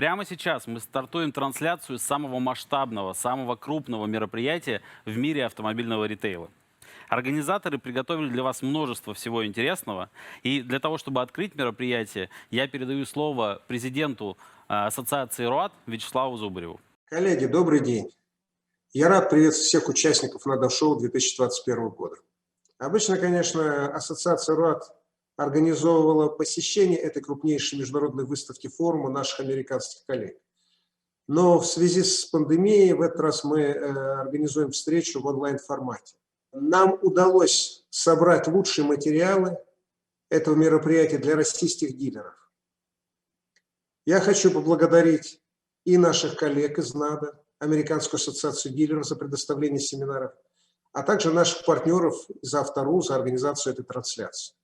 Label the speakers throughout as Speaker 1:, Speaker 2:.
Speaker 1: Прямо сейчас мы стартуем трансляцию самого масштабного, самого крупного мероприятия в мире автомобильного ритейла. Организаторы приготовили для вас множество всего интересного. И для того, чтобы открыть мероприятие, я передаю слово президенту ассоциации РОАД Вячеславу Зубареву.
Speaker 2: Коллеги, добрый день. Я рад приветствовать всех участников шоу 2021 года. Обычно, конечно, ассоциация РОАД организовывала посещение этой крупнейшей международной выставки форума наших американских коллег. Но в связи с пандемией в этот раз мы организуем встречу в онлайн-формате. Нам удалось собрать лучшие материалы этого мероприятия для российских дилеров. Я хочу поблагодарить и наших коллег из НАДА, Американскую ассоциацию дилеров за предоставление семинаров, а также наших партнеров из Авто.ру за организацию этой трансляции.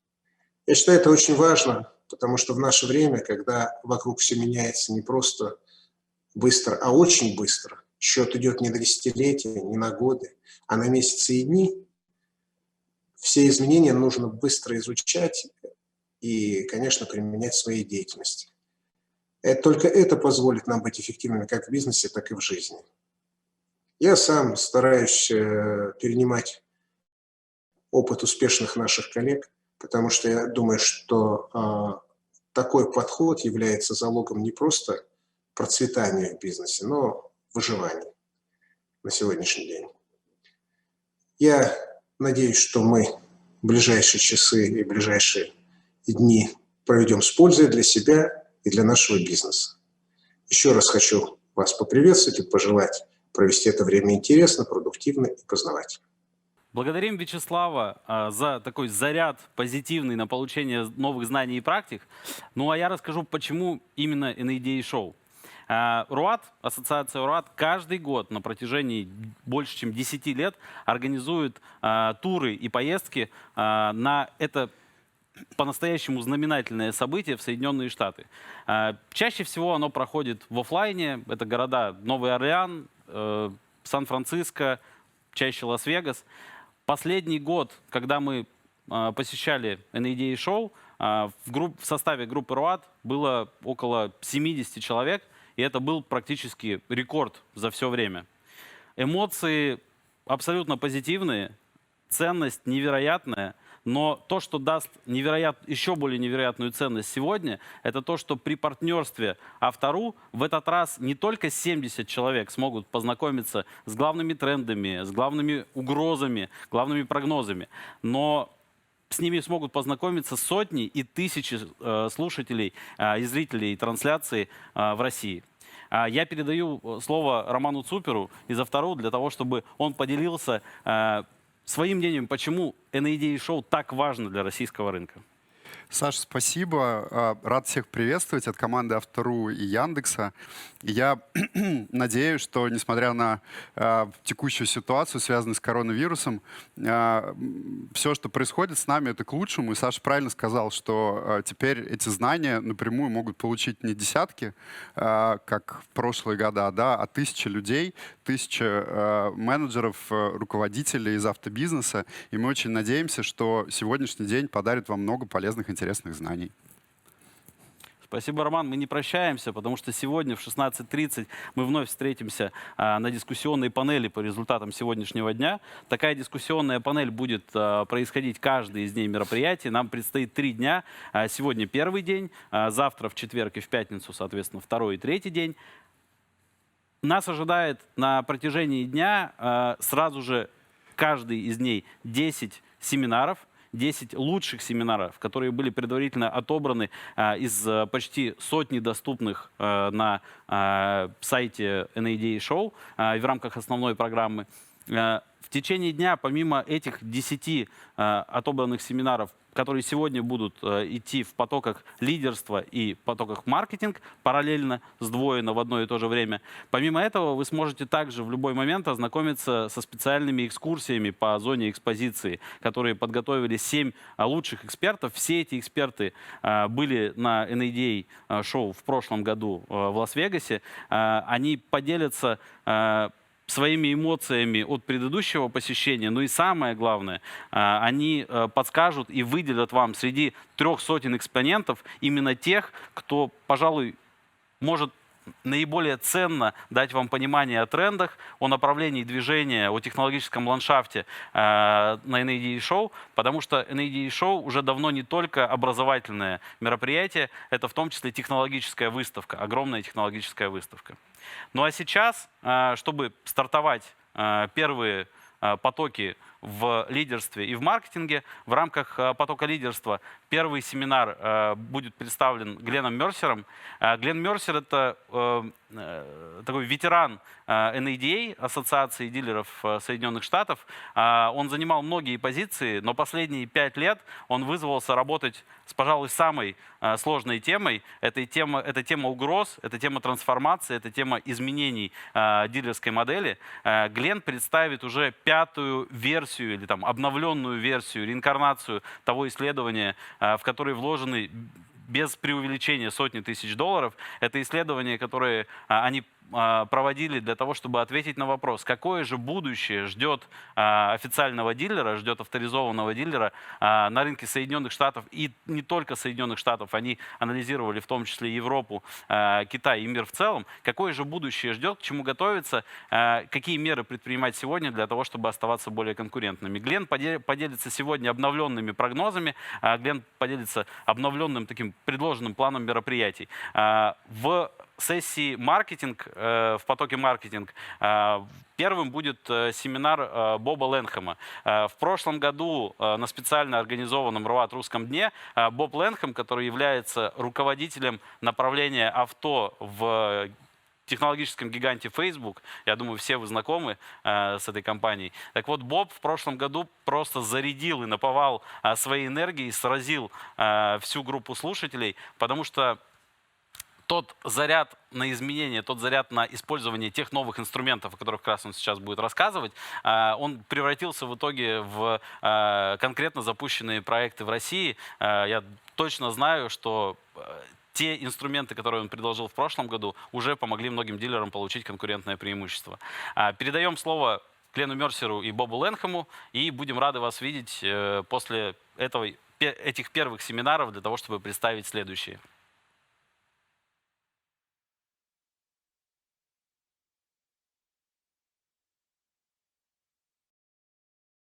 Speaker 2: Я считаю, это очень важно, потому что в наше время, когда вокруг все меняется не просто быстро, а очень быстро, счет идет не на десятилетия, не на годы, а на месяцы и дни, все изменения нужно быстро изучать и, конечно, применять в своей деятельности. Только это позволит нам быть эффективными как в бизнесе, так и в жизни. Я сам стараюсь перенимать опыт успешных наших коллег, потому что я думаю, что такой подход является залогом не просто процветания в бизнесе, но выживания на сегодняшний день. Я надеюсь, что мы в ближайшие часы и ближайшие дни проведем с пользой для себя и для нашего бизнеса. Еще раз хочу вас поприветствовать и пожелать провести это время интересно, продуктивно и познавательно.
Speaker 1: Благодарим Вячеслава за такой заряд позитивный на получение новых знаний и практик. Ну а я расскажу, почему именно NADA шоу. РОАД, ассоциация РОАД, каждый год на протяжении больше чем 10 лет организует туры и поездки на это по-настоящему знаменательное событие в Соединенные Штаты. Чаще всего оно проходит в офлайне. Это города Новый Орлеан, Сан-Франциско, чаще Лас-Вегас. Последний год, когда мы посещали NADA шоу, в составе группы РОАД было около 70 человек, и это был практически рекорд за все время. Эмоции абсолютно позитивные, ценность невероятная, но то, что даст еще более невероятную ценность сегодня, это то, что при партнерстве Авто.ру в этот раз не только 70 человек смогут познакомиться с главными трендами, с главными угрозами, главными прогнозами, но с ними смогут познакомиться сотни и тысячи слушателей и зрителей трансляции в России. Я передаю слово Роману Цуперу из Авто.ру для того, чтобы он поделился своим мнением, почему NADA шоу так важно для российского рынка.
Speaker 3: Саша, спасибо. Рад всех приветствовать от команды Авто.ру и Яндекса. Я надеюсь, что, несмотря на текущую ситуацию, связанную с коронавирусом, все, что происходит с нами, это к лучшему. И Саша правильно сказал, что теперь эти знания напрямую могут получить не десятки, как в прошлые года, а тысячи людей, тысячи менеджеров, руководителей из автобизнеса. И мы очень надеемся, что сегодняшний день подарит вам много полезных, интересных знаний.
Speaker 1: Спасибо, Роман. Мы не прощаемся, потому что сегодня в 16:30 мы вновь встретимся на дискуссионной панели по результатам сегодняшнего дня. Такая дискуссионная панель будет происходить каждый из дней мероприятий. Нам предстоит 3 дня. Сегодня первый день, завтра в четверг и в пятницу, соответственно, второй и третий день. Нас ожидает на протяжении дня сразу же каждый из дней 10 семинаров, 10 лучших семинаров, которые были предварительно отобраны из почти сотни доступных на сайте NADA шоу в рамках основной программы. В течение дня, помимо этих 10 отобранных семинаров, которые сегодня будут идти в потоках лидерства и потоках маркетинг, параллельно, сдвоено в одно и то же время. Помимо этого, вы сможете также в любой момент ознакомиться со специальными экскурсиями по зоне экспозиции, которые подготовили 7 лучших экспертов. Все эти эксперты были на NADA шоу в прошлом году в Лас-Вегасе. Они поделятся своими эмоциями от предыдущего посещения, но и самое главное, они подскажут и выделят вам среди 300 экспонентов именно тех, кто, пожалуй, может наиболее ценно дать вам понимание о трендах, о направлении движения, о технологическом ландшафте на NADA Show, потому что NADA Show уже давно не только образовательное мероприятие, это в том числе технологическая выставка, огромная технологическая выставка. Ну а сейчас, чтобы стартовать первые потоки в лидерстве и в маркетинге, в рамках потока лидерства первый семинар будет представлен Гленном Мерсером. Глен Мерсер — это такой ветеран NADA, Ассоциации дилеров Соединенных Штатов. Он занимал многие позиции, но последние 5 лет он вызвался работать с, пожалуй, самой сложной темой. Это тема угроз, это тема трансформации, это тема изменений дилерской модели. Глен представит уже 5-ю версию или там обновленную версию, реинкарнацию того исследования, в которое вложены без преувеличения сотни тысяч долларов. Это исследования, которые они проводили для того, чтобы ответить на вопрос, какое же будущее ждет официального дилера, ждет авторизованного дилера на рынке Соединенных Штатов и не только Соединенных Штатов. Они анализировали в том числе Европу, Китай и мир в целом. Какое же будущее ждет, к чему готовиться, какие меры предпринимать сегодня для того, чтобы оставаться более конкурентными. Глен поделится сегодня обновленными прогнозами, Глен поделится обновленным таким предложенным планом мероприятий. В сессии маркетинг, в потоке маркетинг, первым будет семинар Боба Ленхэма. В прошлом году на специально организованном РОАД русском дне Боб Ленхэм, который является руководителем направления авто в технологическом гиганте Facebook, я думаю, все вы знакомы с этой компанией. Так вот, Боб в прошлом году просто зарядил и наповал своей энергией, сразил всю группу слушателей, потому что тот заряд на изменение, тот заряд на использование тех новых инструментов, о которых как раз он сейчас будет рассказывать, он превратился в итоге в конкретно запущенные проекты в России. Я точно знаю, что те инструменты, которые он предложил в прошлом году, уже помогли многим дилерам получить конкурентное преимущество. Передаем слово Глену Мерсеру и Бобу Ленхэму, и будем рады вас видеть после этих первых семинаров для того, чтобы представить следующие.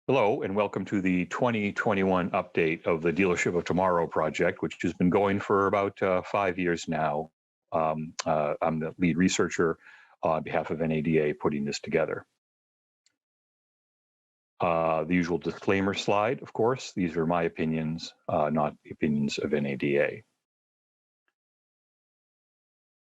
Speaker 4: Hello, and welcome to the 2021 update of the Dealership of Tomorrow project, which has been going for about 5 years now. I'm the lead researcher on behalf of NADA putting this together. The usual disclaimer slide, of course. These are my opinions, not the opinions of NADA.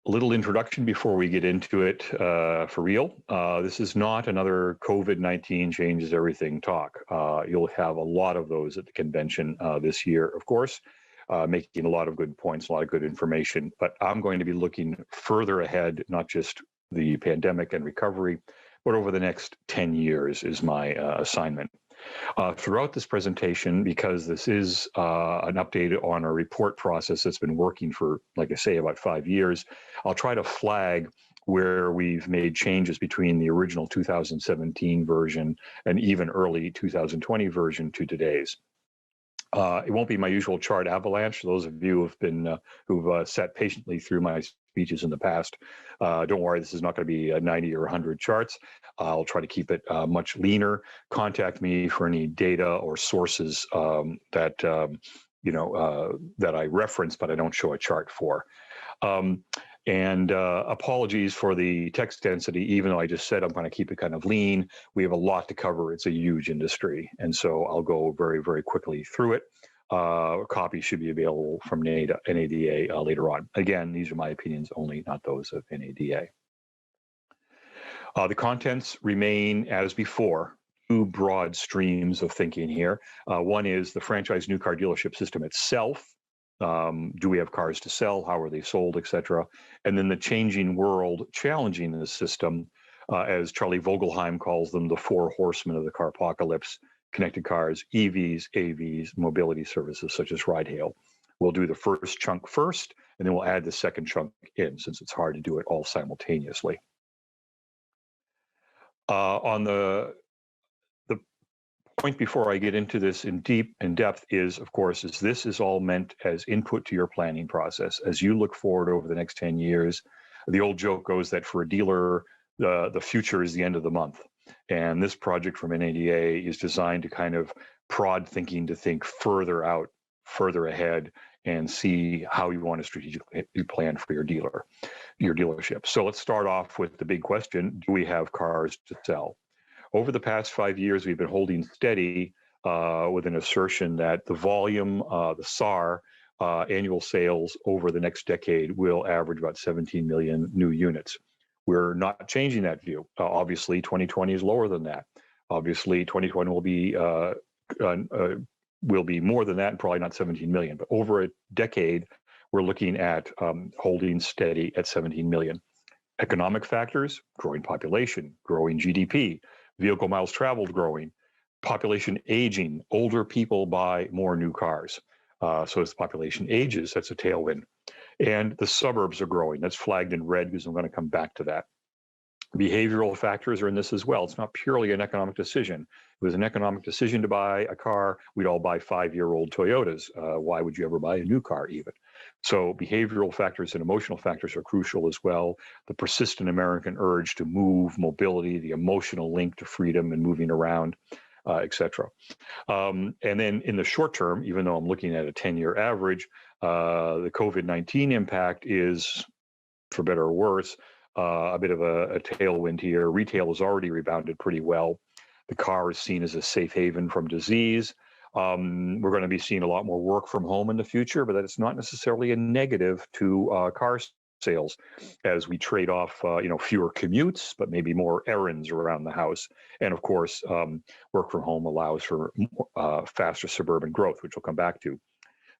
Speaker 4: A little introduction before we get into it for real. This is not another COVID-19 changes everything talk. You'll have a lot of those at the convention this year, of course, making a lot of good points, a lot of good information. But I'm going to be looking further ahead, not just the pandemic and recovery, but over the next 10 years is my assignment. Throughout this presentation, because this is an update on a report process that's been working for, like I say, about 5 years, I'll try to flag where we've made changes between the original 2017 version and even early 2020 version to today's. It won't be my usual chart avalanche. Those of you who've sat patiently through my speeches in the past, don't worry, this is not going to be 90 or 100 charts. I'll try to keep it much leaner. Contact me for any data or sources that I reference, but I don't show a chart for. Apologies for the text density, even though I just said I'm going to keep it kind of lean. We have a lot to cover. It's a huge industry. And so I'll go very, very quickly through it. A copy should be available from NADA later on. Again, these are my opinions only, not those of NADA. The contents remain as before. Two broad streams of thinking here. One is the franchise new car dealership system itself. Do we have cars to sell? How are they sold, etc.? And then the changing world challenging the system, as Charlie Vogelheim calls them, the 4 horsemen of the car apocalypse: connected cars, EVs, AVs, mobility services such as ride-hail. We'll do the first chunk first, and then we'll add the second chunk in, since it's hard to do it all simultaneously. On the point before I get into this in depth is, of course, this is all meant as input to your planning process. As you look forward over the next 10 years, The old joke goes that for a dealer, the future is the end of the month. And this project from NADA is designed to kind of prod thinking to think further out, further ahead, and see how you want to strategically plan for your dealership. So let's start off with the big question: do we have cars to sell? Over the past 5 years, we've been holding steady with an assertion that the volume, the SAR, annual sales over the next decade will average about 17 million new units. We're not changing that view. Obviously, 2020 is lower than that. Obviously, 2020 will be more than that, and probably not 17 million. But over a decade, we're looking at holding steady at 17 million. Economic factors: growing population, growing GDP, vehicle miles traveled growing, population aging, older people buy more new cars. So as the population ages, that's a tailwind. And the suburbs are growing. That's flagged in red because I'm going to come back to that. Behavioral factors are in this as well. It's not purely an economic decision. If it was an economic decision to buy a car, we'd all buy 5-year-old Toyotas. Why would you ever buy a new car even? So behavioral factors and emotional factors are crucial as well. The persistent American urge to move, mobility, the emotional link to freedom and moving around, etc. And then in the short term, even though I'm looking at a 10-year average, the COVID-19 impact is, for better or worse, a bit of a tailwind here. Retail has already rebounded pretty well. The car is seen as a safe haven from disease. We're going to be seeing a lot more work from home in the future, but that's not necessarily a negative to car sales, as we trade off, fewer commutes, but maybe more errands around the house. And of course, work from home allows for faster suburban growth, which we'll come back to.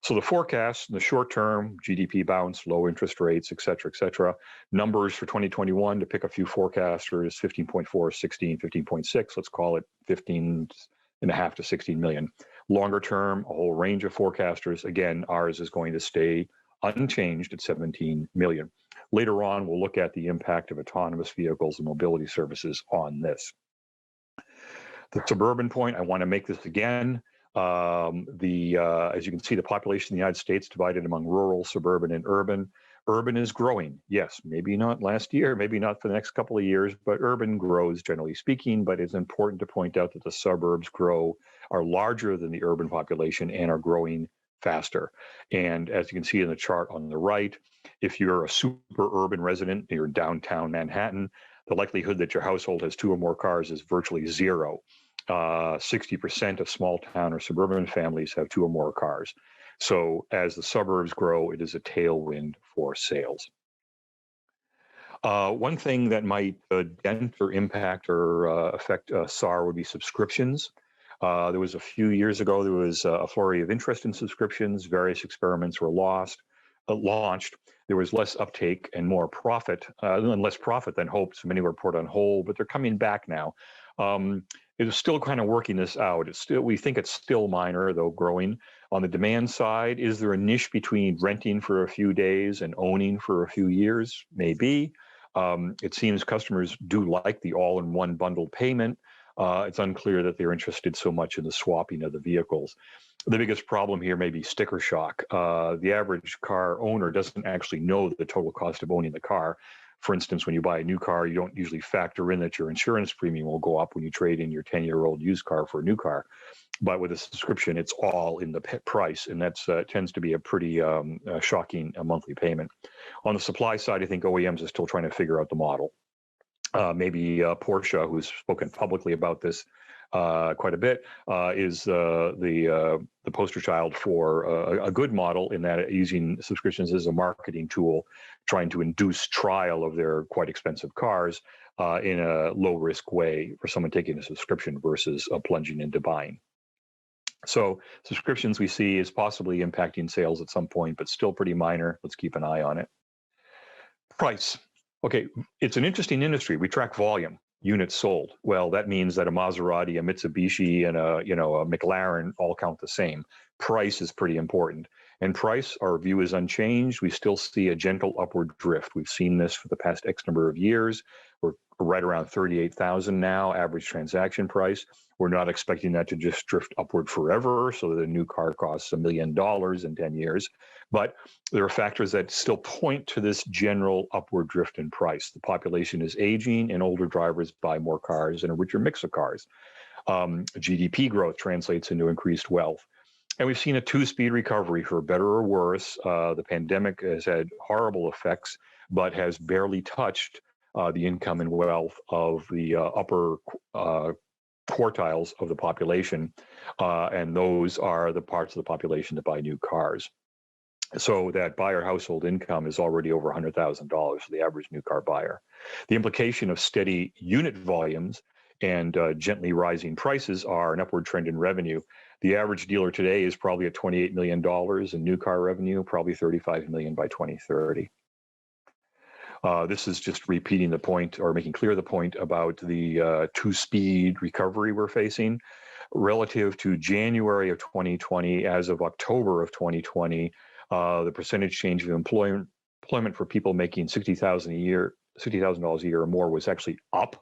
Speaker 4: So the forecast in the short term: GDP bounce, low interest rates, et cetera, numbers for 2021, to pick a few forecasters: 15.4, 16, 15.6, let's call it 15.5 to 16 million. Longer term, a whole range of forecasters. Again, ours is going to stay unchanged at 17 million. Later on, we'll look at the impact of autonomous vehicles and mobility services on this. The suburban point, I want to make this again. As you can see, the population in the United States divided among rural, suburban, and urban. Urban is growing. Yes, maybe not last year, maybe not for the next couple of years, but urban grows generally speaking. But it's important to point out that the suburbs are larger than the urban population and are growing faster. And as you can see in the chart on the right, if you're a super urban resident, you're in downtown Manhattan, the likelihood that your household has 2 or more cars is virtually zero. 60% of small town or suburban families have 2 or more cars. So as the suburbs grow, it is a tailwind for sales. One thing that might dent or impact or affect SAR would be subscriptions. There was a few years ago, there was a flurry of interest in subscriptions. Various experiments were launched. There was less uptake and more profit, less profit than hoped. So many were put on hold, but they're coming back now. It is still kind of working this out. We think it's still minor, though growing. On the demand side, is there a niche between renting for a few days and owning for a few years? Maybe. It seems customers do like the all-in-one bundled payment. It's unclear that they're interested so much in the swapping of the vehicles. The biggest problem here may be sticker shock. The average car owner doesn't actually know the total cost of owning the car. For instance, when you buy a new car, you don't usually factor in that your insurance premium will go up when you trade in your 10-year-old used car for a new car. But with a subscription, it's all in the price, and that tends to be a pretty shocking monthly payment. On the supply side, I think OEMs are still trying to figure out the model. Maybe Porsche, who's spoken publicly about this quite a bit, is the poster child for a good model, in that using subscriptions as a marketing tool, trying to induce trial of their quite expensive cars in a low-risk way for someone taking a subscription versus plunging into buying. So subscriptions we see is possibly impacting sales at some point, but still pretty minor. Let's keep an eye on it. Price. Okay, it's an interesting industry. We track volume, units sold. Well, that means that a Maserati, a Mitsubishi, and a McLaren all count the same. Price is pretty important. And price, our view is unchanged. We still see a gentle upward drift. We've seen this for the past X number of years. We're right around 38,000 now, average transaction price. We're not expecting that to just drift upward forever, so that a new car costs $1 million in 10 years. But there are factors that still point to this general upward drift in price. The population is aging, and older drivers buy more cars and a richer mix of cars. GDP growth translates into increased wealth. And we've seen a two-speed recovery, for better or worse. The pandemic has had horrible effects, but has barely touched the income and wealth of the upper quartiles of the population, and those are the parts of the population that buy new cars. So that buyer household income is already over $100,000 for the average new car buyer. The implication of steady unit volumes and gently rising prices are an upward trend in revenue. The average dealer today is probably at $28 million in new car revenue, probably $35 million by 2030. This is just repeating the point, or making clear the point about the two-speed recovery we're facing. Relative to January of 2020, as of October of 2020, the percentage change of employment for people making $60,000 a year or more was actually up,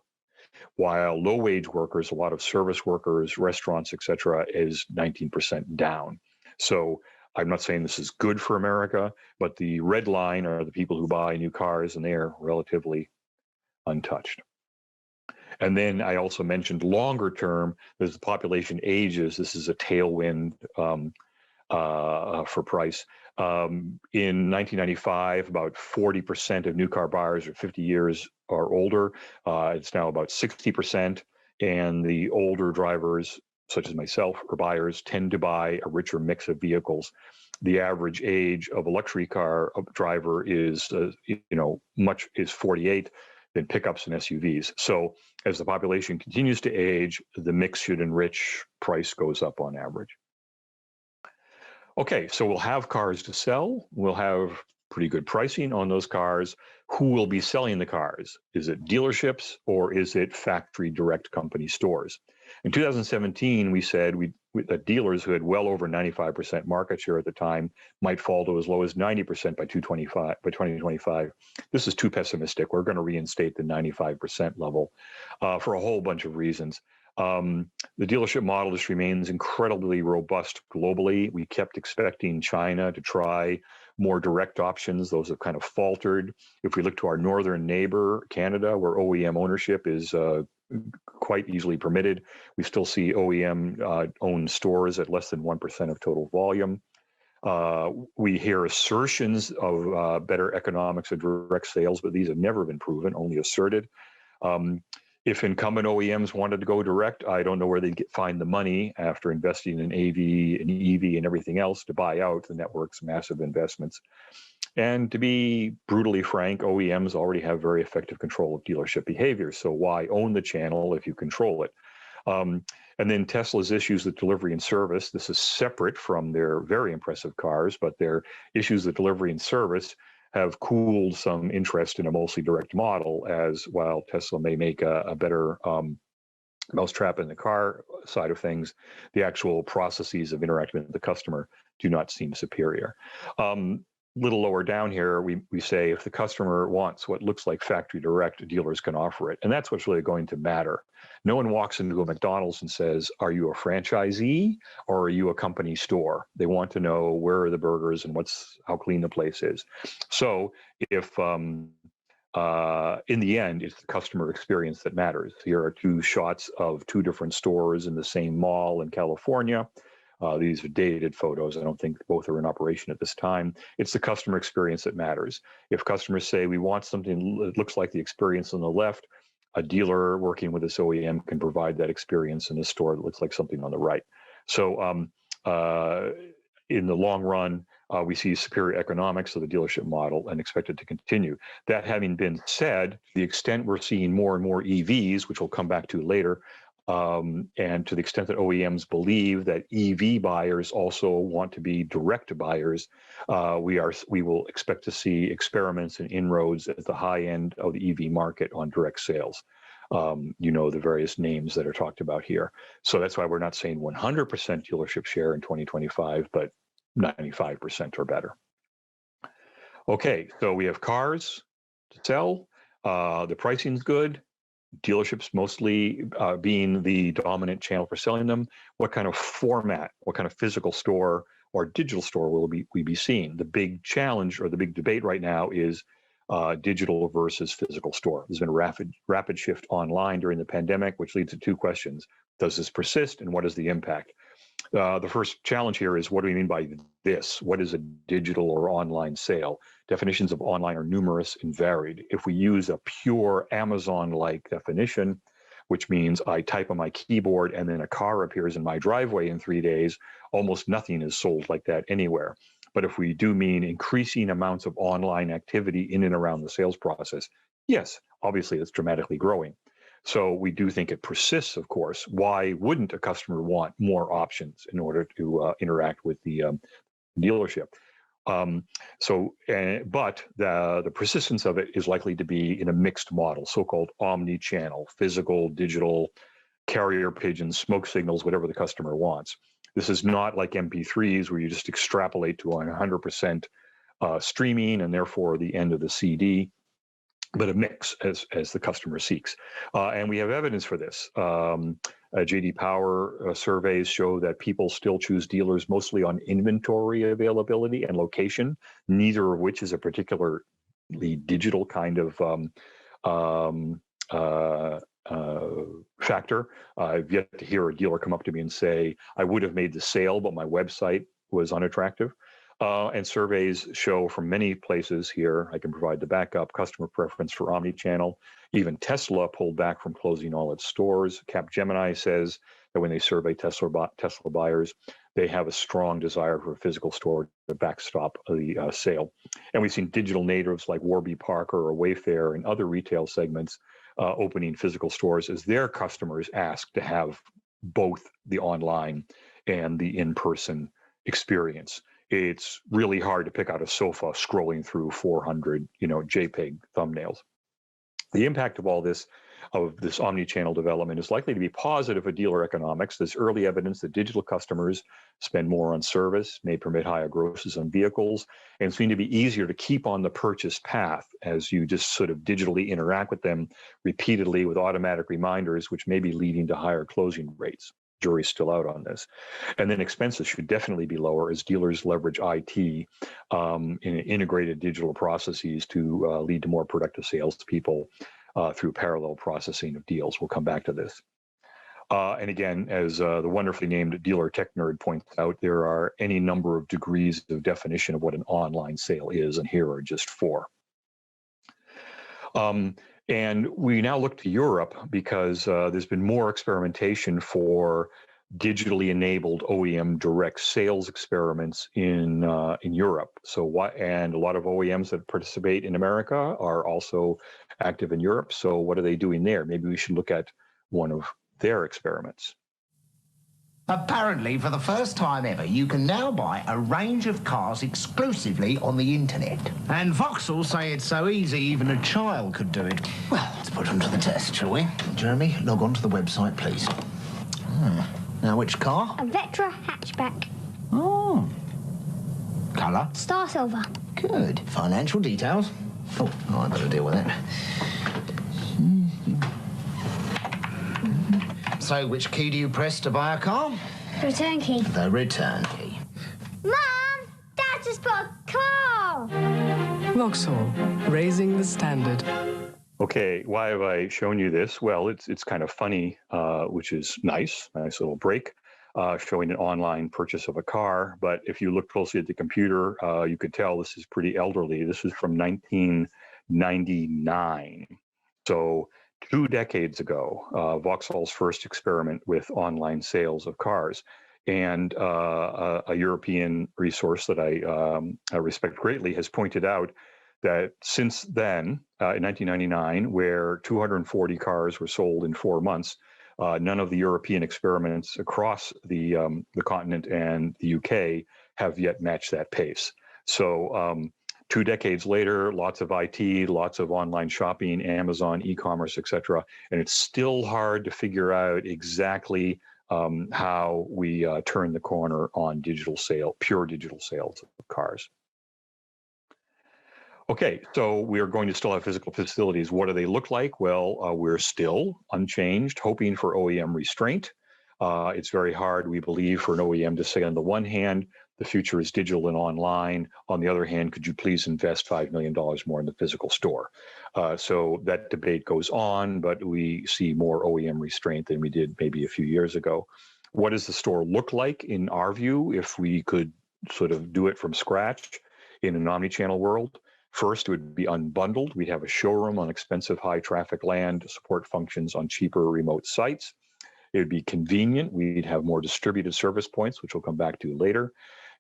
Speaker 4: while low-wage workers, a lot of service workers, restaurants, etc., is 19% down. So I'm not saying this is good for America, but the red line are the people who buy new cars, and they're relatively untouched. And then I also mentioned longer term, as the population ages, this is a tailwind for price. In 1995, about 40% of new car buyers are 50 years or older. It's now about 60%, and the older drivers, such as myself, or buyers, tend to buy a richer mix of vehicles. The average age of a luxury car driver is, is 48, than pickups and SUVs. So as the population continues to age, the mix should enrich, price goes up on average. Okay, so we'll have cars to sell. We'll have pretty good pricing on those cars. Who will be selling the cars? Is it dealerships, or is it factory direct company stores? In 2017, we said that dealers who had well over 95% market share at the time might fall to as low as 90% by 2025. This is too pessimistic. We're going to reinstate the 95% level for a whole bunch of reasons. The dealership model just remains incredibly robust globally. We kept expecting China to try more direct options. Those have kind of faltered. If we look to our northern neighbor, Canada, where OEM ownership is quite easily permitted, we still see OEM-owned stores at less than 1% of total volume. We hear assertions of better economics of direct sales, but these have never been proven, only asserted. If incumbent OEMs wanted to go direct, I don't know where they'd find the money after investing in AV and EV and everything else to buy out the network's massive investments. And to be brutally frank, OEMs already have very effective control of dealership behavior. So why own the channel if you control it? And then Tesla's issues with delivery and service. This is separate from their very impressive cars, but their issues with delivery and service have cooled some interest in a mostly direct model, as while Tesla may make a better mousetrap in the car side of things, the actual processes of interacting with the customer do not seem superior. Little lower down here, we say if the customer wants what looks like factory direct, dealers can offer it. And that's what's really going to matter. No one walks into a McDonald's and says, are you a franchisee or are you a company store? They want to know where are the burgers and how clean the place is. So if in the end, it's the customer experience that matters. Here are two shots of two different stores in the same mall in California. These are dated photos. I don't think both are in operation at this time. It's the customer experience that matters. If customers say we want something that looks like the experience on the left, a dealer working with this OEM can provide that experience in a store that looks like something on the right. So in the long run, we see superior economics of the dealership model and expect it to continue. That having been said, the extent we're seeing more and more EVs, which we'll come back to later, and to the extent that OEMs believe that EV buyers also want to be direct buyers, we will expect to see experiments and inroads at the high end of the EV market on direct sales. The various names that are talked about here. So that's why we're not saying 100% dealership share in 2025, but 95% or better. Okay, so we have cars to sell. The pricing's good. Dealerships mostly being the dominant channel for selling them. What kind of format, what kind of physical store or digital store will we be seeing? The big challenge or the big debate right now is digital versus physical store. There's been a rapid shift online during the pandemic, which leads to two questions. Does this persist, and what is the impact? The first challenge here is, what do we mean by this? What is a digital or online sale? Definitions of online are numerous and varied. If we use a pure Amazon-like definition, which means I type on my keyboard and then a car appears in my driveway in 3 days, almost nothing is sold like that anywhere. But if we do mean increasing amounts of online activity in and around the sales process, yes, obviously it's dramatically growing. So we do think it persists, of course. Why wouldn't a customer want more options in order to interact with the dealership? But the persistence of it is likely to be in a mixed model, so-called omni-channel, physical, digital, carrier pigeons, smoke signals, whatever the customer wants. This is not like MP3s where you just extrapolate to 100% streaming and therefore the end of the CD, but a mix as the customer seeks. And we have evidence for this. JD Power surveys show that people still choose dealers mostly on inventory availability and location, neither of which is a particularly digital kind of factor. I've yet to hear a dealer come up to me and say, I would have made the sale, but my website was unattractive. And surveys show from many places here, I can provide the backup, customer preference for omnichannel. Even Tesla pulled back from closing all its stores. Capgemini says that when they survey Tesla buyers, they have a strong desire for a physical store to backstop the sale. And we've seen digital natives like Warby Parker or Wayfair and other retail segments opening physical stores as their customers ask to have both the online and the in-person experience. It's really hard to pick out a sofa scrolling through 400, JPEG thumbnails. The impact of all this, of this omni-channel development, is likely to be positive for dealer economics. There's early evidence that digital customers spend more on service, may permit higher grosses on vehicles, and seem to be easier to keep on the purchase path as you just sort of digitally interact with them repeatedly with automatic reminders, which may be leading to higher closing rates. Jury's still out on this. And then expenses should definitely be lower as dealers leverage IT in integrated digital processes to lead to more productive salespeople through parallel processing of deals. We'll come back to this. And again, as the wonderfully named Dealer Tech Nerd points out, there are any number of degrees of definition of what an online sale is, and here are just 4. And we now look to Europe because there's been more experimentation for digitally enabled OEM direct sales experiments in Europe. And a lot of OEMs that participate in America are also active in Europe. So what are they doing there? Maybe we should look at one of their experiments.
Speaker 5: Apparently, for the first time ever, you can now buy a range of cars exclusively on the internet. And Vauxhall say it's so easy, even a child could do it. Well, let's put them to the test, shall we? Jeremy, log on to the website, please. Now, which car?
Speaker 6: A Vectra hatchback.
Speaker 5: Oh. Colour?
Speaker 6: Star silver.
Speaker 5: Good. Financial details? Oh, I better deal with it. So, which key do you press to buy a car?
Speaker 6: The return key.
Speaker 5: The return key.
Speaker 6: Mum! Dad just bought a car!
Speaker 7: Vauxhall, raising the standard.
Speaker 4: Okay, why have I shown you this? Well, it's kind of funny, which is nice little break, showing an online purchase of a car. But if you look closely at the computer, you could tell this is pretty elderly. This is from 1999. So 2 decades ago, Vauxhall's first experiment with online sales of cars. And a European resource that I respect greatly has pointed out that since then, in 1999, where 240 cars were sold in 4 months, none of the European experiments across the continent and the UK have yet matched that pace. So 2 decades later, lots of IT, lots of online shopping, Amazon, e-commerce, etc., and it's still hard to figure out exactly how we turn the corner on pure digital sales of cars. Okay, so we are going to still have physical facilities. What do they look like? Well, we're still unchanged, hoping for OEM restraint. It's very hard, we believe, for an OEM to say on the one hand, the future is digital and online. On the other hand, could you please invest $5 million more in the physical store? So that debate goes on, but we see more OEM restraint than we did maybe a few years ago. What does the store look like in our view if we could sort of do it from scratch in an omni-channel world? First, it would be unbundled. We'd have a showroom on expensive high traffic land to support functions on cheaper remote sites. It would be convenient. We'd have more distributed service points, which we'll come back to later.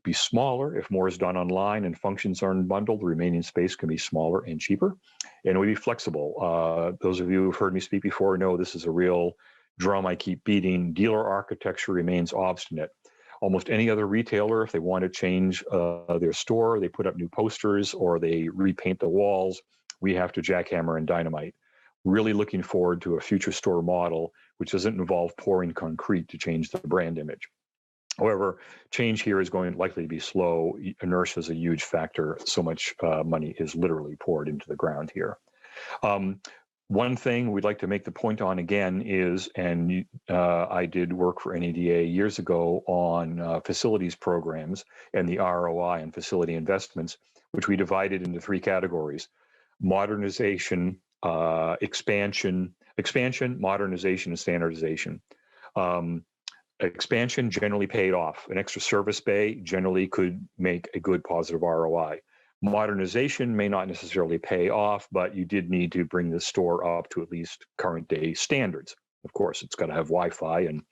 Speaker 4: Be smaller. If more is done online and functions are unbundled, the remaining space can be smaller and cheaper. And it would be flexible. Those of you who've heard me speak before know this is a real drum I keep beating. Dealer architecture remains obstinate. Almost any other retailer, if they want to change their store, they put up new posters or they repaint the walls, we have to jackhammer and dynamite. Really looking forward to a future store model which doesn't involve pouring concrete to change the brand image. However, change here is going likely to be slow. Inertia is a huge factor. So much money is literally poured into the ground here. One thing we'd like to make the point on again is, and I did work for NADA years ago on facilities programs and the ROI on facility investments, which we divided into three categories: modernization, expansion, modernization, and standardization. Expansion generally paid off. An extra service bay generally could make a good positive ROI. Modernization may not necessarily pay off, but you did need to bring the store up to at least current day standards. Of course, it's got to have Wi-Fi, and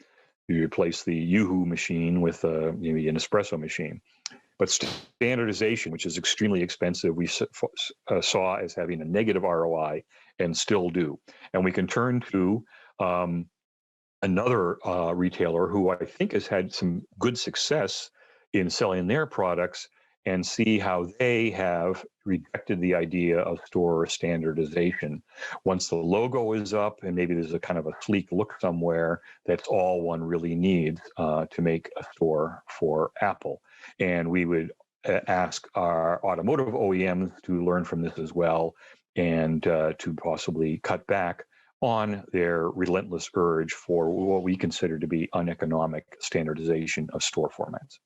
Speaker 4: you replace the Yoo-hoo machine with maybe an espresso machine. But standardization, which is extremely expensive, we saw as having a negative ROI and still do. And we can turn to another retailer who I think has had some good success in selling their products and see how they have rejected the idea of store standardization. Once the logo is up and maybe there's a kind of a sleek look somewhere, that's all one really needs to make a store for Apple. And we would ask our automotive OEMs to learn from this as well and to possibly cut back on their relentless urge for what we consider to be uneconomic standardization of store formats.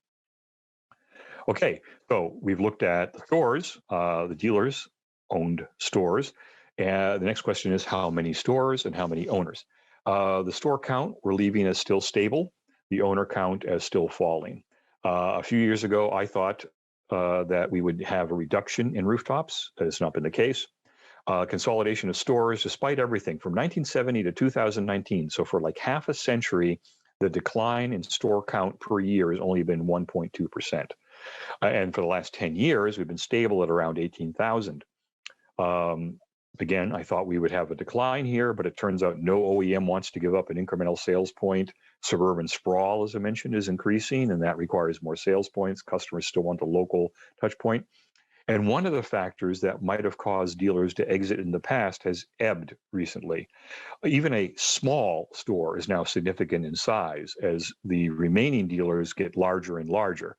Speaker 4: Okay, so we've looked at the stores, the dealers owned stores. And the next question is how many stores and how many owners? The store count we're leaving as still stable, the owner count as still falling. A few years ago, I thought that we would have a reduction in rooftops. That has not been the case. Consolidation of stores, despite everything from 1970 to 2019. So for like half a century, the decline in store count per year has only been 1.2%. And for the last 10 years, we've been stable at around 18,000. Again, I thought we would have a decline here, but it turns out no OEM wants to give up an incremental sales point. Suburban sprawl, as I mentioned, is increasing, and that requires more sales points. Customers still want the local touch point. And one of the factors that might have caused dealers to exit in the past has ebbed recently. Even a small store is now significant in size as the remaining dealers get larger and larger.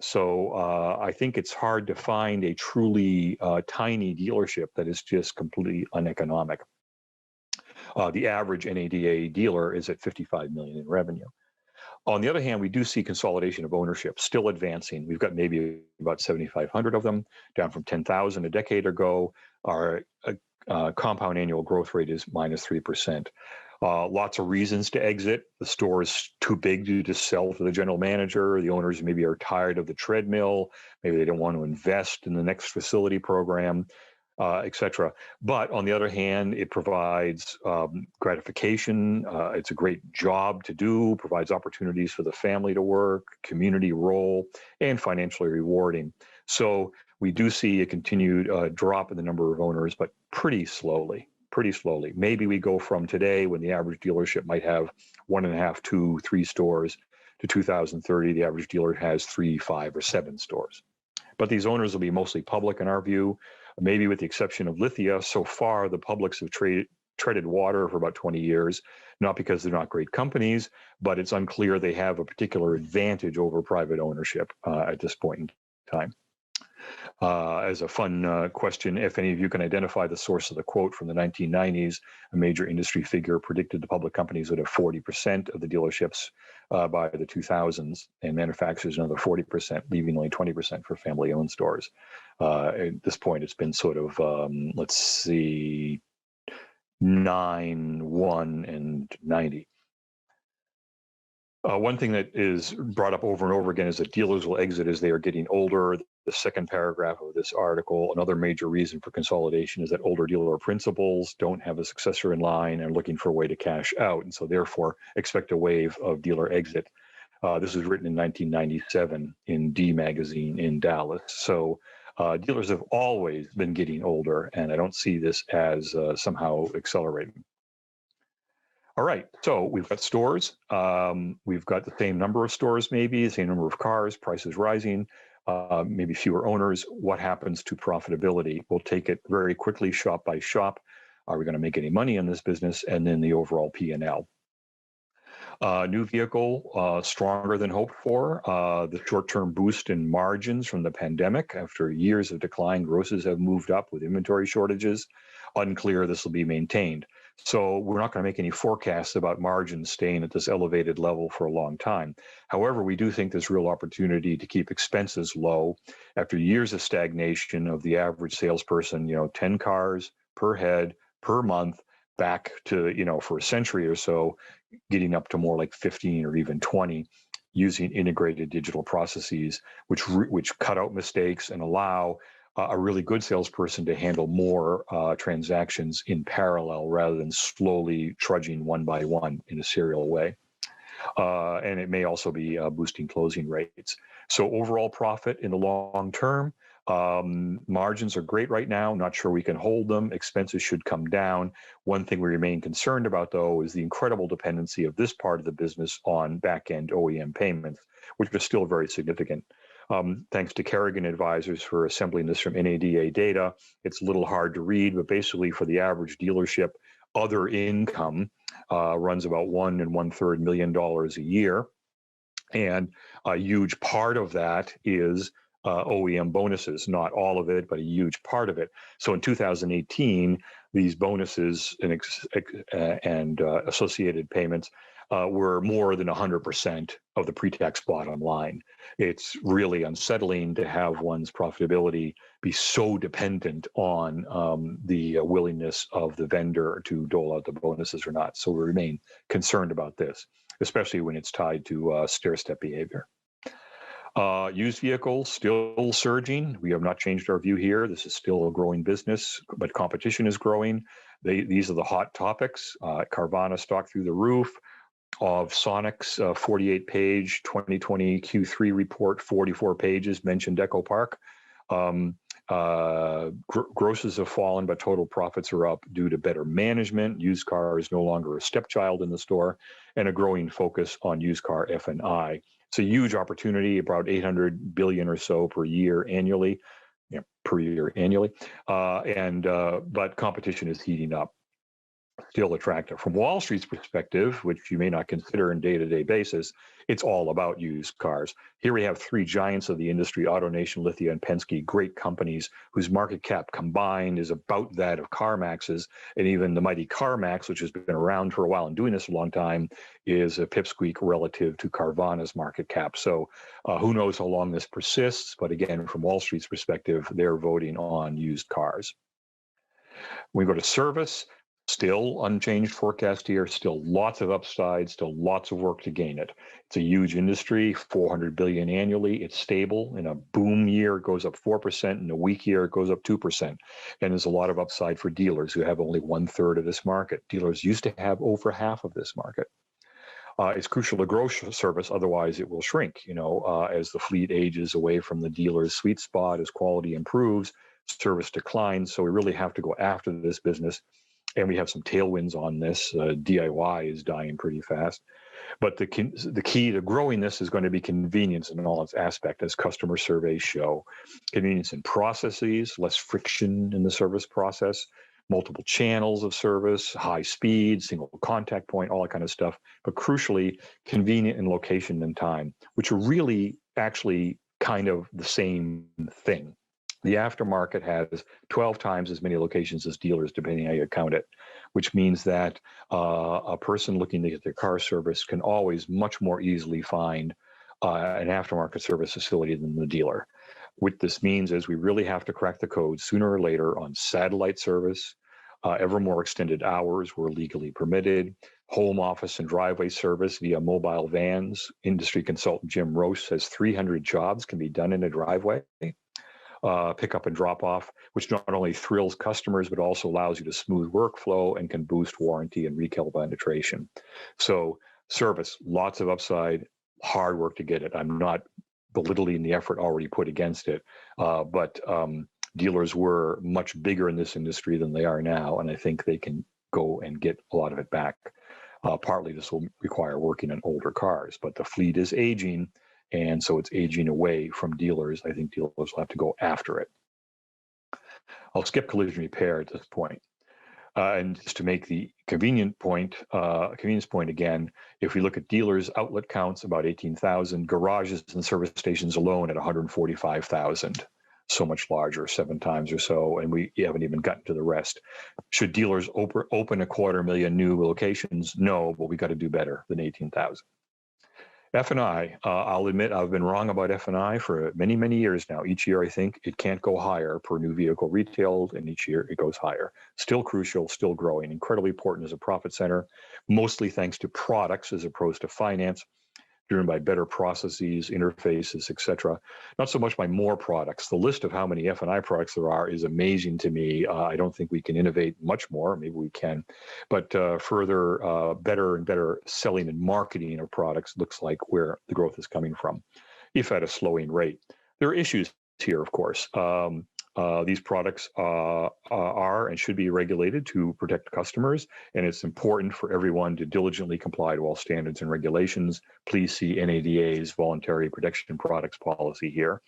Speaker 4: So I think it's hard to find a truly tiny dealership that is just completely uneconomic. The average NADA dealer is at 55 million in revenue. On the other hand, we do see consolidation of ownership still advancing. We've got maybe about 7,500 of them, down from 10,000 a decade ago. Our compound annual growth rate is -3%. Lots of reasons to exit. The store is too big to just sell to the general manager. The owners maybe are tired of the treadmill. Maybe they don't want to invest in the next facility program, etc. But on the other hand, it provides gratification. It's a great job to do, provides opportunities for the family to work, community role, and financially rewarding. So we do see a continued drop in the number of owners, but pretty slowly. Maybe we go from today, when the average dealership might have 1.5, 2, 3 stores, to 2030, the average dealer has 3, 5, or 7 stores. But these owners will be mostly public in our view, maybe with the exception of Lithia. So far, the publics have treaded water for about 20 years, not because they're not great companies, but it's unclear they have a particular advantage over private ownership at this point in time. As a fun question, if any of you can identify the source of the quote from the 1990s, a major industry figure predicted the public companies would have 40% of the dealerships by the 2000s, and manufacturers another 40%, leaving only 20% for family-owned stores. At this point, it's been sort of, let's see, 9, 1, and 90. One thing that is brought up over and over again is that dealers will exit as they are getting older. The second paragraph of this article, another major reason for consolidation is that older dealer principals don't have a successor in line and are looking for a way to cash out, and so therefore expect a wave of dealer exit. This was written in 1997 in D Magazine in Dallas. So dealers have always been getting older, and I don't see this as somehow accelerating. All right, so we've got stores. We've got the same number of stores, maybe, the same number of cars, prices rising, maybe fewer owners. What happens to profitability? We'll take it very quickly, shop by shop. Are we going to make any money in this business? And then the overall P&L. New vehicle, stronger than hoped for. The short-term boost in margins from the pandemic. After years of decline, grosses have moved up with inventory shortages. Unclear this will be maintained. So we're not going to make any forecasts about margins staying at this elevated level for a long time. However, we do think there's real opportunity to keep expenses low. After years of stagnation of the average salesperson, 10 cars per head per month, back to, for a century or so, getting up to more like 15 or even 20, using integrated digital processes, which cut out mistakes and allow a really good salesperson to handle more transactions in parallel rather than slowly trudging one by one in a serial way. And it may also be boosting closing rates. So overall profit in the long term, margins are great right now. Not sure we can hold them. Expenses should come down. One thing we remain concerned about, though, is the incredible dependency of this part of the business on back-end OEM payments, which are still very significant. Thanks to Kerrigan Advisors for assembling this from NADA data. It's a little hard to read, but basically for the average dealership, other income runs about $1 1/3 million a year. And a huge part of that is OEM bonuses, not all of it, but a huge part of it. So in 2018, these bonuses and associated payments were more than 100% of the pre-tax bottom line. It's really unsettling to have one's profitability be so dependent on the willingness of the vendor to dole out the bonuses or not. So we remain concerned about this, especially when it's tied to stair-step behavior. Used vehicles still surging. We have not changed our view here. This is still a growing business, but competition is growing. These are the hot topics. Carvana stock through the roof. Of Sonic's 48-page 2020 Q3 report, 44 pages, mentioned Echo Park. Grosses have fallen, but total profits are up due to better management. Used car is no longer a stepchild in the store, and a growing focus on used car F&I. It's a huge opportunity, about $800 billion or so per year annually, but competition is heating up. Still attractive. From Wall Street's perspective, which you may not consider in day-to-day basis, it's all about used cars. Here we have three giants of the industry, AutoNation, Lithia, and Penske, great companies whose market cap combined is about that of CarMax's, and even the mighty CarMax, which has been around for a while and doing this a long time, is a pipsqueak relative to Carvana's market cap. So who knows how long this persists, but again, from Wall Street's perspective, they're voting on used cars. When we go to service, still unchanged forecast here, still lots of upside, still lots of work to gain it. It's a huge industry, $400 billion annually. It's stable. In a boom year, it goes up 4%. In a weak year, it goes up 2%. And there's a lot of upside for dealers who have only 1/3 of this market. Dealers used to have over half of this market. It's crucial to grow service, otherwise it will shrink, as the fleet ages away from the dealer's sweet spot, as quality improves, service declines. So we really have to go after this business. And we have some tailwinds on this. DIY is dying pretty fast. But the key to growing this is going to be convenience in all its aspects, as customer surveys show. Convenience in processes, less friction in the service process, multiple channels of service, high speed, single contact point, all that kind of stuff. But crucially, convenient in location and time, which are really actually kind of the same thing. The aftermarket has 12 times as many locations as dealers, depending how you count it, which means that a person looking to get their car service can always much more easily find an aftermarket service facility than the dealer. What this means is we really have to crack the code sooner or later on satellite service, ever more extended hours where legally permitted, home office and driveway service via mobile vans. Industry consultant Jim Roche says 300 jobs can be done in a driveway. Pick up and drop off, which not only thrills customers, but also allows you to smooth workflow and can boost warranty and retail penetration. So service, lots of upside, hard work to get it. I'm not belittling the effort already put against it, but dealers were much bigger in this industry than they are now, and I think they can go and get a lot of it back. Partly this will require working on older cars, but the fleet is aging, and so it's aging away from dealers. I think dealers will have to go after it. I'll skip collision repair at this point. And just to make the convenience point again, if we look at dealers' outlet counts, about 18,000, garages and service stations alone at 145,000. So much larger, 7 times or so, and we haven't even gotten to the rest. Should dealers open 250,000 new locations? No, but we got to do better than 18,000. F&I, I'll admit I've been wrong about F&I for many, many years now. Each year I think it can't go higher per new vehicle retailed, and each year it goes higher. Still crucial, still growing, incredibly important as a profit center, mostly thanks to products as opposed to finance, driven by better processes, interfaces, etc. Not so much by more products. The list of how many F&I products there are is amazing to me. I don't think we can innovate much more. Maybe we can. But further, better and better selling and marketing of products looks like where the growth is coming from, if at a slowing rate. There are issues here, of course. These products are and should be regulated to protect customers, and it's important for everyone to diligently comply to all standards and regulations. Please see NADA's Voluntary Protection Products policy here.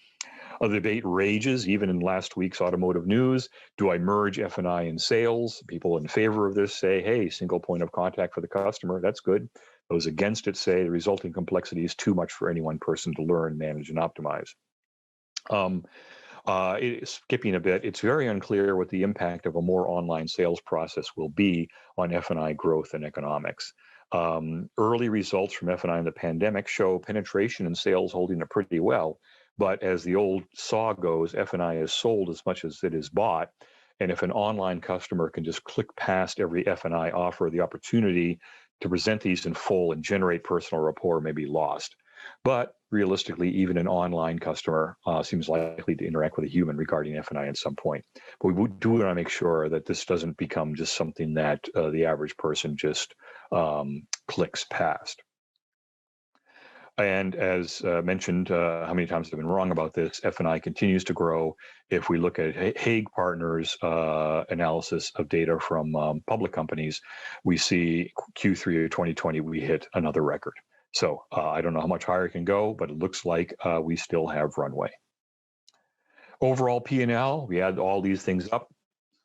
Speaker 4: The debate rages, even in last week's automotive news. Do I merge F&I and sales? People in favor of this say, hey, single point of contact for the customer, that's good. Those against it say the resulting complexity is too much for any one person to learn, manage, and optimize. Skipping a bit, it's very unclear what the impact of a more online sales process will be on F&I growth and economics. Early results from F&I in the pandemic show penetration and sales holding up pretty well, but as the old saw goes, F&I is sold as much as it is bought, and if an online customer can just click past every F&I offer, the opportunity to present these in full and generate personal rapport may be lost. But realistically, even an online customer seems likely to interact with a human regarding F&I at some point. But we do want to make sure that this doesn't become just something that the average person just clicks past. And as mentioned, how many times I've been wrong about this, F&I continues to grow. If we look at Hague Partners' analysis of data from public companies, we see Q3 of 2020, we hit another record. So I don't know how much higher it can go, but it looks like we still have runway. Overall P&L, we add all these things up,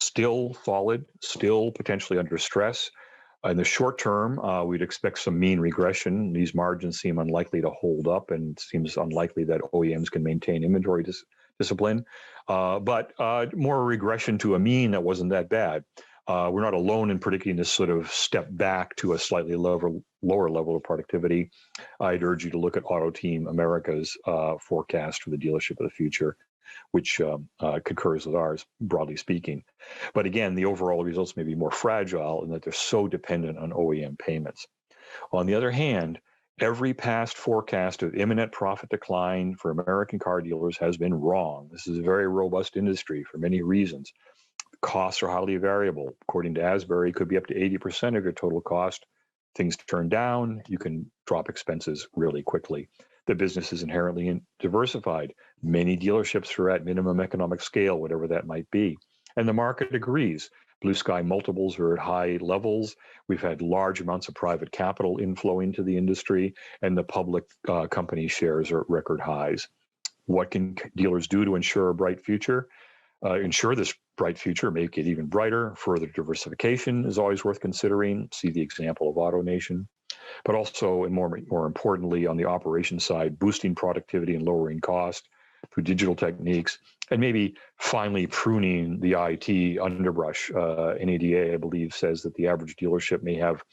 Speaker 4: still solid, still potentially under stress. In the short term, we'd expect some mean regression. These margins seem unlikely to hold up, and it seems unlikely that OEMs can maintain inventory discipline. But more regression to a mean that wasn't that bad. We're not alone in predicting this sort of step back to a slightly lower level of productivity. I'd urge you to look at Auto Team America's forecast for the dealership of the future, which concurs with ours, broadly speaking. But again, the overall results may be more fragile in that they're so dependent on OEM payments. On the other hand, every past forecast of imminent profit decline for American car dealers has been wrong. This is a very robust industry for many reasons. Costs are highly variable. According to Asbury, it could be up to 80% of your total cost. Things turn down, you can drop expenses really quickly. The business is inherently diversified. Many dealerships are at minimum economic scale, whatever that might be. And the market agrees. Blue sky multiples are at high levels. We've had large amounts of private capital inflow into the industry, and the public company shares are at record highs. What can dealers do to ensure a bright future? Ensure this bright future, make it even brighter. Further diversification is always worth considering. See the example of AutoNation. But also, and more importantly, on the operations side, boosting productivity and lowering cost. through digital techniques, and maybe finally pruning the IT underbrush. NADA, I believe, says that the average dealership may have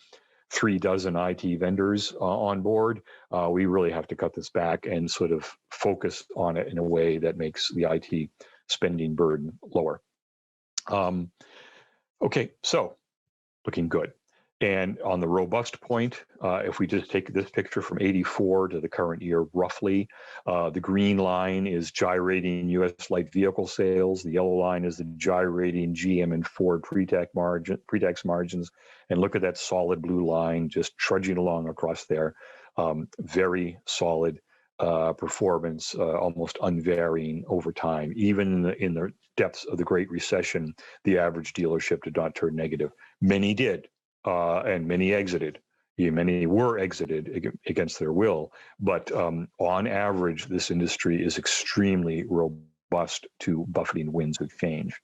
Speaker 4: 3 dozen IT vendors on board. We really have to cut this back and sort of focus on it in a way that makes the IT spending burden lower. Okay, so looking good. And on the robust point, if we just take this picture from 84 to the current year, roughly, the green line is gyrating U.S. light vehicle sales. The yellow line is the gyrating GM and Ford pre-tax margins. And look at that solid blue line just trudging along across there. Very solid performance, almost unvarying over time. Even in the depths of the Great Recession, the average dealership did not turn negative. Many did. And many exited. Many were exited against their will. But on average, this industry is extremely robust to buffeting winds of change.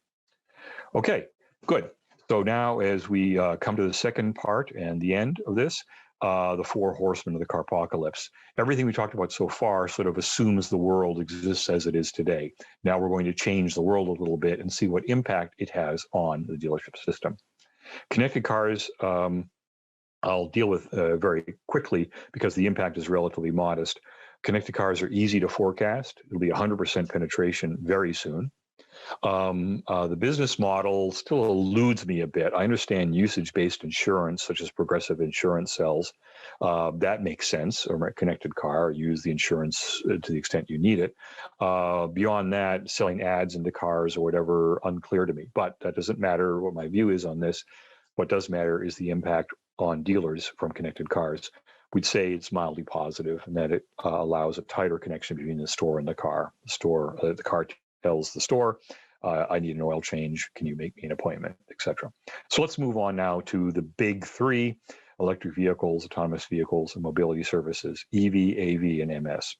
Speaker 4: Okay, good. So now as we come to the second part and the end of this, the 4 horsemen of the carpocalypse. Everything we talked about so far sort of assumes the world exists as it is today. Now we're going to change the world a little bit and see what impact it has on the dealership system. Connected cars, I'll deal with very quickly because the impact is relatively modest. Connected cars are easy to forecast. It'll be 100% penetration very soon. The business model still eludes me a bit. I understand usage-based insurance, such as Progressive Insurance sells. That makes sense. Or a connected car, use the insurance to the extent you need it. Beyond that, selling ads into cars or whatever, unclear to me. But that doesn't matter what my view is on this. What does matter is the impact on dealers from connected cars. We'd say it's mildly positive and that it allows a tighter connection between the store and the car. The car tells the store, I need an oil change, can you make me an appointment, etc. So let's move on now to the big 3, electric vehicles, autonomous vehicles, and mobility services, EV, AV, and MS.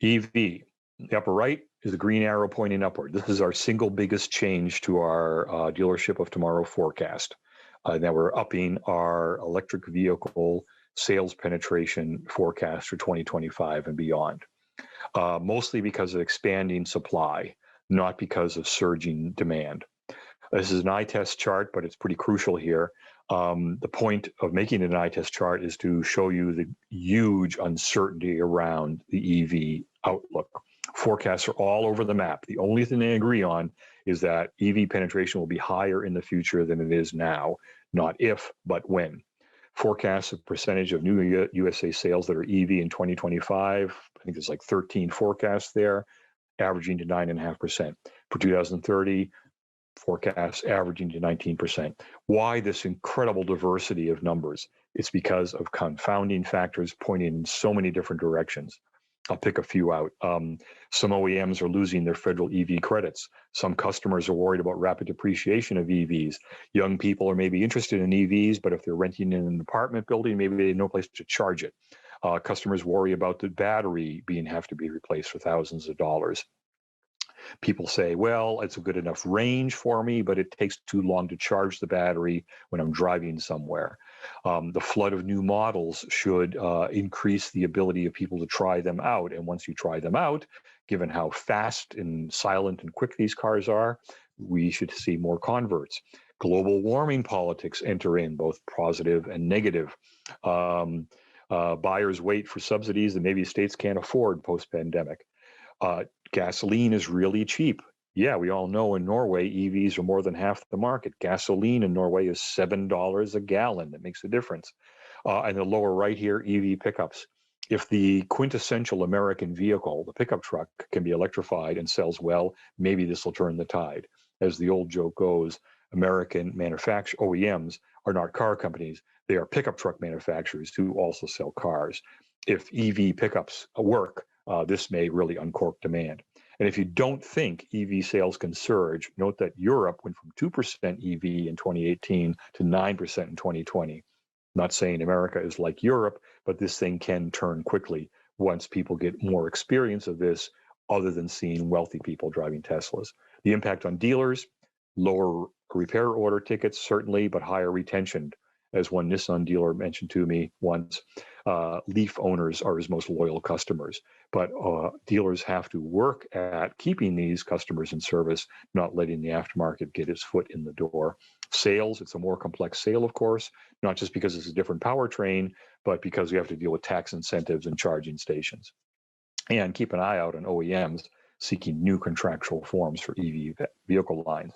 Speaker 4: EV, the upper right is a green arrow pointing upward. This is our single biggest change to our dealership of tomorrow forecast. Now we're upping our electric vehicle sales penetration forecast for 2025 and beyond. Mostly because of expanding supply, not because of surging demand. This is an eye test chart, but it's pretty crucial here. The point of making an eye test chart is to show you the huge uncertainty around the EV outlook. Forecasts are all over the map. The only thing they agree on is that EV penetration will be higher in the future than it is now, not if, but when. Forecasts of percentage of new USA sales that are EV in 2025, I think there's like 13 forecasts there, averaging to 9.5%. For 2030, forecasts averaging to 19%. Why this incredible diversity of numbers? It's because of confounding factors pointing in so many different directions. I'll pick a few out. Some OEMs are losing their federal EV credits. Some customers are worried about rapid depreciation of EVs. Young people are maybe interested in EVs, but if they're renting in an apartment building, maybe they have no place to charge it. Customers worry about the battery have to be replaced for thousands of dollars. People say, well, it's a good enough range for me, but it takes too long to charge the battery when I'm driving somewhere. The flood of new models should increase the ability of people to try them out. And once you try them out, given how fast and silent and quick these cars are, we should see more converts. Global warming politics enter in, both positive and negative. Buyers wait for subsidies that maybe states can't afford post-pandemic. Gasoline is really cheap. Yeah, we all know in Norway, EVs are more than half the market. Gasoline in Norway is $7 a gallon. That makes a difference. And the lower right here, EV pickups. If the quintessential American vehicle, the pickup truck, can be electrified and sells well, maybe this will turn the tide. As the old joke goes, American OEMs are not car companies. They are pickup truck manufacturers who also sell cars. If EV pickups work, this may really uncork demand. And if you don't think EV sales can surge, note that Europe went from 2% EV in 2018 to 9% in 2020. Not saying America is like Europe, but this thing can turn quickly once people get more experience of this, other than seeing wealthy people driving Teslas. The impact on dealers, lower repair order tickets, certainly, but higher retention. As one Nissan dealer mentioned to me once, Leaf owners are his most loyal customers. But dealers have to work at keeping these customers in service, not letting the aftermarket get its foot in the door. Sales, it's a more complex sale, of course, not just because it's a different powertrain, but because we have to deal with tax incentives and charging stations. And keep an eye out on OEMs seeking new contractual forms for EV vehicle lines.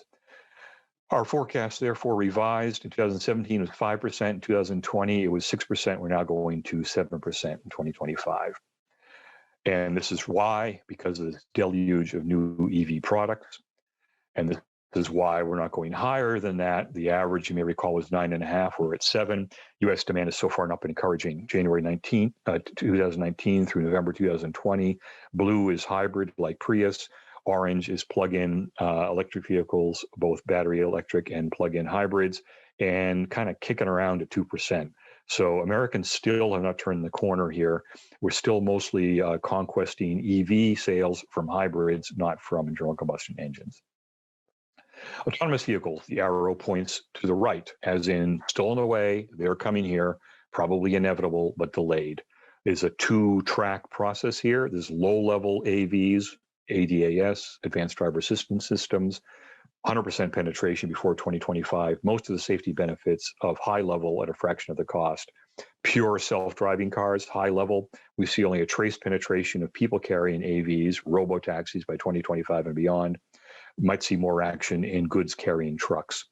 Speaker 4: Our forecast, therefore, revised in 2017 was 5%. In 2020, it was 6%. We're now going to 7% in 2025. And this is why, because of this deluge of new EV products. And this is why we're not going higher than that. The average, you may recall, was 9.5. We're at 7. U.S. demand is so far not been encouraging. January 2019 through November 2020. Blue is hybrid like Prius. Orange is plug-in electric vehicles, both battery electric and plug-in hybrids, and kind of kicking around at 2%. So Americans still have not turned the corner here. We're still mostly conquesting EV sales from hybrids, not from internal combustion engines. Autonomous vehicles, the arrow points to the right, as in still on the way, they're coming here, probably inevitable, but delayed. There's a two-track process here. There's low-level AVs, ADAS, Advanced Driver Assistance Systems, 100% penetration before 2025, most of the safety benefits of high level at a fraction of the cost. Pure self-driving cars, high level, we see only a trace penetration of people carrying AVs, robo-taxis by 2025 and beyond. We might see more action in goods carrying trucks.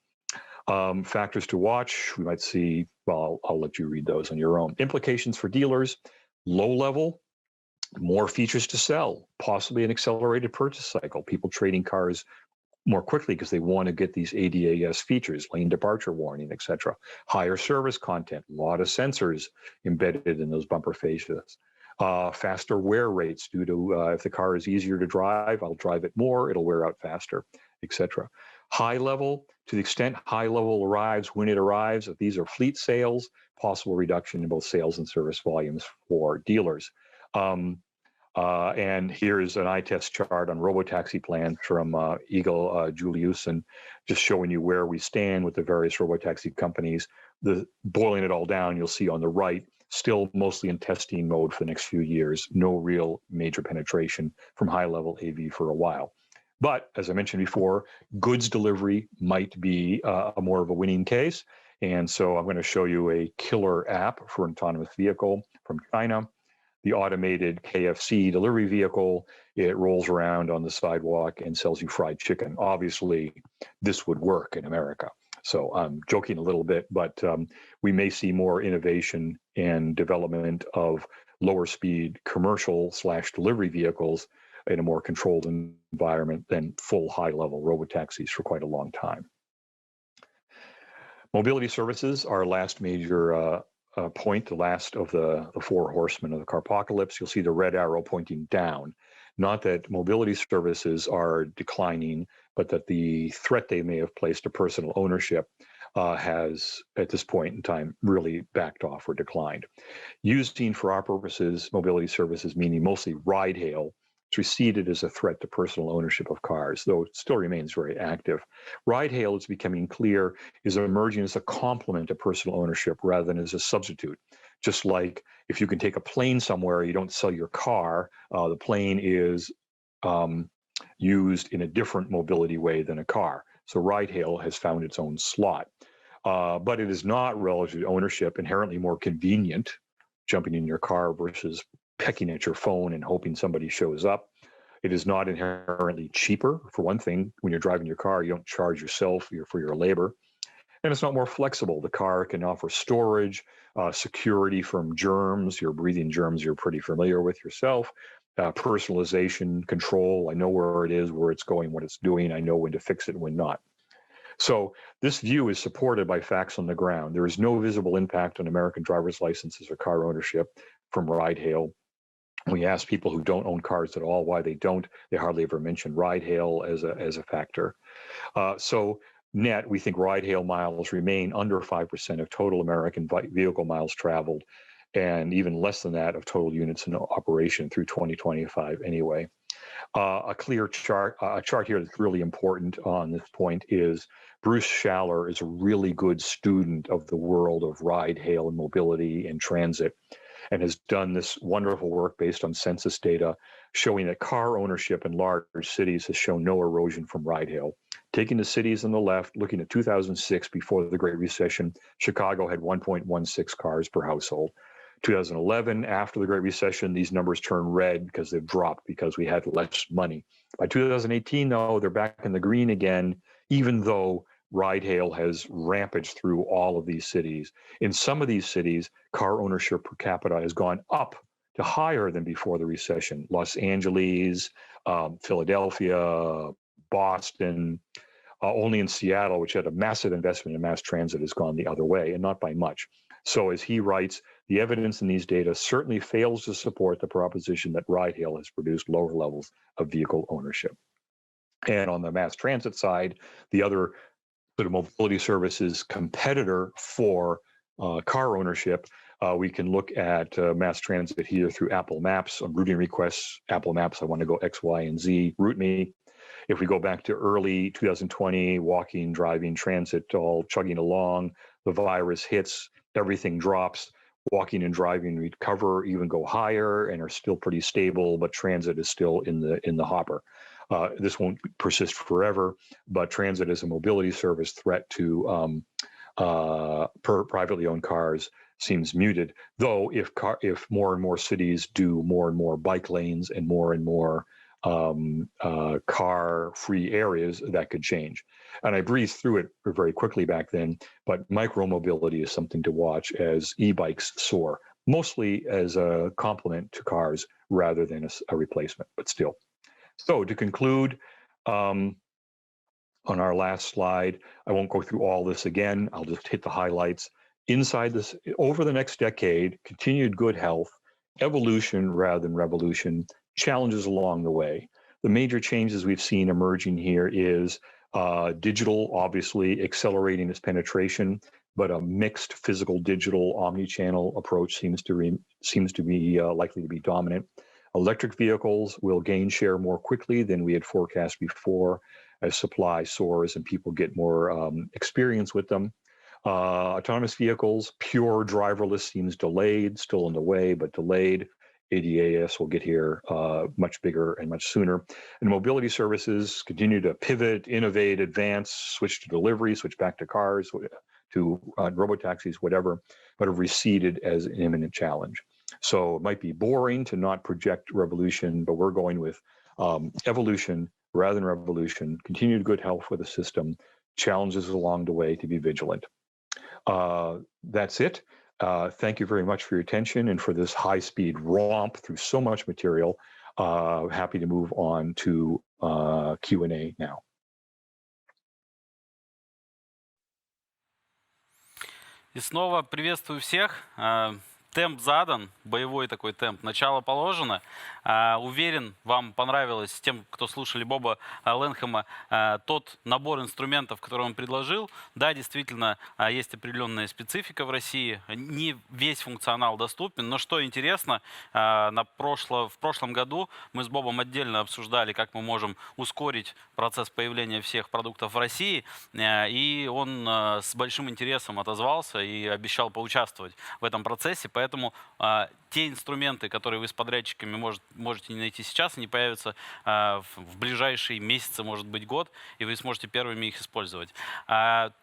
Speaker 4: Factors to watch, we might see, well, I'll let you read those on your own. Implications for dealers, low level, more features to sell, possibly an accelerated purchase cycle, people trading cars more quickly because they want to get these ADAS features, lane departure warning, etc. Higher service content, a lot of sensors embedded in those bumper fascias. Faster wear rates due to if the car is easier to drive, I'll drive it more, it'll wear out faster, etc. High level, to the extent high level arrives when it arrives, if these are fleet sales, possible reduction in both sales and service volumes for dealers. And here's an eye test chart on robotaxi plans from Eagle Juliuson, just showing you where we stand with the various robotaxi companies. Boiling it all down, you'll see on the right, still mostly in testing mode for the next few years, no real major penetration from high-level AV for a while. But as I mentioned before, goods delivery might be more of a winning case. And so I'm going to show you a killer app for an autonomous vehicle from China. The automated KFC delivery vehicle, it rolls around on the sidewalk and sells you fried chicken. Obviously, this would work in America. So I'm joking a little bit, but we may see more innovation and development of lower speed commercial/delivery vehicles in a more controlled environment than full high-level robotaxis for quite a long time. Mobility services, our last major point, the last of the four horsemen of the carpocalypse. You'll see the red arrow pointing down. Not that mobility services are declining, but that the threat they may have placed to personal ownership has, at this point in time, really backed off or declined. Using for our purposes, mobility services, meaning mostly ride hail, it's receded as a threat to personal ownership of cars, though it still remains very active. Ride hail is becoming clear, is emerging as a complement to personal ownership rather than as a substitute. Just like if you can take a plane somewhere, you don't sell your car, the plane is used in a different mobility way than a car. So ride hail has found its own slot. But it is not relative to ownership, inherently more convenient, jumping in your car versus pecking at your phone and hoping somebody shows up. It is not inherently cheaper. For one thing, when you're driving your car, you don't charge yourself for your labor. And it's not more flexible. The car can offer storage, security from germs. You're breathing germs you're pretty familiar with yourself. Personalization, control. I know where it is, where it's going, what it's doing. I know when to fix it and when not. So this view is supported by facts on the ground. There is no visible impact on American driver's licenses or car ownership from ride hail. We ask people who don't own cars at all why they don't. They hardly ever mention ride hail as a factor. So net, we think ride hail miles remain under 5% of total American vehicle miles traveled, and even less than that of total units in operation through 2025 anyway. A clear chart, a chart here that's really important on this point is Bruce Schaller is a really good student of the world of ride hail and mobility and transit. and has done this wonderful work based on census data showing that car ownership in large cities has shown no erosion from ride hail. Taking the cities on the left, looking at 2006 before the Great Recession, Chicago had 1.16 cars per household. 2011, after the Great Recession, these numbers turn red because they've dropped because we had less money. By 2018, though, they're back in the green again, even though ride hail has rampaged through all of these cities. In some of these cities, car ownership per capita has gone up to higher than before the recession. Los Angeles, Philadelphia, Boston, only in Seattle, which had a massive investment in mass transit, has gone the other way, and not by much. So as he writes, the evidence in these data certainly fails to support the proposition that ride hail has produced lower levels of vehicle ownership. And on the mass transit side, the other sort of mobility services competitor for car ownership, we can look at mass transit here through Apple Maps. On routing requests, Apple Maps, I want to go X, Y, and Z, route me. If we go back to early 2020, walking, driving, transit, all chugging along, the virus hits, everything drops. Walking and driving recover, even go higher, and are still pretty stable, but transit is still in the hopper. This won't persist forever, but transit as a mobility service threat to privately owned cars seems muted. Though if more and more cities do more and more bike lanes and more car-free areas, that could change. And I breezed through it very quickly back then, but micro-mobility is something to watch as e-bikes soar, mostly as a complement to cars rather than a replacement, but still. So to conclude, on our last slide, I won't go through all this again. I'll just hit the highlights. Inside this, over the next decade, continued good health, evolution rather than revolution, challenges along the way. The major changes we've seen emerging here is digital, obviously accelerating its penetration, but a mixed physical digital omni-channel approach seems to be likely to be dominant. Electric vehicles will gain share more quickly than we had forecast before as supply soars and people get more experience with them. Autonomous vehicles, pure driverless seems delayed, still on the way, but delayed. ADAS will get here much bigger and much sooner. And mobility services continue to pivot, innovate, advance, switch to delivery, switch back to cars, to robotaxis, whatever, but have receded as an imminent challenge. So it might be boring to not project revolution, but we're going with evolution rather than revolution, continued good health with the system, challenges along the way to be vigilant. That's it. Thank you very much for your attention and for this high-speed romp through so much material. Happy to move on to Q&A now.
Speaker 1: И снова приветствую всех. Темп задан, боевой такой темп, начало положено. Уверен, вам понравилось тем, кто слушали Боба Ленхэма, тот набор инструментов, который он предложил. Да, действительно, есть определенная специфика в России. Не весь функционал доступен, но что интересно, в прошлом году мы с Бобом отдельно обсуждали, как мы можем ускорить процесс появления всех продуктов в России, и он с большим интересом отозвался и обещал поучаствовать в этом процессе. Поэтому те инструменты, которые вы с подрядчиками можете не найти сейчас, они появятся в ближайшие месяцы, может быть, год, и вы сможете первыми их использовать.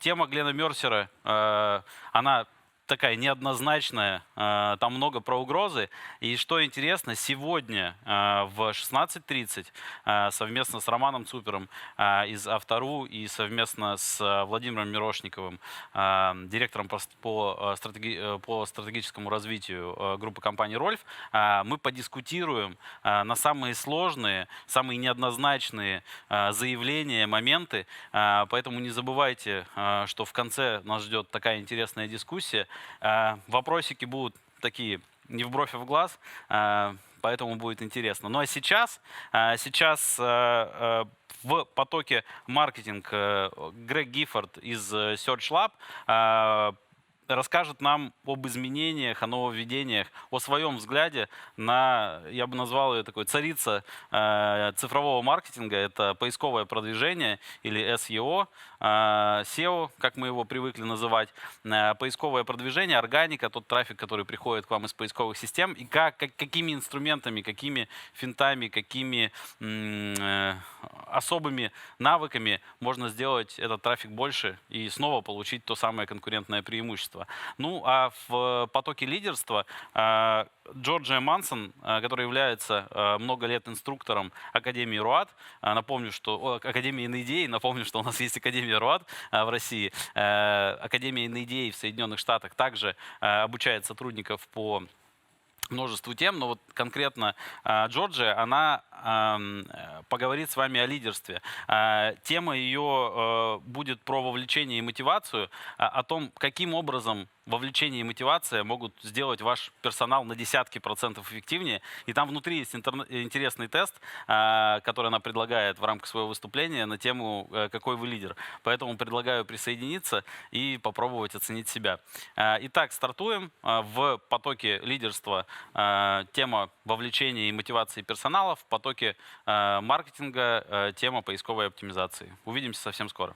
Speaker 1: Тема Глена Мерсера, она такая неоднозначная, там много про угрозы. И что интересно, сегодня в 16:30 совместно с Романом Цупером из Авто.ру и совместно с Владимиром Мирошниковым, директором по стратегическому развитию группы компании «РОЛЬФ», мы подискутируем на самые сложные, самые неоднозначные заявления, моменты. Поэтому не забывайте, что в конце нас ждет такая интересная дискуссия. Вопросики будут такие не в бровь, а в глаз, поэтому будет интересно. Ну а сейчас в потоке маркетинг Грег Гиффорд из Search Lab расскажет нам об изменениях, о нововведениях, о своем взгляде на, я бы назвал ее такой царица цифрового маркетинга. Это поисковое продвижение или SEO, SEO, как мы его привыкли называть. Поисковое продвижение, органика, тот трафик, который приходит к вам из поисковых систем, и какими инструментами, какими финтами, какими особыми навыками можно сделать этот трафик больше и снова получить то самое конкурентное преимущество. Ну, а в потоке лидерства Джорджия Мансон, который является много лет инструктором Академии РОАД, напомню, что Академии NADA, напомню, что у нас есть Академия РОАД в России, Академия NADA в Соединенных Штатах также обучает сотрудников по множеству тем, но вот конкретно Джорджия, она поговорит с вами о лидерстве. Тема ее будет про вовлечение и мотивацию, о том, каким образом вовлечение и мотивация могут сделать ваш персонал на десятки процентов эффективнее. И там внутри есть интересный тест, который она предлагает в рамках своего выступления на тему «Какой вы лидер?». Поэтому предлагаю присоединиться и попробовать оценить себя. Итак, стартуем. В потоке лидерства тема вовлечения и мотивации персонала, в потоке маркетинга тема поисковой оптимизации. Увидимся совсем скоро.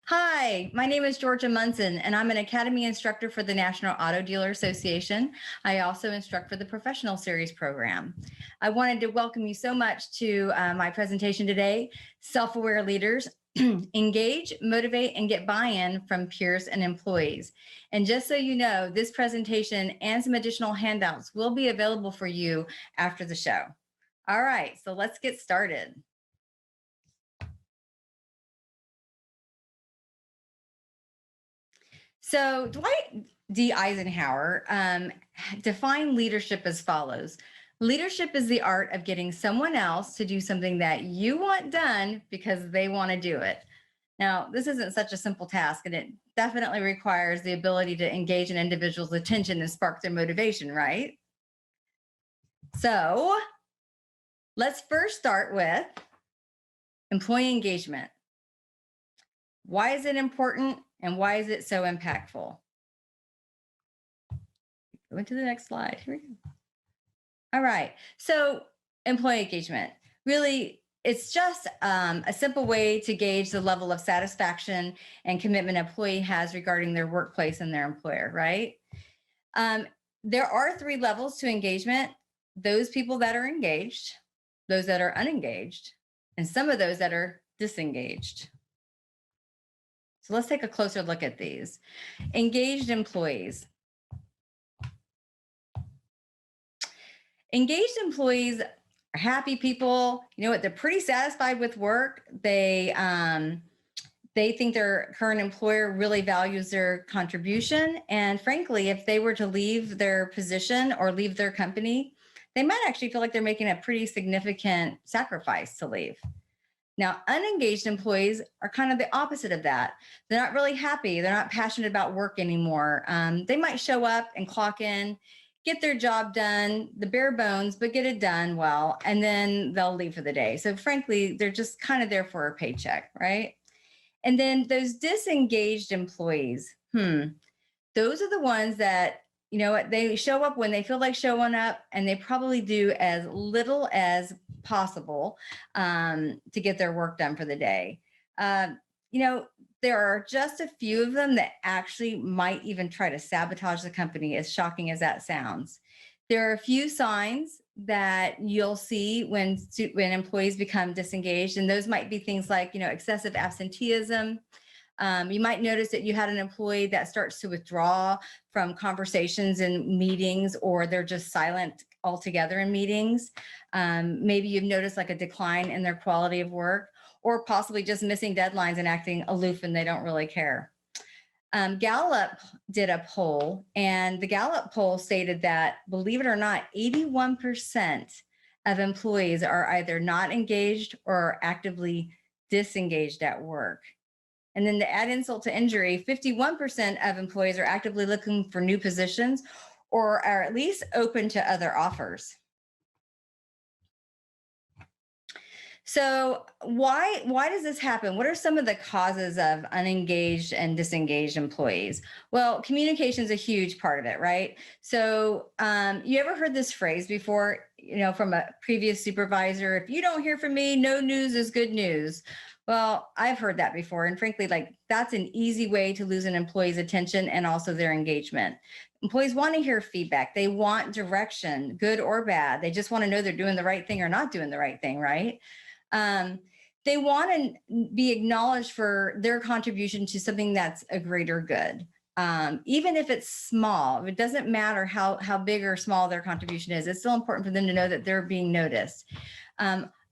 Speaker 8: Hi, my name is Georgia Munson, and I'm an Academy instructor for the National Auto Dealer Association. I also instruct for the Professional Series program. I wanted to welcome you so much to my presentation today, Self-Aware Leaders, Engage, Motivate, and Get Buy-in from Peers and Employees. And just so you know, this presentation and some additional handouts will be available for you after the show. All right, so let's get started. So Dwight D. Eisenhower defined leadership as follows. Leadership is the art of getting someone else to do something that you want done because they want to do it. Now, this isn't such a simple task, and it definitely requires the ability to engage an individual's attention and spark their motivation, right? So let's first start with employee engagement. Why is it important? And why is it so impactful? Go into the next slide. Here we go. All right. So employee engagement. Really, it's just a simple way to gauge the level of satisfaction and commitment an employee has regarding their workplace and their employer, right? There are 3 levels to engagement. Those people that are engaged, those that are unengaged, and some of those that are disengaged. So let's take a closer look at these. Engaged employees. Engaged employees are happy people. You know what? They're pretty satisfied with work. They think their current employer really values their contribution. And frankly, if they were to leave their position or leave their company, they might actually feel like they're making a pretty significant sacrifice to leave. Now, unengaged employees are kind of the opposite of that. They're not really happy. They're not passionate about work anymore. They might show up and clock in, get their job done, the bare bones, but get it done well, and then they'll leave for the day. So frankly, they're just kind of there for a paycheck, right? And then those disengaged employees, those are the ones that, you know what, they show up when they feel like showing up, and they probably do as little as possible to get their work done for the day. You know, there are just a few of them that actually might even try to sabotage the company, as shocking as that sounds. There are a few signs that you'll see when employees become disengaged, and those might be things like, you know, excessive absenteeism. You might notice that you had an employee that starts to withdraw from conversations and meetings, or they're just silent altogether in meetings. Maybe you've noticed like a decline in their quality of work, or possibly just missing deadlines and acting aloof and they don't really care. Gallup did a poll, and the Gallup poll stated that, believe it or not, 81% of employees are either not engaged or actively disengaged at work. And then to add insult to injury, 51% of employees are actively looking for new positions or are at least open to other offers. So why does this happen? What are some of the causes of unengaged and disengaged employees? Well, communication is a huge part of it, right? So you ever heard this phrase before, from a previous supervisor, if you don't hear from me, no news is good news. Well, I've heard that before. And frankly, that's an easy way to lose an employee's attention and also their engagement. Employees want to hear feedback. They want direction, good or bad. They just want to know they're doing the right thing or not doing the right thing, right? They want to be acknowledged for their contribution to something that's a greater good. Even if it's small, it doesn't matter how big or small their contribution is. It's still important for them to know that they're being noticed.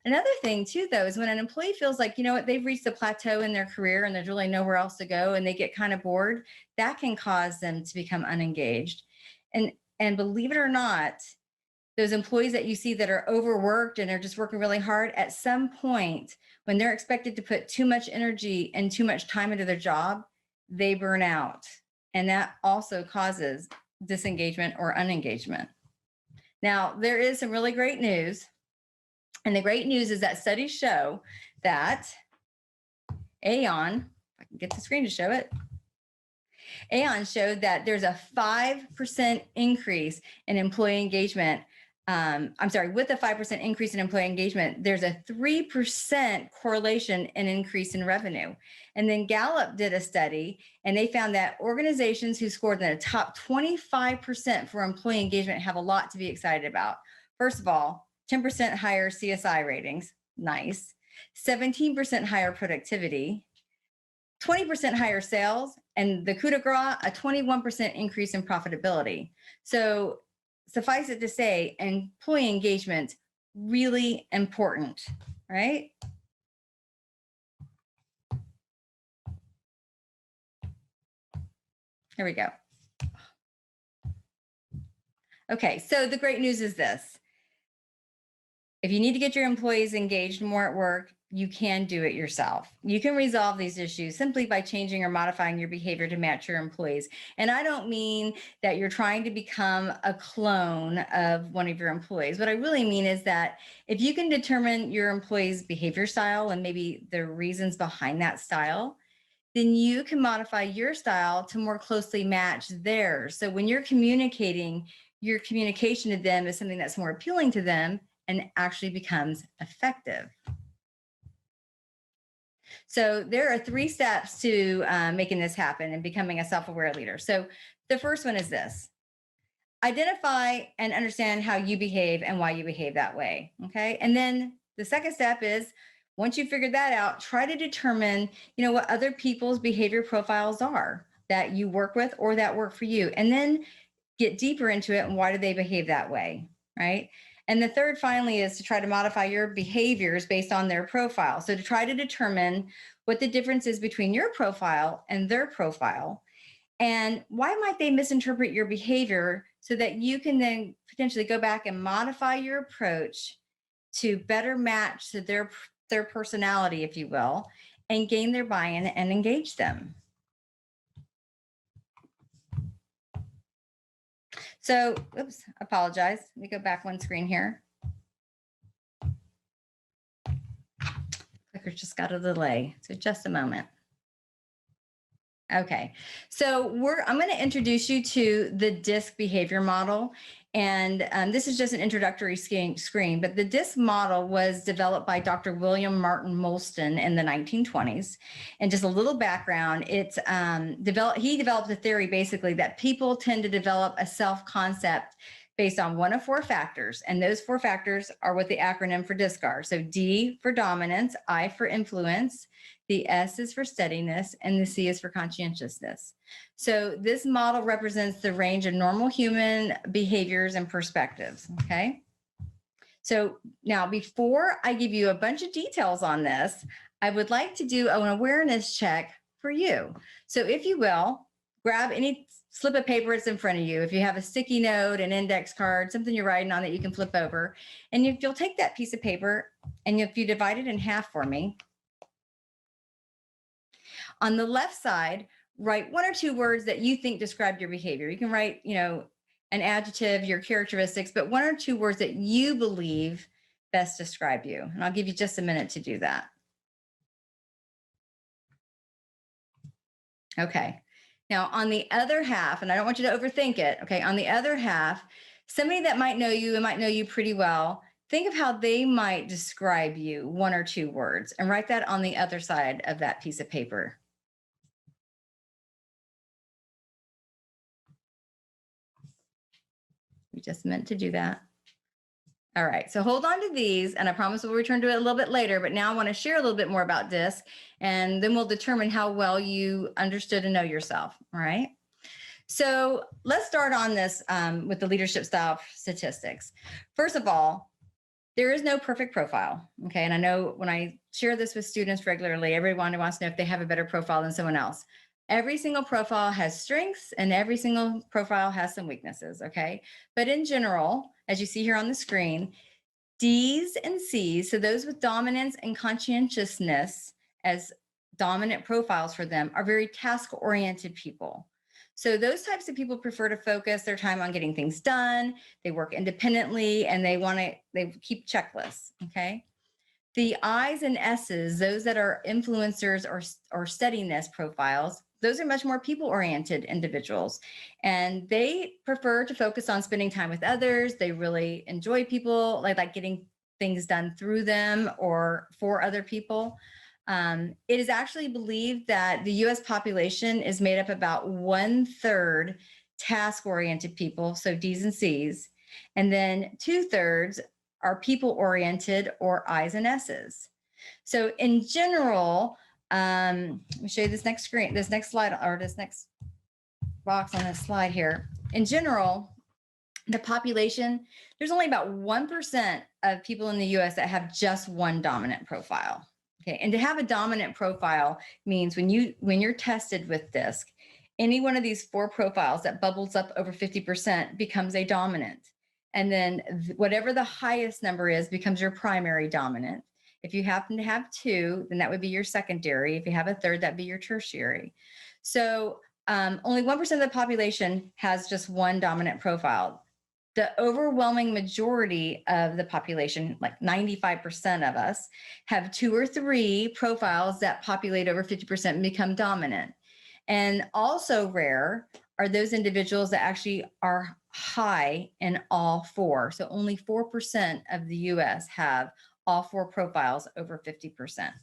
Speaker 8: Another thing too, though, is when an employee feels like, they've reached a plateau in their career and there's really nowhere else to go and they get kind of bored, that can cause them to become unengaged. And believe it or not, those employees that you see that are overworked and are just working really hard, at some point, when they're expected to put too much energy and too much time into their job, they burn out. And that also causes disengagement or unengagement. Now, there is some really great news. And the great news is that studies show that Aon, if I can get the screen to show it, Aon showed that there's a 5% increase in employee engagement. With a 5% increase in employee engagement, there's a 3% correlation in increase in revenue. And then Gallup did a study and they found that organizations who scored in the top 25% for employee engagement have a lot to be excited about. First of all, 10% higher CSI ratings, nice. 17% higher productivity, 20% higher sales, and the coup de grace, a 21% increase in profitability. So suffice it to say, employee engagement, really important, right? Here we go. Okay, so the great news is this. If you need to get your employees engaged more at work, you can do it yourself. You can resolve these issues simply by changing or modifying your behavior to match your employees. And I don't mean that you're trying to become a clone of one of your employees. What I really mean is that if you can determine your employee's behavior style and maybe the reasons behind that style, then you can modify your style to more closely match theirs. So when you're communicating, your communication to them is something that's more appealing to them and actually becomes effective. So there are 3 steps to making this happen and becoming a self-aware leader. So the first one is this: identify and understand how you behave and why you behave that way. Okay. And then the second step is, once you figured that out, try to determine, what other people's behavior profiles are that you work with or that work for you. And then get deeper into it and why do they behave that way, right? And the third, finally, is to try to modify your behaviors based on their profile. So to try to determine what the difference is between your profile and their profile, and why might they misinterpret your behavior, so that you can then potentially go back and modify your approach to better match to their personality, if you will, and gain their buy-in and engage them. So, oops, apologize. Let me go back one screen here. Clicker's just got a delay, so just a moment. Okay, so I'm going to introduce you to the DISC behavior model. And this is just an introductory screen, but the DISC model was developed by Dr. William Martin Molston in the 1920s. And just a little background, he developed a theory basically that people tend to develop a self-concept based on one of 4 factors. And those 4 factors are what the acronym for DISC are. So D for dominance, I for influence, the S is for steadiness, and the C is for conscientiousness. So this model represents the range of normal human behaviors and perspectives, okay? So now, before I give you a bunch of details on this, I would like to do an awareness check for you. So if you will, grab any slip of paper that's in front of you. If you have a sticky note, an index card, something you're writing on that you can flip over, and if you'll take that piece of paper and if you divide it in half for me, on the left side, write 1 or 2 words that you think describe your behavior. You can write, an adjective, your characteristics, but 1 or 2 words that you believe best describe you? And I'll give you just a minute to do that. Okay. Now, on the other half, and I don't want you to overthink it, okay? On the other half, somebody that might know you and might know you pretty well, think of how they might describe you, 1 or 2 words, and write that on the other side of that piece of paper. We just meant to do that. All right, so hold on to these, and I promise we'll return to it a little bit later, but now I want to share a little bit more about DISC, and then we'll determine how well you understood and know yourself, all right? So let's start on this with the leadership style statistics. First of all, there is no perfect profile, okay? And I know when I share this with students regularly, everyone wants to know if they have a better profile than someone else. Every single profile has strengths and every single profile has some weaknesses, okay? But in general, as you see here on the screen, D's and C's, so those with dominance and conscientiousness as dominant profiles for them, are very task-oriented people. So those types of people prefer to focus their time on getting things done. They work independently and they keep checklists, okay? The I's and S's, those that are influencers or steadiness profiles, those are much more people-oriented individuals. And they prefer to focus on spending time with others. They really enjoy people, like getting things done through them or for other people. It is actually believed that the US population is made up about 1/3 task-oriented people, so D's and C's, and then 2/3 are people-oriented or I's and S's. So in general, let me show you this next screen, this next slide, or this next box on this slide here. In general, the population, there's only about 1% of people in the US that have just one dominant profile. Okay, and to have a dominant profile means when you're tested with DISC, any one of these 4 profiles that bubbles up over 50% becomes a dominant. And then whatever the highest number is becomes your primary dominant. If you happen to have 2, then that would be your secondary. If you have a 3rd, that'd be your tertiary. So only 1% of the population has just one dominant profile. The overwhelming majority of the population, like 95% of us, have 2 or 3 profiles that populate over 50% and become dominant. And also rare are those individuals that actually are high in all 4. So only 4% of the US have all 4 profiles over 50%.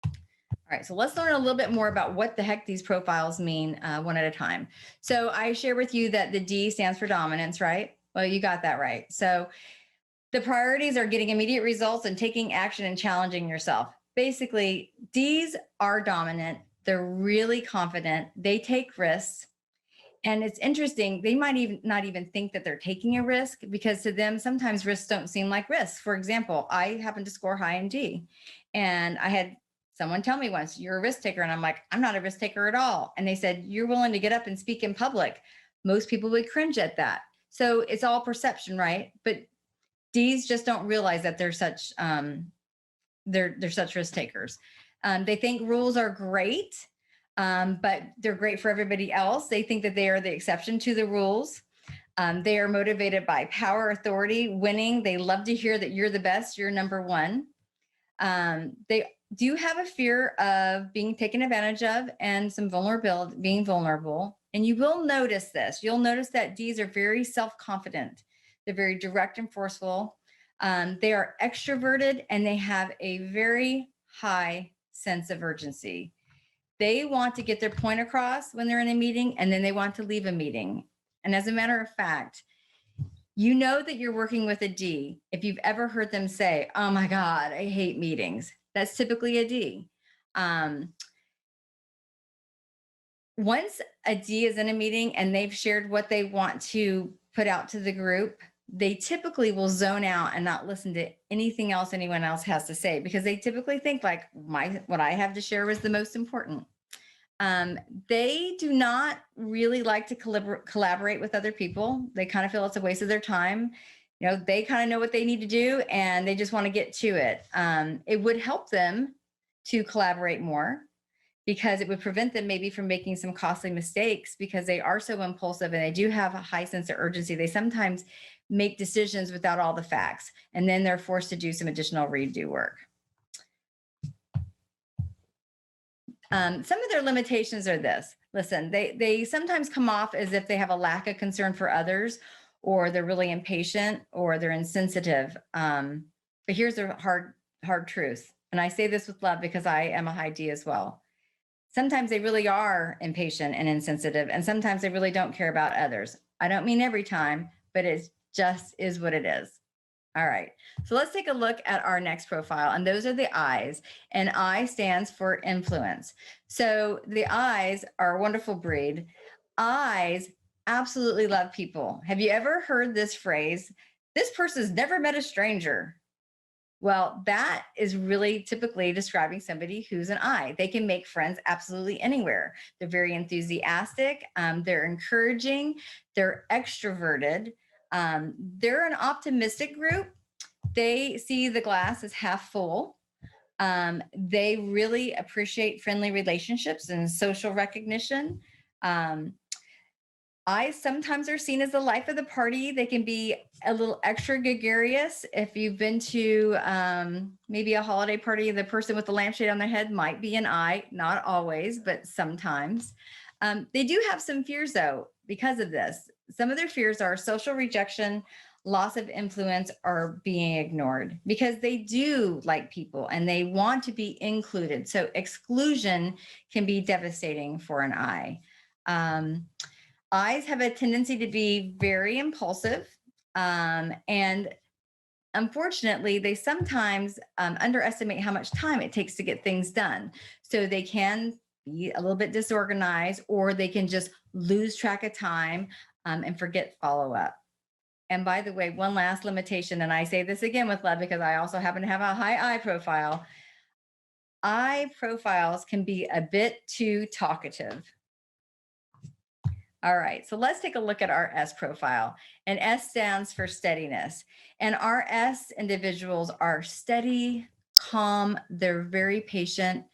Speaker 8: All right, so let's learn a little bit more about what the heck these profiles mean one at a time. So I share with you that the D stands for dominance, right? Well, you got that right. So the priorities are getting immediate results and taking action and challenging yourself. Basically, D's are dominant. They're really confident. They take risks. And it's interesting, they might not even think that they're taking a risk, because to them, sometimes risks don't seem like risks. For example, I happen to score high in D. And I had someone tell me once, "You're a risk taker." And I'm like, "I'm not a risk taker at all." And they said, "You're willing to get up and speak in public." Most people would cringe at that. So it's all perception, right? But D's just don't realize that they're such risk takers. They think rules are great. But they're great for everybody else. They think that they are the exception to the rules. They are motivated by power, authority, winning. They love to hear that you're the best, you're number one. They do have a fear of being taken advantage of and some vulnerability, being vulnerable. And you will notice this. You'll notice that D's are very self-confident. They're very direct and forceful. They are extroverted and they have a very high sense of urgency. They want to get their point across when they're in a meeting, and then they want to leave a meeting. And as a matter of fact, you know that you're working with a D if you've ever heard them say, "Oh my God, I hate meetings." That's typically a D. Once a D is in a meeting and they've shared what they want to put out to the group, they typically will zone out and not listen to anything else anyone else has to say, because they typically think like what I have to share was the most important. They do not really like to collaborate with other people. They kind of feel it's a waste of their time. You know, they kind of know what they need to do and they just want to get to it. It would help them to collaborate more. because it would prevent them maybe from making some costly mistakes because they are so impulsive and they do have a high sense of urgency. They sometimes make decisions without all the facts, and then they're forced to do some additional redo work. Some of their limitations are this. Listen, they sometimes come off as if they have a lack of concern for others, or they're really impatient, or they're insensitive. But here's the hard truth. And I say this with love because I am a high D as well. Sometimes they really are impatient and insensitive, and sometimes they really don't care about others. I don't mean every time, but it just is what it is. All right, so let's take a look at our next profile, and those are the I's, and I stands for influence. So the I's are a wonderful breed. I's absolutely love people. Have you ever heard this phrase, this person's never met a stranger? Well, that is really typically describing somebody who's an I. They can make friends absolutely anywhere. They're very enthusiastic. They're encouraging. They're extroverted. They're an optimistic group. They see the glass as half full. They really appreciate friendly relationships and social recognition. I sometimes are seen as the life of the party. They can be a little extra gregarious. If you've been to maybe a holiday party, the person with the lampshade on their head might be an I, not always, but sometimes. They do have some fears though, because of this. Some of their fears are social rejection, loss of influence, or being ignored, because they do like people and they want to be included. So exclusion can be devastating for an I. I's have a tendency to be very impulsive, and unfortunately, they sometimes underestimate how much time it takes to get things done. So they can be a little bit disorganized, or they can just lose track of time and forget follow-up. And by the way, one last limitation, and I say this again with love because I also happen to have a high I profile. I profiles can be a bit too talkative. All right, so let's take a look at our S profile. And S stands for steadiness. And our S individuals are steady, calm, they're very patient.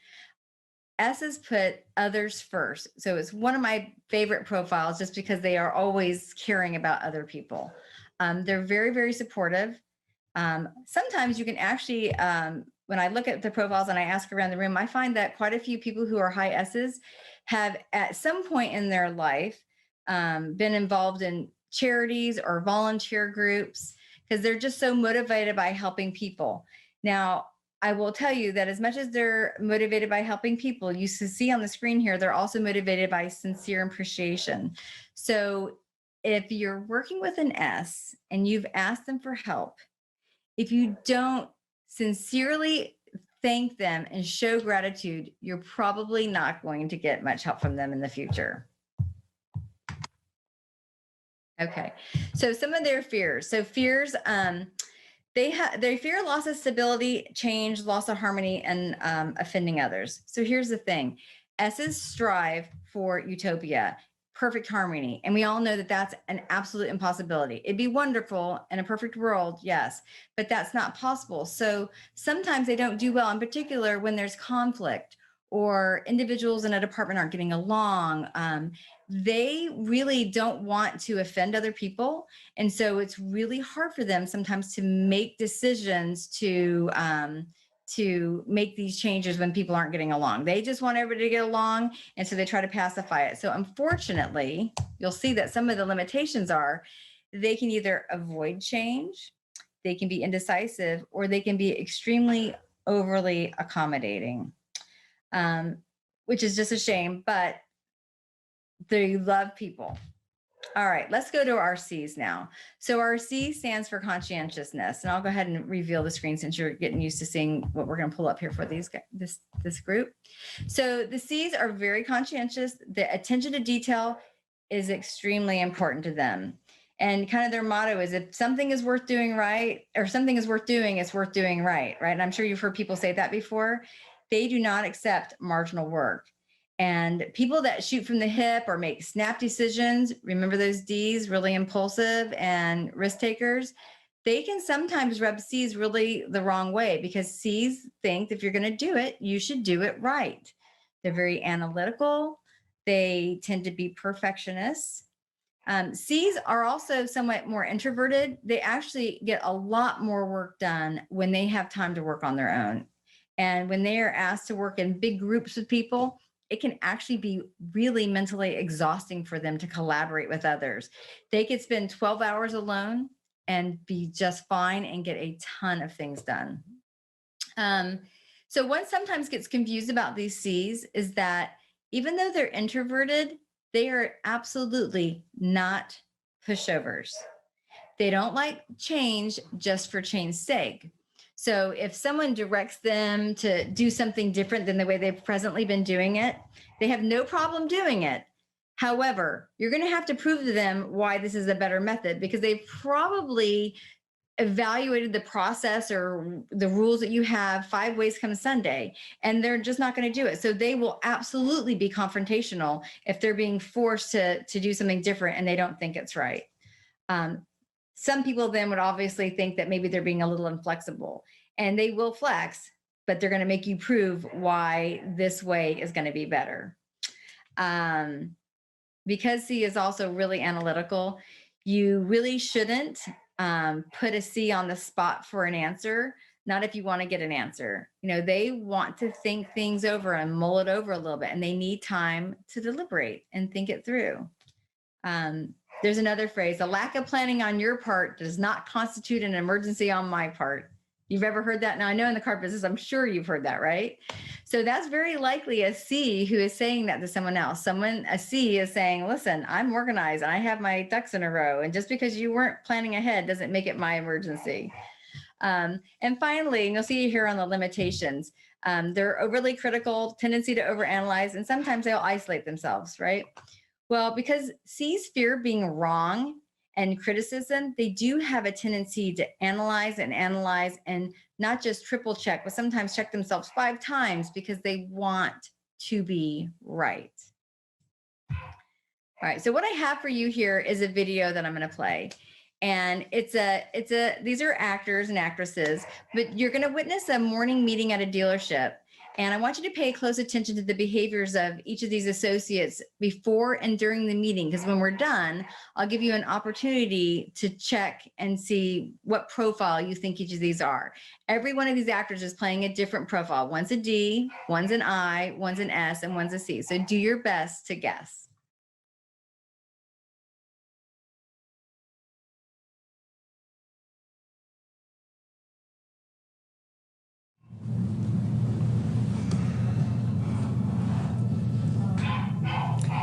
Speaker 8: S's put others first. So it's one of my favorite profiles just because they are always caring about other people. They're very, very supportive. Sometimes you can actually, when I look at the profiles and I ask around the room, I find that quite a few people who are high S's have at some point in their life been involved in charities or volunteer groups because they're just so motivated by helping people. Now, I will tell you that as much as they're motivated by helping people, you see on the screen here, they're also motivated by sincere appreciation. So if you're working with an S and you've asked them for help, if you don't sincerely thank them and show gratitude, you're probably not going to get much help from them in the future. Okay, so some of their fears. So fears, they fear loss of stability, change, loss of harmony, and offending others. So here's the thing. S's strive for utopia, perfect harmony. And we all know that that's an absolute impossibility. It'd be wonderful in a perfect world, yes, but that's not possible. So sometimes they don't do well, in particular when there's conflict or individuals in a department aren't getting along. They really don't want to offend other people. And so it's really hard for them sometimes to make decisions to make these changes when people aren't getting along. They just want everybody to get along. And so they try to pacify it. So unfortunately, you'll see that some of the limitations are they can either avoid change, they can be indecisive, or they can be extremely overly accommodating, which is just a shame, but they love people. All right, let's go to our C's now. So our C stands for conscientiousness, and I'll go ahead and reveal the screen since you're getting used to seeing what we're going to pull up here for this group. So the C's are very conscientious. The attention to detail is extremely important to them. And kind of their motto is if something is worth doing right, or something is worth doing, it's worth doing right, right? And I'm sure you've heard people say that before. They do not accept marginal work. And people that shoot from the hip or make snap decisions, remember those D's, really impulsive and risk takers, they can sometimes rub C's really the wrong way because C's think if you're going to do it, you should do it right. They're very analytical. They tend to be perfectionists. C's are also somewhat more introverted. They actually get a lot more work done when they have time to work on their own. And when they are asked to work in big groups with people, it can actually be really mentally exhausting for them to collaborate with others. They could spend 12 hours alone and be just fine and get a ton of things done. So what sometimes gets confused about these C's is that even though they're introverted, they are absolutely not pushovers. They don't like change just for change's sake. So if someone directs them to do something different than the way they've presently been doing it, they have no problem doing it. However, you're going to have to prove to them why this is a better method, because they've probably evaluated the process or the rules that you have 5 ways come Sunday, and they're just not going to do it. So they will absolutely be confrontational if they're being forced to do something different and they don't think it's right. Some people then would obviously think that maybe they're being a little inflexible, and they will flex, but they're going to make you prove why this way is going to be better. Because C is also really analytical, you really shouldn't put a C on the spot for an answer, not if you want to get an answer. You know, they want to think things over and mull it over a little bit, and they need time to deliberate and think it through. There's another phrase: a lack of planning on your part does not constitute an emergency on my part. You've ever heard that? Now, I know in the car business, I'm sure you've heard that, right? So that's very likely a C who is saying that to someone else. A C is saying, listen, I'm organized and I have my ducks in a row. And just because you weren't planning ahead doesn't make it my emergency. And finally, and you'll see here on the limitations, they're overly critical, tendency to overanalyze, and sometimes they'll isolate themselves, right? Well, because C's fear being wrong and criticism, they do have a tendency to analyze and not just triple check, but sometimes check themselves 5 times because they want to be right. All right, so what I have for you here is a video that I'm going to play. And these are actors and actresses, but you're going to witness a morning meeting at a dealership. And I want you to pay close attention to the behaviors of each of these associates before and during the meeting, because when we're done, I'll give you an opportunity to check and see what profile you think each of these are. Every one of these actors is playing a different profile. One's a D, one's an I, one's an S, and one's a C. So do your best to guess.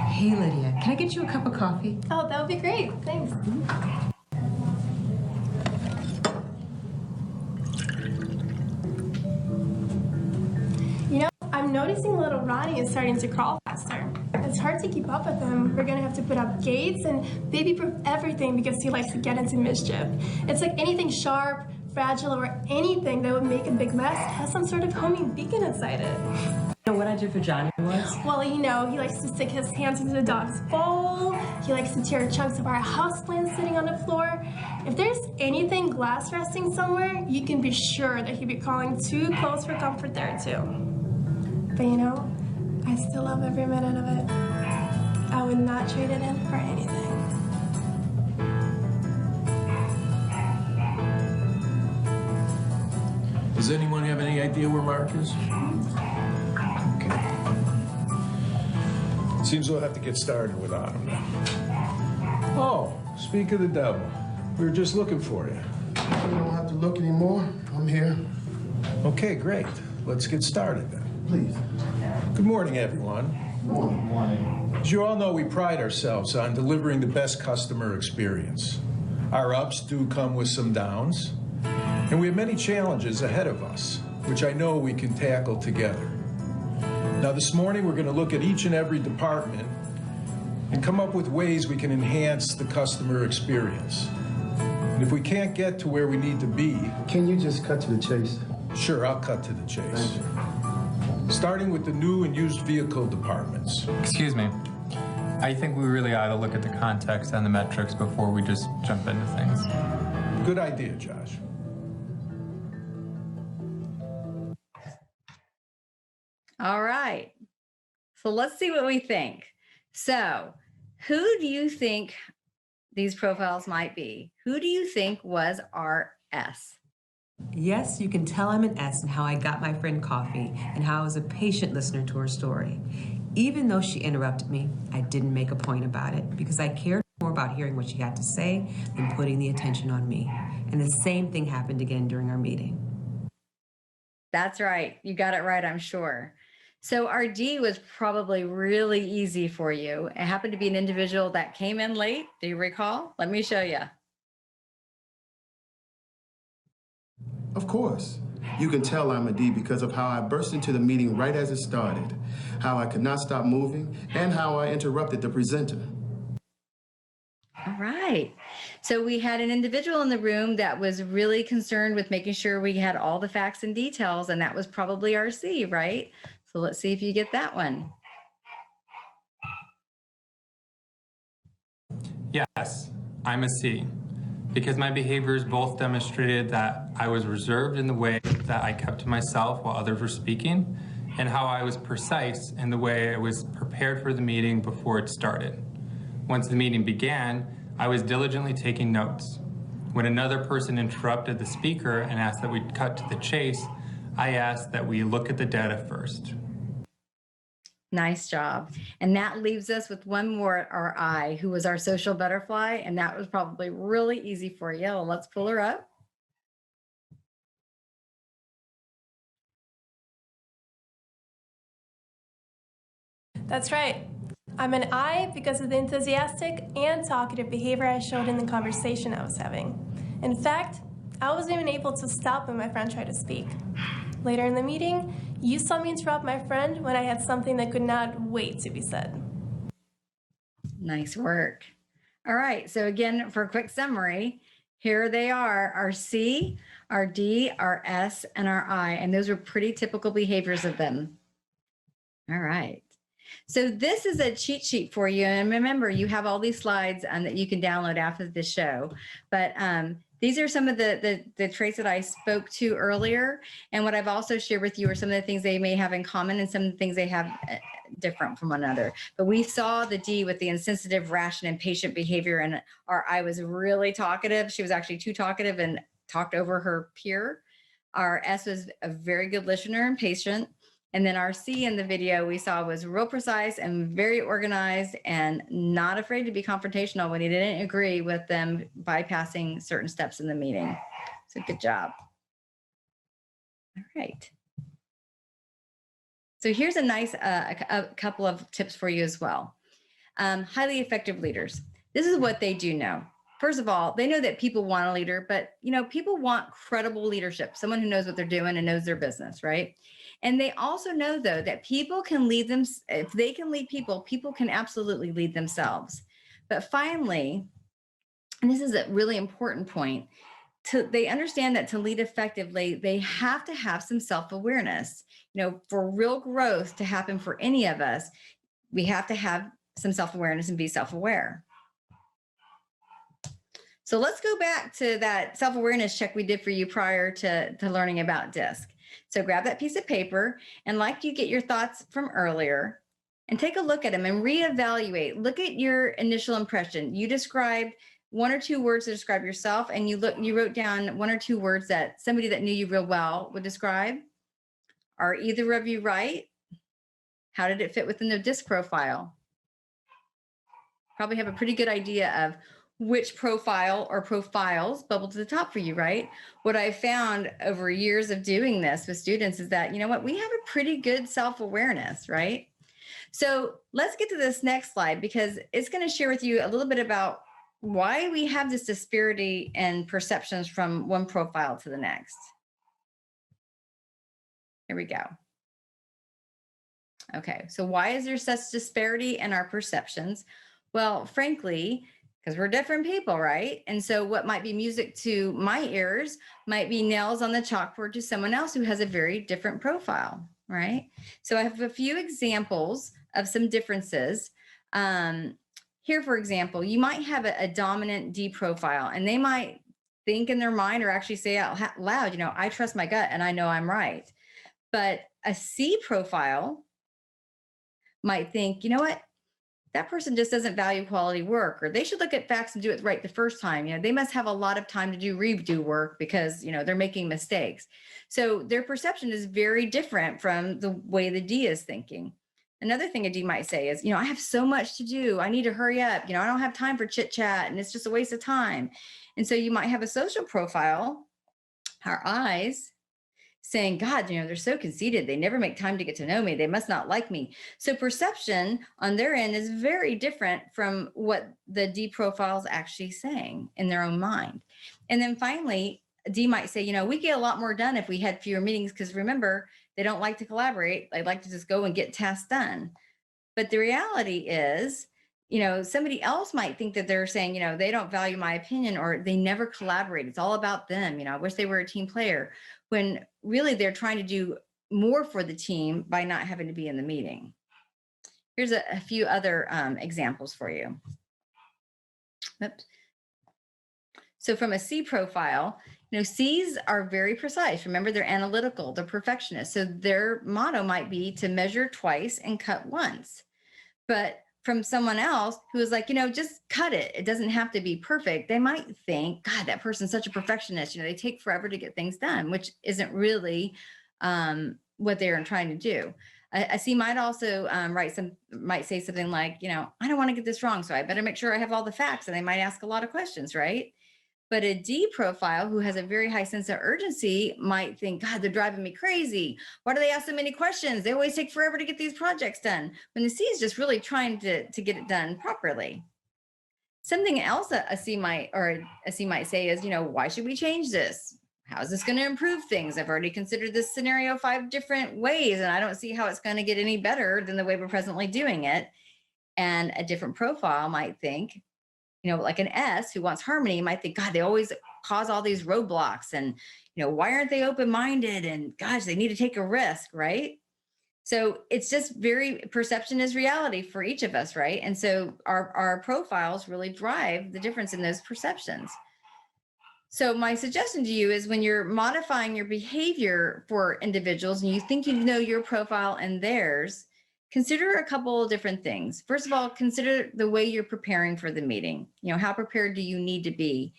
Speaker 9: Hey, Lydia, can I get you a cup of coffee?
Speaker 10: Oh, that would be great. Thanks. You know, I'm noticing little Ronnie is starting to crawl faster. It's hard to keep up with him. We're going to have to put up gates and baby-proof everything because he likes to get into mischief. It's like anything sharp, fragile, or anything that would make a big mess has some sort of homing beacon inside it.
Speaker 9: You know what I did for Johnny was?
Speaker 10: Well, you know, he likes to stick his hands into the dog's bowl. He likes to tear chunks of our houseplants sitting on the floor. If there's anything glass resting somewhere, you can be sure that he'd be crawling too close for comfort there, too. But you know, I still love every minute of it. I would not trade it in for anything.
Speaker 11: Does anyone have any idea where Mark is? Seems we'll have to get started without him now. Oh, speak of the devil. We were just looking for you.
Speaker 12: You don't have to look anymore. I'm here.
Speaker 11: Okay, great. Let's get started then.
Speaker 12: Please.
Speaker 11: Good morning, everyone.
Speaker 12: Good morning.
Speaker 11: As you all know, we pride ourselves on delivering the best customer experience. Our ups do come with some downs, and we have many challenges ahead of us, which I know we can tackle together. Now, this morning, we're going to look at each and every department and come up with ways we can enhance the customer experience. And if we can't get to where we need to be...
Speaker 12: Can you just cut to the chase?
Speaker 11: Sure, I'll cut to the chase.
Speaker 12: Thank you.
Speaker 11: Starting with the new and used vehicle departments.
Speaker 13: Excuse me. I think we really ought to look at the context and the metrics before we just jump into things.
Speaker 11: Good idea, Josh.
Speaker 8: All right. So let's see what we think. So who do you think these profiles might be? Who do you think was our S?
Speaker 9: Yes, you can tell I'm an S in how I got my friend coffee and how I was a patient listener to her story. Even though she interrupted me, I didn't make a point about it because I cared more about hearing what she had to say than putting the attention on me. And the same thing happened again during our meeting.
Speaker 8: That's right. You got it right, I'm sure. So our D was probably really easy for you. It happened to be an individual that came in late. Do you recall? Let me show you.
Speaker 12: Of course. You can tell I'm a D because of how I burst into the meeting right as it started, how I could not stop moving, and how I interrupted the presenter.
Speaker 8: All right. So we had an individual in the room that was really concerned with making sure we had all the facts and details, and that was probably our C, right? So let's see if you get that one.
Speaker 13: Yes, I'm a C, because my behaviors both demonstrated that I was reserved in the way that I kept to myself while others were speaking, and how I was precise in the way I was prepared for the meeting before it started. Once the meeting began, I was diligently taking notes. When another person interrupted the speaker and asked that we cut to the chase, I asked that we look at the data first.
Speaker 8: Nice job. And that leaves us with one more, our I, who was our social butterfly. And that was probably really easy for you. Well, let's pull her up.
Speaker 10: That's right. I'm an I because of the enthusiastic and talkative behavior I showed in the conversation I was having. In fact, I wasn't even able to stop when my friend tried to speak. Later in the meeting, you saw me interrupt my friend when I had something that could not wait to be said.
Speaker 8: Nice work. All right. So again, for a quick summary, here they are, our C, our D, our S, and our I. And those are pretty typical behaviors of them. All right. So this is a cheat sheet for you. And remember, you have all these slides that you can download after the show. But these are some of the traits that I spoke to earlier. And what I've also shared with you are some of the things they may have in common and some of the things they have different from one another. But we saw the D with the insensitive, rash, and impatient behavior. And our I was really talkative. She was actually too talkative and talked over her peer. Our S was a very good listener and patient. And then our C in the video we saw was real precise and very organized and not afraid to be confrontational when he didn't agree with them bypassing certain steps in the meeting. So good job. All right. So here's a nice a couple of tips for you as well. Highly effective leaders. This is what they do know. First of all, they know that people want a leader, but people want credible leadership, someone who knows what they're doing and knows their business, right? And they also know, though, that people can lead them. If they can lead people, people can absolutely lead themselves. But finally, and this is a really important point, they understand that to lead effectively, they have to have some self-awareness. For real growth to happen for any of us, we have to have some self-awareness and be self-aware. So let's go back to that self-awareness check we did for you prior to learning about DISC. So grab that piece of paper and you get your thoughts from earlier and take a look at them and reevaluate. Look at your initial impression. You described one or two words to describe yourself, and you wrote down one or two words that somebody that knew you real well would describe. Are either of you right? How did it fit within the DISC profile? Probably have a pretty good idea of which profile or profiles bubble to the top for you, right? What I found over years of doing this with students is that, we have a pretty good self-awareness, right? So let's get to this next slide because it's going to share with you a little bit about why we have this disparity in perceptions from one profile to the next. Here we go. Okay, so why is there such disparity in our perceptions? Well, frankly, because we're different people, right? And so what might be music to my ears might be nails on the chalkboard to someone else who has a very different profile, right? So I have a few examples of some differences. Here, for example, you might have a dominant D profile, and they might think in their mind or actually say out loud, I trust my gut and I know I'm right. But a C profile might think, you know what, that person just doesn't value quality work, or they should look at facts and do it right the first time. They must have a lot of time to do redo work because, they're making mistakes. So their perception is very different from the way the D is thinking. Another thing a D might say is, I have so much to do. I need to hurry up. I don't have time for chit chat and it's just a waste of time. And so you might have a social profile, our I's, saying, God, they're so conceited. They never make time to get to know me. They must not like me. So perception on their end is very different from what the D profile is actually saying in their own mind. And then finally, D might say, we get a lot more done if we had fewer meetings, because remember, they don't like to collaborate. They like to just go and get tasks done. But the reality is, somebody else might think that they're saying, they don't value my opinion, or they never collaborate. It's all about them. I wish they were a team player, when really they're trying to do more for the team by not having to be in the meeting. Here's a few other examples for you. Oops. So from a C profile, C's are very precise. Remember, they're analytical, they're perfectionists. So their motto might be to measure twice and cut once. But from someone else who is like, just cut it. It doesn't have to be perfect. They might think, God, that person's such a perfectionist. They take forever to get things done, which isn't really what they're trying to do. A C might also might say something like, I don't want to get this wrong, so I better make sure I have all the facts. And they might ask a lot of questions, right? But a D profile who has a very high sense of urgency might think, God, they're driving me crazy. Why do they ask so many questions? They always take forever to get these projects done. When the C is just really trying to get it done properly. Something else a C might say is, why should we change this? How is this going to improve things? I've already considered this scenario 5 different ways, and I don't see how it's going to get any better than the way we're presently doing it. And a different profile might think, like an S who wants harmony might think, God, they always cause all these roadblocks, and, why aren't they open-minded? And gosh, they need to take a risk, right? So it's just perception is reality for each of us, right? And so our profiles really drive the difference in those perceptions. So my suggestion to you is, when you're modifying your behavior for individuals and you think your profile and theirs, consider a couple of different things. First of all, consider the way you're preparing for the meeting. How prepared do you need to be?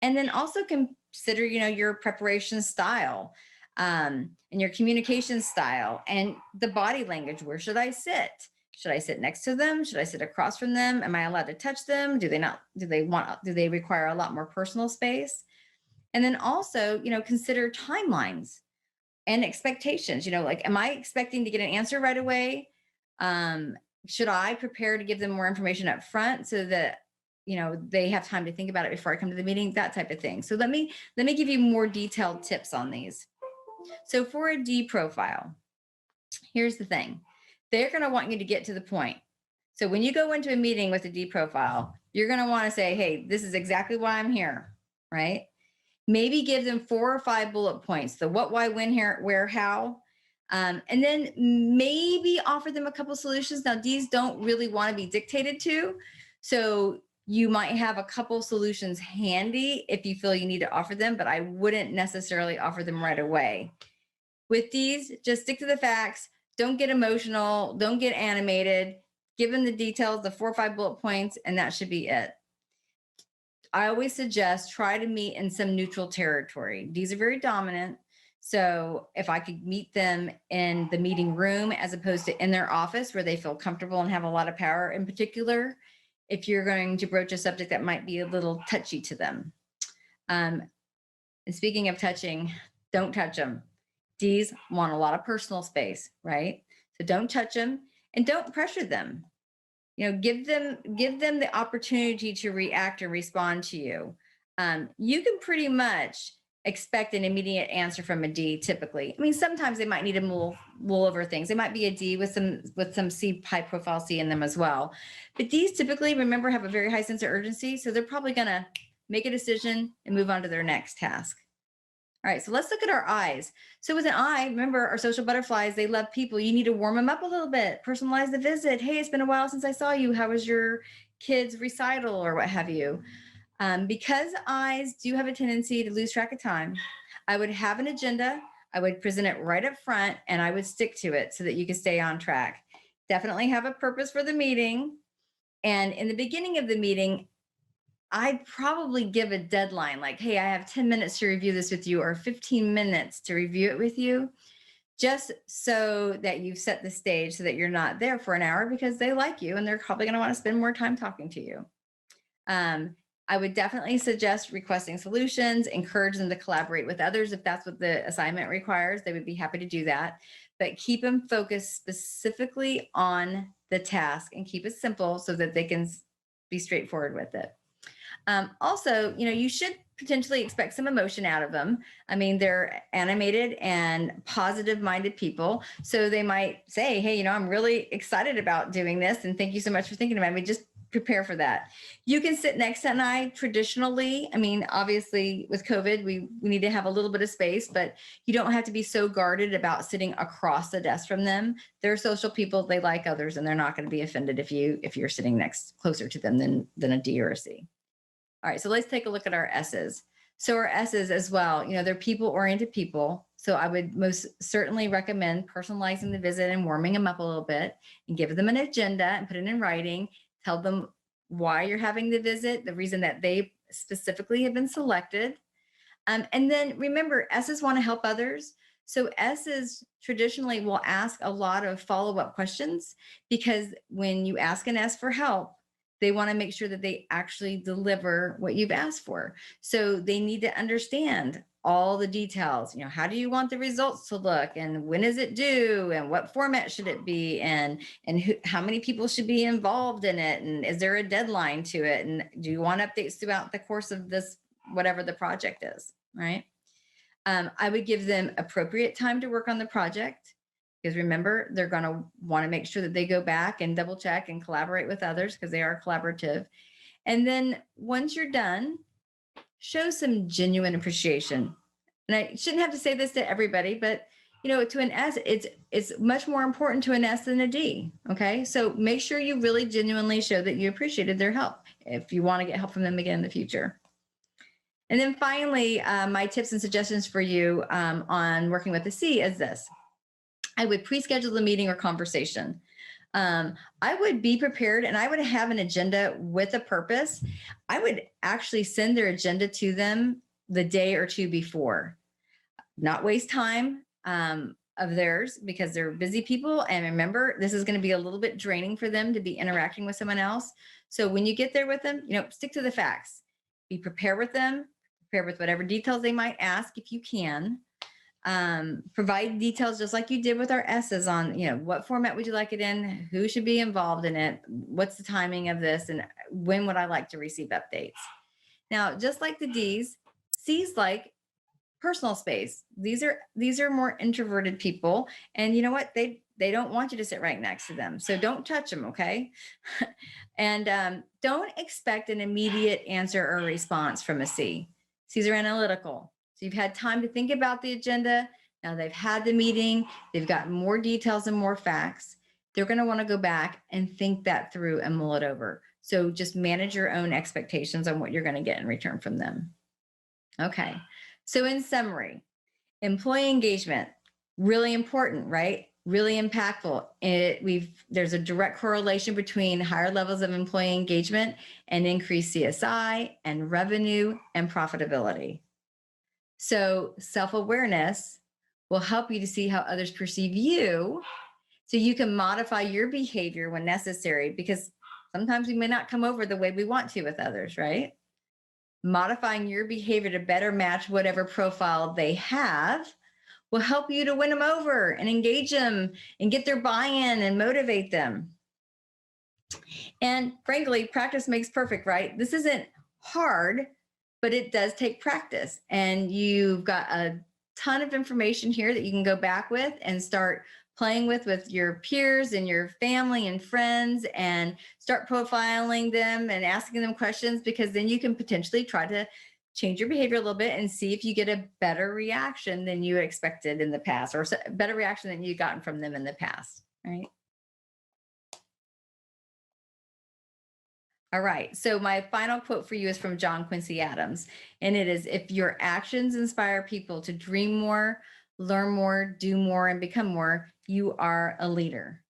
Speaker 8: And then also consider, your preparation style and your communication style and the body language. Where should I sit? Should I sit next to them? Should I sit across from them? Am I allowed to touch them? Do they require a lot more personal space? And then also, consider timelines and expectations. Like, am I expecting to get an answer right away? Should I prepare to give them more information up front so that, they have time to think about it before I come to the meeting, that type of thing. So let me give you more detailed tips on these. So for a D profile, here's the thing. They're going to want you to get to the point. So when you go into a meeting with a D profile, you're going to want to say, hey, this is exactly why I'm here, right? Maybe give them 4 or 5 bullet points. The what, why, when, here, where, how. And then maybe offer them a couple solutions. Now, D's don't really want to be dictated to. So you might have a couple solutions handy if you feel you need to offer them, but I wouldn't necessarily offer them right away. With these, just stick to the facts. Don't get emotional. Don't get animated. Give them the details, the 4 or 5 bullet points, and that should be it. I always suggest try to meet in some neutral territory. These are very dominant. So if I could meet them in the meeting room as opposed to in their office where they feel comfortable and have a lot of power, in particular, if you're going to broach a subject that might be a little touchy to them. And speaking of touching, don't touch them. D's want a lot of personal space, right? So don't touch them and don't pressure them. Give them the opportunity to react and respond to you. You can pretty much expect an immediate answer from a D typically. I mean, sometimes they might need to mull over things. They might be a D with some C, high profile C in them as well. But Ds typically, remember, have a very high sense of urgency. So they're probably going to make a decision and move on to their next task. All right, so let's look at our I's. So with an I, remember, our social butterflies, they love people. You need to warm them up a little bit, personalize the visit. Hey, it's been a while since I saw you. How was your kid's recital or what have you? Because I's do have a tendency to lose track of time, I would have an agenda. I would present it right up front and I would stick to it so that you can stay on track. definitely have a purpose for the meeting. And in the beginning of the meeting, I'd probably give a deadline like, hey, I have 10 minutes to review this with you or 15 minutes to review it with you, just so that you've set the stage so that you're not there for an hour because they like you and they're probably going to want to spend more time talking to you. I would definitely suggest requesting solutions, encourage them to collaborate with others. If that's what the assignment requires, they would be happy to do that. But keep them focused specifically on the task and keep it simple so that they can be straightforward with it. Also, you should potentially expect some emotion out of them. I mean, they're animated and positive-minded people. So they might say, hey, I'm really excited about doing this. And thank you so much for thinking about me. Just prepare for that. You can sit next to an eye traditionally. I mean, obviously with COVID, we need to have a little bit of space, but you don't have to be so guarded about sitting across the desk from them. They're social people, they like others, and they're not going to be offended if you're sitting closer to them than a D or a C. All right, so let's take a look at our S's. So our S's as well, they're people-oriented people. So I would most certainly recommend personalizing the visit and warming them up a little bit and give them an agenda and put it in writing. Tell them why you're having the visit, the reason that they specifically have been selected. And then remember, S's want to help others. So S's traditionally will ask a lot of follow-up questions because when you ask an S for help, they want to make sure that they actually deliver what you've asked for. So they need to understand all the details. How do you want the results to look, and when is it due, and what format should it be, and how many people should be involved in it, and is there a deadline to it, and do you want updates throughout the course of this, whatever the project is, right? I would give them appropriate time to work on the project. Because remember, they're going to want to make sure that they go back and double check and collaborate with others because they are collaborative. And then once you're done, show some genuine appreciation. And I shouldn't have to say this to everybody, but to an S, it's much more important to an S than a D. Okay, so make sure you really genuinely show that you appreciated their help if you want to get help from them again in the future. And then finally, my tips and suggestions for you on working with the C is this. I would pre-schedule the meeting or conversation. I would be prepared and I would have an agenda with a purpose. I would actually send their agenda to them the day or two before. Not waste time of theirs because they're busy people. And remember, this is going to be a little bit draining for them to be interacting with someone else. So when you get there with them, stick to the facts. Be prepared with them, prepare with whatever details they might ask if you can. Provide details just like you did with our S's on, what format would you like it in? Who should be involved in it? What's the timing of this? And when would I like to receive updates? Now, just like the D's, C's like personal space. These are more introverted people. And you know what? They don't want you to sit right next to them. So don't touch them, okay? And don't expect an immediate answer or response from a C. C's are analytical. So you've had time to think about the agenda. Now they've had the meeting. They've got more details and more facts. They're going to want to go back and think that through and mull it over. So just manage your own expectations on what you're going to get in return from them. Okay. So in summary, employee engagement, really important, right? Really impactful. There's a direct correlation between higher levels of employee engagement and increased CSI and revenue and profitability. So self-awareness will help you to see how others perceive you so you can modify your behavior when necessary, because sometimes we may not come over the way we want to with others, right? Modifying your behavior to better match whatever profile they have will help you to win them over and engage them and get their buy-in and motivate them. And frankly, practice makes perfect, right? This isn't hard, but it does take practice. And you've got a ton of information here that you can go back with and start playing with your peers and your family and friends, and start profiling them and asking them questions, because then you can potentially try to change your behavior a little bit and see if you get a better reaction than you expected in the past, or a better reaction than you've gotten from them in the past, right? All right, so my final quote for you is from John Quincy Adams, and it is, if your actions inspire people to dream more, learn more, do more, and become more, you are a leader.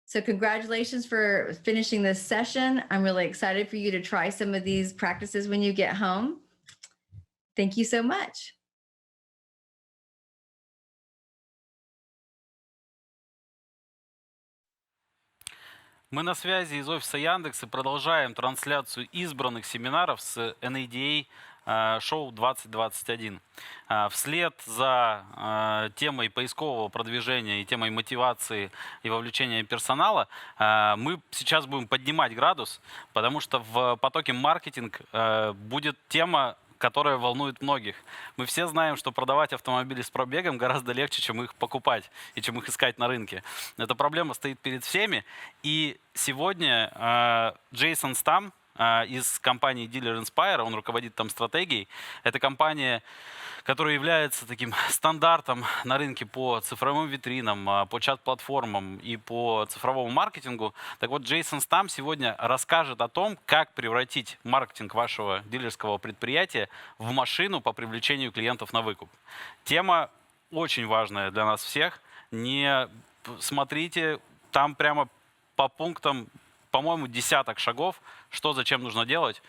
Speaker 8: So congratulations for finishing this session. I'm really excited for you to try some of these practices when you get home. Thank you so much.
Speaker 1: Мы на связи из офиса Яндекс и продолжаем трансляцию избранных семинаров с NADA шоу 2021. Вслед за темой поискового продвижения и темой мотивации и вовлечения персонала мы сейчас будем поднимать градус, потому что в потоке маркетинг будет тема, которая волнует многих. Мы все знаем, что продавать автомобили с пробегом гораздо легче, чем их покупать и чем их искать на рынке. Эта проблема стоит перед всеми. И сегодня Джейсон Стам из компании Dealer Inspire, он руководит там стратегией. Это компания, которая является таким стандартом на рынке по цифровым витринам, по чат-платформам и по цифровому маркетингу. Так вот, Джейсон Стам сегодня расскажет о том, как превратить маркетинг вашего дилерского предприятия в машину по привлечению клиентов на выкуп. Тема очень важная для нас всех. Не смотрите, там прямо по пунктам, по-моему, десяток шагов, что зачем нужно делать,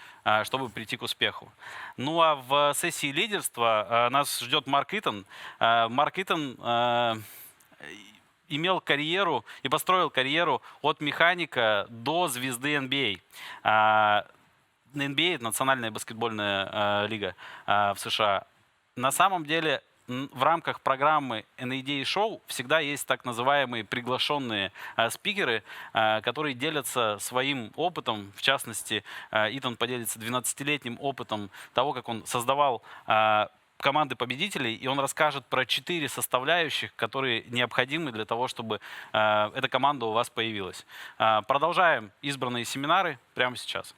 Speaker 1: чтобы прийти к успеху. Ну а в сессии лидерства нас ждет Марк Eaton. Марк Eaton имел карьеру и построил карьеру от механика до звезды NBA. NBA — это национальная баскетбольная лига в США. На самом деле, в рамках программы NADA Show всегда есть так называемые приглашенные спикеры, которые делятся своим опытом. В частности, Eaton поделится 12-летним опытом того, как он создавал команды победителей, и он расскажет про 4 составляющих, которые необходимы для того, чтобы эта команда у вас появилась. Продолжаем избранные семинары прямо сейчас.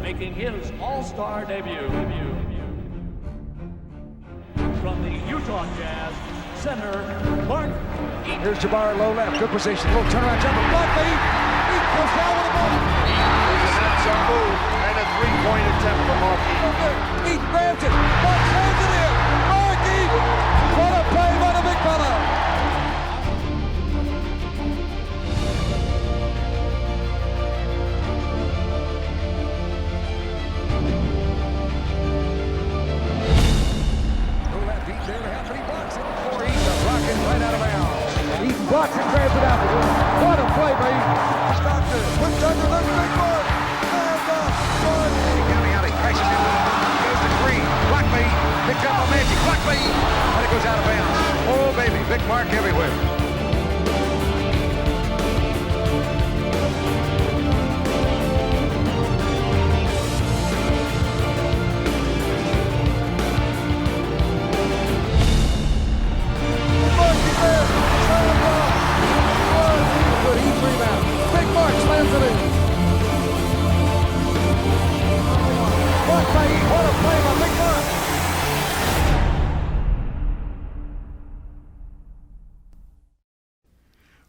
Speaker 14: Making his all-star debut. From the Utah Jazz, center, Mark.
Speaker 15: Here's Jabbar, low left, good position, little turnaround jumper, block lead. He goes down with a ball.
Speaker 16: That's a move and a three-point attempt for Mark Eaton.
Speaker 15: Eaton grabs it, Mark hands it in. Mark Eaton, what a play by the big fella. Blocks and grabs it out. What a play by Eaton. Instructor, puts under, looks big board. And Mark
Speaker 16: coming out, he crashes in. Goes to Green. Block by Eaton. Picked up on Magic. Block by Eaton. And it goes out of bounds. Oh, baby. Big Mark everywhere.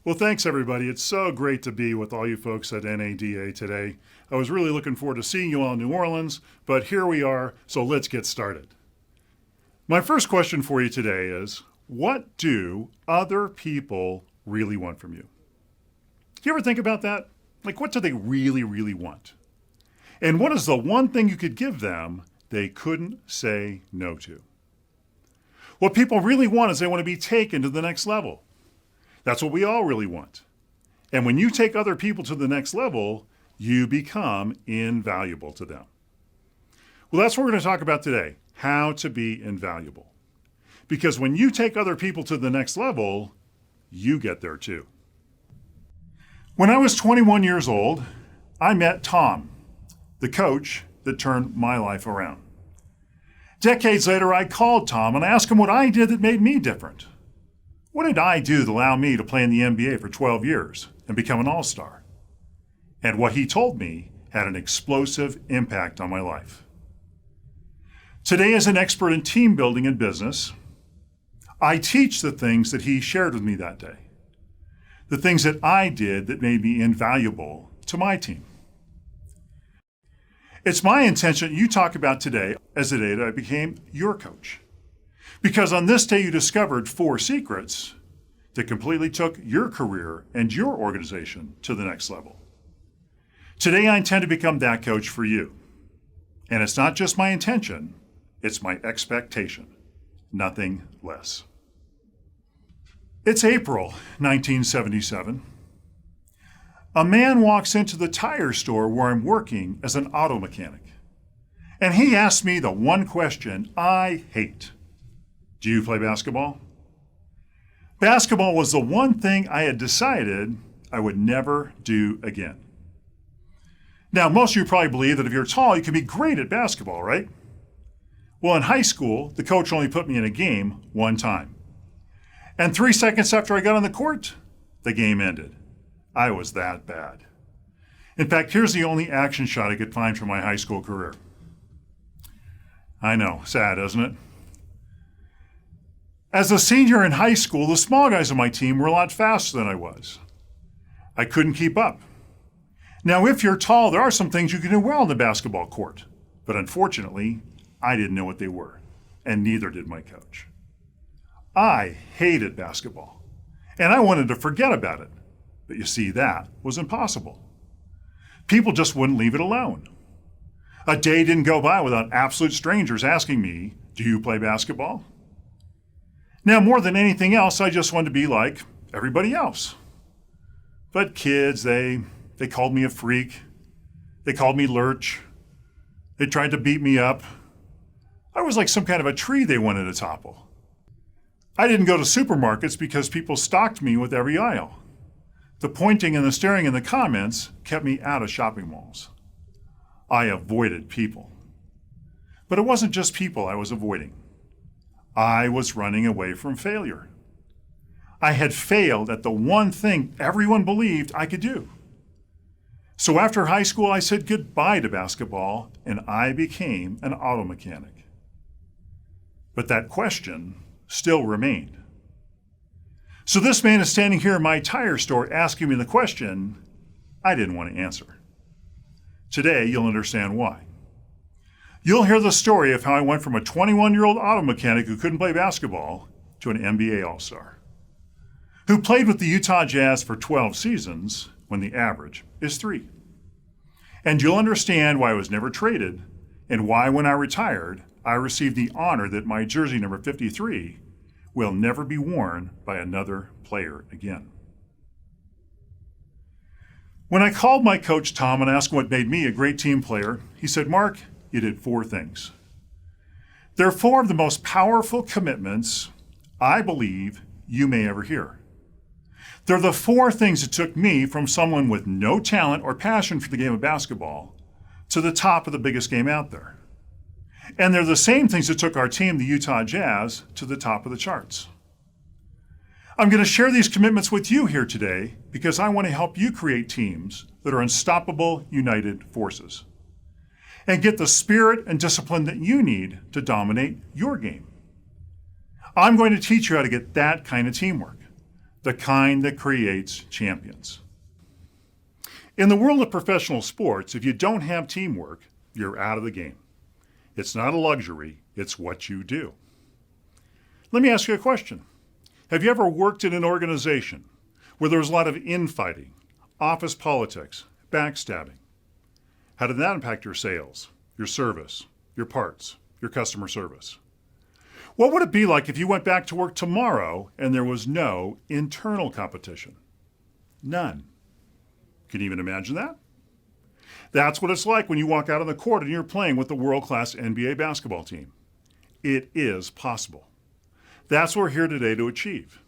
Speaker 17: Well, thanks, everybody. It's so great to be with all you folks at NADA today. I was really looking forward to seeing you all in New Orleans, but here we are, so let's get started. My first question for you today is, what do other people really want from you? Do you ever think about that? Like, what do they really, really want? And what is the one thing you could give them they couldn't say no to? What people really want is they want to be taken to the next level. That's what we all really want. And when you take other people to the next level, you become invaluable to them. Well, that's what we're going to talk about today, how to be invaluable. Because when you take other people to the next level, you get there too. When I was 21 years old, I met Tom, the coach that turned my life around. Decades later, I called Tom and I asked him what I did that made me different. What did I do to allow me to play in the NBA for 12 years and become an all-star? And what he told me had an explosive impact on my life. Today, as an expert in team building and business, I teach the things that he shared with me that day. the things that I did that made me invaluable to my team. It's my intention you talk about today as the day that I became your coach. Because on this day you discovered 4 secrets that completely took your career and your organization to the next level. Today I intend to become that coach for you. And it's not just my intention, it's my expectation, nothing less. It's April 1977. A man walks into the tire store where I'm working as an auto mechanic. And he asks me the one question I hate. Do you play basketball? Basketball was the one thing I had decided I would never do again. Now, most of you probably believe that if you're tall, you can be great at basketball, right? Well, in high school, the coach only put me in a game one time. And 3 seconds after I got on the court, the game ended. I was that bad. In fact, here's the only action shot I could find from my high school career. I know, sad, isn't it? As a senior in high school, the small guys on my team were a lot faster than I was. I couldn't keep up. Now, if you're tall, there are some things you can do well on the basketball court, but unfortunately, I didn't know what they were, and neither did my coach. I hated basketball, and I wanted to forget about it. But you see, that was impossible. People just wouldn't leave it alone. A day didn't go by without absolute strangers asking me, do you play basketball? Now, more than anything else, I just wanted to be like everybody else. But kids, they called me a freak. They called me lurch. They tried to beat me up. I was like some kind of a tree they wanted to topple. I didn't go to supermarkets because people stalked me with every aisle. The pointing and the staring in the comments kept me out of shopping malls. I avoided people. But it wasn't just people I was avoiding. I was running away from failure. I had failed at the one thing everyone believed I could do. So after high school, I said goodbye to basketball and I became an auto mechanic. But that question still remained. So this man is standing here in my tire store asking me the question I didn't want to answer. Today, you'll understand why. You'll hear the story of how I went from a 21-year-old auto mechanic who couldn't play basketball to an NBA All-Star, who played with the Utah Jazz for 12 seasons when the average is 3. And you'll understand why I was never traded and why when I retired, I received the honor that my jersey number 53 will never be worn by another player again. When I called my coach, Tom, and asked him what made me a great team player, he said, Mark, you did 4 things. They're 4 of the most powerful commitments I believe you may ever hear. They're the 4 things that took me from someone with no talent or passion for the game of basketball to the top of the biggest game out there. And they're the same things that took our team, the Utah Jazz, to the top of the charts. I'm going to share these commitments with you here today because I want to help you create teams that are unstoppable, united forces and get the spirit and discipline that you need to dominate your game. I'm going to teach you how to get that kind of teamwork, the kind that creates champions. In the world of professional sports, if you don't have teamwork, you're out of the game. It's not a luxury, it's what you do. Let me ask you a question. Have you ever worked in an organization where there was a lot of infighting, office politics, backstabbing? How did that impact your sales, your service, your parts, your customer service? What would it be like if you went back to work tomorrow and there was no internal competition? None. Can you even imagine that? That's what it's like when you walk out on the court and you're playing with the world-class NBA basketball team. It is possible. That's what we're here today to achieve.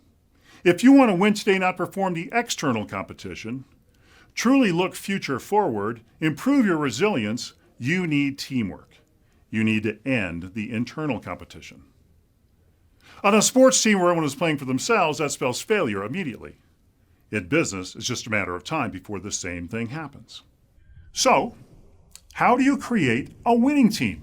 Speaker 17: If you want to win today and outperform the external competition, truly look future forward, improve your resilience, you need teamwork. You need to end the internal competition. On a sports team where everyone is playing for themselves, that spells failure immediately. In business, it's just a matter of time before the same thing happens. So, how do you create a winning team?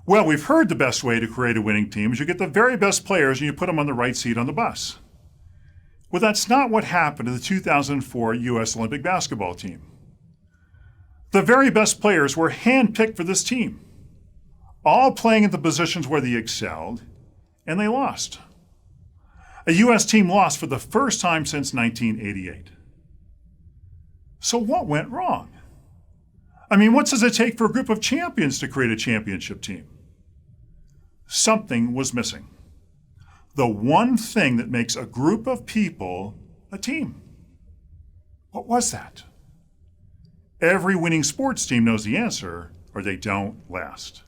Speaker 17: Well, we've heard the best way to create a winning team is you get the very best players and you put them on the right seat on the bus. Well, that's not what happened to the 2004 U.S. Olympic basketball team. The very best players were handpicked for this team, all playing at the positions where they excelled, and they lost. A U.S. team lost for the first time since 1988. So what went wrong? I mean, what does it take for a group of champions to create a championship team? Something was missing. The one thing that makes a group of people a team. What was that? Every winning sports team knows the answer, or they don't last.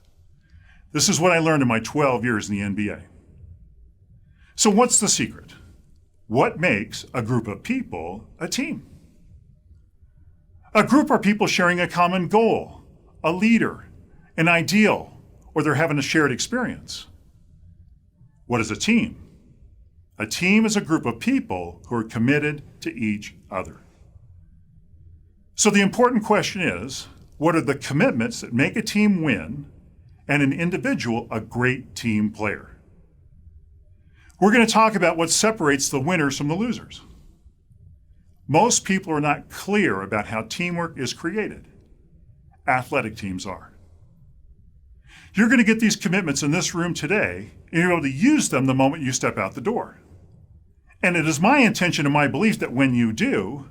Speaker 17: This is what I learned in my 12 years in the NBA. So what's the secret? What makes a group of people a team? A group are people sharing a common goal, a leader, an ideal, or they're having a shared experience. What is a team? A team is a group of people who are committed to each other. So the important question is, what are the commitments that make a team win and an individual a great team player? We're going to talk about what separates the winners from the losers. Most people are not clear about how teamwork is created. Athletic teams are. You're going to get these commitments in this room today, and you're able to use them the moment you step out the door. And it is my intention and my belief that when you do,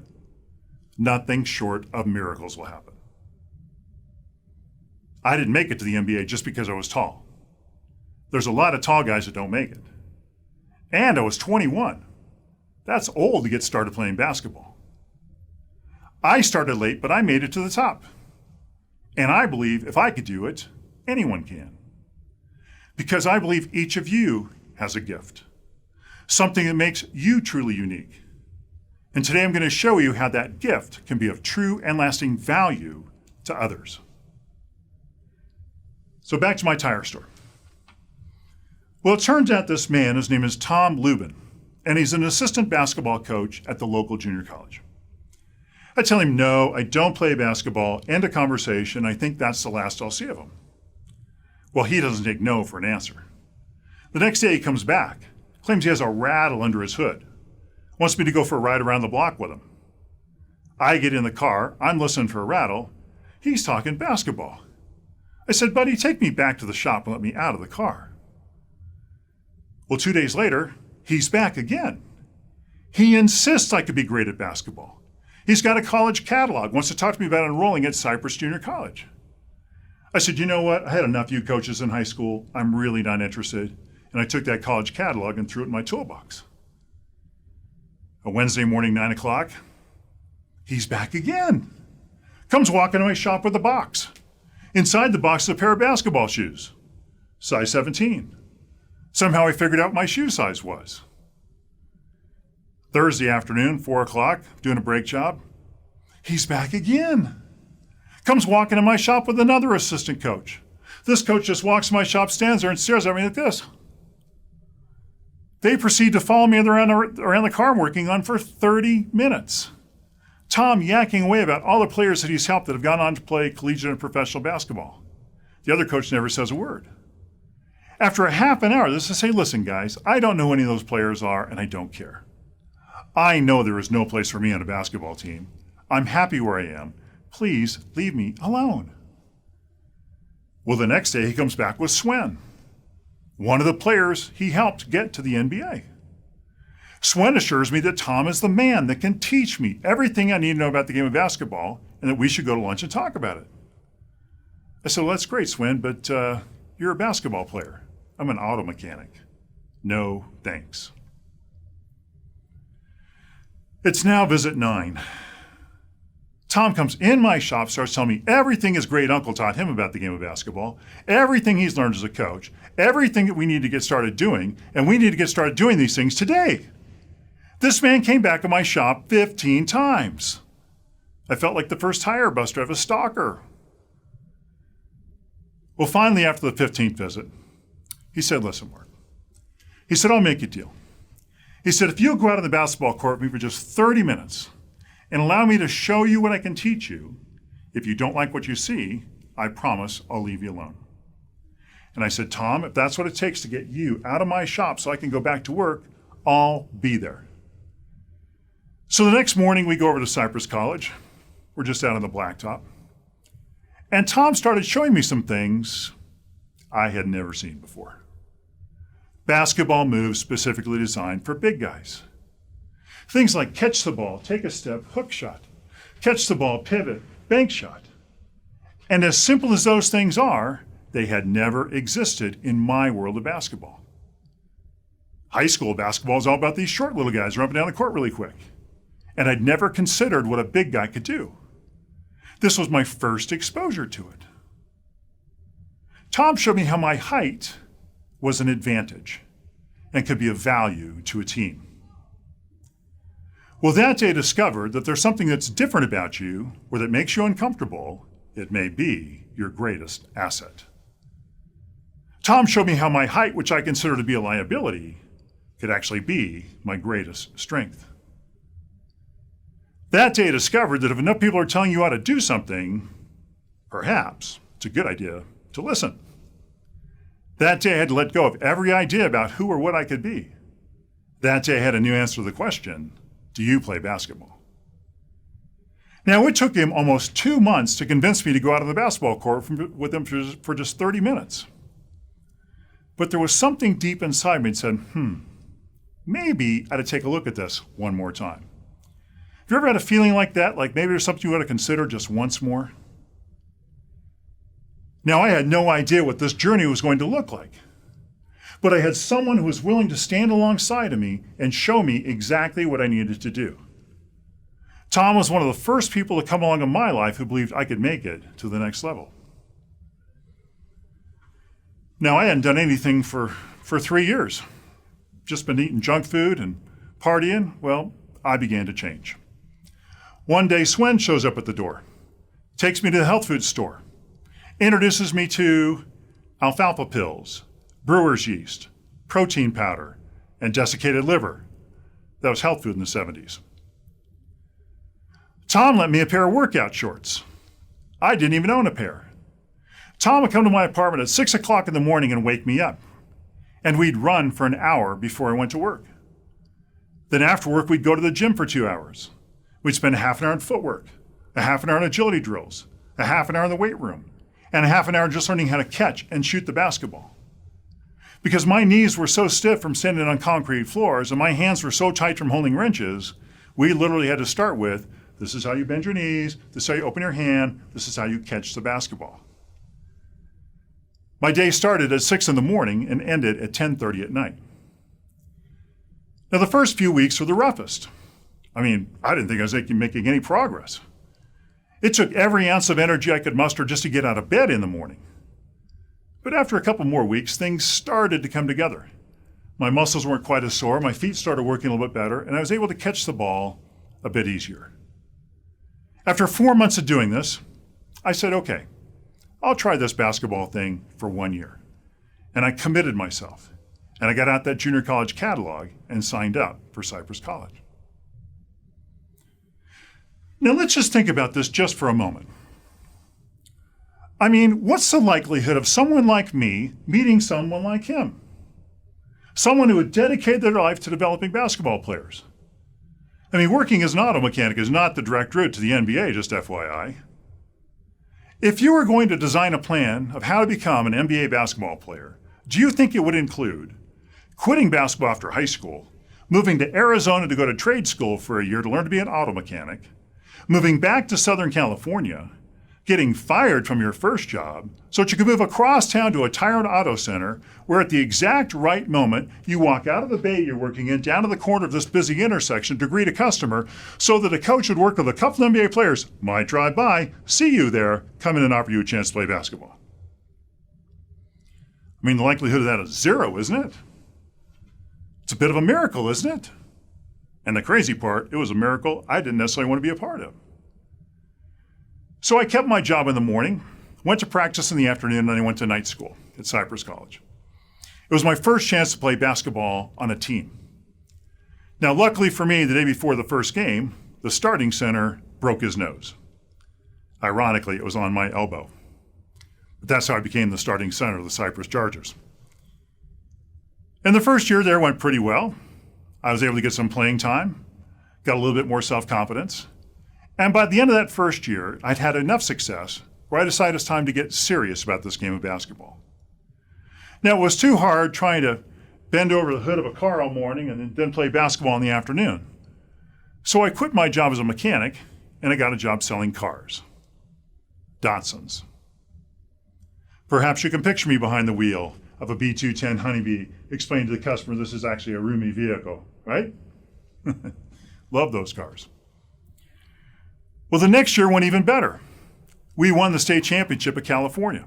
Speaker 17: nothing short of miracles will happen. I didn't make it to the NBA just because I was tall. There's a lot of tall guys that don't make it. And I was 21. That's old to get started playing basketball. I started late, but I made it to the top. And I believe if I could do it, anyone can. Because I believe each of you has a gift, something that makes you truly unique. And today I'm going to show you how that gift can be of true and lasting value to others. So back to my tire store. Well, it turns out this man, his name is Tom Lubin, and he's an assistant basketball coach at the local junior college. I tell him, no, I don't play basketball, end of conversation. I think that's the last I'll see of him. Well, he doesn't take no for an answer. The next day he comes back, claims he has a rattle under his hood, wants me to go for a ride around the block with him. I get in the car, I'm listening for a rattle, he's talking basketball. I said, buddy, take me back to the shop and let me out of the car. Well, 2 days later, he's back again. He insists I could be great at basketball. He's got a college catalog, wants to talk to me about enrolling at Cypress Junior College. I said, you know what? I had enough you coaches in high school. I'm really not interested. And I took that college catalog and threw it in my toolbox. A Wednesday morning, 9 o'clock, he's back again. Comes walking to my shop with a box. Inside the box is a pair of basketball shoes, size 17. Somehow I figured out what my shoe size was. Thursday afternoon, 4 o'clock, doing a brake job. He's back again. Comes walking in my shop with another assistant coach. This coach just walks in my shop, stands there and stares at me like this. They proceed to follow me around the car I'm working on for 30 minutes. Tom yakking away about all the players that he's helped that have gone on to play collegiate and professional basketball. The other coach never says a word. After a half an hour, this is say, listen, guys, I don't know who any of those players are, and I don't care. I know there is no place for me on a basketball team. I'm happy where I am. Please leave me alone. Well, the next day he comes back with Swen, one of the players he helped get to the NBA. Swen assures me that Tom is the man that can teach me everything I need to know about the game of basketball and that we should go to lunch and talk about it. I said, well, that's great, Swen, but you're a basketball player. I'm an auto mechanic. No, thanks. It's now visit 9. Tom comes in my shop, starts telling me everything his great uncle taught him about the game of basketball, everything he's learned as a coach, everything that we need to get started doing, and we need to get started doing these things today. This man came back to my shop 15 times. I felt like the first tire buster of a stalker. Well, finally, after the 15th visit, he said, listen, Mark. He said, I'll make you a deal. He said, if you'll go out on the basketball court with me for just 30 minutes and allow me to show you what I can teach you, if you don't like what you see, I promise I'll leave you alone. And I said, Tom, if that's what it takes to get you out of my shop so I can go back to work, I'll be there. So the next morning we go over to Cypress College. We're just out on the blacktop. And Tom started showing me some things I had never seen before. Basketball moves specifically designed for big guys. Things like catch the ball, take a step, hook shot, catch the ball, pivot, bank shot. And as simple as those things are, they had never existed in my world of basketball. High school basketball is all about these short little guys running down the court really quick. And I'd never considered what a big guy could do. This was my first exposure to it. Tom showed me how my height was an advantage and could be of value to a team. Well, that day I discovered that there's something that's different about you or that makes you uncomfortable. It may be your greatest asset. Tom showed me how my height, which I consider to be a liability, could actually be my greatest strength. That day I discovered that if enough people are telling you how to do something, perhaps it's a good idea to listen. That day I had to let go of every idea about who or what I could be. That day I had a new answer to the question, do you play basketball? Now, it took him almost 2 months to convince me to go out on the basketball court with him for just 30 minutes. But there was something deep inside me that said, maybe I ought to take a look at this one more time. Have you ever had a feeling like that? Like maybe there's something you ought to consider just once more? Now, I had no idea what this journey was going to look like. But I had someone who was willing to stand alongside of me and show me exactly what I needed to do. Tom was one of the first people to come along in my life who believed I could make it to the next level. Now, I hadn't done anything for 3 years. Just been eating junk food and partying. Well, I began to change. One day, Swen shows up at the door, takes me to the health food store, introduces me to alfalfa pills, brewer's yeast, protein powder, and desiccated liver. That was health food in the 70s. Tom lent me a pair of workout shorts. I didn't even own a pair. Tom would come to my apartment at 6 o'clock in the morning and wake me up. And we'd run for an hour before I went to work. Then after work, we'd go to the gym for 2 hours. We'd spend a half an hour on footwork, a half an hour on agility drills, a half an hour in the weight room, and a half an hour just learning how to catch and shoot the basketball. Because my knees were so stiff from standing on concrete floors and my hands were so tight from holding wrenches, we literally had to start with, this is how you bend your knees, this is how you open your hand, this is how you catch the basketball. My day started at 6 in the morning and ended at 10:30 at night. Now, the first few weeks were the roughest. I didn't think I was making any progress. It took every ounce of energy I could muster just to get out of bed in the morning. But after a couple more weeks, things started to come together. My muscles weren't quite as sore, my feet started working a little bit better, and I was able to catch the ball a bit easier. After 4 months of doing this, I said, okay, I'll try this basketball thing for 1 year. And I committed myself. And I got out that junior college catalog and signed up for Cypress College. Now let's just think about this just for a moment. What's the likelihood of someone like me meeting someone like him? Someone who would dedicate their life to developing basketball players. Working as an auto mechanic is not the direct route to the NBA, just FYI. If you were going to design a plan of how to become an NBA basketball player, do you think it would include quitting basketball after high school, moving to Arizona to go to trade school for a year to learn to be an auto mechanic, moving back to Southern California, getting fired from your first job so that you could move across town to a tire and auto center where at the exact right moment you walk out of the bay you're working in down to the corner of this busy intersection to greet a customer so that a coach would work with a couple of NBA players, might drive by, see you there, come in and offer you a chance to play basketball. The likelihood of that is zero, isn't it? It's a bit of a miracle, isn't it? And the crazy part, it was a miracle I didn't necessarily want to be a part of. So I kept my job in the morning, went to practice in the afternoon, and then I went to night school at Cypress College. It was my first chance to play basketball on a team. Now, luckily for me, the day before the first game, the starting center broke his nose. Ironically, it was on my elbow. But that's how I became the starting center of the Cypress Chargers. And the first year there went pretty well. I was able to get some playing time, got a little bit more self-confidence. And by the end of that first year, I'd had enough success where I decided it's time to get serious about this game of basketball. Now, it was too hard trying to bend over the hood of a car all morning and then play basketball in the afternoon. So I quit my job as a mechanic and I got a job selling cars. Datsuns. Perhaps you can picture me behind the wheel of a B210 Honeybee explaining to the customer this is actually a roomy vehicle, right? Love those cars. Well, the next year went even better. We won the state championship of California,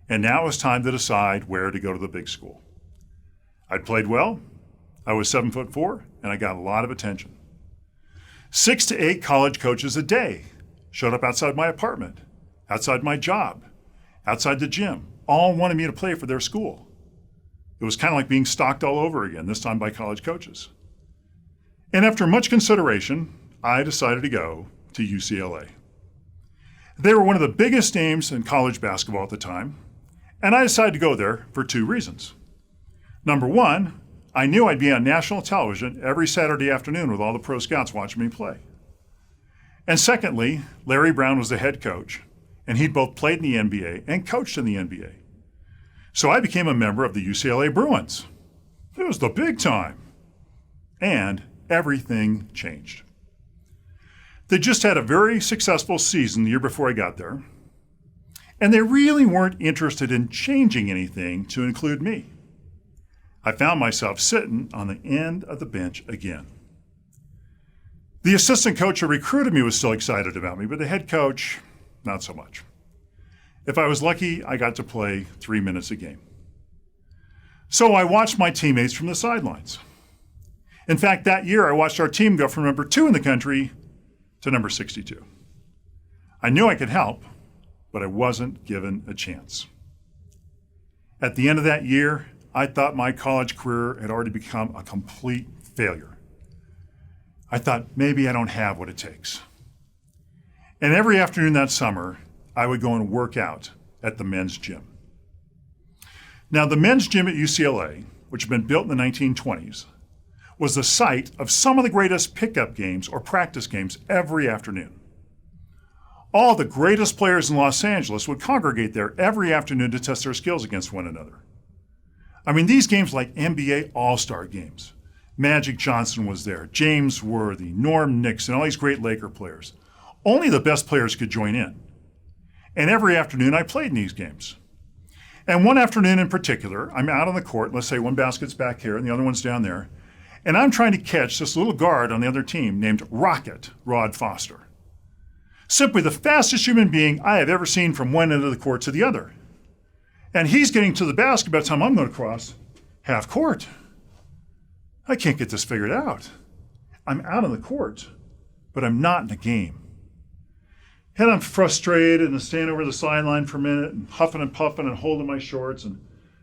Speaker 17: and now it was time to decide where to go to the big school. I'd played well, I was 7'4", and I got a lot of attention. 6 to 8 college coaches a day showed up outside my apartment, outside my job, outside the gym, all wanted me to play for their school. It was kind of like being stalked all over again, this time by college coaches. And after much consideration, I decided to go to UCLA. They were one of the biggest names in college basketball at the time, and I decided to go there for 2 reasons. Number one, I knew I'd be on national television every Saturday afternoon with all the pro scouts watching me play. And secondly, Larry Brown was the head coach, and he'd both played in the NBA and coached in the NBA. So I became a member of the UCLA Bruins. It was the big time. And everything changed. They just had a very successful season the year before I got there, and they really weren't interested in changing anything to include me. I found myself sitting on the end of the bench again. The assistant coach who recruited me was still excited about me, but the head coach, not so much. If I was lucky, I got to play 3 minutes a game. So I watched my teammates from the sidelines. In fact, that year I watched our team go from number 2 in the country to number 62. I knew I could help, but I wasn't given a chance. At the end of that year, I thought my college career had already become a complete failure. I thought maybe I don't have what it takes. And every afternoon that summer, I would go and work out at the men's gym. Now, the men's gym at UCLA, which had been built in the 1920s, was the site of some of the greatest pickup games or practice games every afternoon. All the greatest players in Los Angeles would congregate there every afternoon to test their skills against one another. I mean, these games like NBA All-Star games. Magic Johnson was there, James Worthy, Norm Nixon, all these great Laker players. Only the best players could join in. And every afternoon I played in these games. And one afternoon in particular, I'm out on the court, let's say one basket's back here and the other one's down there, and I'm trying to catch this little guard on the other team named Rocket Rod Foster. Simply the fastest human being I have ever seen from one end of the court to the other. And he's getting to the basket by the time I'm going to cross half court. I can't get this figured out. I'm out on the court, but I'm not in the game. And I'm frustrated and I stand over the sideline for a minute and huffing and puffing and holding my shorts and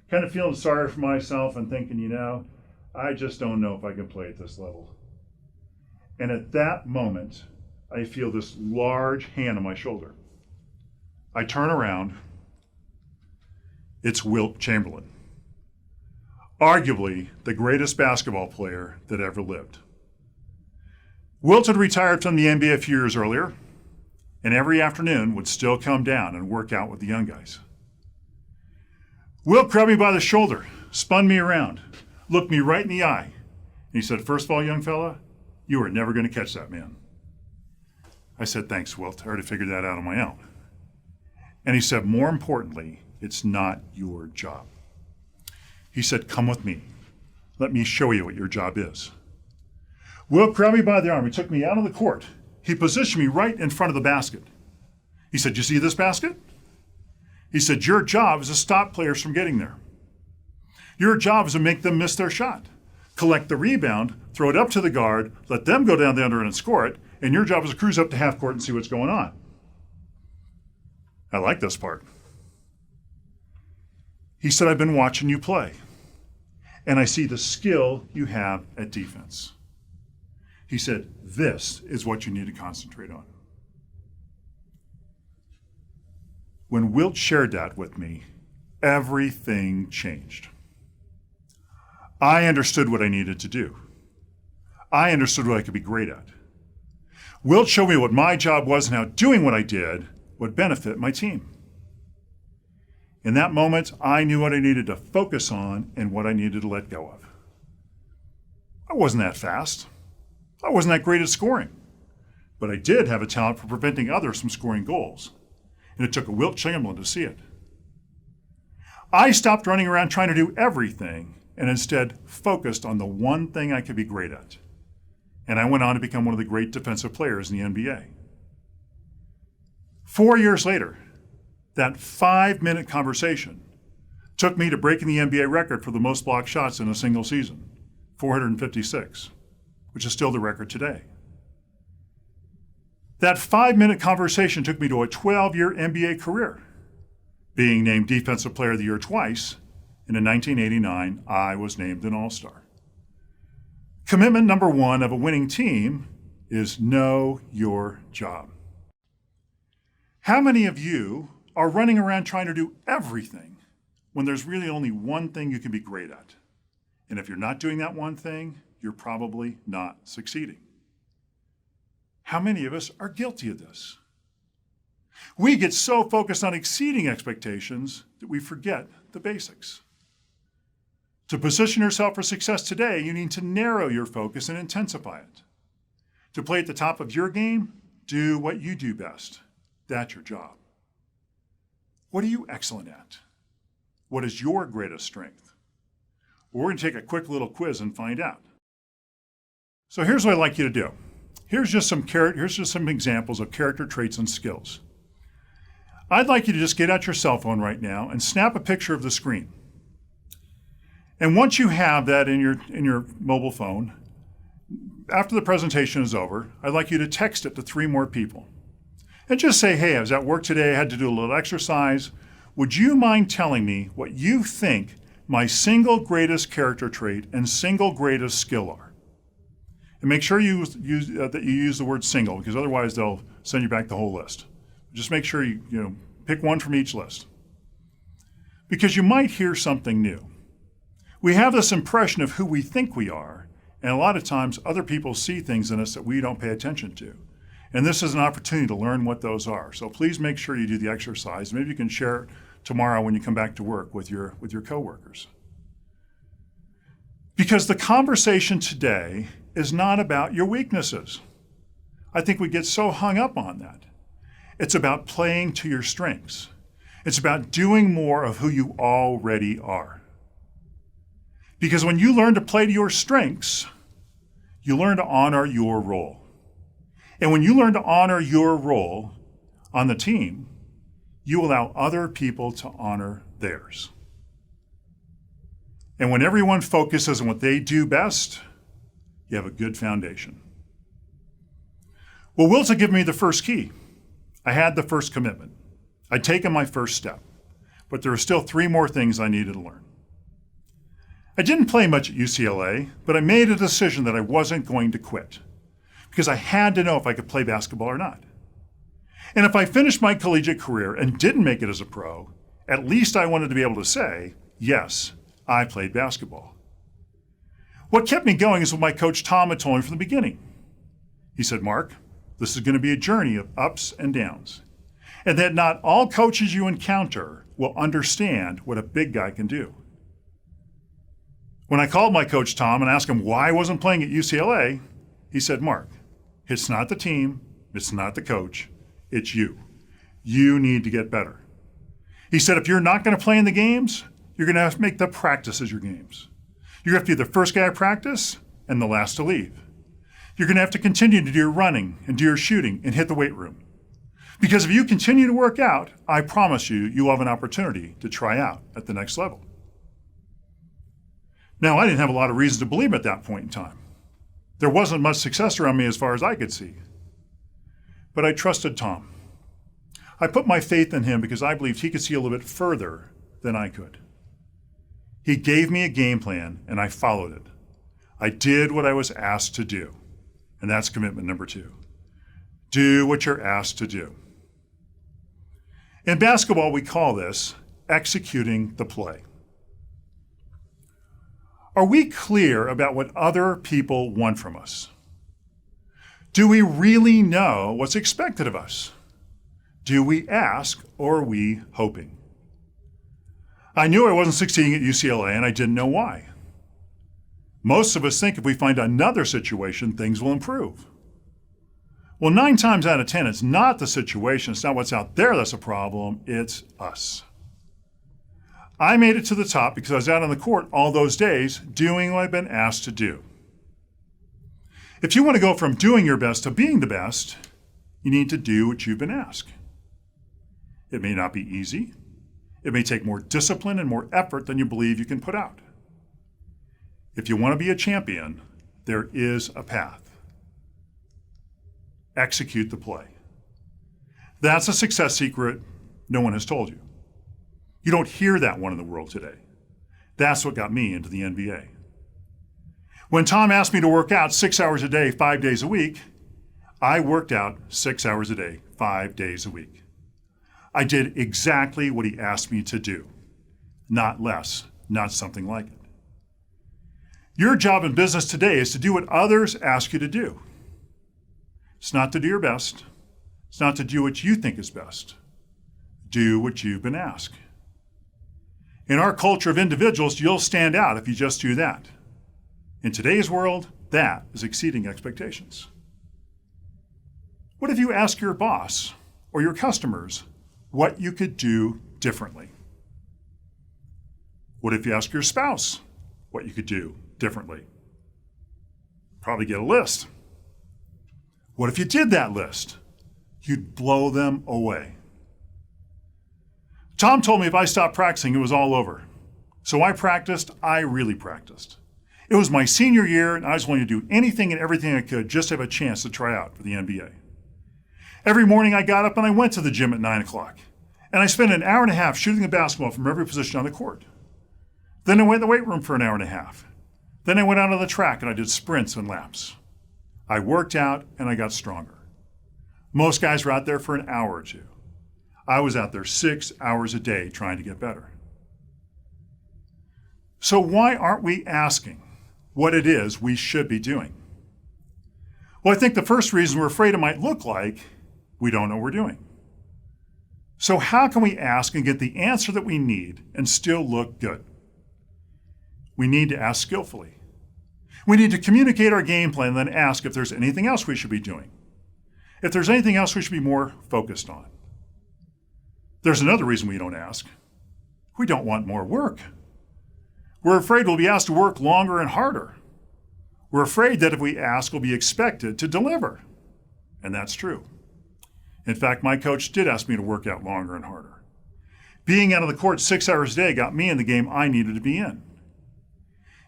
Speaker 17: kind of feeling sorry for myself and thinking, I just don't know if I can play at this level. And at that moment, I feel this large hand on my shoulder. I turn around. It's Wilt Chamberlain, arguably the greatest basketball player that ever lived. Wilt had retired from the NBA a few years earlier, and every afternoon would still come down and work out with the young guys. Wilt grabbed me by the shoulder, spun me around, looked me right in the eye, and he said, "First of all, young fella, you are never going to catch that man." I said, "Thanks, Wilt. I already figured that out on my own." And he said, "More importantly, it's not your job." He said, "Come with me. Let me show you what your job is." Wilt grabbed me by the arm. He took me out on the court. He positioned me right in front of the basket. He said, "You see this basket?" He said, "Your job is to stop players from getting there. Your job is to make them miss their shot. Collect the rebound, throw it up to the guard, let them go down the under and score it, and your job is to cruise up to half court and see what's going on." I like this part. He said, "I've been watching you play, and I see the skill you have at defense." He said, "This is what you need to concentrate on." When Wilt shared that with me, everything changed. I understood what I needed to do. I understood what I could be great at. Wilt showed me what my job was and how doing what I did would benefit my team. In that moment, I knew what I needed to focus on and what I needed to let go of. I wasn't that fast. I wasn't that great at scoring. But I did have a talent for preventing others from scoring goals. And it took a Wilt Chamberlain to see it. I stopped running around trying to do everything and instead focused on the one thing I could be great at. And I went on to become one of the great defensive players in the NBA. 4 years later, that 5-minute conversation took me to breaking the NBA record for the most blocked shots in a single season, 456, which is still the record today. That 5-minute conversation took me to a 12-year NBA career, being named Defensive Player of the Year twice, and in 1989, I was named an All-Star. Commitment number one of a winning team is know your job. How many of you are running around trying to do everything when there's really only one thing you can be great at? And if you're not doing that one thing, you're probably not succeeding. How many of us are guilty of this? We get so focused on exceeding expectations that we forget the basics. To position yourself for success today, you need to narrow your focus and intensify it. To play at the top of your game, do what you do best. That's your job. What are you excellent at? What is your greatest strength? We're going to take a quick little quiz and find out. So here's what I'd like you to do. Here's just some examples of character traits and skills. I'd like you to just get out your cell phone right now and snap a picture of the screen. And once you have that in your mobile phone, after the presentation is over, I'd like you to text it to 3 more people. And just say, hey, I was at work today, I had to do a little exercise. Would you mind telling me what you think my single greatest character trait and single greatest skill are? And make sure that you use the word single, because otherwise they'll send you back the whole list. Just make sure you pick one from each list. Because you might hear something new. We have this impression of who we think we are, and a lot of times other people see things in us that we don't pay attention to. And this is an opportunity to learn what those are. So please make sure you do the exercise. Maybe you can share it tomorrow when you come back to work with your coworkers. Because the conversation today is not about your weaknesses. I think we get so hung up on that. It's about playing to your strengths. It's about doing more of who you already are. Because when you learn to play to your strengths, you learn to honor your role. And when you learn to honor your role on the team, you allow other people to honor theirs. And when everyone focuses on what they do best, you have a good foundation. Well, Wilt had given me the first key. I had the first commitment. I'd taken my first step, but there were still 3 more things I needed to learn. I didn't play much at UCLA, but I made a decision that I wasn't going to quit because I had to know if I could play basketball or not. And if I finished my collegiate career and didn't make it as a pro, at least I wanted to be able to say, yes, I played basketball. What kept me going is what my coach Tom had told me from the beginning. He said, Mark, this is going to be a journey of ups and downs, and that not all coaches you encounter will understand what a big guy can do. When I called my coach Tom and asked him why I wasn't playing at UCLA, he said, Mark, it's not the team, it's not the coach, it's you. You need to get better. He said, if you're not going to play in the games, you're going to have to make the practices your games. You're going to have to be the first guy at practice and the last to leave. You're going to have to continue to do your running and do your shooting and hit the weight room. Because if you continue to work out, I promise you, you'll have an opportunity to try out at the next level. Now, I didn't have a lot of reason to believe at that point in time. There wasn't much success around me as far as I could see. But I trusted Tom. I put my faith in him because I believed he could see a little bit further than I could. He gave me a game plan, and I followed it. I did what I was asked to do, and that's commitment number 2. Do what you're asked to do. In basketball, we call this executing the play. Are we clear about what other people want from us? Do we really know what's expected of us? Do we ask, or are we hoping? I knew I wasn't succeeding at UCLA, and I didn't know why. Most of us think if we find another situation, things will improve. Well, 9 times out of 10, it's not the situation, it's not what's out there that's a problem, it's us. I made it to the top because I was out on the court all those days doing what I've been asked to do. If you want to go from doing your best to being the best, you need to do what you've been asked. It may not be easy. It may take more discipline and more effort than you believe you can put out. If you want to be a champion, there is a path. Execute the play. That's a success secret no one has told you. You don't hear that one in the world today. That's what got me into the NBA. When Tom asked me to work out 6 hours a day, 5 days a week, I worked out 6 hours a day, 5 days a week. I did exactly what he asked me to do, not less, not something like it. Your job in business today is to do what others ask you to do. It's not to do your best. It's not to do what you think is best. Do what you've been asked. In our culture of individuals, you'll stand out if you just do that. In today's world, that is exceeding expectations. What if you ask your boss or your customers what you could do differently? What if you ask your spouse what you could do differently? Probably get a list. What if you did that list? You'd blow them away. Tom told me if I stopped practicing, it was all over. So I practiced, I really practiced. It was my senior year, and I was willing to do anything and everything I could just to have a chance to try out for the NBA. Every morning I got up and I went to the gym at 9 o'clock. And I spent an hour and a half shooting the basketball from every position on the court. Then I went in the weight room for an hour and a half. Then I went out on the track and I did sprints and laps. I worked out and I got stronger. Most guys were out there for an hour or two. I was out there 6 hours a day trying to get better. So why aren't we asking what it is we should be doing? Well, I think the first reason we're afraid it might look like we don't know what we're doing. So how can we ask and get the answer that we need and still look good? We need to ask skillfully. We need to communicate our game plan and then ask if there's anything else we should be doing. If there's anything else we should be more focused on. There's another reason we don't ask. We don't want more work. We're afraid we'll be asked to work longer and harder. We're afraid that if we ask, we'll be expected to deliver. And that's true. In fact, my coach did ask me to work out longer and harder. Being out on the court 6 hours a day got me in the game I needed to be in.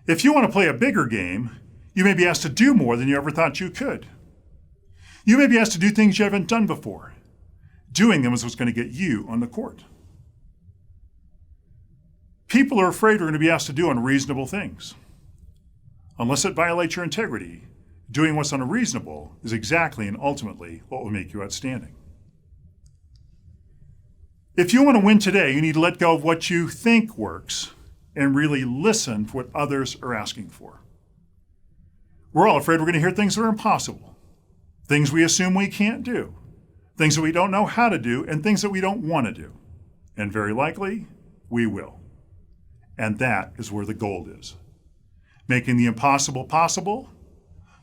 Speaker 17: If you want to play a bigger game, you may be asked to do more than you ever thought you could. You may be asked to do things you haven't done before. Doing them is what's going to get you on the court. People are afraid we're going to be asked to do unreasonable things. Unless it violates your integrity, doing what's unreasonable is exactly and ultimately what will make you outstanding. If you want to win today, you need to let go of what you think works and really listen for what others are asking for. We're all afraid we're going to hear things that are impossible, things we assume we can't do, things that we don't know how to do, and things that we don't want to do. And very likely, we will. And that is where the gold is. Making the impossible possible,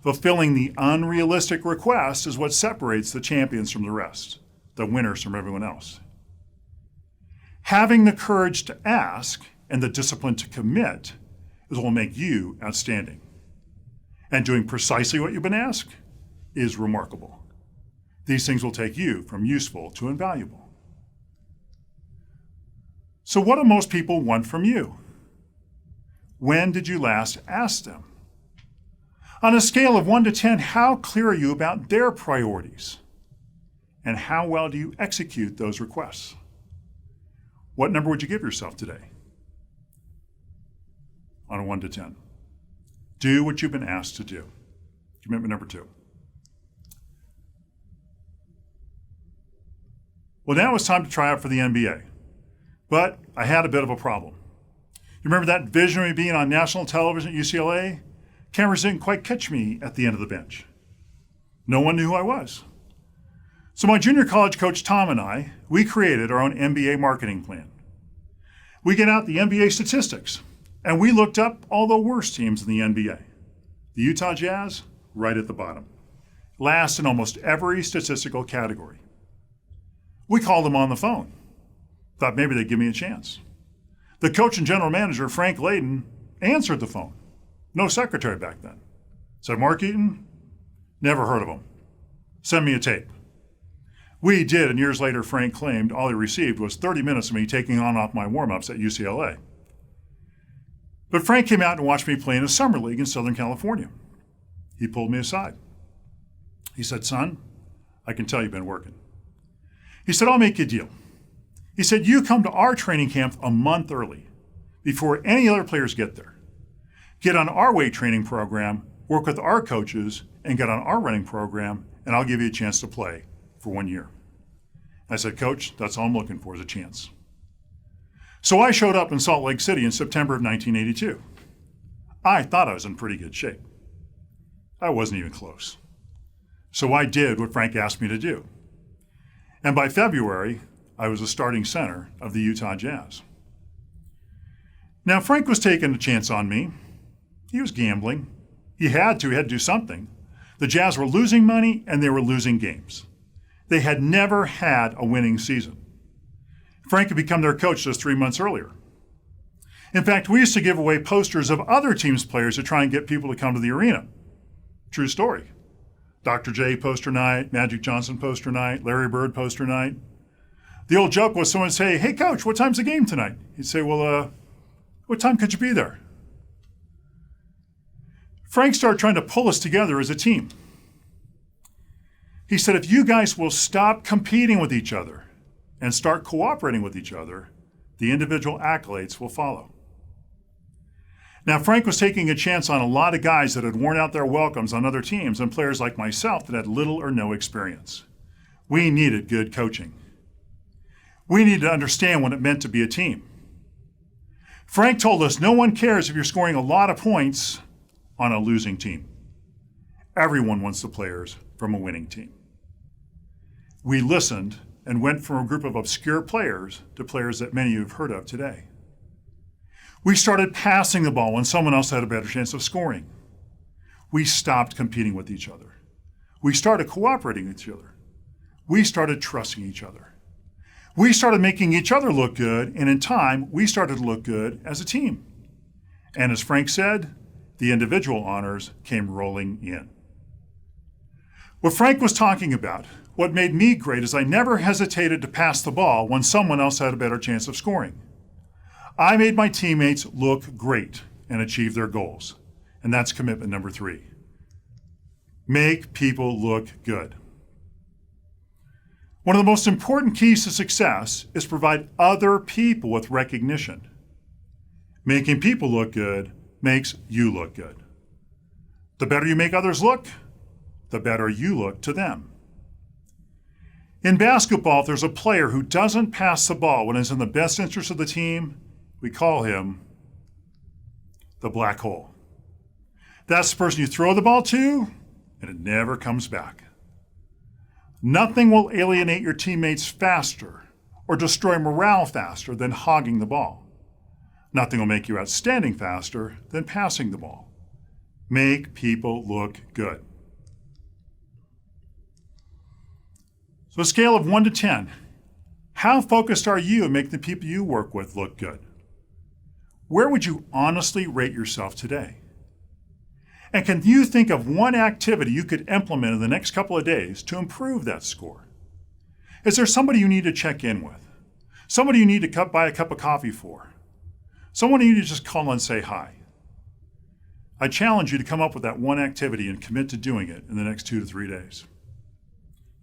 Speaker 17: fulfilling the unrealistic request is what separates the champions from the rest, the winners from everyone else. Having the courage to ask and the discipline to commit is what will make you outstanding. And doing precisely what you've been asked is remarkable. These things will take you from useful to invaluable. So what do most people want from you? When did you last ask them? On a scale of 1 to 10, how clear are you about their priorities? And how well do you execute those requests? What number would you give yourself today? On a 1 to 10. Do what you've been asked to do. Commitment number 2. Well, now it's time to try out for the NBA. But I had a bit of a problem. You remember that visionary being on national television at UCLA? Cameras didn't quite catch me at the end of the bench. No one knew who I was. So my junior college coach, Tom, and I, we created our own NBA marketing plan. We get out the NBA statistics, and we looked up all the worst teams in the NBA. The Utah Jazz, right at the bottom. Last in almost every statistical category. We called them on the phone. Thought maybe they'd give me a chance. The coach and general manager, Frank Layden, answered the phone. No secretary back then. Said, Mark Eaton? Never heard of him. Send me a tape. We did, and years later, Frank claimed all he received was 30 minutes of me taking on off my warm-ups at UCLA. But Frank came out and watched me play in a summer league in Southern California. He pulled me aside. He said, son, I can tell you've been working. He said, I'll make you a deal. He said, you come to our training camp a month early, before any other players get there. Get on our weight training program, work with our coaches, and get on our running program, and I'll give you a chance to play for 1 year. I said, Coach, that's all I'm looking for is a chance. So I showed up in Salt Lake City in September of 1982. I thought I was in pretty good shape. I wasn't even close. So I did what Frank asked me to do. And by February, I was the starting center of the Utah Jazz. Now, Frank was taking a chance on me. He was gambling. He had to do something. The Jazz were losing money and they were losing games. They had never had a winning season. Frank had become their coach just 3 months earlier. In fact, we used to give away posters of other teams' players to try and get people to come to the arena. True story. Dr. J poster night, Magic Johnson poster night, Larry Bird poster night. The old joke was someone would say, hey, Coach, what time's the game tonight? He'd say, well, what time could you be there? Frank started trying to pull us together as a team. He said, if you guys will stop competing with each other and start cooperating with each other, the individual accolades will follow. Now, Frank was taking a chance on a lot of guys that had worn out their welcomes on other teams and players like myself that had little or no experience. We needed good coaching. We needed to understand what it meant to be a team. Frank told us no one cares if you're scoring a lot of points on a losing team. Everyone wants the players from a winning team. We listened and went from a group of obscure players to players that many of you have heard of today. We started passing the ball when someone else had a better chance of scoring. We stopped competing with each other. We started cooperating with each other. We started trusting each other. We started making each other look good, and in time, we started to look good as a team. And as Frank said, the individual honors came rolling in. What Frank was talking about, what made me great, is I never hesitated to pass the ball when someone else had a better chance of scoring. I made my teammates look great and achieve their goals. And that's commitment number 3. Make people look good. One of the most important keys to success is provide other people with recognition. Making people look good makes you look good. The better you make others look, the better you look to them. In basketball, if there's a player who doesn't pass the ball when it's in the best interest of the team, we call him the black hole. That's the person you throw the ball to, and it never comes back. Nothing will alienate your teammates faster or destroy morale faster than hogging the ball. Nothing will make you outstanding faster than passing the ball. Make people look good. So a scale of 1 to 10, how focused are you on making the people you work with look good? Where would you honestly rate yourself today? And can you think of one activity you could implement in the next couple of days to improve that score? Is there somebody you need to check in with? Somebody you need to buy a cup of coffee for? Someone you need to just call and say hi? I challenge you to come up with that one activity and commit to doing it in the next 2 to 3 days.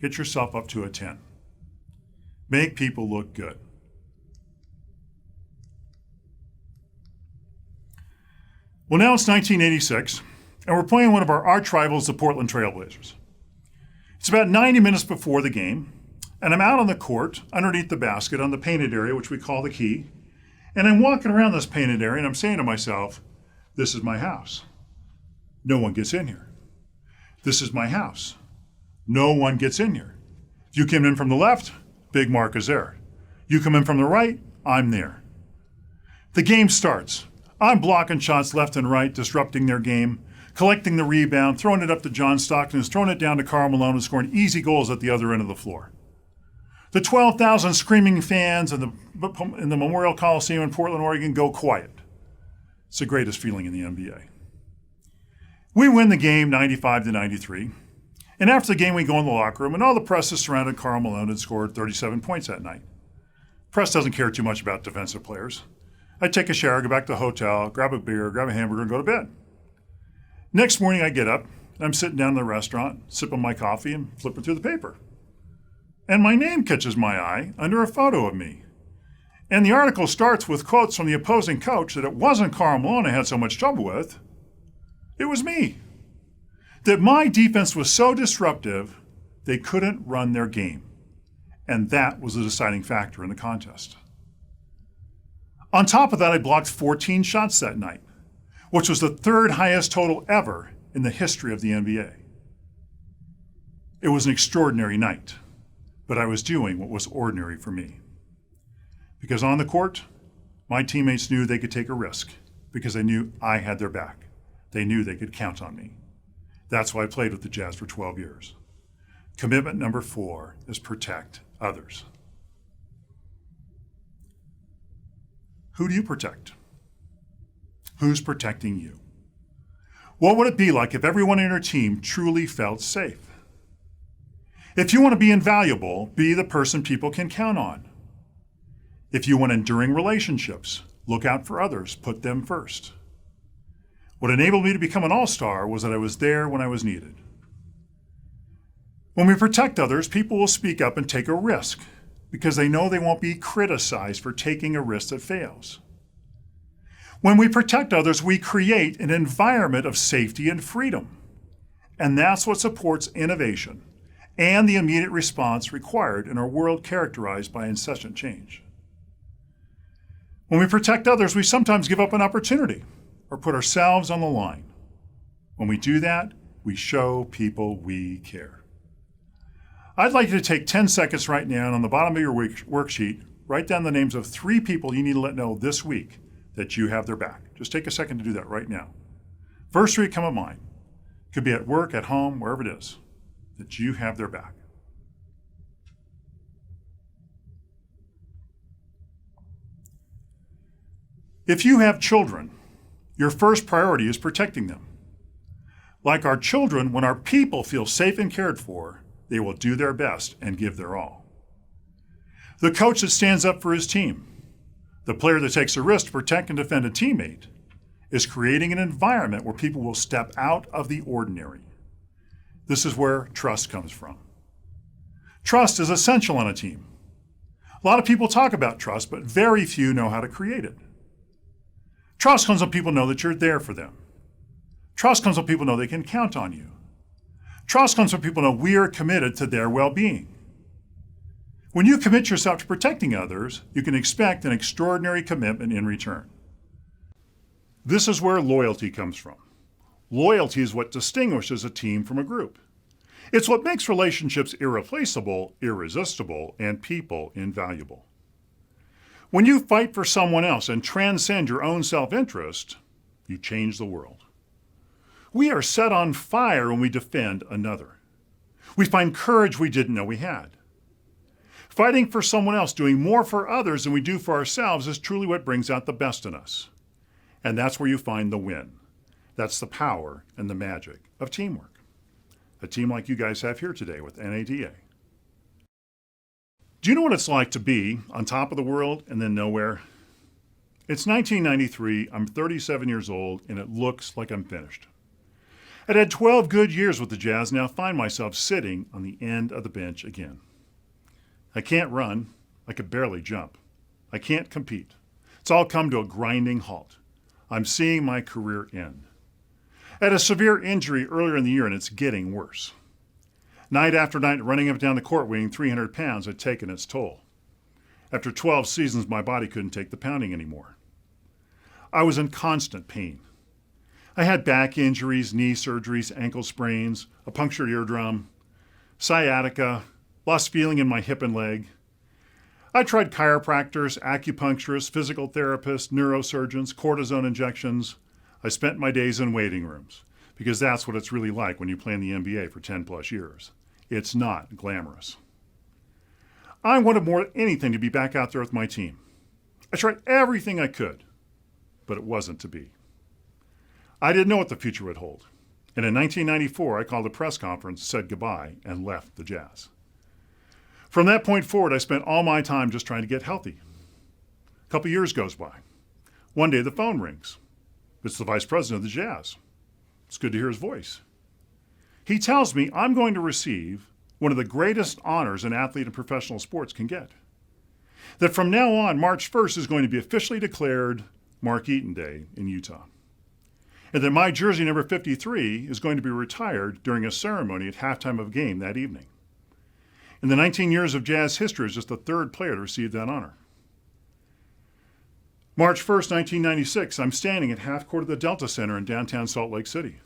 Speaker 17: Get yourself up to a 10. Make people look good. Well, now it's 1986, and we're playing one of our arch rivals, the Portland Trailblazers. It's about 90 minutes before the game, and I'm out on the court, underneath the basket, on the painted area, which we call the key, and I'm walking around this painted area, and I'm saying to myself, this is my house. No one gets in here. This is my house. No one gets in here. If you come in from the left, big mark is there. You come in from the right, I'm there. The game starts. I'm blocking shots left and right, disrupting their game, collecting the rebound, throwing it up to John Stockton, throwing it down to Karl Malone, and scoring easy goals at the other end of the floor. The 12,000 screaming fans in the Memorial Coliseum in Portland, Oregon go quiet. It's the greatest feeling in the NBA. We win the game 95-93. And after the game, we go in the locker room, and all the press is surrounded Karl Malone had scored 37 points that night. Press doesn't care too much about defensive players. I take a shower, go back to the hotel, grab a beer, grab a hamburger, and go to bed. Next morning, I get up, and I'm sitting down in the restaurant, sipping my coffee and flipping through the paper. And my name catches my eye under a photo of me. And the article starts with quotes from the opposing coach that it wasn't Karl Malone I had so much trouble with. It was me. That my defense was so disruptive, they couldn't run their game. And that was the deciding factor in the contest. On top of that, I blocked 14 shots that night, which was the third highest total ever in the history of the NBA. It was an extraordinary night, but I was doing what was ordinary for me. Because on the court, my teammates knew they could take a risk because they knew I had their back. They knew they could count on me. That's why I played with the Jazz for 12 years. Commitment number 4 is protect others. Who do you protect? Who's protecting you? What would it be like if everyone in your team truly felt safe? If you want to be invaluable, be the person people can count on. If you want enduring relationships, look out for others, put them first. What enabled me to become an all-star was that I was there when I was needed. When we protect others, people will speak up and take a risk because they know they won't be criticized for taking a risk that fails. When we protect others, we create an environment of safety and freedom. And that's what supports innovation and the immediate response required in a world characterized by incessant change. When we protect others, we sometimes give up an opportunity or put ourselves on the line. When we do that, we show people we care. I'd like you to take 10 seconds right now, and on the bottom of your worksheet, write down the names of 3 people you need to let know this week that you have their back. Just take a second to do that right now. First 3 come to mind. Could be at work, at home, wherever it is, that you have their back. If you have children, your first priority is protecting them. Like our children, when our people feel safe and cared for, they will do their best and give their all. The coach that stands up for his team, the player that takes a risk to protect and defend a teammate, is creating an environment where people will step out of the ordinary. This is where trust comes from. Trust is essential on a team. A lot of people talk about trust, but very few know how to create it. Trust comes when people know that you're there for them. Trust comes when people know they can count on you. Trust comes when people know we are committed to their well-being. When you commit yourself to protecting others, you can expect an extraordinary commitment in return. This is where loyalty comes from. Loyalty is what distinguishes a team from a group. It's what makes relationships irreplaceable, irresistible, and people invaluable. When you fight for someone else and transcend your own self-interest, you change the world. We are set on fire when we defend another. We find courage we didn't know we had. Fighting for someone else, doing more for others than we do for ourselves is truly what brings out the best in us. And that's where you find the win. That's the power and the magic of teamwork. A team like you guys have here today with NADA. Do you know what it's like to be on top of the world and then nowhere? It's 1993, I'm 37 years old, and it looks like I'm finished. I'd had 12 good years with the Jazz, now find myself sitting on the end of the bench again. I can't run, I could barely jump. I can't compete. It's all come to a grinding halt. I'm seeing my career end. I had a severe injury earlier in the year, and it's getting worse. Night after night, running up and down the court weighing 300 pounds had taken its toll. After 12 seasons, my body couldn't take the pounding anymore. I was in constant pain. I had back injuries, knee surgeries, ankle sprains, a punctured eardrum. sciatica, lost feeling in my hip and leg. I tried chiropractors, acupuncturists, physical therapists, neurosurgeons, cortisone injections. I spent my days in waiting rooms because that's what it's really like when you play in the NBA for 10 plus years. It's not glamorous. I wanted more than anything to be back out there with my team. I tried everything I could, but it wasn't to be. I didn't know what the future would hold. And in 1994, I called a press conference, said goodbye, and left the Jazz. From that point forward, I spent all my time just trying to get healthy. A couple years goes by. One day the phone rings. It's the vice president of the Jazz. It's good to hear his voice. He tells me I'm going to receive one of the greatest honors an athlete in professional sports can get. That from now on, March 1st is going to be officially declared Mark Eaton Day in Utah. And that my jersey number 53 is going to be retired during a ceremony at halftime of a game that evening. In the 19 years of Jazz history, it's just the third player to receive that honor. March 1st, 1996, I'm standing at half court of the Delta Center in downtown Salt Lake City.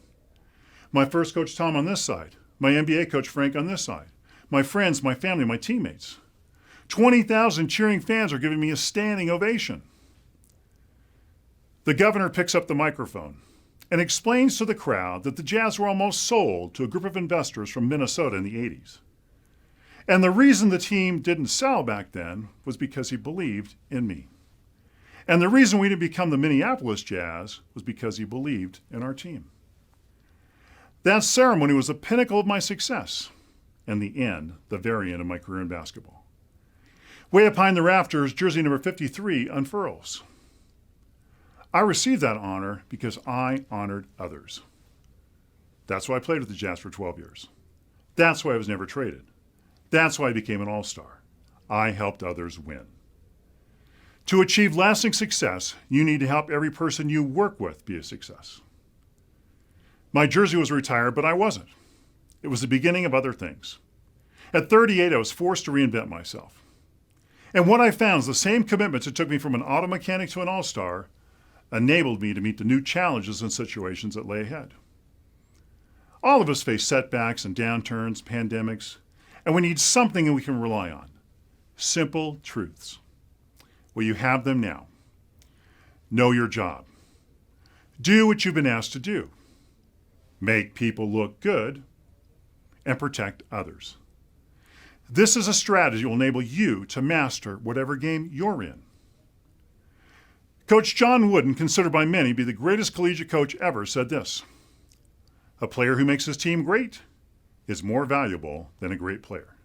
Speaker 17: My first coach, Tom, on this side. My NBA coach, Frank, on this side. My friends, my family, my teammates. 20,000 cheering fans are giving me a standing ovation. The governor picks up the microphone and explains to the crowd that the Jazz were almost sold to a group of investors from Minnesota in the 80s. And the reason the team didn't sell back then was because he believed in me. And the reason we didn't become the Minneapolis Jazz was because he believed in our team. That ceremony was the pinnacle of my success and the end, the very end of my career in basketball. Way up high in the rafters, jersey number 53 unfurls. I received that honor because I honored others. That's why I played with the Jazz for 12 years. That's why I was never traded. That's why I became an all-star. I helped others win. To achieve lasting success, you need to help every person you work with be a success. My jersey was retired, but I wasn't. It was the beginning of other things. At 38, I was forced to reinvent myself. And what I found is the same commitments that took me from an auto mechanic to an all-star enabled me to meet the new challenges and situations that lay ahead. All of us face setbacks and downturns, pandemics, and we need something that we can rely on. Simple truths. Well, you have them now. Know your job. Do what you've been asked to do. Make people look good and protect others. This is a strategy that will enable you to master whatever game you're in. Coach John Wooden, considered by many to be the greatest collegiate coach ever, said this: "A player who makes his team great is more valuable than a great player.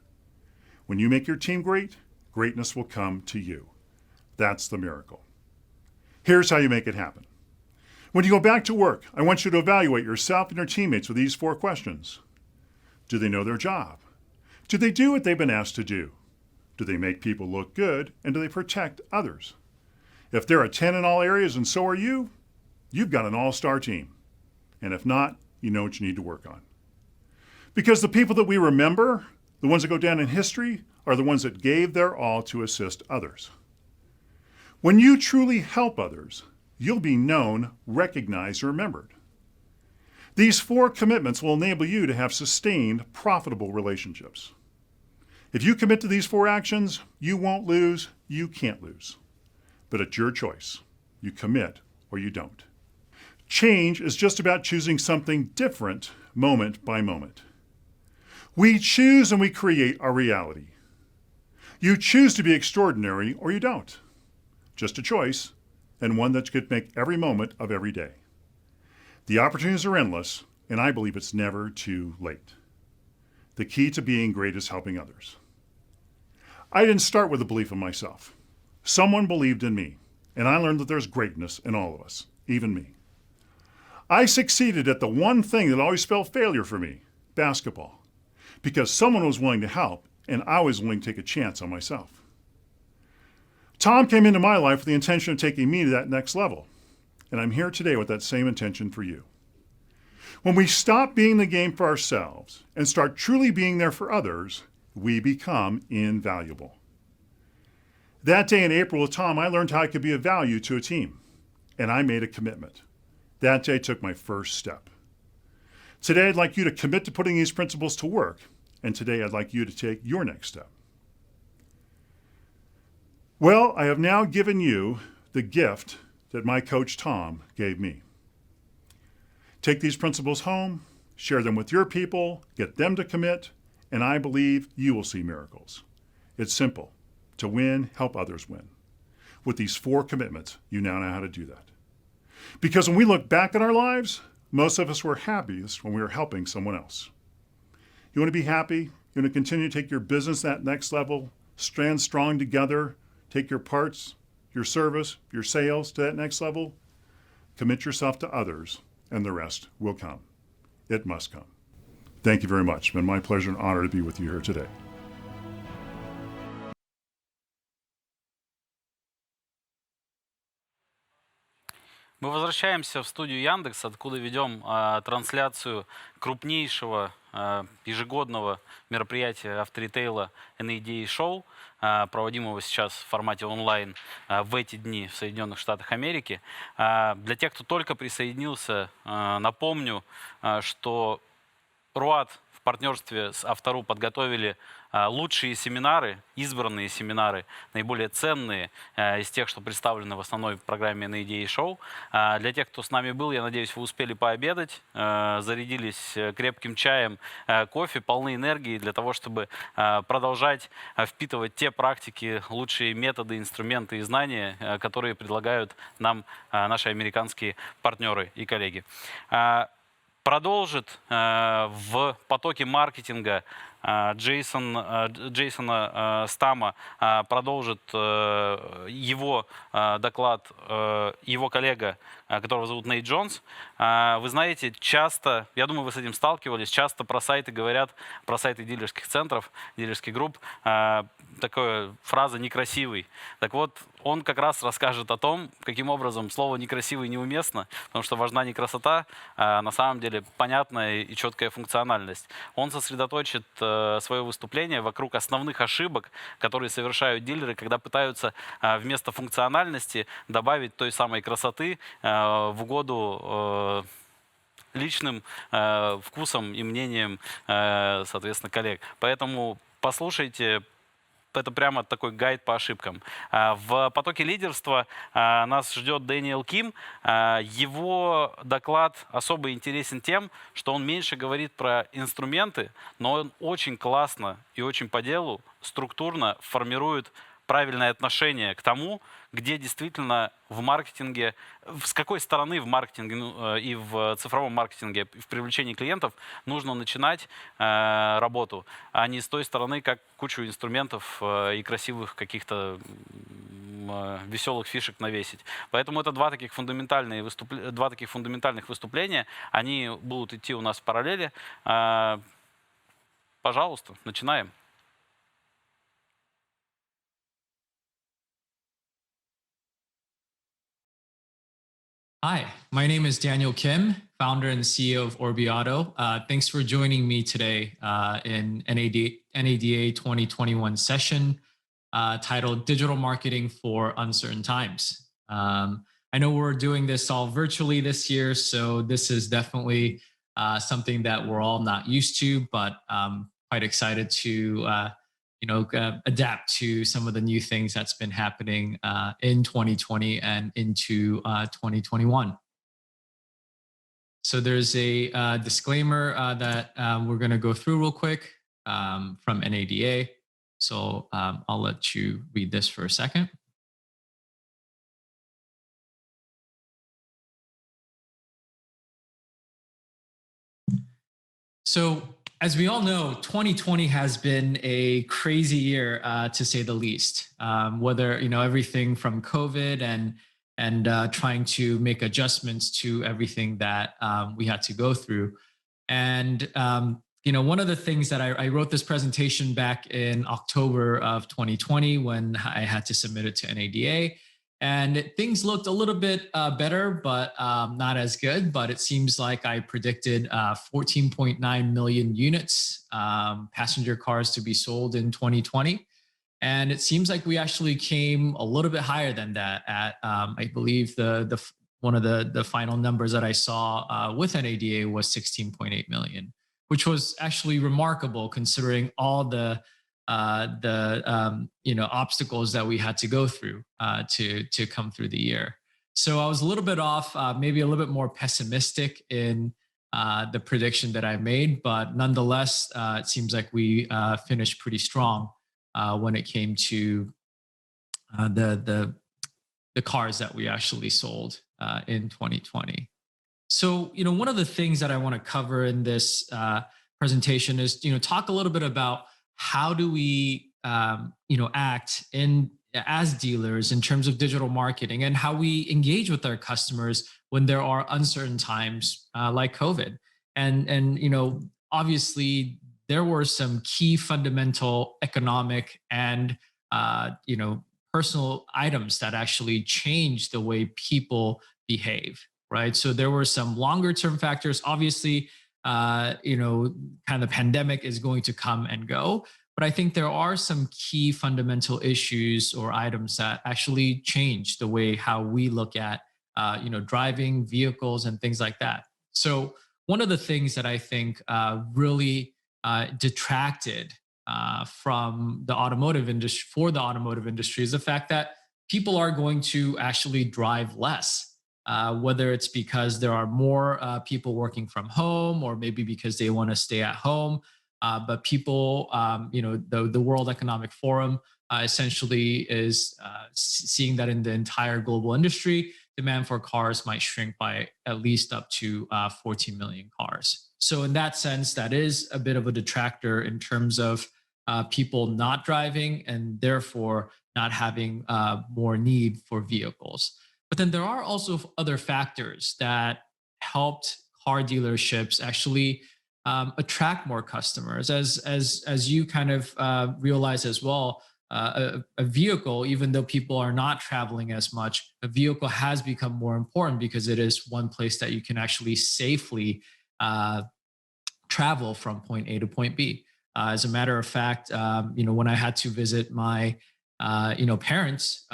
Speaker 17: When you make your team great, greatness will come to you." That's the miracle. Here's how you make it happen. When you go back to work, I want you to evaluate yourself and your teammates with these 4 questions. Do they know their job? Do they do what they've been asked to do? Do they make people look good? And do they protect others? If they're a 10 in all areas and so are you, you've got an all-star team. And if not, you know what you need to work on. Because the people that we remember, the ones that go down in history, are the ones that gave their all to assist others. When you truly help others, you'll be known, recognized, and remembered. These 4 commitments will enable you to have sustained, profitable relationships. If you commit to these 4 actions, you won't lose, you can't lose. But it's your choice. You commit or you don't. Change is just about choosing something different moment by moment. We choose and we create our reality. You choose to be extraordinary or you don't. Just a choice, and one that could make every moment of every day. The opportunities are endless, and I believe it's never too late. The key to being great is helping others. I didn't start with a belief in myself. Someone believed in me, and I learned that there's greatness in all of us, even me. I succeeded at the one thing that always spelled failure for me, basketball, because someone was willing to help, and I was willing to take a chance on myself. Tom came into my life with the intention of taking me to that next level, and I'm here today with that same intention for you. When we stop being the game for ourselves and start truly being there for others, we become invaluable. That day in April with Tom, I learned how I could be of value to a team, and I made a commitment. That day took my first step. Today, I'd like you to commit to putting these principles to work And today I'd like you to take your next step. Well, I have now given you the gift that my coach Tom gave me. Take these principles home, share them with your people, get them to commit, and I believe you will see miracles. It's simple. To win, help others win. With these 4 commitments, you now know how to do that. Because when we look back at our lives, most of us were happiest when we were helping someone else. You want to be happy? You want to continue to take your business that next level, stand strong together, take your parts, your service, your sales to that next level? Commit yourself to others, and the rest will come. It must come. Thank you very much. It's been my pleasure and honor to be with you here today.
Speaker 1: Мы возвращаемся в студию Яндекс, откуда ведем трансляцию крупнейшего ежегодного мероприятия авторитейла NADA Show, проводимого сейчас в формате онлайн в эти дни в Соединенных Штатах Америки. Для тех, кто только присоединился, напомню, что РОАД в партнерстве с Авто.ру подготовили лучшие семинары, избранные семинары, наиболее ценные из тех, что представлены в основной программе NADA Show. Для тех, кто с нами был, я надеюсь, вы успели пообедать, зарядились крепким чаем, кофе, полны энергии для того, чтобы продолжать впитывать те практики, лучшие методы, инструменты и знания, которые предлагают нам наши американские партнеры и коллеги. Продолжит в потоке маркетинга Джейсона Стама, продолжит его доклад его коллега, которого зовут Нейт Джонс. Вы знаете, часто, я думаю, вы с этим сталкивались, часто про сайты говорят, про сайты дилерских центров, дилерских групп, такая фраза «некрасивый». Так вот, он как раз расскажет о том, каким образом слово «некрасивый» неуместно, потому что важна не красота, а на самом деле понятная и четкая функциональность. Он сосредоточит свое выступление вокруг основных ошибок, которые совершают дилеры, когда пытаются вместо функциональности добавить той самой красоты в угоду личным вкусам и мнениям, соответственно, коллег. Поэтому послушайте. Это прямо такой гайд по ошибкам. В потоке лидерства нас ждет Дэниел Ким. Его доклад особо интересен тем, что он меньше говорит про инструменты, но он очень классно и очень по делу, структурно формирует правильное отношение к тому, где действительно в маркетинге, с какой стороны в маркетинге и в цифровом маркетинге, в привлечении клиентов нужно начинать работу, а не с той стороны, как кучу инструментов и красивых каких-то веселых фишек навесить. Поэтому это два таких фундаментальных выступления. Они будут идти у нас в параллели. Пожалуйста, начинаем.
Speaker 18: Hi, my name is Daniel Kim, founder and CEO of Orbee Auto. Thanks for joining me today in NADA 2021 session titled Digital Marketing for Uncertain Times. I know we're doing this all virtually this year, so this is definitely something that we're all not used to, but quite excited to adapt to some of the new things that's been happening in 2020 and into 2021. So there's a disclaimer that we're going to go through real quick from NADA. So I'll let you read this for a second. So as we all know, 2020 has been a crazy year, to say the least. Whether everything from COVID and trying to make adjustments to everything that we had to go through. And one of the things that I wrote this presentation back in October of 2020 when I had to submit it to NADA. And things looked a little bit better, but not as good. But it seems like I predicted 14.9 million units, passenger cars to be sold in 2020. And it seems like we actually came a little bit higher than that at, I believe, one of the final numbers that I saw with NADA was 16.8 million, which was actually remarkable considering all the obstacles that we had to go through to come through the year. So I was a little bit off, maybe a little bit more pessimistic in the prediction that I made, but nonetheless, it seems like we finished pretty strong when it came to the cars that we actually sold in 2020. So, one of the things that I want to cover in this presentation is, talk a little bit about how do we, act as dealers in terms of digital marketing and how we engage with our customers when there are uncertain times like COVID. And obviously there were some key fundamental economic and, personal items that actually changed the way people behave, right? So there were some longer term factors. Obviously, kind of the pandemic is going to come and go. But I think there are some key fundamental issues or items that actually change the way how we look at, driving vehicles and things like that. So one of the things that I think really detracted from the automotive industry is the fact that people are going to actually drive less, whether it's because there are more people working from home or maybe because they want to stay at home. But people, the World Economic Forum essentially is seeing that in the entire global industry, demand for cars might shrink by at least up to 14 million cars. So in that sense, that is a bit of a detractor in terms of people not driving and therefore not having more need for vehicles. But then there are also other factors that helped car dealerships actually attract more customers. As you kind of realize as well, a vehicle, even though people are not traveling as much, a vehicle has become more important because it is one place that you can actually safely travel from point A to point B. As a matter of fact, when I had to visit my parents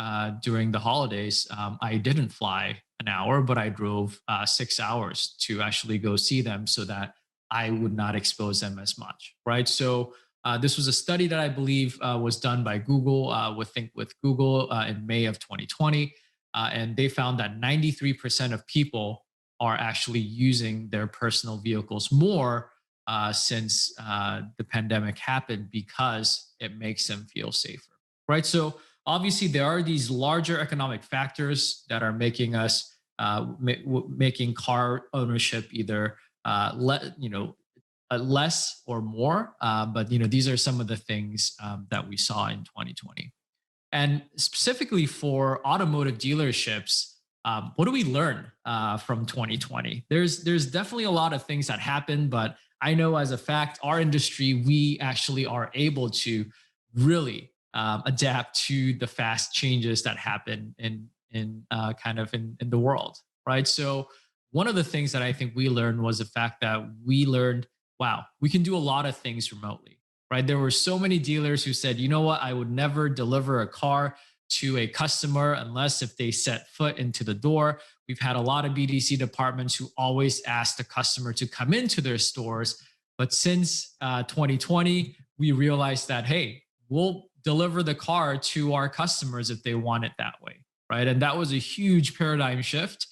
Speaker 18: during the holidays, I didn't fly an hour, but I drove 6 hours to actually go see them so that I would not expose them as much, right? So this was a study that I believe was done by Google, with Google in May of 2020. And they found that 93% of people are actually using their personal vehicles more since the pandemic happened because it makes them feel safer, right? So obviously there are these larger economic factors that are making us, making car ownership either less or more. But these are some of the things that we saw in 2020. And specifically for automotive dealerships, what do we learn from 2020? There's definitely a lot of things that happened, but I know as a fact, our industry, we actually are able to really adapt to the fast changes that happen in the world, right? So one of the things that I think we learned was the fact that we learned, wow, we can do a lot of things remotely, right? There were so many dealers who said, you know what, I would never deliver a car to a customer unless if they set foot into the door. We've had a lot of BDC departments who always ask the customer to come into their stores. But since 2020, we realized that, hey, we'll deliver the car to our customers if they want it that way, right? And that was a huge paradigm shift.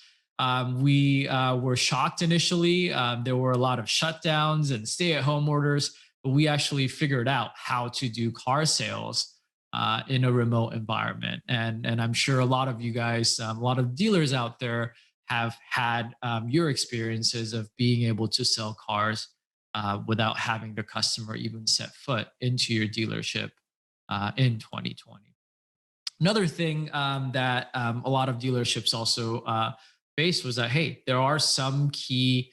Speaker 18: We were shocked initially. There were a lot of shutdowns and stay-at-home orders, but we actually figured out how to do car sales in a remote environment. And I'm sure a lot of you guys, a lot of dealers out there have had your experiences of being able to sell cars without having the customer even set foot into your dealership in 2020. Another thing that a lot of dealerships also faced was that, hey, there are some key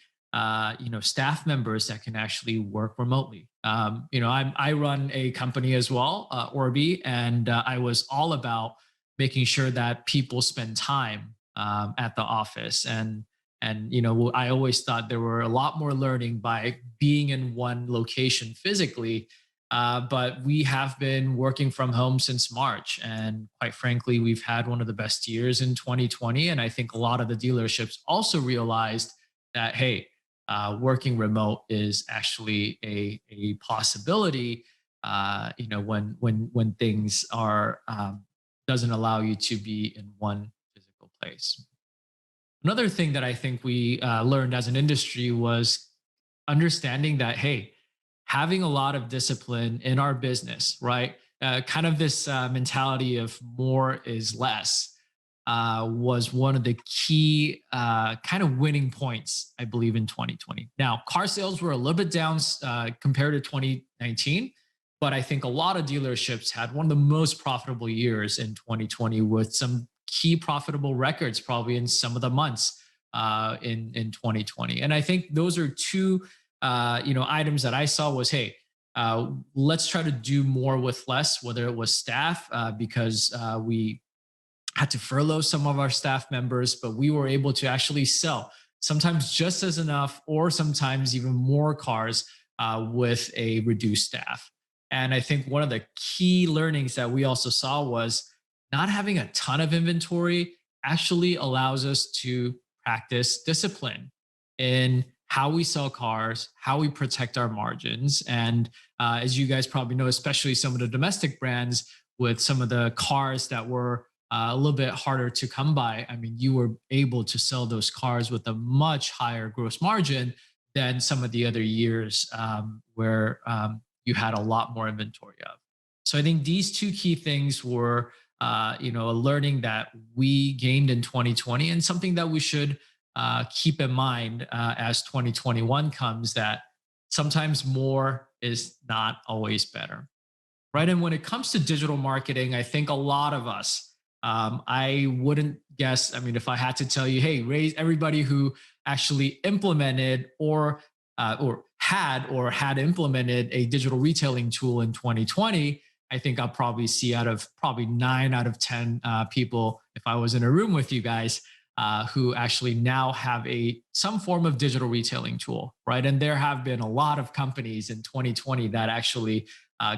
Speaker 18: staff members that can actually work remotely. I run a company as well, Orbee, and I was all about making sure that people spend time at the office. And I always thought there were a lot more learning by being in one location physically. But we have been working from home since March. And quite frankly, we've had one of the best years in 2020. And I think a lot of the dealerships also realized that, hey, working remote is actually a possibility, when things are, doesn't allow you to be in one physical place. Another thing that I think we learned as an industry was understanding that, hey, having a lot of discipline in our business, right? Kind of this mentality of more is less was one of the key kind of winning points, I believe, in 2020. Now, car sales were a little bit down compared to 2019, but I think a lot of dealerships had one of the most profitable years in 2020 with some key profitable records probably in some of the months in 2020. And I think those are two items that I saw was, hey, let's try to do more with less, whether it was staff, because we had to furlough some of our staff members, but we were able to actually sell sometimes just as enough or sometimes even more cars with a reduced staff. And I think one of the key learnings that we also saw was not having a ton of inventory actually allows us to practice discipline in how we sell cars, how we protect our margins. And as you guys probably know, especially some of the domestic brands with some of the cars that were a little bit harder to come by. I mean, you were able to sell those cars with a much higher gross margin than some of the other years where you had a lot more inventory of. So I think these two key things were, a learning that we gained in 2020 and something that we should keep in mind as 2021 comes, that sometimes more is not always better, right? And when it comes to digital marketing, I think a lot of us, I wouldn't guess, I mean, if I had to tell you, hey, raise everybody who actually implemented or had implemented a digital retailing tool in 2020, I think I'll probably see out of probably 9 out of 10 people, if I was in a room with you guys, who actually now have some form of digital retailing tool, right? And there have been a lot of companies in 2020 that actually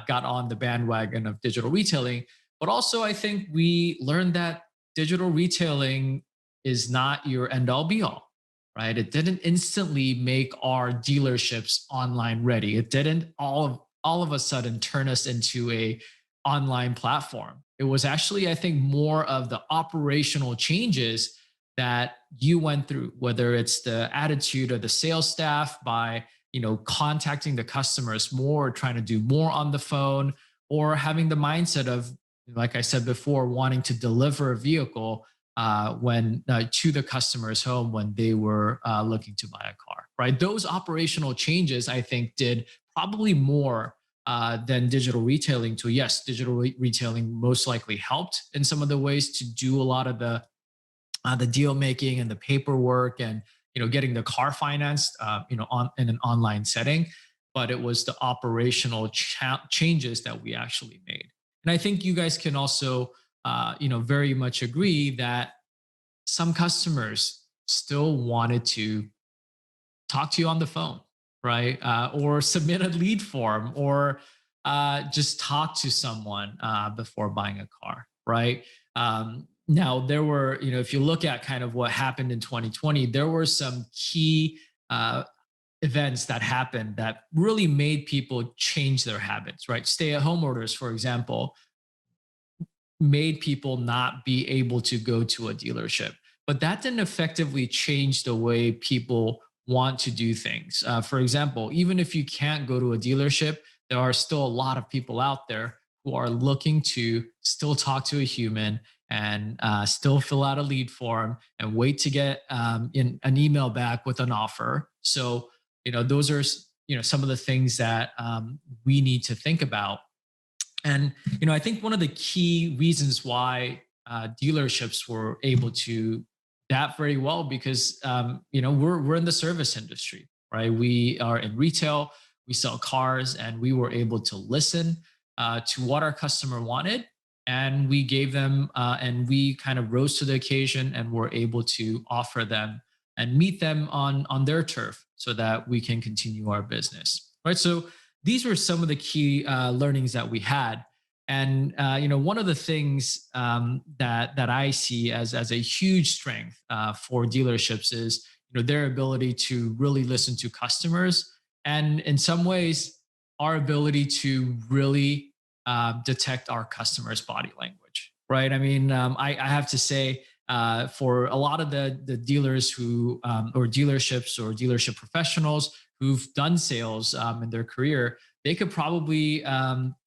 Speaker 18: got on the bandwagon of digital retailing. But also, I think we learned that digital retailing is not your end all be all, right? It didn't instantly make our dealerships online ready. It didn't all of a sudden turn us into a online platform. It was actually, I think, more of the operational changes that you went through, whether it's the attitude of the sales staff by, contacting the customers more, trying to do more on the phone, or having the mindset of, like I said before, wanting to deliver a vehicle to the customer's home when they were looking to buy a car, right? Those operational changes, I think, did probably more than digital retailing tool. Yes, digital retailing most likely helped in some of the ways to do a lot of the deal making and the paperwork and getting the car financed in an online setting. But it was the operational changes that we actually made. And I think you guys can also very much agree that some customers still wanted to talk to you on the phone, right? Or submit a lead form, or just talk to someone before buying a car, right? Now, there were, if you look at kind of what happened in 2020, there were some key events that happened that really made people change their habits, right? Stay-at-home orders, for example, made people not be able to go to a dealership. But that didn't effectively change the way people want to do things. For example, even if you can't go to a dealership, there are still a lot of people out there who are looking to still talk to a human and still fill out a lead form and wait to get an email back with an offer. So, those are, some of the things that we need to think about. And, I think one of the key reasons why dealerships were able to adapt very well, because, we're in the service industry, right? We are in retail, we sell cars, and we were able to listen to what our customer wanted. And we gave them, and we kind of rose to the occasion and were able to offer them and meet them on their turf so that we can continue our business, right? So these were some of the key learnings that we had. And, one of the things that I see as a huge strength for dealerships is, their ability to really listen to customers, and in some ways, our ability to really detect our customers' body language, right? I mean, I have to say, for a lot of the dealers who, or dealerships or dealership professionals who've done sales in their career, they could probably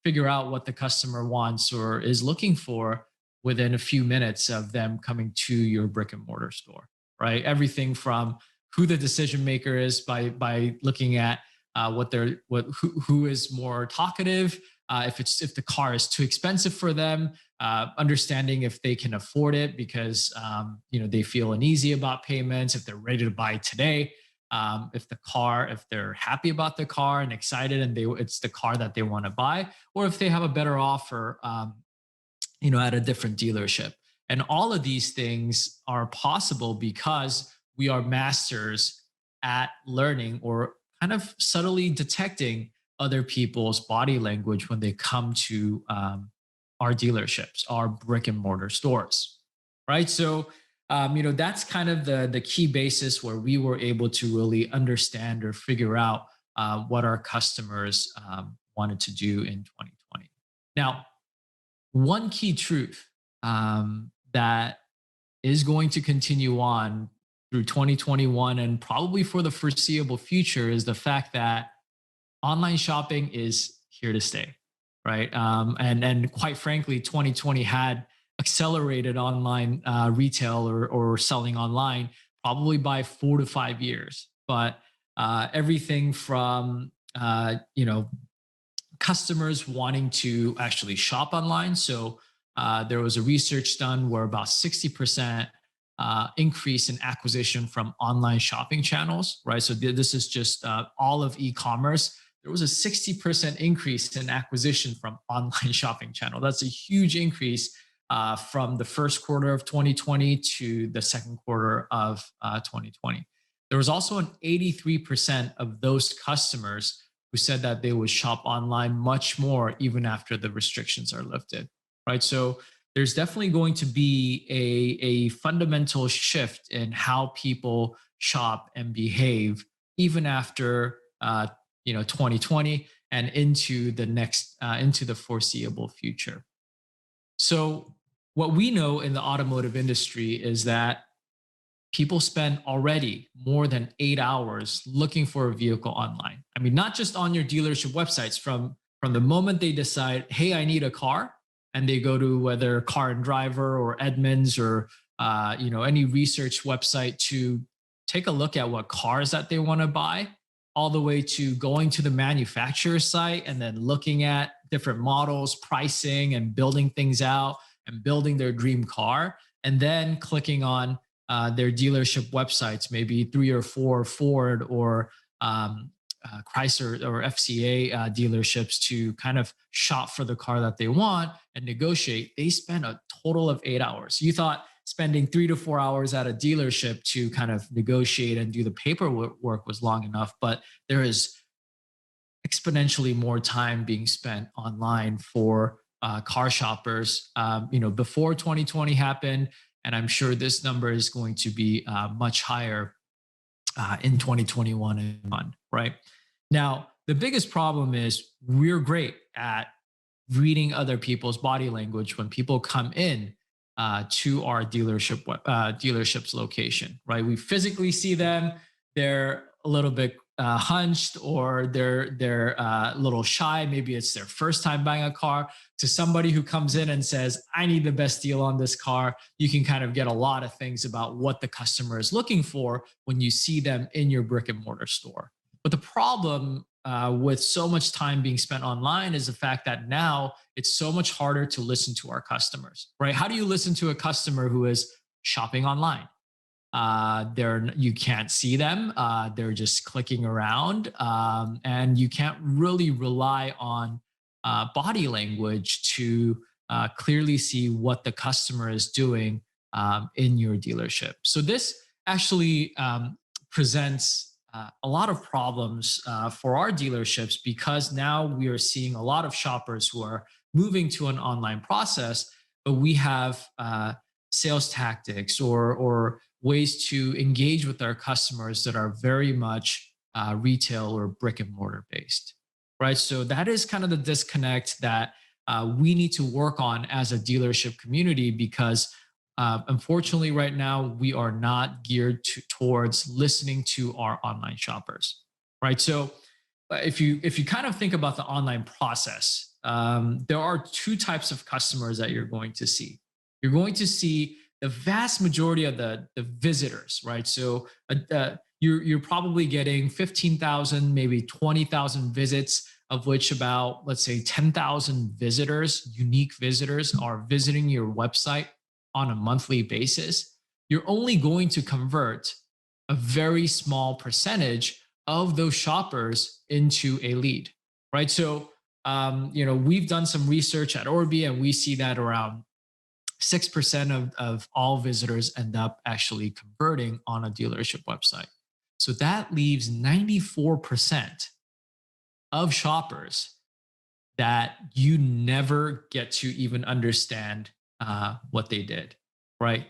Speaker 18: figure out what the customer wants or is looking for within a few minutes of them coming to your brick and mortar store, right? Everything from who the decision maker is by looking at who is more talkative, if the car is too expensive for them, understanding if they can afford it because they feel uneasy about payments, if they're ready to buy today, if they're happy about the car and excited and it's the car that they want to buy, or if they have a better offer at a different dealership. And all of these things are possible because we are masters at learning or kind of subtly detecting other people's body language when they come to our dealerships, our brick and mortar stores, right? So, that's kind of the key basis where we were able to really understand or figure out what our customers wanted to do in 2020. Now, one key truth that is going to continue on through 2021 and probably for the foreseeable future is the fact that online shopping is here to stay, right? And quite frankly, 2020 had accelerated online retail or selling online probably by 4 to 5 years. But everything from customers wanting to actually shop online. So there was a research done where about 60% increase in acquisition from online shopping channels, right? So this is just all of e-commerce. There was a 60% increase in acquisition from online shopping channel. That's a huge increase from the first quarter of 2020 to the second quarter of 2020. There was also an 83% of those customers who said that they would shop online much more even after the restrictions are lifted, right? So there's definitely going to be a fundamental shift in how people shop and behave even after 2020 and into the foreseeable future. So what we know in the automotive industry is that people spend already more than 8 hours looking for a vehicle online. I mean, not just on your dealership websites, from the moment they decide, hey, I need a car, and they go to whether Car and Driver or Edmunds or any research website to take a look at what cars that they want to buy, all the way to going to the manufacturer's site and then looking at different models, pricing, and building things out and building their dream car, and then clicking on their dealership websites, maybe 3 or 4 Ford or Chrysler or FCA dealerships to kind of shop for the car that they want and negotiate. They spend a total of 8 hours. You thought spending 3 to 4 hours at a dealership to kind of negotiate and do the paperwork was long enough, but there is exponentially more time being spent online for car shoppers, before 2020 happened. And I'm sure this number is going to be much higher in 2021 and on, right? Now, the biggest problem is we're great at reading other people's body language when people come in to our dealership's location, right? We physically see them. They're a little bit hunched, or they're a little shy. Maybe it's their first time buying a car. To somebody who comes in and says, I need the best deal on this car, you can kind of get a lot of things about what the customer is looking for when you see them in your brick and mortar store. But the problem with so much time being spent online is the fact that now it's so much harder to listen to our customers, right? How do you listen to a customer who is shopping online? You can't see them. They're just clicking around, and you can't really rely on body language to clearly see what the customer is doing in your dealership. So this actually presents a lot of problems for our dealerships, because now we are seeing a lot of shoppers who are moving to an online process, but we have sales tactics or ways to engage with our customers that are very much retail or brick and mortar based, right? So that is kind of the disconnect that we need to work on as a dealership community, because unfortunately right now we are not geared towards listening to our online shoppers, right? So if you kind of think about the online process, there are two types of customers that you're going to see. You're going to see the vast majority of the visitors, right? So you're probably getting 15,000, maybe 20,000 visits, of which about, let's say, 10,000 visitors, unique visitors, are visiting your website on a monthly basis. You're only going to convert a very small percentage of those shoppers into a lead, right? So, we've done some research at Orbee, and we see that around 6% of all visitors end up actually converting on a dealership website. So that leaves 94% of shoppers that you never get to even understand what they did, right?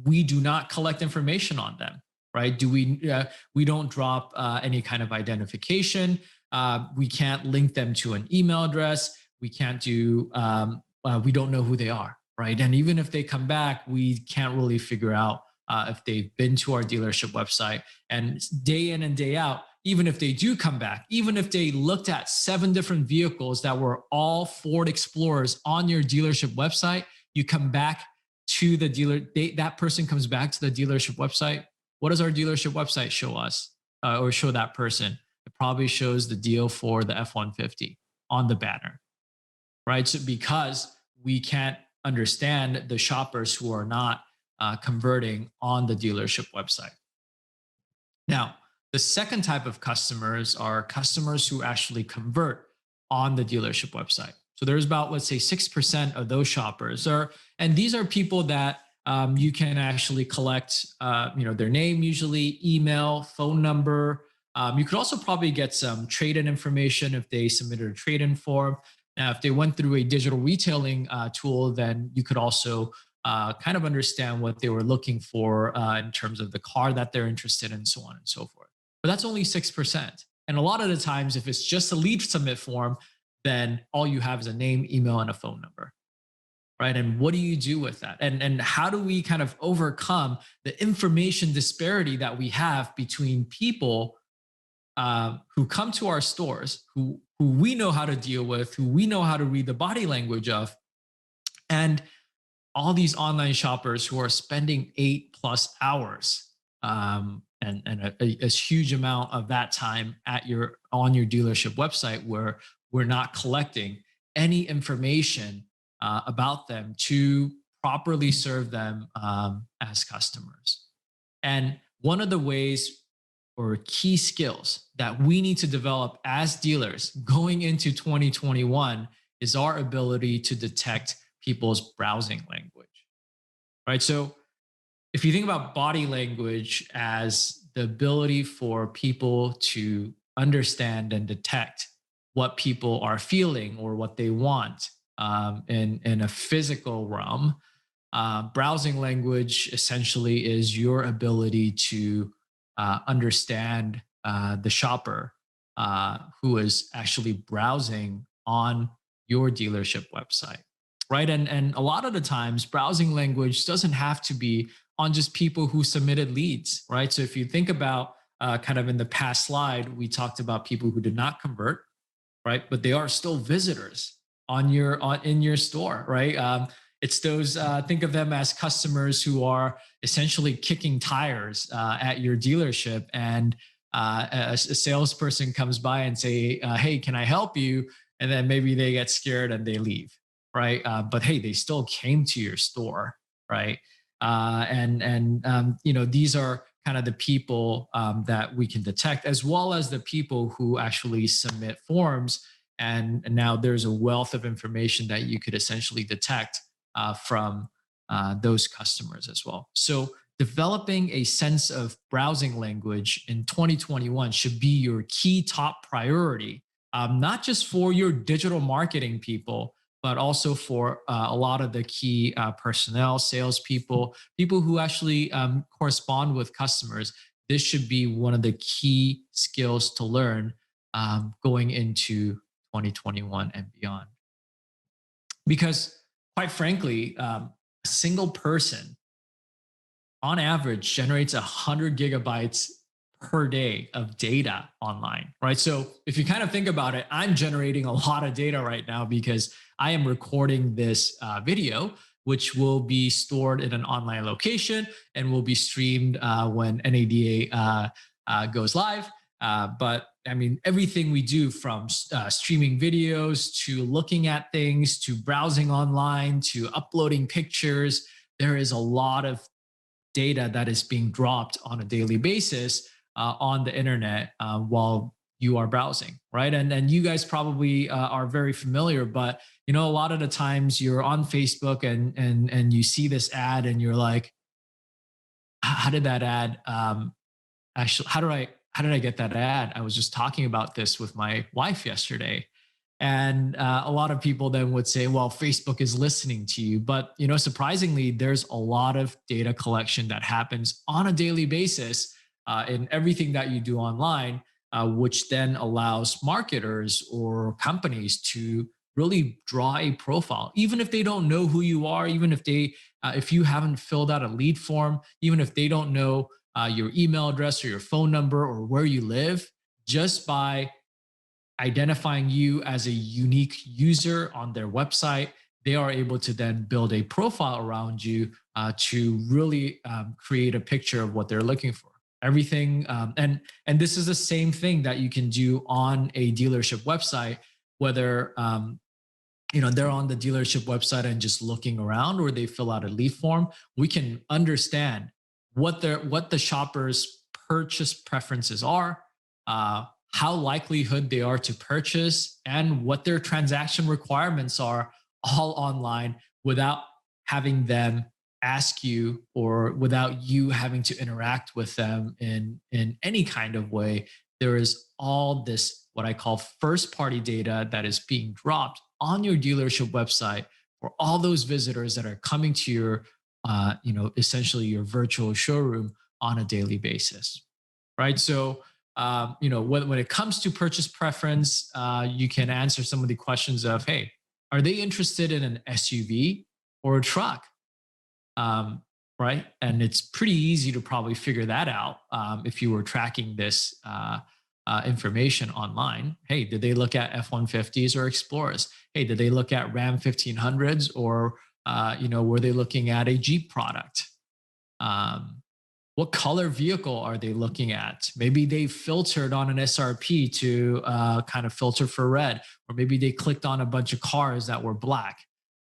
Speaker 18: We do not collect information on them, right? We don't drop any kind of identification. We can't link them to an email address. We can't do, we don't know who they are, right? And even if they come back, we can't really figure out if they've been to our dealership website. And day in and day out, even if they do come back, even if they looked at 7 different vehicles that were all Ford Explorers on your dealership website, you come back to the dealer, that person comes back to the dealership website. What does our dealership website show us or show that person? It probably shows the deal for the F-150 on the banner, right? So because we can't understand the shoppers who are not converting on the dealership website. Now, the second type of customers are customers who actually convert on the dealership website. So there's about, let's say, 6% of those shoppers and these are people that you can actually collect, their name, usually email, phone number. You could also probably get some trade-in information if they submitted a trade-in form. Now, if they went through a digital retailing tool, then you could also kind of understand what they were looking for in terms of the car that they're interested in, so on and so forth. But that's only 6%. And a lot of the times, if it's just a lead submit form, then all you have is a name, email, and a phone number, right? And what do you do with that? And how do we kind of overcome the information disparity that we have between people who come to our stores, who we know how to deal with, who we know how to read the body language of, and all these online shoppers who are spending 8+ hours and a huge amount of that time on your dealership website, where we're not collecting any information about them to properly serve them as customers. And one of the ways or key skills that we need to develop as dealers going into 2021 is our ability to detect people's browsing language, right? So if you think about body language as the ability for people to understand and detect what people are feeling or what they want in a physical realm, browsing language essentially is your ability to understand the shopper who is actually browsing on your dealership website, right? And a lot of the times, browsing language doesn't have to be on just people who submitted leads, right? So if you think about kind of in the past slide, we talked about people who did not convert, right? But they are still visitors in your store, right? It's those, think of them as customers who are essentially kicking tires at your dealership, and a salesperson comes by and say, hey, can I help you? And then maybe they get scared and they leave, right? But hey, they still came to your store, right? These are kind of the people that we can detect, as well as the people who actually submit forms. And now there's a wealth of information that you could essentially detect from those customers as well. So developing a sense of browsing language in 2021 should be your key top priority, not just for your digital marketing people, but also for a lot of the key personnel, salespeople, people who actually correspond with customers. This should be one of the key skills to learn going into 2021 and beyond. Because quite frankly, a single person on average generates 100 gigabytes per day of data online, right? So if you kind of think about it, I'm generating a lot of data right now because I am recording this video, which will be stored in an online location and will be streamed when NADA goes live. But I mean, everything we do from streaming videos to looking at things to browsing online to uploading pictures, there is a lot of data that is being dropped on a daily basis on the internet while you are browsing, right? And you guys probably are very familiar, but you know, a lot of the times you're on Facebook and you see this ad and you're like, how did that ad actually, how did I get that ad? I was just talking about this with my wife yesterday. And a lot of people then would say, well, Facebook is listening to you. But, you know, surprisingly, there's a lot of data collection that happens on a daily basis in everything that you do online, which then allows marketers or companies to really draw a profile, even if they don't know who you are, even if if you haven't filled out a lead form, even if they don't know your email address or your phone number or where you live, just by identifying you as a unique user on their website, they are able to then build a profile around you to really create a picture of what they're looking for. Everything, and this is the same thing that you can do on a dealership website, whether you know, they're on the dealership website and just looking around, or they fill out a lead form. We can understand what the shopper's purchase preferences are, how likelihood they are to purchase, and what their transaction requirements are, all online, without having them ask you or without you having to interact with them in any kind of way. There is all this, what I call first party data, that is being dropped on your dealership website for all those visitors that are coming to your, you know, essentially your virtual showroom on a daily basis, right? So, you know, when it comes to purchase preference, you can answer some of the questions of, hey, are they interested in an SUV or a truck? Right? And it's pretty easy to probably figure that out if you were tracking this information online. Hey, did they look at F-150s or Explorers? Hey, did they look at Ram 1500s, or you know, were they looking at a Jeep product? What color vehicle are they looking at? Maybe they filtered on an SRP to kind of filter for red, or maybe they clicked on a bunch of cars that were black.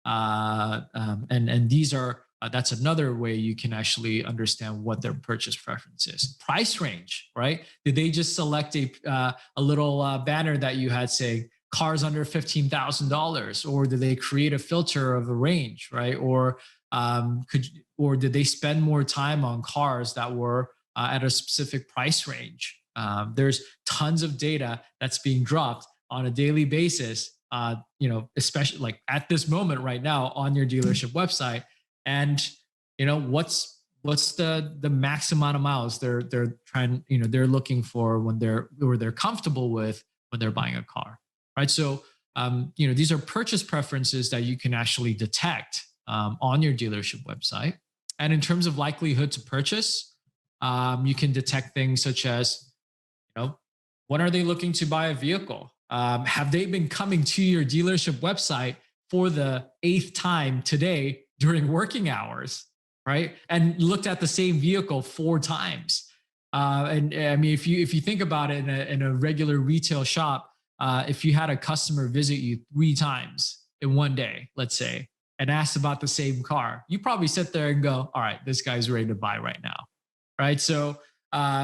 Speaker 18: And these are, that's another way you can actually understand what their purchase preference is. Price range, right? Did they just select a little banner that you had saying cars under $15,000, or did they create a filter of a range, right? Or did they spend more time on cars that were at a specific price range? There's tons of data that's being dropped on a daily basis, you know, especially like at this moment right now on your dealership website. And, you know, what's the max amount of miles they're trying, you know, they're looking for when they're comfortable with when they're buying a car, right? So, you know, these are purchase preferences that you can actually detect on your dealership website. And in terms of likelihood to purchase, you can detect things such as, you know, when are they looking to buy a vehicle? Have they been coming to your dealership website for the 8th time today during working hours, right? And looked at the same vehicle 4 times. And I mean, if you think about it in a regular retail shop, if you had a customer visit you 3 times in one day, let's say, and asked about the same car, you probably sit there and go, all right, this guy's ready to buy right now, right? So,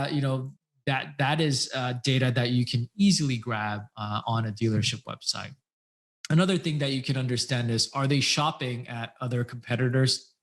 Speaker 18: you know, that is data that you can easily grab on a dealership website. Another thing that you can understand is, are they shopping at other competitors,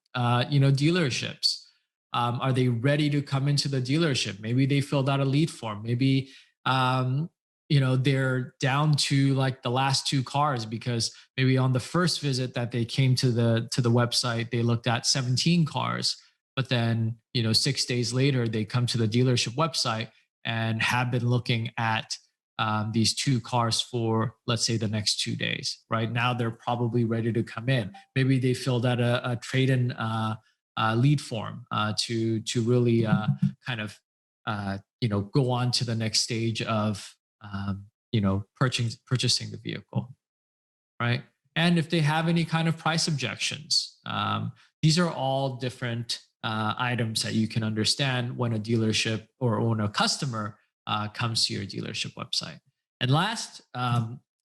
Speaker 18: you know, dealerships? Are they ready to come into the dealership? Maybe they filled out a lead form. Maybe, you they're down to like the last 2 cars because maybe on the first visit that they came to the website, they looked at 17 cars, but then 6 days later they come to the dealership website and have been looking at these 2 cars for, let's say, the next 2 days. Right now, they're probably ready to come in. Maybe they filled out a trade-in lead form to really kind of go on to the next stage of purchasing the vehicle, right? And if they have any kind of price objections, these are all different items that you can understand when a dealership or when a customer comes to your dealership website. And last,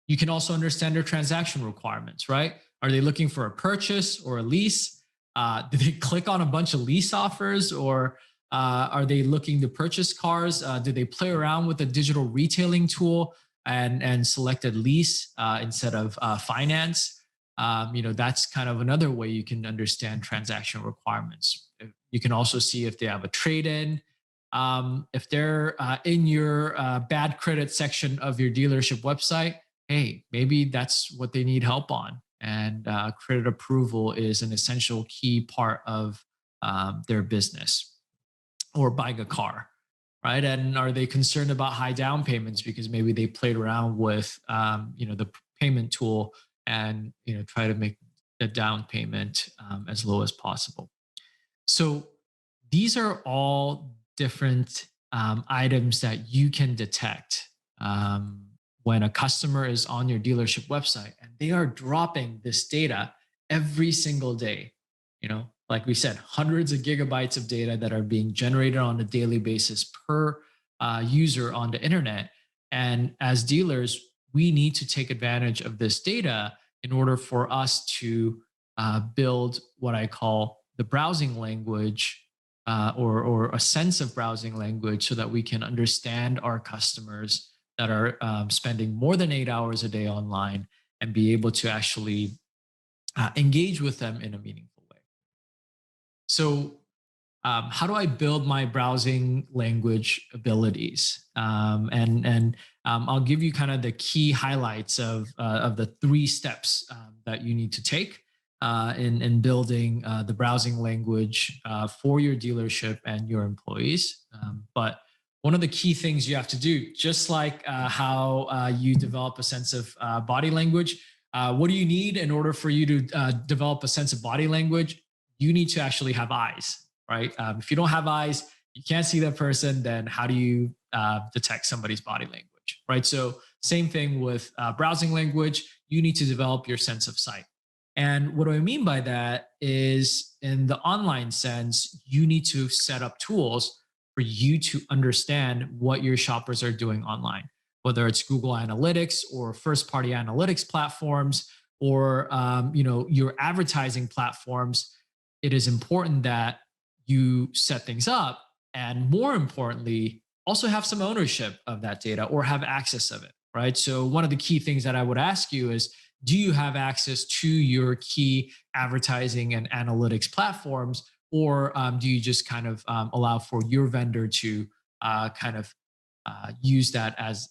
Speaker 18: you can also understand their transaction requirements, right? Are they looking for a purchase or a lease? Did they click on a bunch of lease offers, or are they looking to purchase cars? Do they play around with a digital retailing tool and selected lease instead of finance? That's kind of another way you can understand transaction requirements. You can also see if they have a trade-in. If they're in your bad credit section of your dealership website, hey, maybe that's what they need help on. And credit approval is an essential key part of their business, or buying a car, right? And are they concerned about high down payments because maybe they played around with the payment tool and try to make the down payment as low as possible. So these are all different items that you can detect when a customer is on your dealership website and they are dropping this data every single day. Like we said, hundreds of gigabytes of data that are being generated on a daily basis per user on the internet. And as dealers, we need to take advantage of this data in order for us to build what I call the browsing language or a sense of browsing language, so that we can understand our customers that are spending more than 8 hours a day online and be able to actually engage with them in a meaningful way. So how do I build my browsing language abilities? I'll give you kind of the key highlights of the 3 steps that you need to take in building the browsing language for your dealership and your employees. But one of the key things you have to do, just like how you develop a sense of body language, what do you need in order for you to develop a sense of body language? You need to actually have eyes, right? If you don't have eyes, you can't see that person, then how do you detect somebody's body language, right? So same thing with browsing language, you need to develop your sense of sight. And what do I mean by that is, in the online sense, you need to set up tools for you to understand what your shoppers are doing online, whether it's Google Analytics or first-party analytics platforms or your advertising platforms. It is important that you set things up, and more importantly, also have some ownership of that data or have access of it, right? So one of the key things that I would ask you is, do you have access to your key advertising and analytics platforms, or do you just kind of allow for your vendor to use that as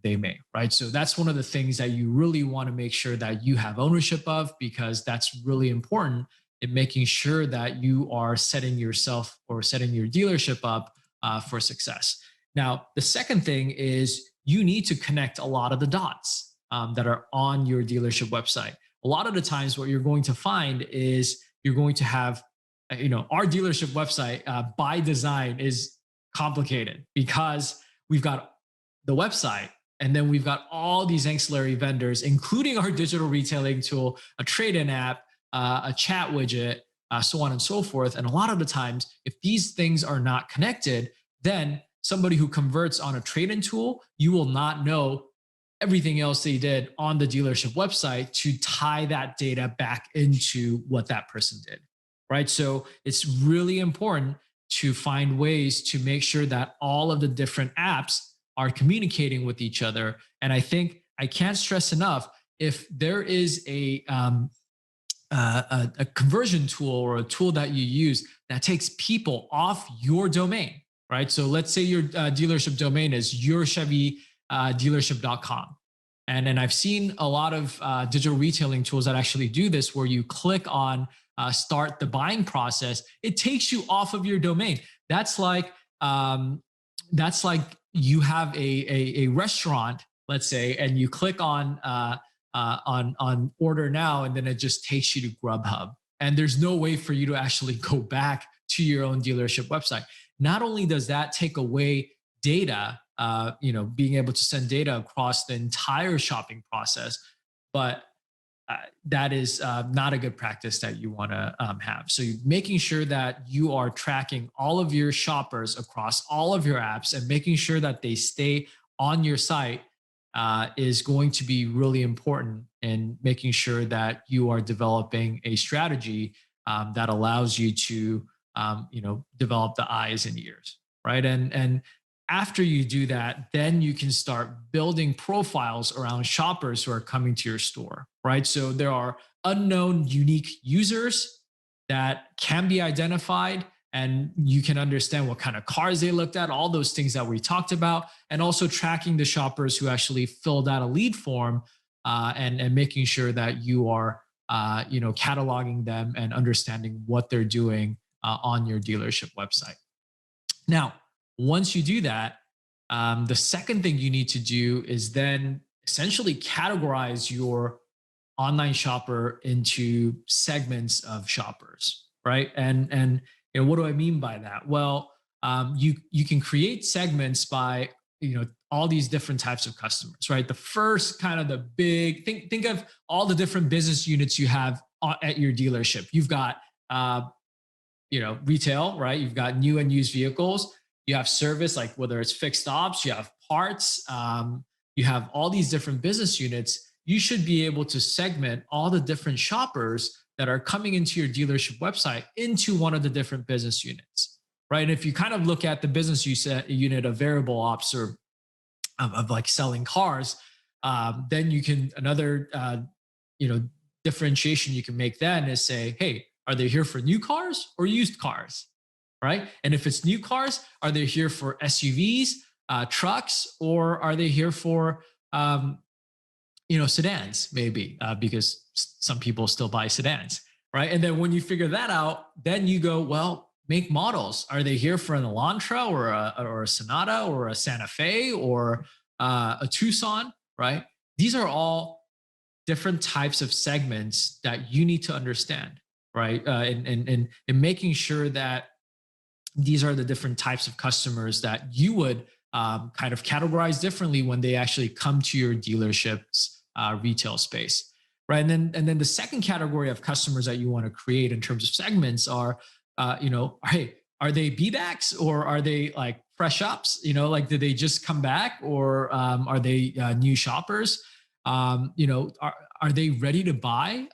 Speaker 18: they may, right? So that's one of the things that you really want to make sure that you have ownership of, because that's really important in making sure that you are setting yourself or setting your dealership up for success. Now, the second thing is you need to connect a lot of the dots that are on your dealership website. A lot of the times what you're going to find is you're going to have, our dealership website by design is complicated because we've got the website and then we've got all these ancillary vendors, including our digital retailing tool, a trade-in app, a chat widget, so on and so forth. And a lot of the times, if these things are not connected, then somebody who converts on a trade-in tool, you will not know everything else they did on the dealership website to tie that data back into what that person did, right? So it's really important to find ways to make sure that all of the different apps are communicating with each other. And I think I can't stress enough, if there is a conversion tool or a tool that you use that takes people off your domain, right? So let's say your dealership domain is yourchevy.com, dealership.com. And I've seen a lot of digital retailing tools that actually do this, where you click on start the buying process. It takes you off of your domain. That's like you have a restaurant, let's say, and you click on order now, and then it just takes you to Grubhub. And there's no way for you to actually go back to your own dealership website. Not only does that take away data, being able to send data across the entire shopping process, but that is not a good practice that you want to have. So making sure that you are tracking all of your shoppers across all of your apps and making sure that they stay on your site is going to be really important in making sure that you are developing a strategy that allows you to develop the eyes and ears, right? And after you do that, then you can start building profiles around shoppers who are coming to your store, right? So there are unknown unique users that can be identified, and you can understand what kind of cars they looked at, all those things that we talked about, and also tracking the shoppers who actually filled out a lead form and making sure that you are cataloging them and understanding what they're doing on your dealership website. Now, once you do that, the second thing you need to do is then essentially categorize your online shopper into segments of shoppers, right? And what do I mean by that? Well, you can create segments by all these different types of customers, right? The first kind of the big think of all the different business units you have at your dealership. You've got retail, right? You've got new and used vehicles. You have service, like whether it's fixed ops, you have parts, you have all these different business units. You should be able to segment all the different shoppers that are coming into your dealership website into one of the different business units, right? And if you kind of look at the business unit of variable ops or of like selling cars, then you can, another differentiation you can make then is say, hey, are they here for new cars or used cars? Right? And if it's new cars, are they here for SUVs, trucks, or are they here for, sedans, maybe, because some people still buy sedans, right? And then when you figure that out, then you go, well, make models. Are they here for an Elantra or a Sonata or a Santa Fe or a Tucson, right? These are all different types of segments that you need to understand, right? And making sure that these are the different types of customers that you would kind of categorize differently when they actually come to your dealership's retail space, right? And then the second category of customers that you want to create in terms of segments are, hey, are they B-backs or are they like fresh ups? Like did they just come back or are they new shoppers? Are they ready to buy?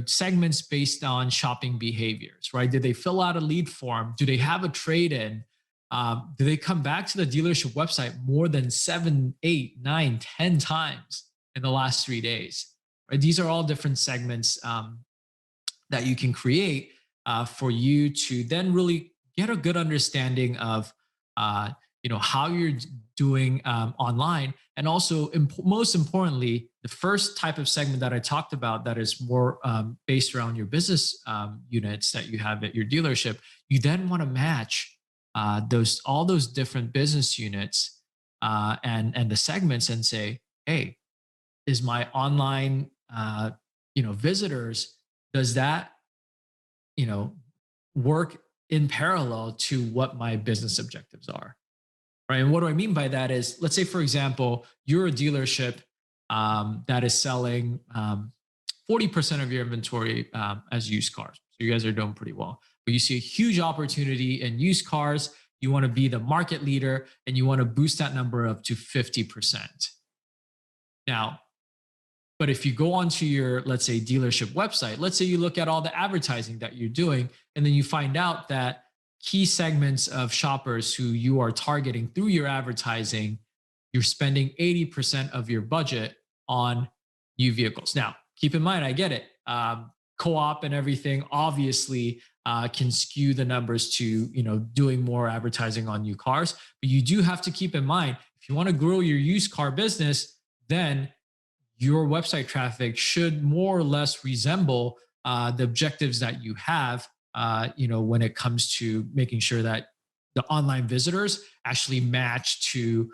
Speaker 18: Segments based on shopping behaviors, right? Did they fill out a lead form? Do they have a trade-in? Do they come back to the dealership website more than 7, 8, 9, 10 times in the last 3 days? Right? These are all different segments that you can create for you to then really get a good understanding of how you're doing online. And also, most importantly, the first type of segment that I talked about that is more based around your business units that you have at your dealership, you then want to match all those different business units and the segments and say, hey, is my online visitors, does that work in parallel to what my business objectives are? Right. And what do I mean by that is, let's say, for example, you're a dealership that is selling 40% of your inventory as used cars. So you guys are doing pretty well. But you see a huge opportunity in used cars. You want to be the market leader and you want to boost that number up to 50%. Now, but if you go onto your, let's say, dealership website, let's say you look at all the advertising that you're doing, and then you find out that key segments of shoppers who you are targeting through your advertising, you're spending 80% of your budget on new vehicles. Now, keep in mind, I get it. co-op and everything obviously can skew the numbers to, doing more advertising on new cars. But you do have to keep in mind, if you want to grow your used car business, then your website traffic should more or less resemble the objectives that you have, when it comes to making sure that the online visitors actually match to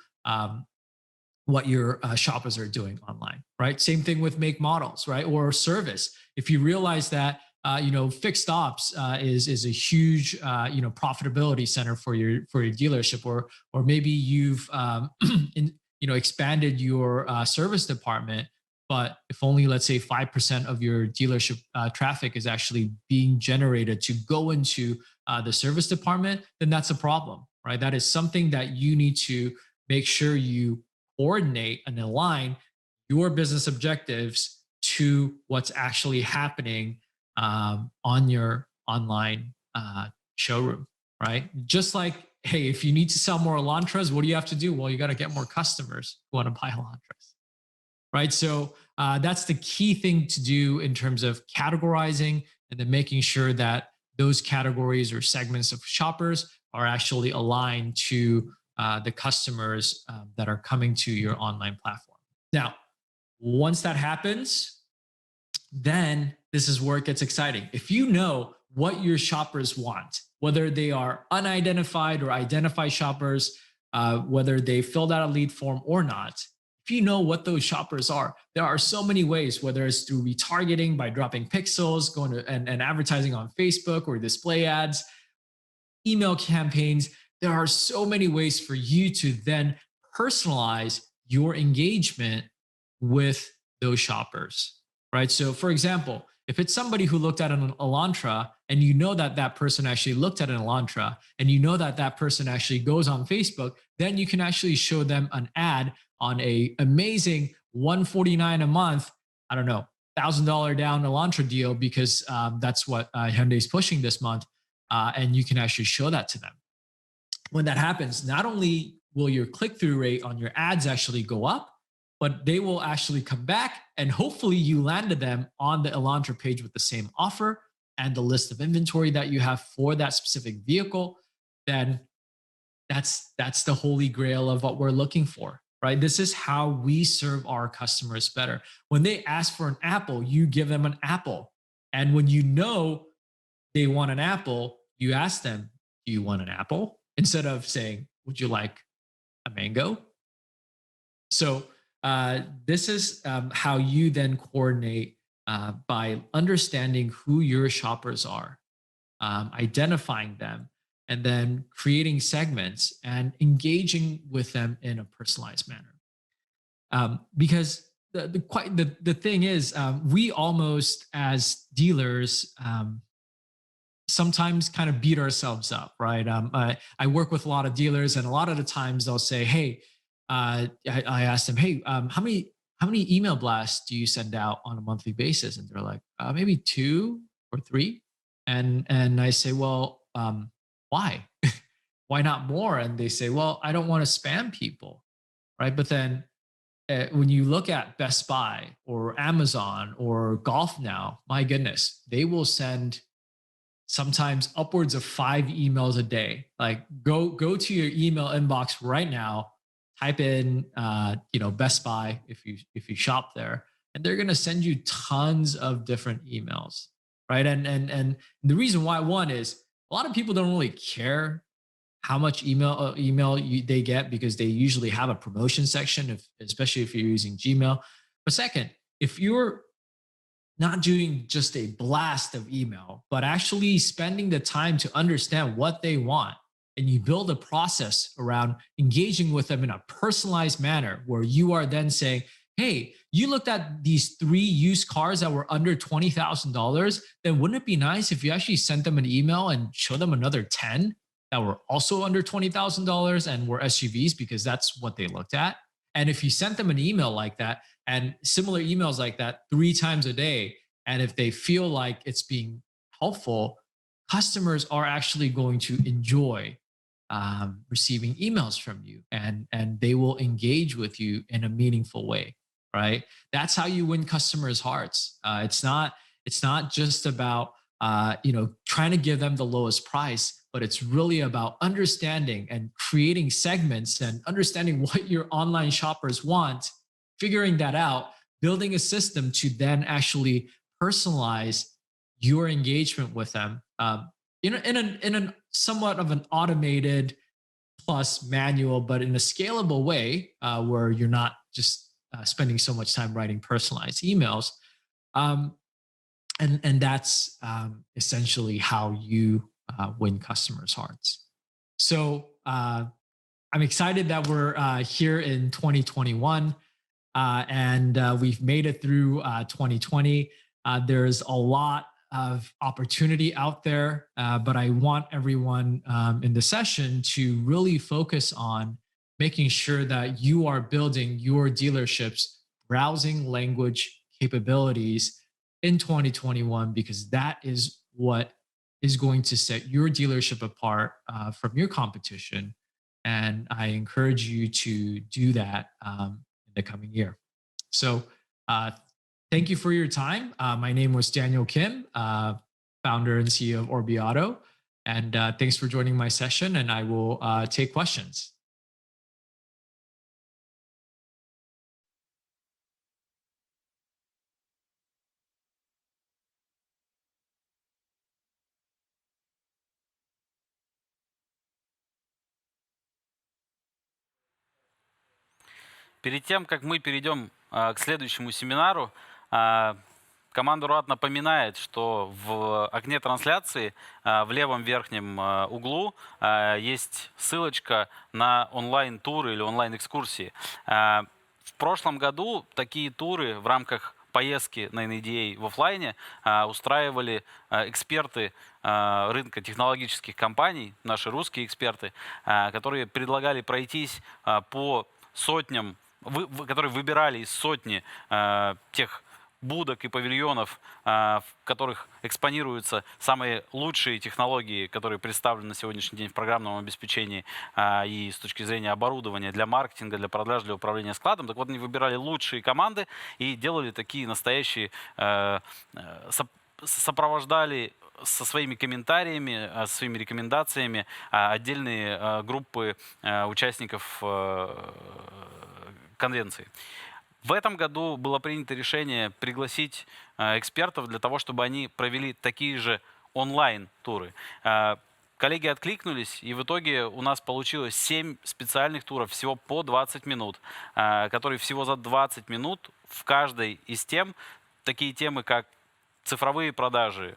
Speaker 18: what your shoppers are doing online, right? Same thing with make models, right? Or service. If you realize that, fixed ops is a huge, profitability center for your dealership, or maybe you've, expanded your service department, but if only, let's say, 5% of your dealership traffic is actually being generated to go into the service department, then that's a problem, right? That is something that you need to make sure you coordinate and align your business objectives to what's actually happening on your online showroom, right? Just like, hey, if you need to sell more Elantras, what do you have to do? Well, you got to get more customers who want to buy Elantras, right? So that's the key thing to do in terms of categorizing and then making sure that those categories or segments of shoppers are actually aligned to the customers that are coming to your online platform. Now, once that happens, then this is where it gets exciting. If you know what your shoppers want, whether they are unidentified or identified shoppers, whether they filled out a lead form or not, if you know what those shoppers are, there are so many ways, whether it's through retargeting by dropping pixels, going to and advertising on Facebook or display ads, email campaigns. There are so many ways for you to then personalize your engagement with those shoppers, right? So for example, if it's somebody who looked at an Elantra and you know that that person actually looked at an Elantra and you know that that person actually goes on Facebook, then you can actually show them an ad on a amazing $149 a month, I don't know, $1,000 down Elantra deal because that's what Hyundai is pushing this month. And you can actually show that to them. When that happens, not only will your click-through rate on your ads actually go up, but they will actually come back and hopefully you landed them on the Elantra page with the same offer and the list of inventory that you have for that specific vehicle. Then that's the holy grail of what we're looking for, right? This is how we serve our customers better. When they ask for an apple, you give them an apple. And when you know they want an apple, you ask them, do you want an apple? Instead of saying, would you like a mango? So this is how you then coordinate by understanding who your shoppers are, identifying them, and then creating segments and engaging with them in a personalized manner. Because the thing is, we almost as dealers sometimes kind of beat ourselves up, right? I work with a lot of dealers, and a lot of the times they'll say, "Hey," I ask them, "Hey, how many email blasts do you send out on a monthly basis?" And they're like, "Maybe 2 or 3." And I say, "Well, why? Why not more?" And they say, "Well, I don't want to spam people," right? But then when you look at Best Buy or Amazon or Golf Now, my goodness, they will send sometimes upwards of 5 emails a day. Like go to your email inbox right now, type in Best Buy if you shop there, and they're going to send you tons of different emails, right? And the reason why, one is a lot of people don't really care how much email they get because they usually have a promotion section, especially if you're using Gmail. But second, if you're not doing just a blast of email, but actually spending the time to understand what they want, and you build a process around engaging with them in a personalized manner where you are then saying, "Hey, you looked at these 3 used cars that were under $20,000, then wouldn't it be nice if you actually sent them an email and show them another 10 that were also under $20,000 and were SUVs because that's what they looked at?" And if you sent them an email like that and similar emails like that 3 times a day, and if they feel like it's being helpful, customers are actually going to enjoy receiving emails from you, and they will engage with you in a meaningful way, right? That's how you win customers' hearts. It's not It's not just about trying to give them the lowest price, but it's really about understanding and creating segments and understanding what your online shoppers want, figuring that out, building a system to then actually personalize your engagement with them in a somewhat of an automated plus manual, but in a scalable way where you're not just spending so much time writing personalized emails. And that's essentially how you win customers' hearts. So I'm excited that we're here in 2021 and we've made it through 2020. There's a lot of opportunity out there, but I want everyone in the session to really focus on making sure that you are building your dealership's browsing language capabilities in 2021, because that is what is going to set your dealership apart from your competition. And I encourage you to do that in the coming year. So thank you for your time. My name was Daniel Kim, founder and CEO of Orbee Auto. And thanks for joining my session, and I will take questions.
Speaker 1: Перед тем, как мы перейдем к следующему семинару, команда РОАД напоминает, что в окне трансляции в левом верхнем углу есть ссылочка на онлайн-туры или онлайн-экскурсии. В прошлом году такие туры в рамках поездки на NADA в офлайне устраивали эксперты рынка технологических компаний, наши русские эксперты, которые предлагали пройтись по сотням, которые выбирали из сотни тех будок и павильонов, в которых экспонируются самые лучшие технологии, которые представлены на сегодняшний день в программном обеспечении и с точки зрения оборудования для маркетинга, для продаж, для управления складом. Так вот, они выбирали лучшие команды и делали такие настоящие, сопровождали со своими комментариями, со своими рекомендациями отдельные группы участников конвенции. В этом году было принято решение пригласить экспертов для того, чтобы они провели такие же онлайн-туры. Коллеги откликнулись, и в итоге у нас получилось 7 специальных туров, всего по 20 минут, которые всего за 20 минут в каждой из тем, такие темы, как цифровые продажи,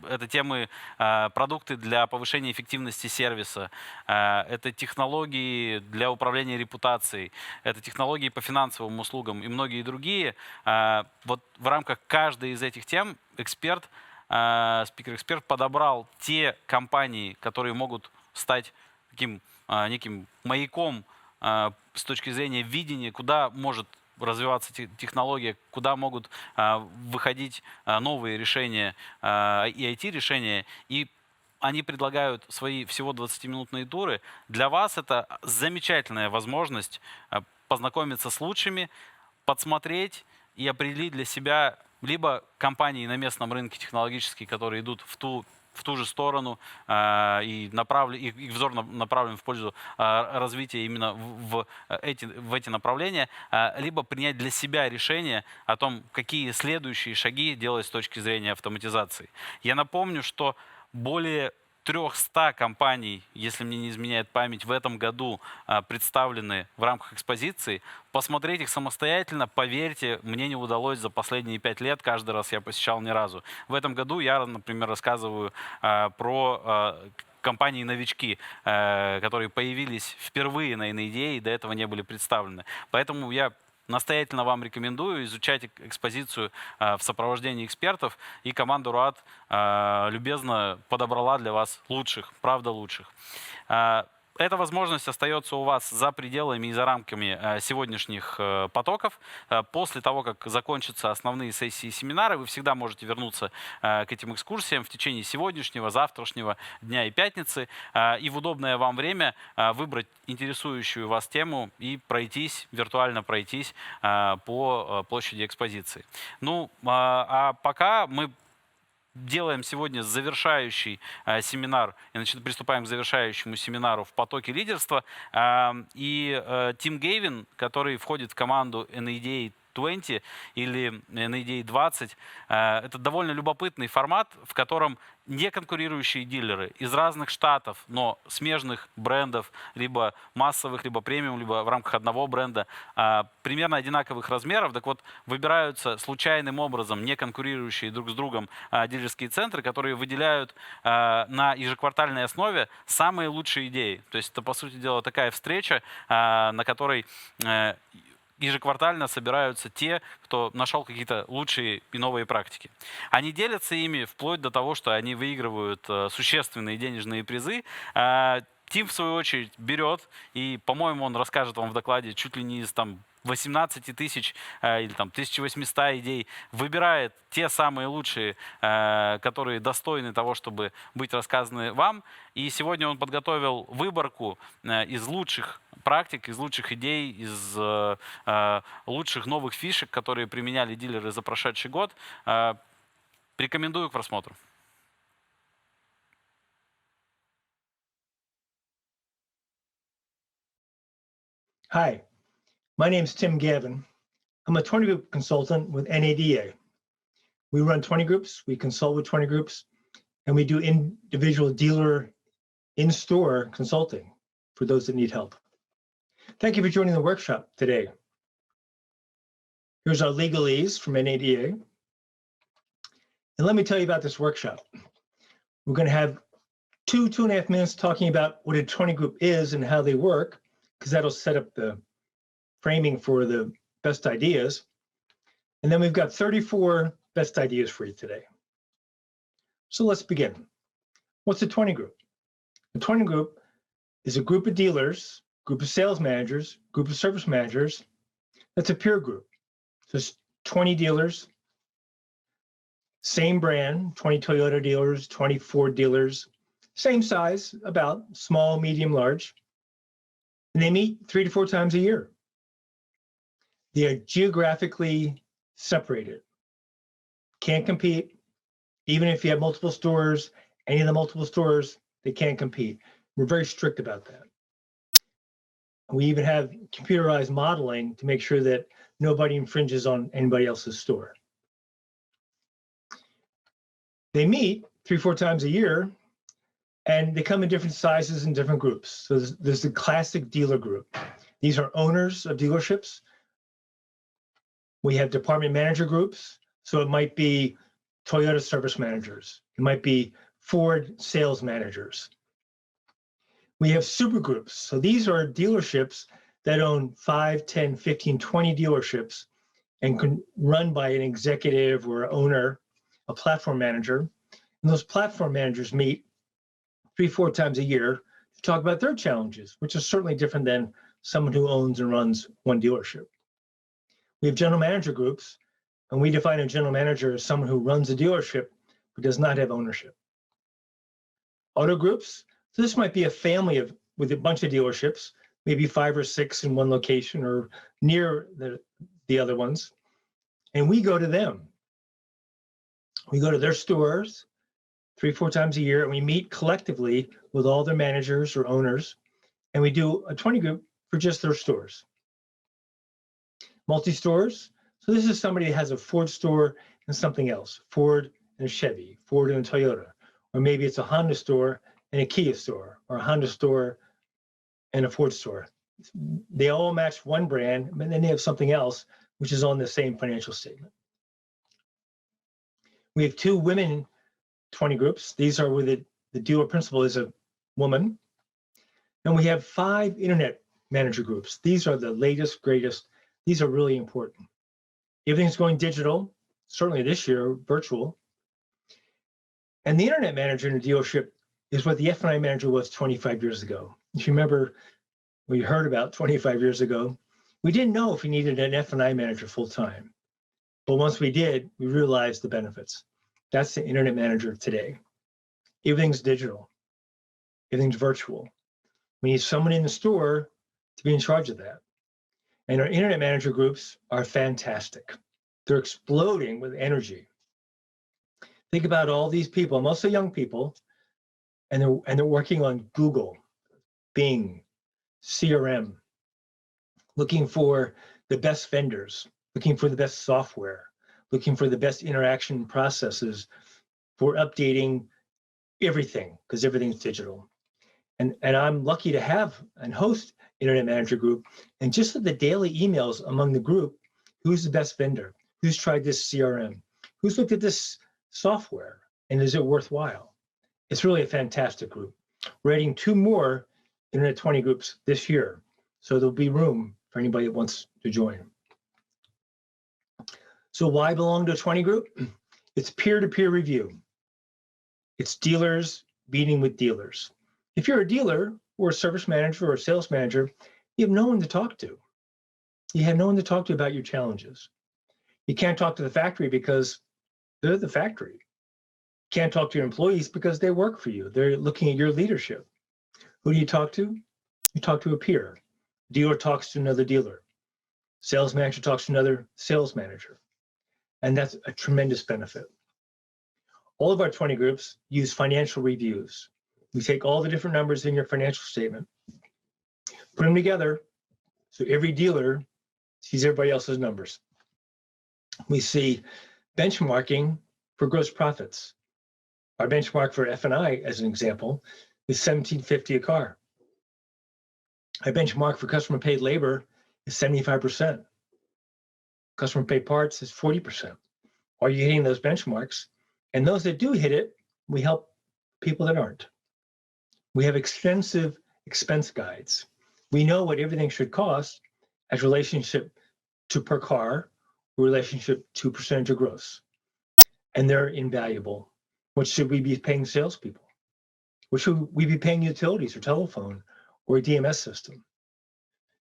Speaker 1: это темы продукты для повышения эффективности сервиса, это технологии для управления репутацией, это технологии по финансовым услугам и многие другие. Вот в рамках каждой из этих тем спикер-эксперт подобрал те компании, которые могут стать таким неким маяком с точки зрения видения, куда может развиваться технология, куда могут выходить новые решения и IT-решения, и они предлагают свои всего 20-минутные туры. Для вас это замечательная возможность познакомиться с лучшими, подсмотреть и определить для себя либо компании на местном рынке технологические, которые идут в ту же сторону, и их взор направлен в пользу развития именно в эти направления, либо принять для себя решение о том, какие следующие шаги делать с точки зрения автоматизации. Я напомню, что более 300 компаний, если мне не изменяет память, в этом году представлены в рамках экспозиции. Посмотреть их самостоятельно, поверьте, мне не удалось за последние 5 лет, каждый раз я посещал ни разу. В этом году я, например, рассказываю про компании-новички, которые появились впервые на NADA и до этого не были представлены. Поэтому я настоятельно вам рекомендую изучать экспозицию в сопровождении экспертов, и команда РОАД любезно подобрала для вас лучших, правда лучших. эта возможность остается у вас за пределами и за рамками сегодняшних потоков. После того, как закончатся основные сессии и семинары, вы всегда можете вернуться к этим экскурсиям в течение сегодняшнего, завтрашнего дня и пятницы, и в удобное вам время выбрать интересующую вас тему и виртуально пройтись по площади экспозиции. Ну, а пока мы делаем сегодня завершающий семинар, и приступаем к завершающему семинару в потоке лидерства. И Тим Гавин, который входит в команду NADA 20 или NADA 20, это довольно любопытный формат, в котором неконкурирующие дилеры из разных штатов, но смежных брендов, либо массовых, либо премиум, либо в рамках одного бренда, примерно одинаковых размеров, так вот, выбираются случайным образом неконкурирующие друг с другом дилерские центры, которые выделяют на ежеквартальной основе самые лучшие идеи. То есть это, по сути дела, такая встреча, на которой ежеквартально собираются те, кто нашел какие-то лучшие и новые практики. Они делятся ими вплоть до того, что они выигрывают существенные денежные призы. Тим, в свою очередь, берет, и, по-моему, он расскажет вам в докладе чуть ли не из 18 тысяч или 1800 идей, выбирает те самые лучшие, которые достойны того, чтобы быть рассказаны вам. И сегодня он подготовил выборку из лучших практик, из лучших идей, из лучших новых фишек, которые применяли дилеры за прошедший год. Рекомендую к просмотру.
Speaker 19: Hi, my name's Tim Gavin. I'm a 20 group consultant with NADA. We run 20 groups, we consult with 20 groups, and we do individual dealer in-store consulting for those that need help. Thank you for joining the workshop today. Here's our legalese from NADA. And let me tell you about this workshop. We're going to have 2.5 minutes talking about what a 20 group is and how they work, because that'll set up the framing for the best ideas. And then we've got 34 best ideas for you today. So let's begin. What's a 20 group? A 20 group is a group of dealers, group of sales managers, group of service managers. That's a peer group. So it's 20 dealers, same brand, 20 Toyota dealers, 20 Ford dealers, same size, about small, medium, large. And they meet 3 to 4 times a year. They are geographically separated. Can't compete. Even if you have multiple stores, any of the multiple stores, they can't compete. We're very strict about that. We even have computerized modeling to make sure that nobody infringes on anybody else's store. They meet 3 or 4 times a year, and they come in different sizes and different groups. So there's the classic dealer group. These are owners of dealerships. We have department manager groups. So it might be Toyota service managers. It might be Ford sales managers. We have super groups. So these are dealerships that own 5, 10, 15, 20 dealerships and can run by an executive or owner, a platform manager. And those platform managers meet 3 or 4 times a year to talk about their challenges, which is certainly different than someone who owns and runs one dealership. We have general manager groups, and we define a general manager as someone who runs a dealership but does not have ownership. Auto groups, so this might be a family with a bunch of dealerships, maybe 5 or 6 in one location or near the other ones. And we go to them. We go to their stores 3 or 4 times a year, and we meet collectively with all their managers or owners, and we do a 20 group for just their stores. Multi-stores, so this is somebody that has a Ford store and something else, Ford and a Chevy, Ford and a Toyota, or maybe it's a Honda store and a Kia store, or a Honda store and a Ford store. They all match one brand, but then they have something else which is on the same financial statement. We have 2 women 20 groups. These are where the dealer principal is a woman. And we have 5 internet manager groups. These are the latest, greatest. These are really important. Everything's going digital, certainly this year, virtual. And the internet manager in a dealership is what the F&I manager was 25 years ago. If you remember, we heard about 25 years ago, we didn't know if we needed an F&I manager full-time. But once we did, we realized the benefits. That's the internet manager of today. Everything's digital. Everything's virtual. We need someone in the store to be in charge of that. And our internet manager groups are fantastic. They're exploding with energy. Think about all these people, mostly young people, and they're working on Google, Bing, CRM, looking for the best vendors, looking for the best software, looking for the best interaction processes for updating everything, because everything's digital. And I'm lucky to have and host Internet Manager Group, and just the daily emails among the group, who's the best vendor? Who's tried this CRM? Who's looked at this software? And is it worthwhile? It's really a fantastic group. We're adding 2 more Internet 20 groups this year, so there'll be room for anybody that wants to join. So why belong to a 20 group? It's peer-to-peer review. It's dealers meeting with dealers. If you're a dealer or a service manager or a sales manager, you have no one to talk to. You have no one to talk to about your challenges. You can't talk to the factory because they're the factory. You can't talk to your employees because they work for you. They're looking at your leadership. Who do you talk to? You talk to a peer. Dealer talks to another dealer. Sales manager talks to another sales manager. And that's a tremendous benefit. All of our 20 groups use financial reviews. We take all the different numbers in your financial statement, put them together, so every dealer sees everybody else's numbers. We see benchmarking for gross profits. Our benchmark for F&I, as an example, is $1,750 a car. Our benchmark for customer paid labor is 75%. Customer paid parts is 40%. Are you hitting those benchmarks? And those that do hit it, we help people that aren't. We have extensive expense guides. We know what everything should cost as relationship to per car, relationship to percentage of gross. And they're invaluable. What should we be paying salespeople? What should we be paying utilities or telephone or a DMS system?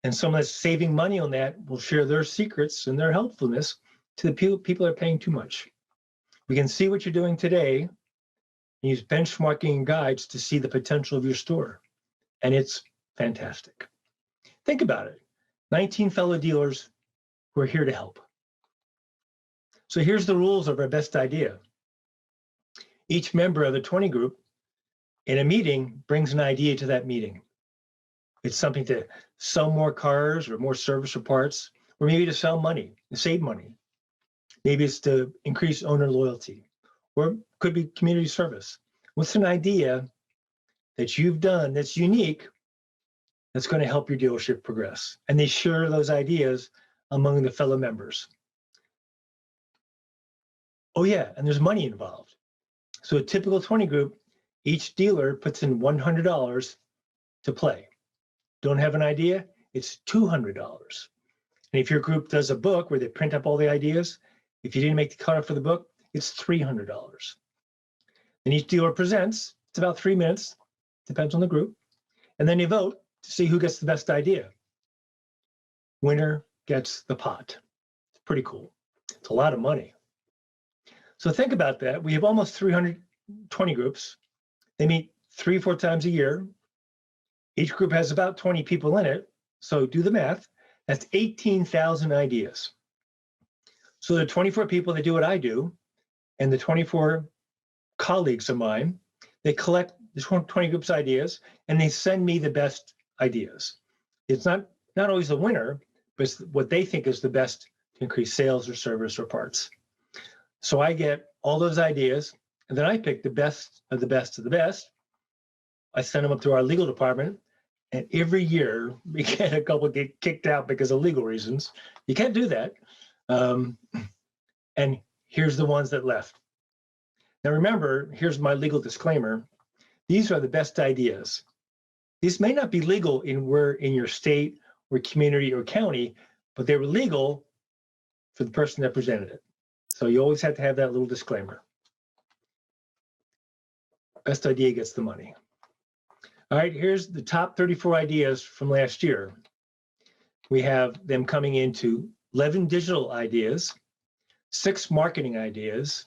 Speaker 19: And someone that's saving money on that will share their secrets and their helpfulness to the people that are paying too much. We can see what you're doing today and use benchmarking guides to see the potential of your store. And it's fantastic. Think about it. 19 fellow dealers who are here to help. So here's the rules of our best idea. Each member of the 20 group in a meeting brings an idea to that meeting. It's something to sell more cars or more service or parts, or maybe to sell money, to save money. Maybe it's to increase owner loyalty, or it could be community service. What's an idea that you've done that's unique that's going to help your dealership progress? And they share those ideas among the fellow members. Oh yeah, and there's money involved. So a typical 20 group, each dealer puts in $100 to play. Don't have an idea? It's $200. And if your group does a book where they print up all the ideas, if you didn't make the cutoff for the book, it's $300. And each dealer presents, it's about 3 minutes, depends on the group. And then you vote to see who gets the best idea. Winner gets the pot. It's pretty cool. It's a lot of money. So think about that. We have almost 320 groups. They meet 3 or 4 times a year. Each group has about 20 people in it. So do the math. That's 18,000 ideas. So the 24 people that do what I do, and the 24 colleagues of mine, they collect the 20 groups' ideas, and they send me the best ideas. It's not always the winner, but it's what they think is the best to increase sales or service or parts. So I get all those ideas, and then I pick the best of the best of the best. I send them up to our legal department, and every year we get a couple get kicked out because of legal reasons. You can't do that. And here's the ones that left. Now remember, here's my legal disclaimer. These are the best ideas. These may not be legal in your state or community or county, but they were legal for the person that presented it. So you always have to have that little disclaimer. Best idea gets the money. All right, here's the top 34 ideas from last year. We have them coming into 11 digital ideas, 6 marketing ideas,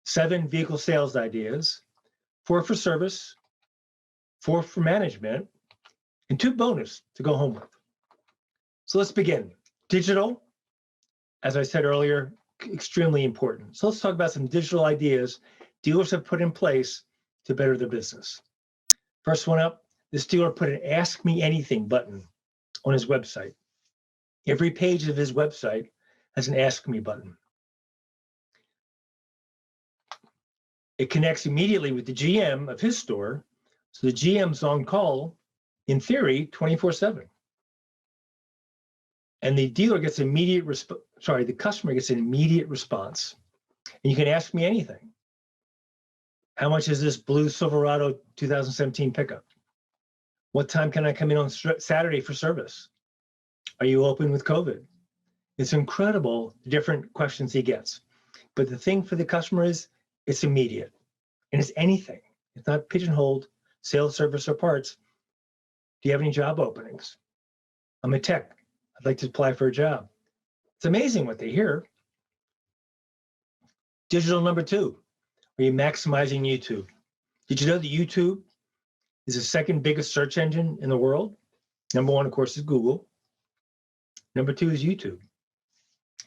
Speaker 19: 7 vehicle sales ideas, 4 for service, 4 for management, and 2 bonus to go home with. So let's begin. Digital, as I said earlier, extremely important. So let's talk about some digital ideas dealers have put in place to better their business. First one up, this dealer put an Ask Me Anything button on his website. Every page of his website has an Ask Me button. It connects immediately with the GM of his store, so the GM's on call, in theory, 24/7. And the dealer gets immediate the customer gets an immediate response. And you can ask me anything. How much is this blue Silverado 2017 pickup? What time can I come in on Saturday for service? Are you open with COVID? It's incredible the different questions he gets. But the thing for the customer is it's immediate and it's anything. It's not pigeonholed, sales, service, or parts. Do you have any job openings? I'm a tech. I'd like to apply for a job. It's amazing what they hear. Digital number 2. Are you maximizing YouTube? Did you know that YouTube is the second biggest search engine in the world? Number 1, of course, is Google. Number 2 is YouTube.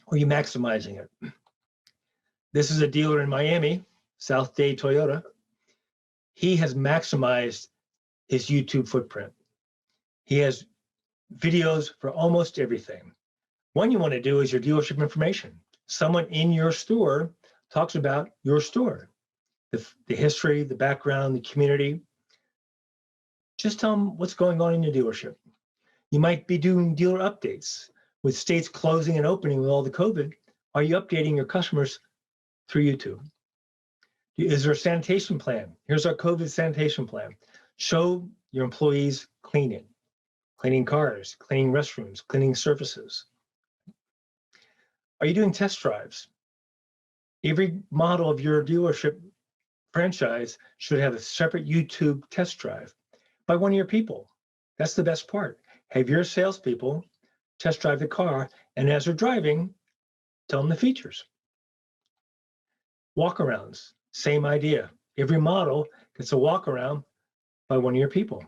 Speaker 19: Are you maximizing it? This is a dealer in Miami, South Day Toyota. He has maximized his YouTube footprint. He has videos for almost everything. One you want to do is your dealership information. Someone in your store talks about your store, the history, the background, the community. Just tell them what's going on in your dealership. You might be doing dealer updates. With states closing and opening with all the COVID, are you updating your customers through YouTube? Is there a sanitation plan? Here's our COVID sanitation plan. Show your employees cleaning cars, cleaning restrooms, cleaning surfaces. Are you doing test drives? Every model of your dealership franchise should have a separate YouTube test drive by one of your people. That's the best part. Have your salespeople test drive the car, and as they're driving, tell them the features. Walkarounds, same idea. Every model gets a walkaround by one of your people.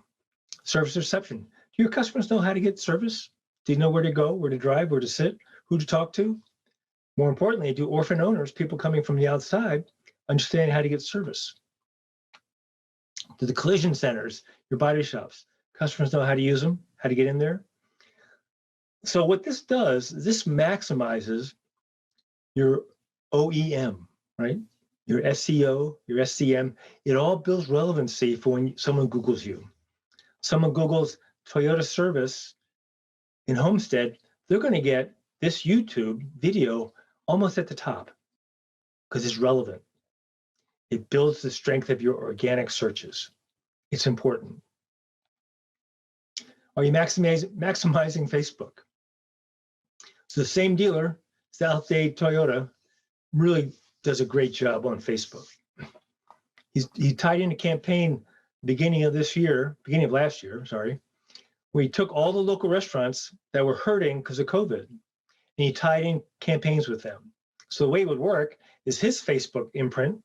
Speaker 19: Service reception. Do your customers know how to get service? Do you know where to go, where to drive, where to sit, who to talk to? More importantly, do orphan owners, people coming from the outside, understand how to get service? Do the collision centers, your body shops, customers know how to use them, how to get in there? So what this does, this maximizes your OEM, right? Your SEO, your SCM. It all builds relevancy for when someone Googles you. Someone Googles Toyota service in Homestead, they're going to get this YouTube video almost at the top because it's relevant. It builds the strength of your organic searches. It's important. Are you maximizing Facebook? So the same dealer, South Day Toyota, really does a great job on Facebook. He tied in a campaign beginning of last year, where he took all the local restaurants that were hurting because of COVID, and he tied in campaigns with them. So the way it would work is his Facebook imprint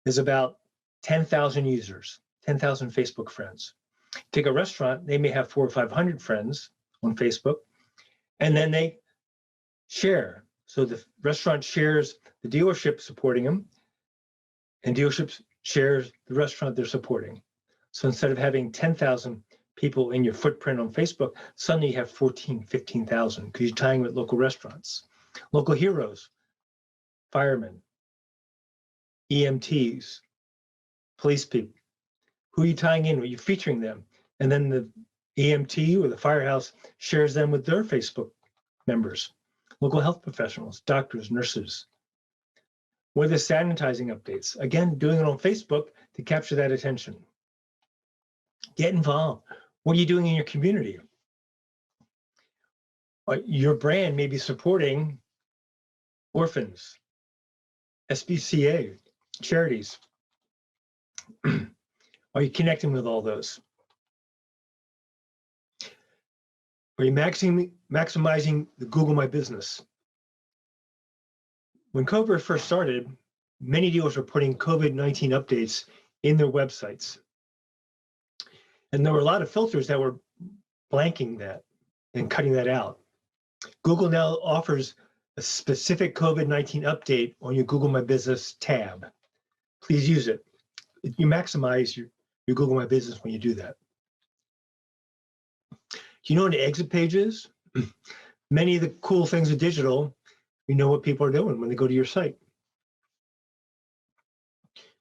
Speaker 19: is about 10,000 users, 10,000 Facebook friends. Take a restaurant, they may have 400 or 500 friends on Facebook, and then they share. So the restaurant shares the dealership supporting them, and dealership shares the restaurant they're supporting. So instead of having 10,000 people in your footprint on Facebook, suddenly you have 14, 15,000 because you're tying with local restaurants. Local heroes, firemen, EMTs, police people. Who are you tying in with? You're featuring them. And then the EMT or the firehouse shares them with their Facebook members. Local health professionals, doctors, nurses. What are the sanitizing updates? Again, doing it on Facebook to capture that attention. Get involved. What are you doing in your community? Your brand may be supporting orphans, SPCA, charities. Are you connecting with all those? Are you maximizing the Google My Business? When COVID first started, many dealers were putting COVID-19 updates in their websites. And there were a lot of filters that were blanking that and cutting that out. Google now offers a specific COVID-19 update on your Google My Business tab. Please use it. You maximize your Google My Business when you do that. Do you know what an exit page is? Many of the cool things are digital. We know what people are doing when they go to your site.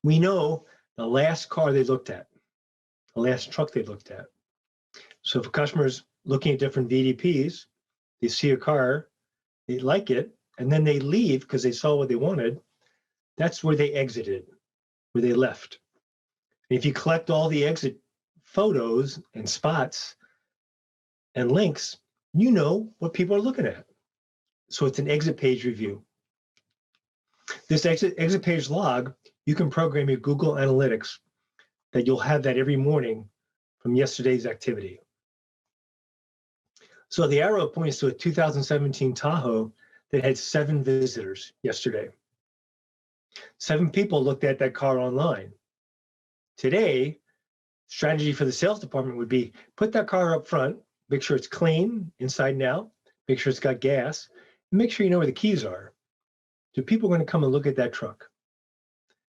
Speaker 19: We know the last car they looked at, the last truck they looked at. So if a customer's looking at different VDPs, they see a car, they like it, and then they leave because they saw what they wanted, that's where they exited, where they left. And if you collect all the exit photos and spots and links, you know what people are looking at. So it's an exit page review. This exit page log, you can program your Google Analytics that you'll have that every morning from yesterday's activity. So the arrow points to a 2017 Tahoe that had 7 visitors yesterday. 7 people looked at that car online. Today, strategy for the sales department would be put that car up front, make sure it's clean inside and out, make sure it's got gas, and make sure you know where the keys are. So people are going to come and look at that truck.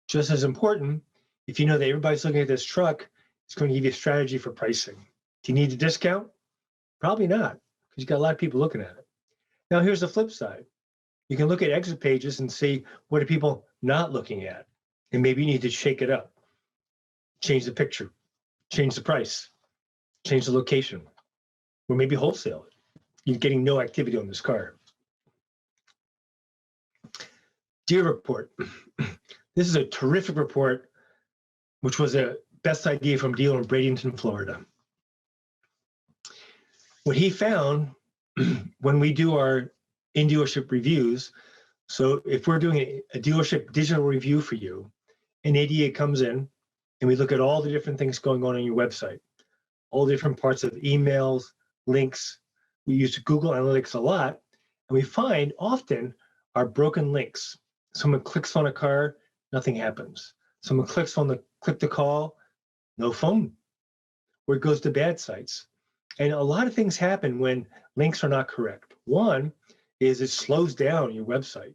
Speaker 19: Just as important, if you know that everybody's looking at this truck, it's going to give you a strategy for pricing. Do you need a discount? Probably not, because you've got a lot of people looking at it. Now here's the flip side. You can look at exit pages and see what are people not looking at. And maybe you need to shake it up. Change the picture, change the price, change the location, or maybe wholesale. You're getting no activity on this car. Deer report. This is a terrific report, which was a best idea from a dealer in Bradenton, Florida. What he found when we do our in-dealership reviews, so if we're doing a dealership digital review for you, an ADA comes in and we look at all the different things going on your website, all the different parts of emails, links. We use Google Analytics a lot, and we find often our broken links. Someone clicks on a car, nothing happens. Someone clicks on the click to call, no phone, or it goes to bad sites. And a lot of things happen when links are not correct. One is it slows down your website.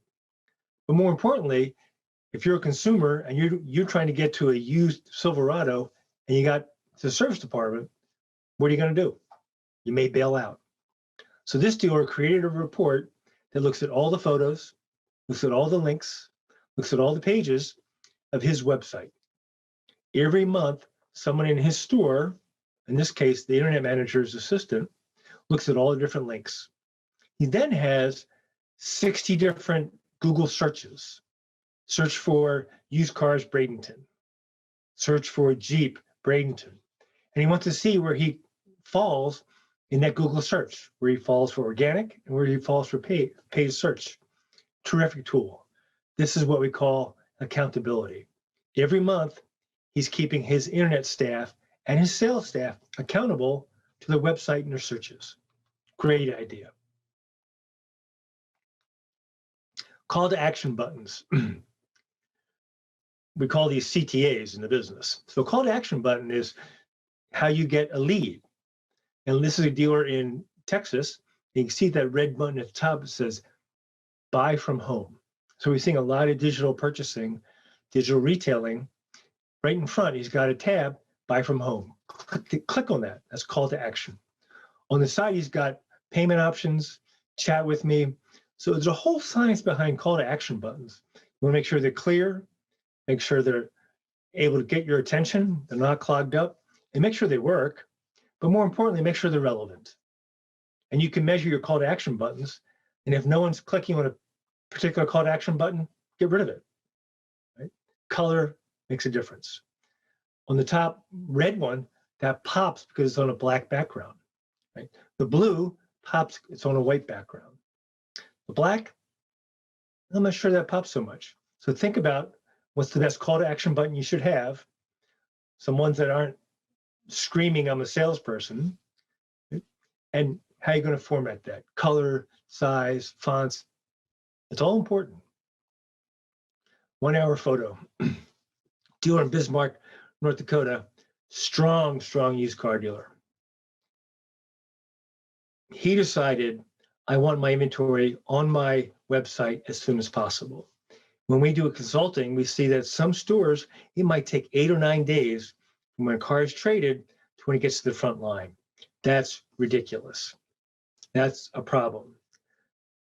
Speaker 19: But more importantly, if you're a consumer and you're trying to get to a used Silverado and you got to the service department, what are you going to do? You may bail out. So this dealer created a report that looks at all the photos, looks at all the links, looks at all the pages of his website. Every month, someone in his store, in this case, the internet manager's assistant, looks at all the different links. He then has 60 different Google searches. Search for used cars Bradenton. Search for Jeep Bradenton. And he wants to see where he falls in that Google search, where he falls for organic and where he falls for paid search. Terrific tool. This is what we call accountability. Every month, he's keeping his internet staff and his sales staff accountable to their website and their searches. Great idea. Call to action buttons. We call these CTAs in the business. So call to action button is how you get a lead. And this is a dealer in Texas. You can see that red button at the top that says buy from home. So we're seeing a lot of digital purchasing, digital retailing. Right in front, he's got a tab, buy from home. Click on that. That's call to action. On the side, he's got payment options, chat with me. So there's a whole science behind call to action buttons. You want to make sure they're clear, make sure they're able to get your attention, they're not clogged up, and make sure they work. But more importantly, make sure they're relevant. And you can measure your call to action buttons. And if no one's clicking on a particular call to action button, get rid of it. Right? Color makes a difference. On the top red one, that pops because it's on a black background. Right? The blue pops, it's on a white background. The black, I'm not sure that pops so much. So think about what's the best call to action button you should have. Some ones that aren't screaming, I'm a salesperson. Right? And How are you going to format that? Color, size, fonts. It's all important. 1 hour photo. Dealer in Bismarck, North Dakota. Strong used car dealer. He decided, I want my inventory on my website as soon as possible. When we do a consulting, we see that some stores, it might take 8 or 9 days from when a car is traded to when it gets to the front line. That's ridiculous. That's a problem.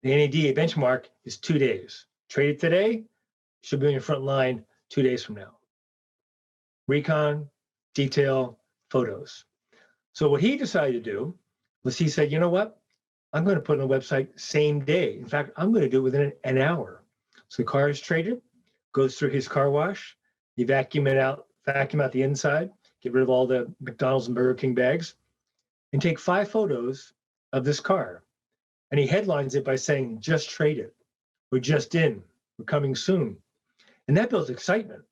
Speaker 19: The NADA benchmark is 2 days. Traded today, should be in your front line 2 days from now. Recon, detail, photos. So what he decided to do was he said, you know what? I'm going to put it on the website same day. In fact, I'm going to do it within an hour. So the car is traded, goes through his car wash, you vacuum out the inside, get rid of all the McDonald's and Burger King bags, and take 5 photos of this car. And he headlines it by saying, just traded, we're just in, we're coming soon. And that builds excitement.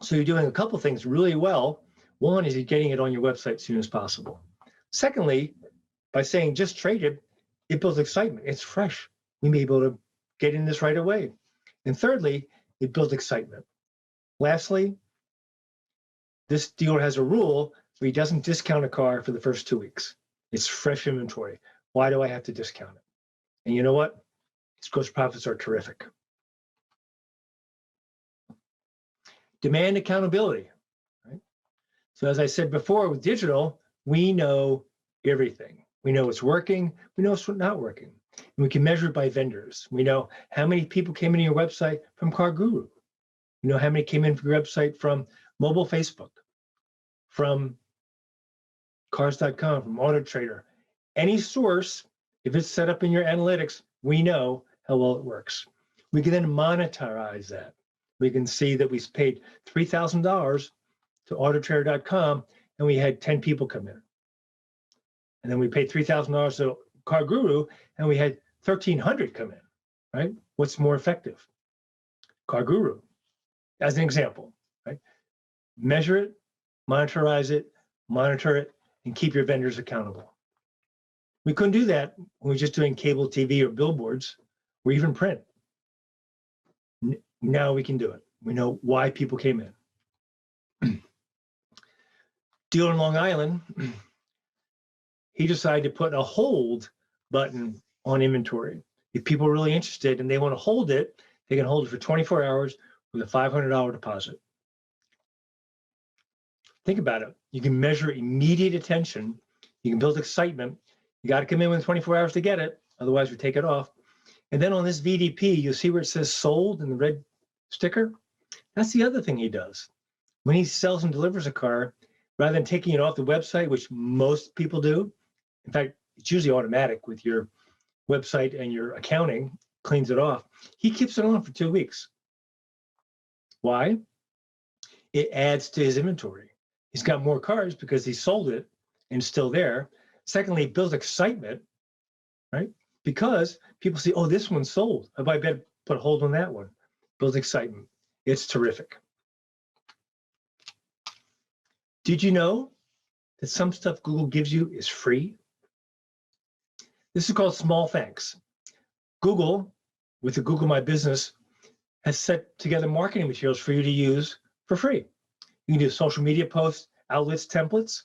Speaker 19: So you're doing a couple things really well. One is you're getting it on your website as soon as possible. Secondly, by saying just traded, it builds excitement. It's fresh. We may be able to get in this right away. And thirdly, it builds excitement. Lastly, this dealer has a rule where he doesn't discount a car for the first 2 weeks. It's fresh inventory. Why do I have to discount it? And you know what? His gross profits are terrific. Demand accountability. Right? So as I said before, with digital, we know everything. We know what's working. We know what's not working. And we can measure it by vendors. We know how many people came into your website from Car Guru. We know how many came in from your website from mobile Facebook, from Cars.com, from Auto Trader. Any source, if it's set up in your analytics, we know how well it works. We can then monetize that. We can see that we paid $3,000 to autotrader.com and we had 10 people come in. And then we paid $3,000 to Car Guru and we had 1,300 come in, right? What's more effective? Car Guru, as an example, right? Measure it, monitor it, and keep your vendors accountable. We couldn't do that when we were just doing cable TV or billboards or even print. Now we can do it. We know why people came in. Dealer in Long Island, he decided to put a hold button on inventory. If people are really interested and they want to hold it, they can hold it for 24 hours with a $500 deposit. Think about it. You can measure immediate attention. You can build excitement. You got to come in within 24 hours to get it. Otherwise, we take it off. And then on this VDP, you'll see where it says sold in the red sticker. That's the other thing he does. When he sells and delivers a car, rather than taking it off the website, which most people do, in fact, it's usually automatic with your website and your accounting, cleans it off. He keeps it on for 2 weeks. Why? It adds to his inventory. He's got more cars because he sold it and it's still there. Secondly, it builds excitement, right? Because people see, oh, this one's sold. I better put a hold on that one. Builds excitement. It's terrific. Did you know that some stuff Google gives you is free? This is called small thanks. Google, with the Google My Business, has set together marketing materials for you to use for free. You can do social media posts, outlets, templates.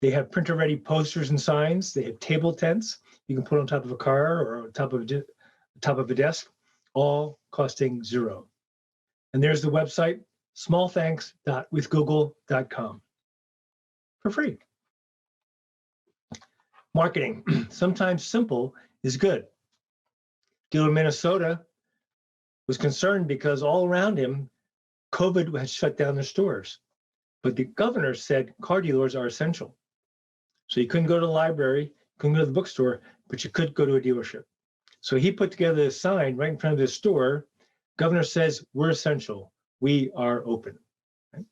Speaker 19: They have printer-ready posters and signs. They have table tents you can put on top of a car or on top of a desk, all costing $0. And there's the website, smallthanks.withgoogle.com, for free. Marketing, sometimes simple is good. Dealer in Minnesota was concerned because all around him, COVID had shut down their stores. But the governor said car dealers are essential. So you couldn't go to the library, couldn't go to the bookstore, but you could go to a dealership. So he put together a sign right in front of his store. Governor says, we're essential. We are open. Right?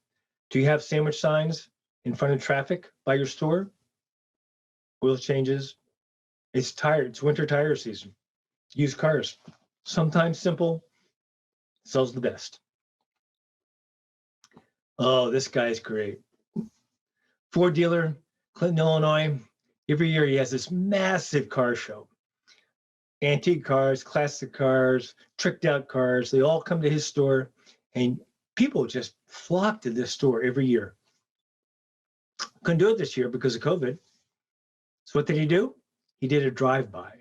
Speaker 19: Do you have sandwich signs in front of traffic by your store? Oil changes. It's winter tire season. Used cars. Sometimes simple, sells the best. Oh, this guy's great. Ford dealer, Clinton, Illinois. Every year he has this massive car show. Antique cars, classic cars, tricked out cars, they all come to his store, and people just flock to this store every year. Couldn't do it this year because of COVID. So what did he do? He did a drive-by.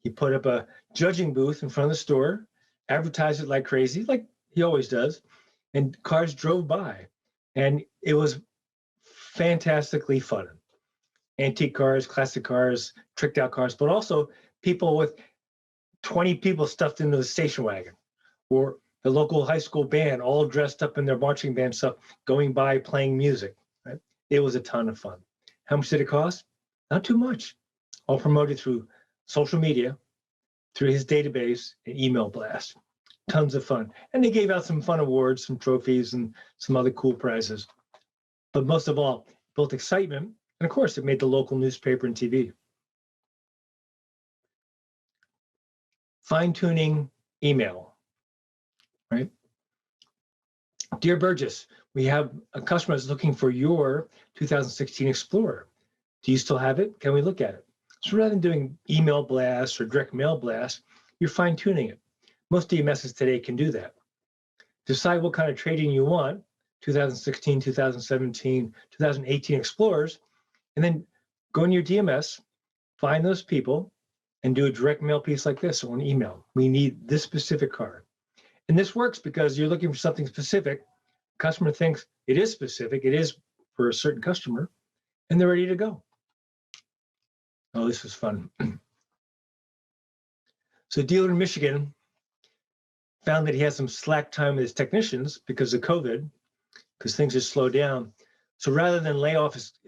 Speaker 19: He put up a judging booth in front of the store, advertised it like crazy, like he always does, and cars drove by. And it was fantastically fun. Antique cars, classic cars, tricked out cars, but also people with 20 people stuffed into the station wagon, or the local high school band all dressed up in their marching band stuff, going by playing music. Right? It was a ton of fun. How much did it cost? Not too much. All promoted through social media, through his database and email blast. Tons of fun. And they gave out some fun awards, some trophies, and some other cool prizes. But most of all, built excitement. And of course, it made the local newspaper and TV. Fine-tuning email, right? Dear Burgess, we have a customer that's looking for your 2016 Explorer. Do you still have it? Can we look at it? So rather than doing email blasts or direct mail blasts, you're fine-tuning it. Most DMSs today can do that. Decide what kind of trading you want, 2016, 2017, 2018 Explorers, and then go in your DMS, find those people, and do a direct mail piece like this on email. We need this specific car. And this works because you're looking for something specific. Customer thinks it is specific, it is for a certain customer, and they're ready to go. Oh, this was fun. So a dealer in Michigan found that he had some slack time with his technicians because of COVID, because things had slowed down. So rather than lay off his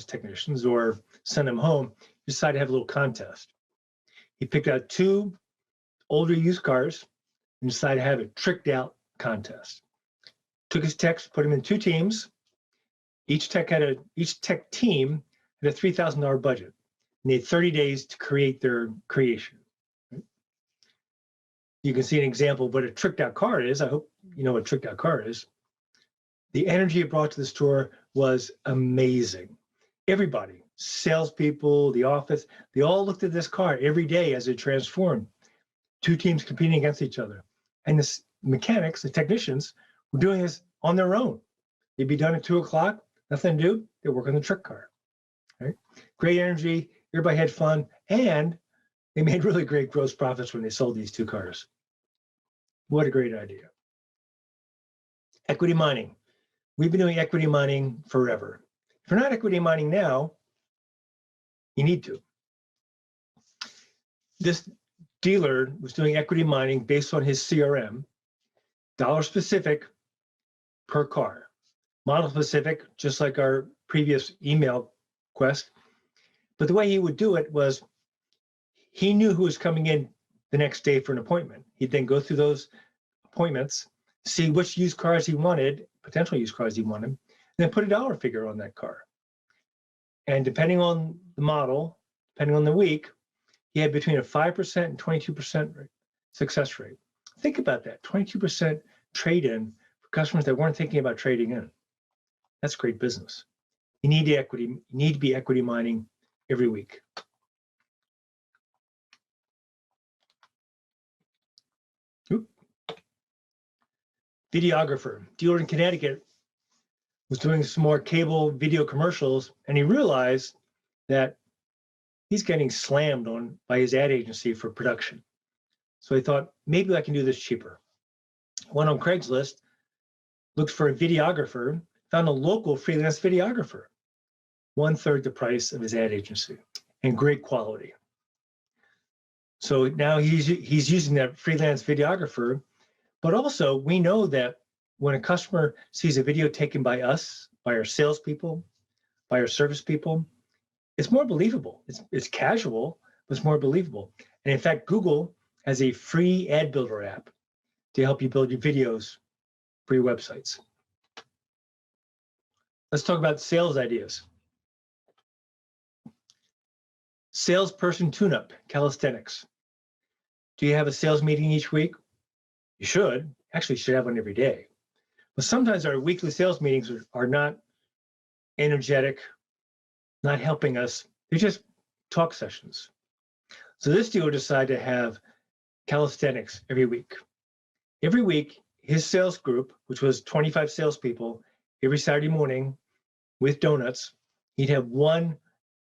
Speaker 19: technicians or send them home, he decided to have a little contest. He picked out 2 older used cars and decided to have a tricked out contest. Took his techs, put them in 2 teams. Each tech team had a $3,000 budget. And they had 30 days to create their creation. You can see an example of what a tricked out car is. I hope you know what a tricked out car is. The energy it brought to the store was amazing. Everybody, salespeople, the office, they all looked at this car every day as it transformed. 2 teams competing against each other. And the mechanics, the technicians, were doing this on their own. They'd be done at 2 o'clock, nothing to do, they work on the trick car. Right? Great energy, everybody had fun, and they made really great gross profits when they sold these 2 cars. What a great idea. Equity mining. We've been doing equity mining forever. If you're not equity mining now, you need to. This dealer was doing equity mining based on his CRM, dollar specific per car, model specific, just like our previous email quest. But the way he would do it was he knew who was coming in the next day for an appointment. He'd then go through those appointments, see which used cars he wanted, potential used cars he wanted, and then put a dollar figure on that car. And depending on the model, depending on the week, he had between a 5% and 22% success rate. Think about that, 22% trade-in for customers that weren't thinking about trading in. That's great business. You need to be equity mining every week. Videographer, dealer in Connecticut, was doing some more cable video commercials, and he realized that he's getting slammed on by his ad agency for production. So he thought, maybe I can do this cheaper. Went on Craigslist, looked for a videographer, found a local freelance videographer, 1/3 the price of his ad agency, and great quality. So now he's using that freelance videographer. But also, we know that when a customer sees a video taken by us, by our salespeople, by our service people, it's more believable. It's casual, but it's more believable. And in fact, Google has a free ad builder app to help you build your videos for your websites. Let's talk about sales ideas. Salesperson tune-up, calisthenics. Do you have a sales meeting each week? You should. Actually, you should have one every day. But sometimes our weekly sales meetings are not energetic. not helping us. They're just talk sessions. So this dealer decided to have calisthenics every week. Every week, his sales group, which was 25 salespeople, every Saturday morning with donuts, he'd have one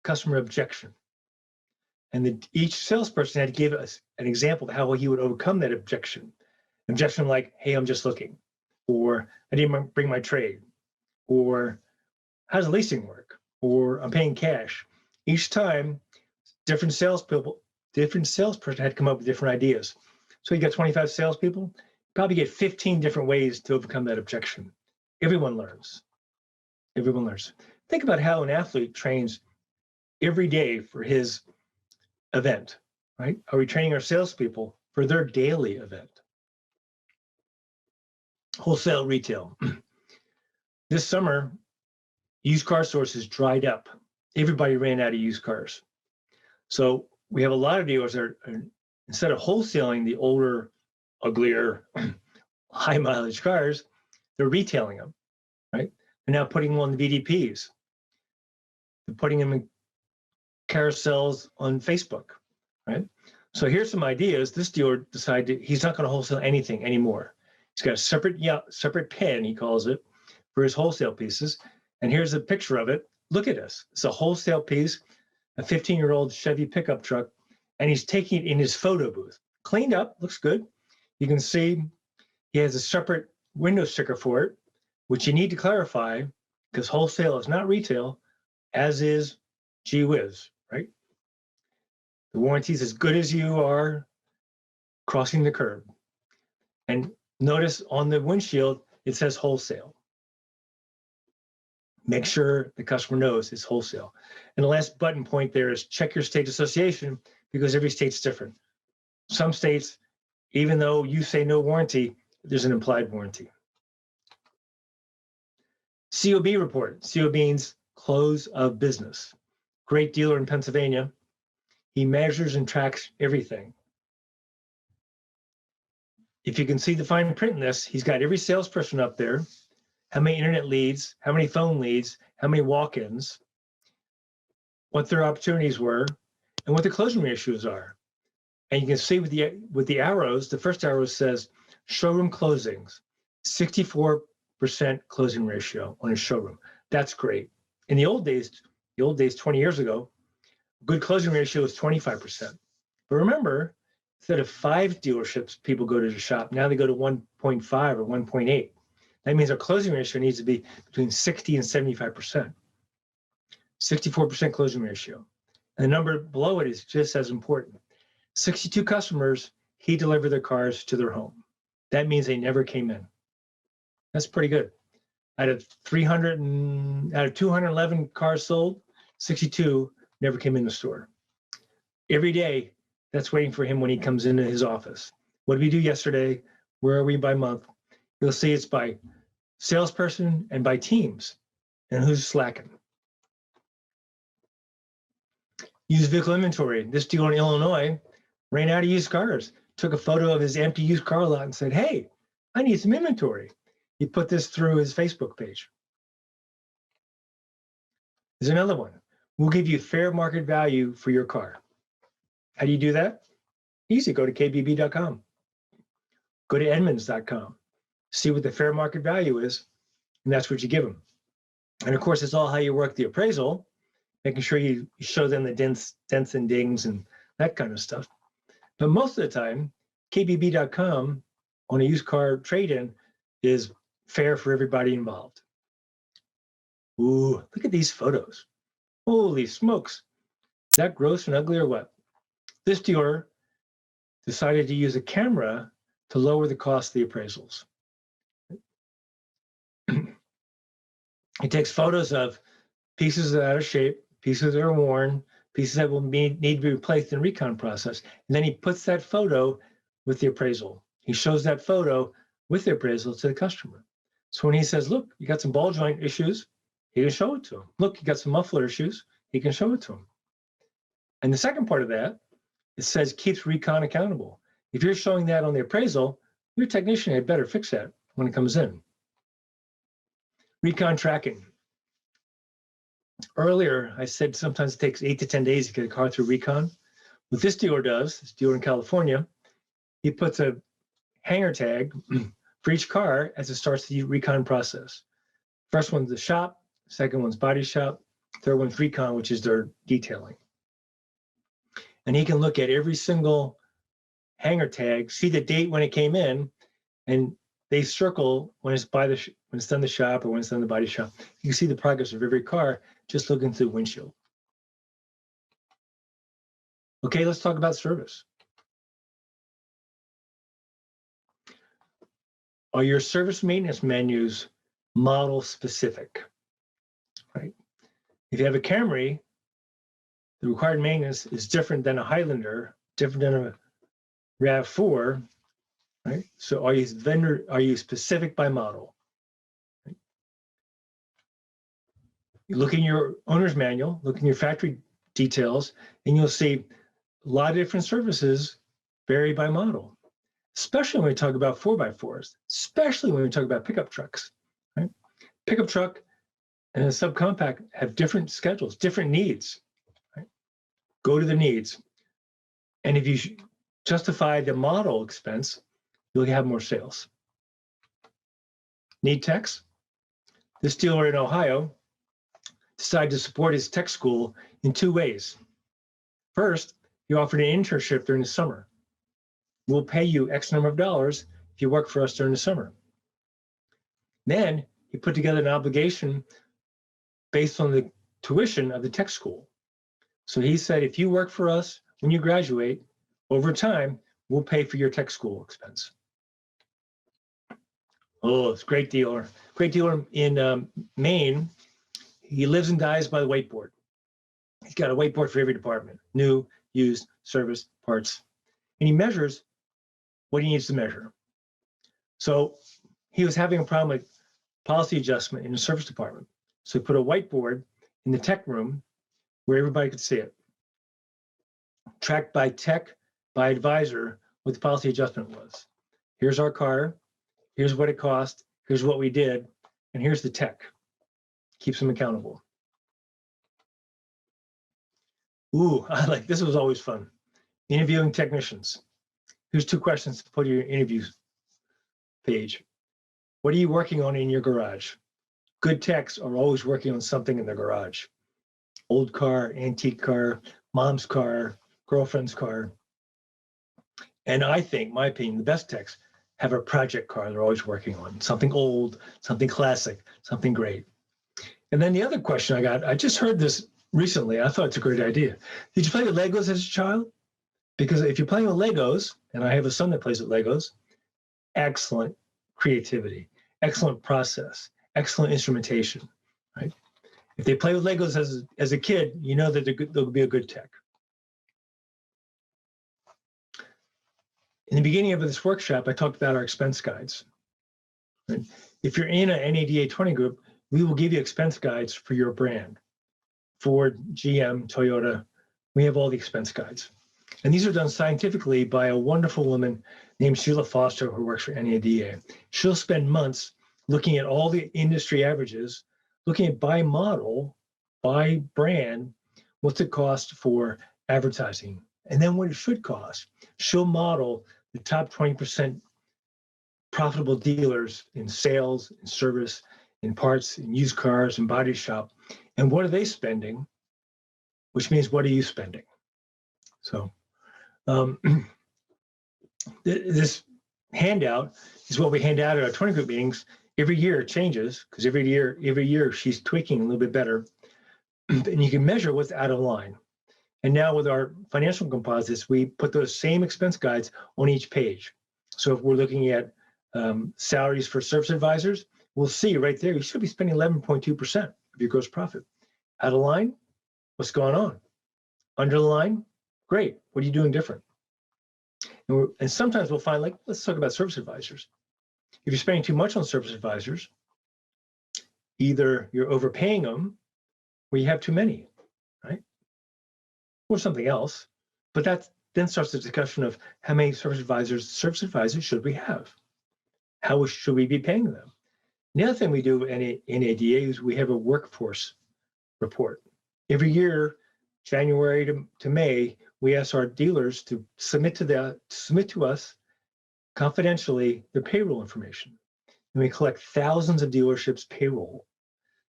Speaker 19: customer objection. And each salesperson had to give us an example of how he would overcome that objection. Objection like, hey, I'm just looking, or I didn't bring my trade, or how does leasing work, or I'm paying cash. Each time, different salesperson had to come up with different ideas. So you got 25 salespeople, probably get 15 different ways to overcome that objection. Everyone learns. Everyone learns. Think about how an athlete trains every day for his event, right? Are we training our salespeople for their daily event? Wholesale retail. This summer, used car sources dried up. Everybody ran out of used cars. So we have a lot of dealers that are, instead of wholesaling the older, uglier, high mileage cars, they're retailing them, right? They're now putting them on the VDPs. They're putting them in carousels on Facebook, right? So here's some ideas. This dealer decided he's not going to wholesale anything anymore. He's got a separate pen, he calls it, for his wholesale pieces. And here's a picture of it. Look at this. It's a wholesale piece, a 15-year-old Chevy pickup truck, and he's taking it in his photo booth. Cleaned up, looks good. You can see he has a separate window sticker for it, which you need to clarify because wholesale is not retail, as is gee whiz, right? The warranty's as good as you are crossing the curb. And notice on the windshield, it says wholesale. Make sure the customer knows it's wholesale. And the last button point there is check your state association because every state's different. Some states, even though you say no warranty, there's an implied warranty. COB report. COB means close of business. Great dealer in Pennsylvania. He measures and tracks everything. If you can see the fine print in this, he's got every salesperson up there, how many internet leads, how many phone leads, how many walk-ins, what their opportunities were, and what the closing ratios are. And you can see with the arrows, the first arrow says showroom closings, 64% closing ratio on a showroom. That's great. In the old days 20 years ago, good closing ratio was 25%. But remember, instead of 5 dealerships people go to the shop, now they go to 1.5 or 1.8. That means our closing ratio needs to be between 60 and 75%. 64% closing ratio. And the number below it is just as important. 62 customers, he delivered their cars to their home. That means they never came in. That's pretty good. Out of 211 cars sold, 62 never came in the store. Every day, that's waiting for him when he comes into his office. What did we do yesterday? Where are we by month? You'll see it's by salesperson and by teams and who's slacking. Used vehicle inventory. This dealer in Illinois ran out of used cars, took a photo of his empty used car lot and said, hey, I need some inventory. He put this through his Facebook page. There's another one. We'll give you fair market value for your car. How do you do that? Easy. Go to kbb.com. Go to edmunds.com. See what the fair market value is, and that's what you give them. And of course, it's all how you work the appraisal, making sure you show them the dents and dings and that kind of stuff. But most of the time, kbb.com on a used car trade-in is fair for everybody involved. Ooh, look at these photos. Holy smokes. Is that gross and ugly or what? This dealer decided to use a camera to lower the cost of the appraisals. He takes photos of pieces that are out of shape, pieces that are worn, pieces that will need to be replaced in the recon process. And then he puts that photo with the appraisal. He shows that photo with the appraisal to the customer. So when he says, look, you got some ball joint issues, he can show it to him. Look, you got some muffler issues, he can show it to him. And the second part of that, it says keeps recon accountable. If you're showing that on the appraisal, your technician had better fix that when it comes in. Recon tracking. Earlier, I said sometimes it takes 8 to 10 days to get a car through recon. What this dealer does, this dealer in California, he puts a hanger tag for each car as it starts the recon process. First one's the shop, second one's body shop, third one's recon, which is their detailing. And he can look at every single hanger tag, see the date when it came in, and they circle when it's when it's done the shop or when it's done the body shop. You can see the progress of every car just looking through the windshield. Okay, let's talk about service. Are your service maintenance menus model specific? Right? If you have a Camry, the required maintenance is different than a Highlander, different than a RAV4, right? So are you specific by model? Right? You look in your owner's manual, look in your factory details, and you'll see a lot of different services vary by model, especially when we talk about 4x4s, especially when we talk about pickup trucks, right? Pickup truck and a subcompact have different schedules, different needs, right? Go to the needs. And if you justify the model expense, you'll have more sales. Need techs? This dealer in Ohio decided to support his tech school in 2 ways. First, he offered an internship during the summer. We'll pay you X number of dollars if you work for us during the summer. Then he put together an obligation based on the tuition of the tech school. So he said, if you work for us when you graduate, over time, we'll pay for your tech school expense. Oh, it's a great dealer. Great dealer in Maine. He lives and dies by the whiteboard. He's got a whiteboard for every department, new, used, service, parts. And he measures what he needs to measure. So he was having a problem with policy adjustment in the service department. So he put a whiteboard in the tech room where everybody could see it. Tracked by tech, by advisor, what the policy adjustment was. Here's our car, here's what it cost, here's what we did, and here's the tech. Keeps them accountable. Ooh, this was always fun. Interviewing technicians. Here's 2 questions to put in your interview page. What are you working on in your garage? Good techs are always working on something in their garage. Old car, antique car, mom's car, girlfriend's car. And I think, my opinion, the best techs have a project car they're always working on. Something old, something classic, something great. And then the other question I got, I just heard this recently. I thought it's a great idea. Did you play with Legos as a child? Because if you're playing with Legos, and I have a son that plays with Legos, excellent creativity, excellent process, excellent instrumentation, right? If they play with Legos as a kid, you know that they'll be a good tech. In the beginning of this workshop, I talked about our expense guides. Right? If you're in an NADA 20 group, we will give you expense guides for your brand. Ford, GM, Toyota, we have all the expense guides. And these are done scientifically by a wonderful woman named Sheila Foster who works for NADA. She'll spend months looking at all the industry averages, looking at by model, by brand, what's it cost for advertising, and then what it should cost. She'll model the top 20% profitable dealers in sales, in service, in parts, in used cars, in body shop. And what are they spending? Which means, what are you spending? So this handout is what we hand out at our 20 group meetings. Every year it changes because every year she's tweaking a little bit better. And you can measure what's out of line. And now with our financial composites, we put those same expense guides on each page. So if we're looking at salaries for service advisors, we'll see right there, you should be spending 11.2% of your gross profit. Out of line, what's going on? Under the line, great. What are you doing different? And sometimes we'll find, let's talk about service advisors. If you're spending too much on service advisors, either you're overpaying them or you have too many, right? Or something else. But that then starts the discussion of how many service advisors should we have? How should we be paying them? The other thing we do in NADA is we have a workforce report. Every year, January to May, we ask our dealers to submit to us confidentially their payroll information. And we collect thousands of dealerships' payroll.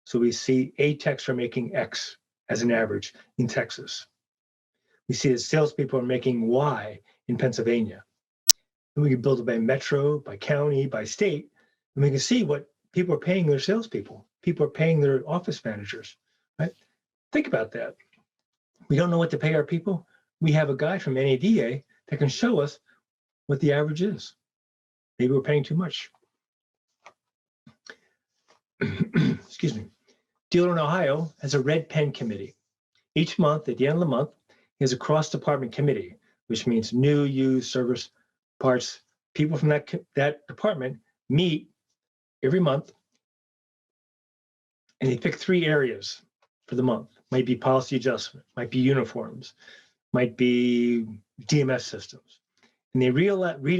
Speaker 19: So we see A techs are making X as an average in Texas. We see that salespeople are making Y in Pennsylvania. And we can build it by metro, by county, by state, and we can see what people are paying their salespeople. People are paying their office managers, right? Think about that. We don't know what to pay our people. We have a guy from NADA that can show us what the average is. Maybe we're paying too much. Excuse me. Dealer in Ohio has a red pen committee. Each month, at the end of the month, he has a cross-department committee, which means new, used, service, parts. People from that department meet every month, and they pick 3 areas for the month. Might be policy adjustment, might be uniforms, might be DMS systems. And they read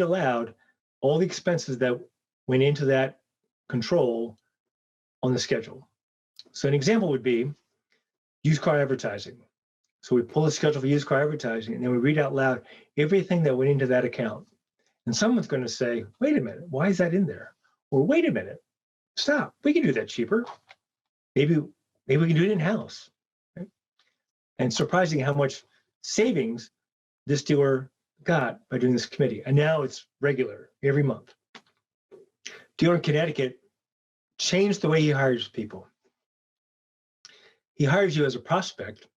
Speaker 19: aloud all the expenses that went into that control on the schedule. So an example would be used car advertising. So we pull the schedule for used car advertising, and then we read out loud everything that went into that account. And someone's going to say, wait a minute, why is that in there? Or wait a minute, stop, we can do that cheaper. Maybe we can do it in-house. Right? And surprising how much savings this dealer got by doing this committee. And now it's regular, every month. Dealer in Connecticut changed the way he hires people. He hires you as a prospect,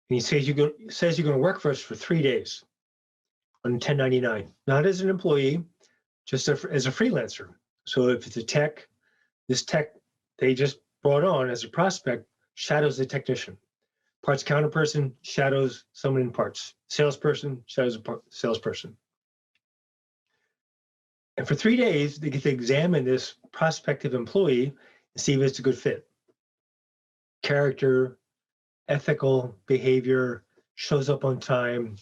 Speaker 19: and he says you're going to work for us for 3 days on 1099, not as an employee, just as a freelancer. So if it's a tech, this tech they just brought on as a prospect shadows the technician. Parts counterperson shadows someone in parts. Salesperson shadows a salesperson. And for 3 days, they get to examine this prospective employee and see if it's a good fit. Character, ethical behavior, shows up on time,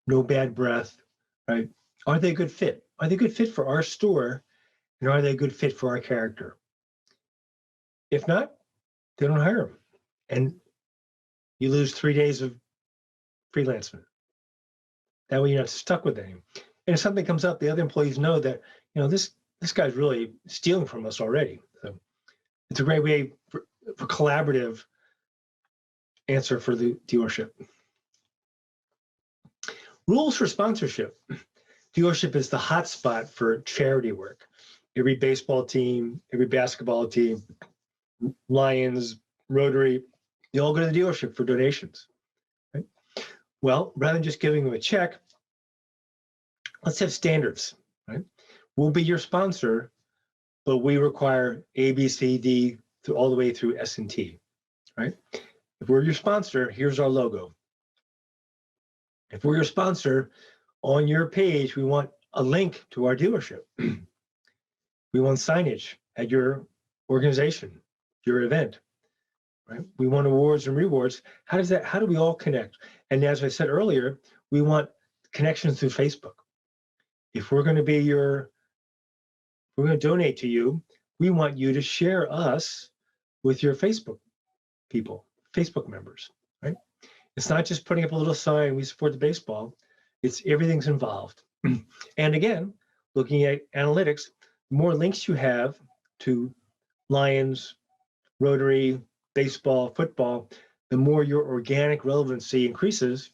Speaker 19: no bad breath, right? Are they a good fit? Are they a good fit for our store? And are they a good fit for our character? If not, they don't hire them. And you lose 3 days of freelancement. That way you're not stuck with them. And if something comes up, the other employees know that, this guy's really stealing from us already. So it's a great way for collaborative answer for the dealership. Rules for sponsorship. Dealership is the hot spot for charity work. Every baseball team, every basketball team, Lions, Rotary, they all go to the dealership for donations. Right? Well, rather than just giving them a check, let's have standards. Right? We'll be your sponsor, but we require A, B, C, D, all the way through S and T. Right? If we're your sponsor, here's our logo. If we're your sponsor, on your page, we want a link to our dealership. We want signage at your organization, your event, right? We want awards and rewards. How do we all connect? And as I said earlier, we want connections through Facebook. If we're going to donate to you, we want you to share us with your Facebook people, Facebook members, right? It's not just putting up a little sign, we support the baseball. It's everything's involved. And again, looking at analytics, the more links you have to Lions, Rotary, baseball, football, the more your organic relevancy increases,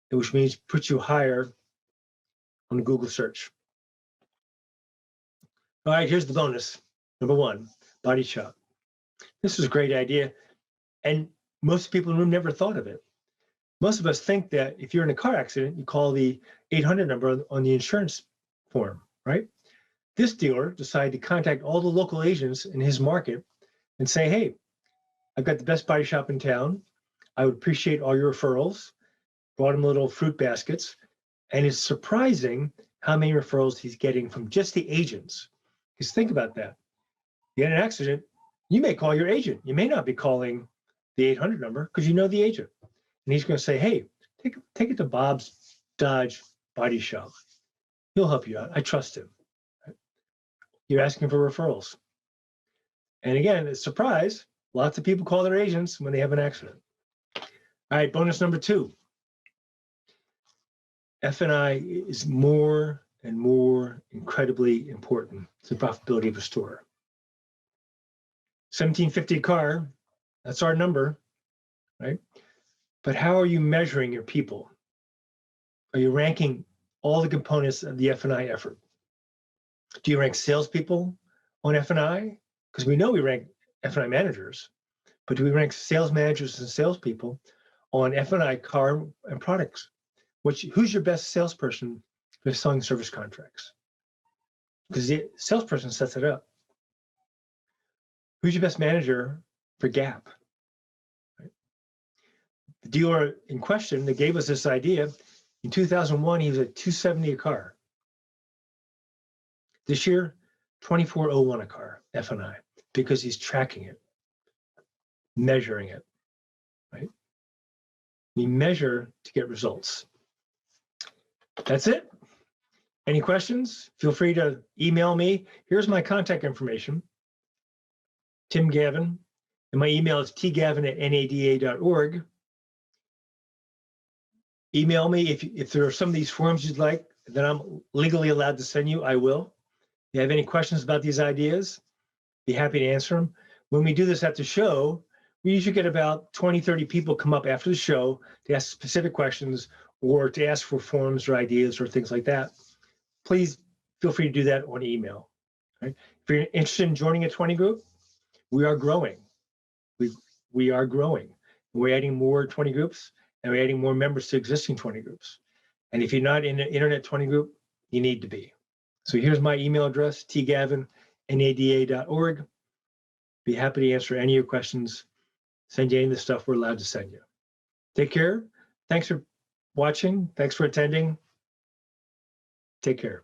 Speaker 19: which means puts you higher on the Google search. All right, here's the bonus. Number 1, body shop. This is a great idea. And most people in the room never thought of it. Most of us think that if you're in a car accident, you call the 800 number on the insurance form, right? This dealer decided to contact all the local agents in his market and say, hey, I've got the best body shop in town. I would appreciate all your referrals. Brought him little fruit baskets. And it's surprising how many referrals he's getting from just the agents. Because think about that. You had an accident, you may call your agent. You may not be calling the 800 number because you know the agent. And he's going to say, hey, take it to Bob's Dodge Body Shop. He'll help you out. I trust him. Right? You're asking for referrals. And again, a surprise, Lots of people call their agents when they have an accident. All right, bonus number 2. F&I is more and more incredibly important to the profitability of a store. 1750 a car, that's our number, right? But how are you measuring your people? Are you ranking all the components of the F&I effort? Do you rank salespeople on F&I? Because we know we rank F&I managers, but do we rank sales managers and salespeople on F&I car and products? Who's your best salesperson for selling service contracts? Because the salesperson sets it up. Who's your best manager for Gap? Right? The dealer in question that gave us this idea, in 2001, he was at $270 a car. This year, $2401 a car, F&I, because he's tracking it, measuring it, right? We measure to get results. That's it. Any questions? Feel free to email me. Here's my contact information, Tim Gavin, and my email is tgavin@nada.org. Email me if there are some of these forms you'd like that I'm legally allowed to send you, I will. If you have any questions about these ideas, be happy to answer them. When we do this at the show, we usually get about 20, 30 people come up after the show to ask specific questions or to ask for forms or ideas or things like that. Please feel free to do that on email. Right? If you're interested in joining a 20 group, we are growing. We are growing. We're adding more 20 groups and we're adding more members to existing 20 groups. And if you're not in the Internet 20 group, you need to be. So here's my email address, tgavin@nada.org. Be happy to answer any of your questions. Send you any of the stuff we're allowed to send you. Take care. Thanks for watching. Thanks for attending. Take care.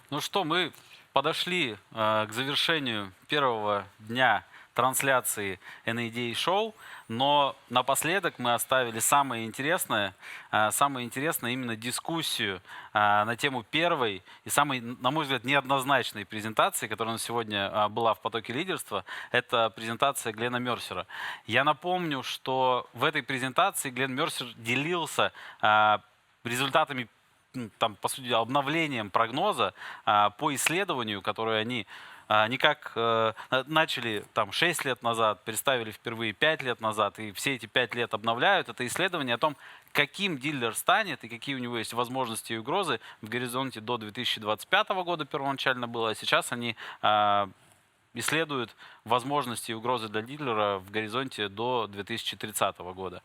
Speaker 1: Ну что, мы подошли к завершению первого дня трансляции NADA шоу, но напоследок мы оставили самое интересное именно дискуссию на тему первой и самой, на мой взгляд, неоднозначной презентации, которая у нас сегодня была в потоке лидерства. Это презентация Глена Мерсера. Я напомню, что в этой презентации Глен Мерсер делился результатами, там, по сути, обновлением прогноза по исследованию, которое они никак начали там 6 лет назад, представили впервые 5 лет назад, и все эти 5 лет обновляют. Это исследование о том, каким дилер станет и какие у него есть возможности и угрозы в горизонте до 2025 года первоначально было, а сейчас они исследуют возможности и угрозы для дилера в горизонте до 2030 года.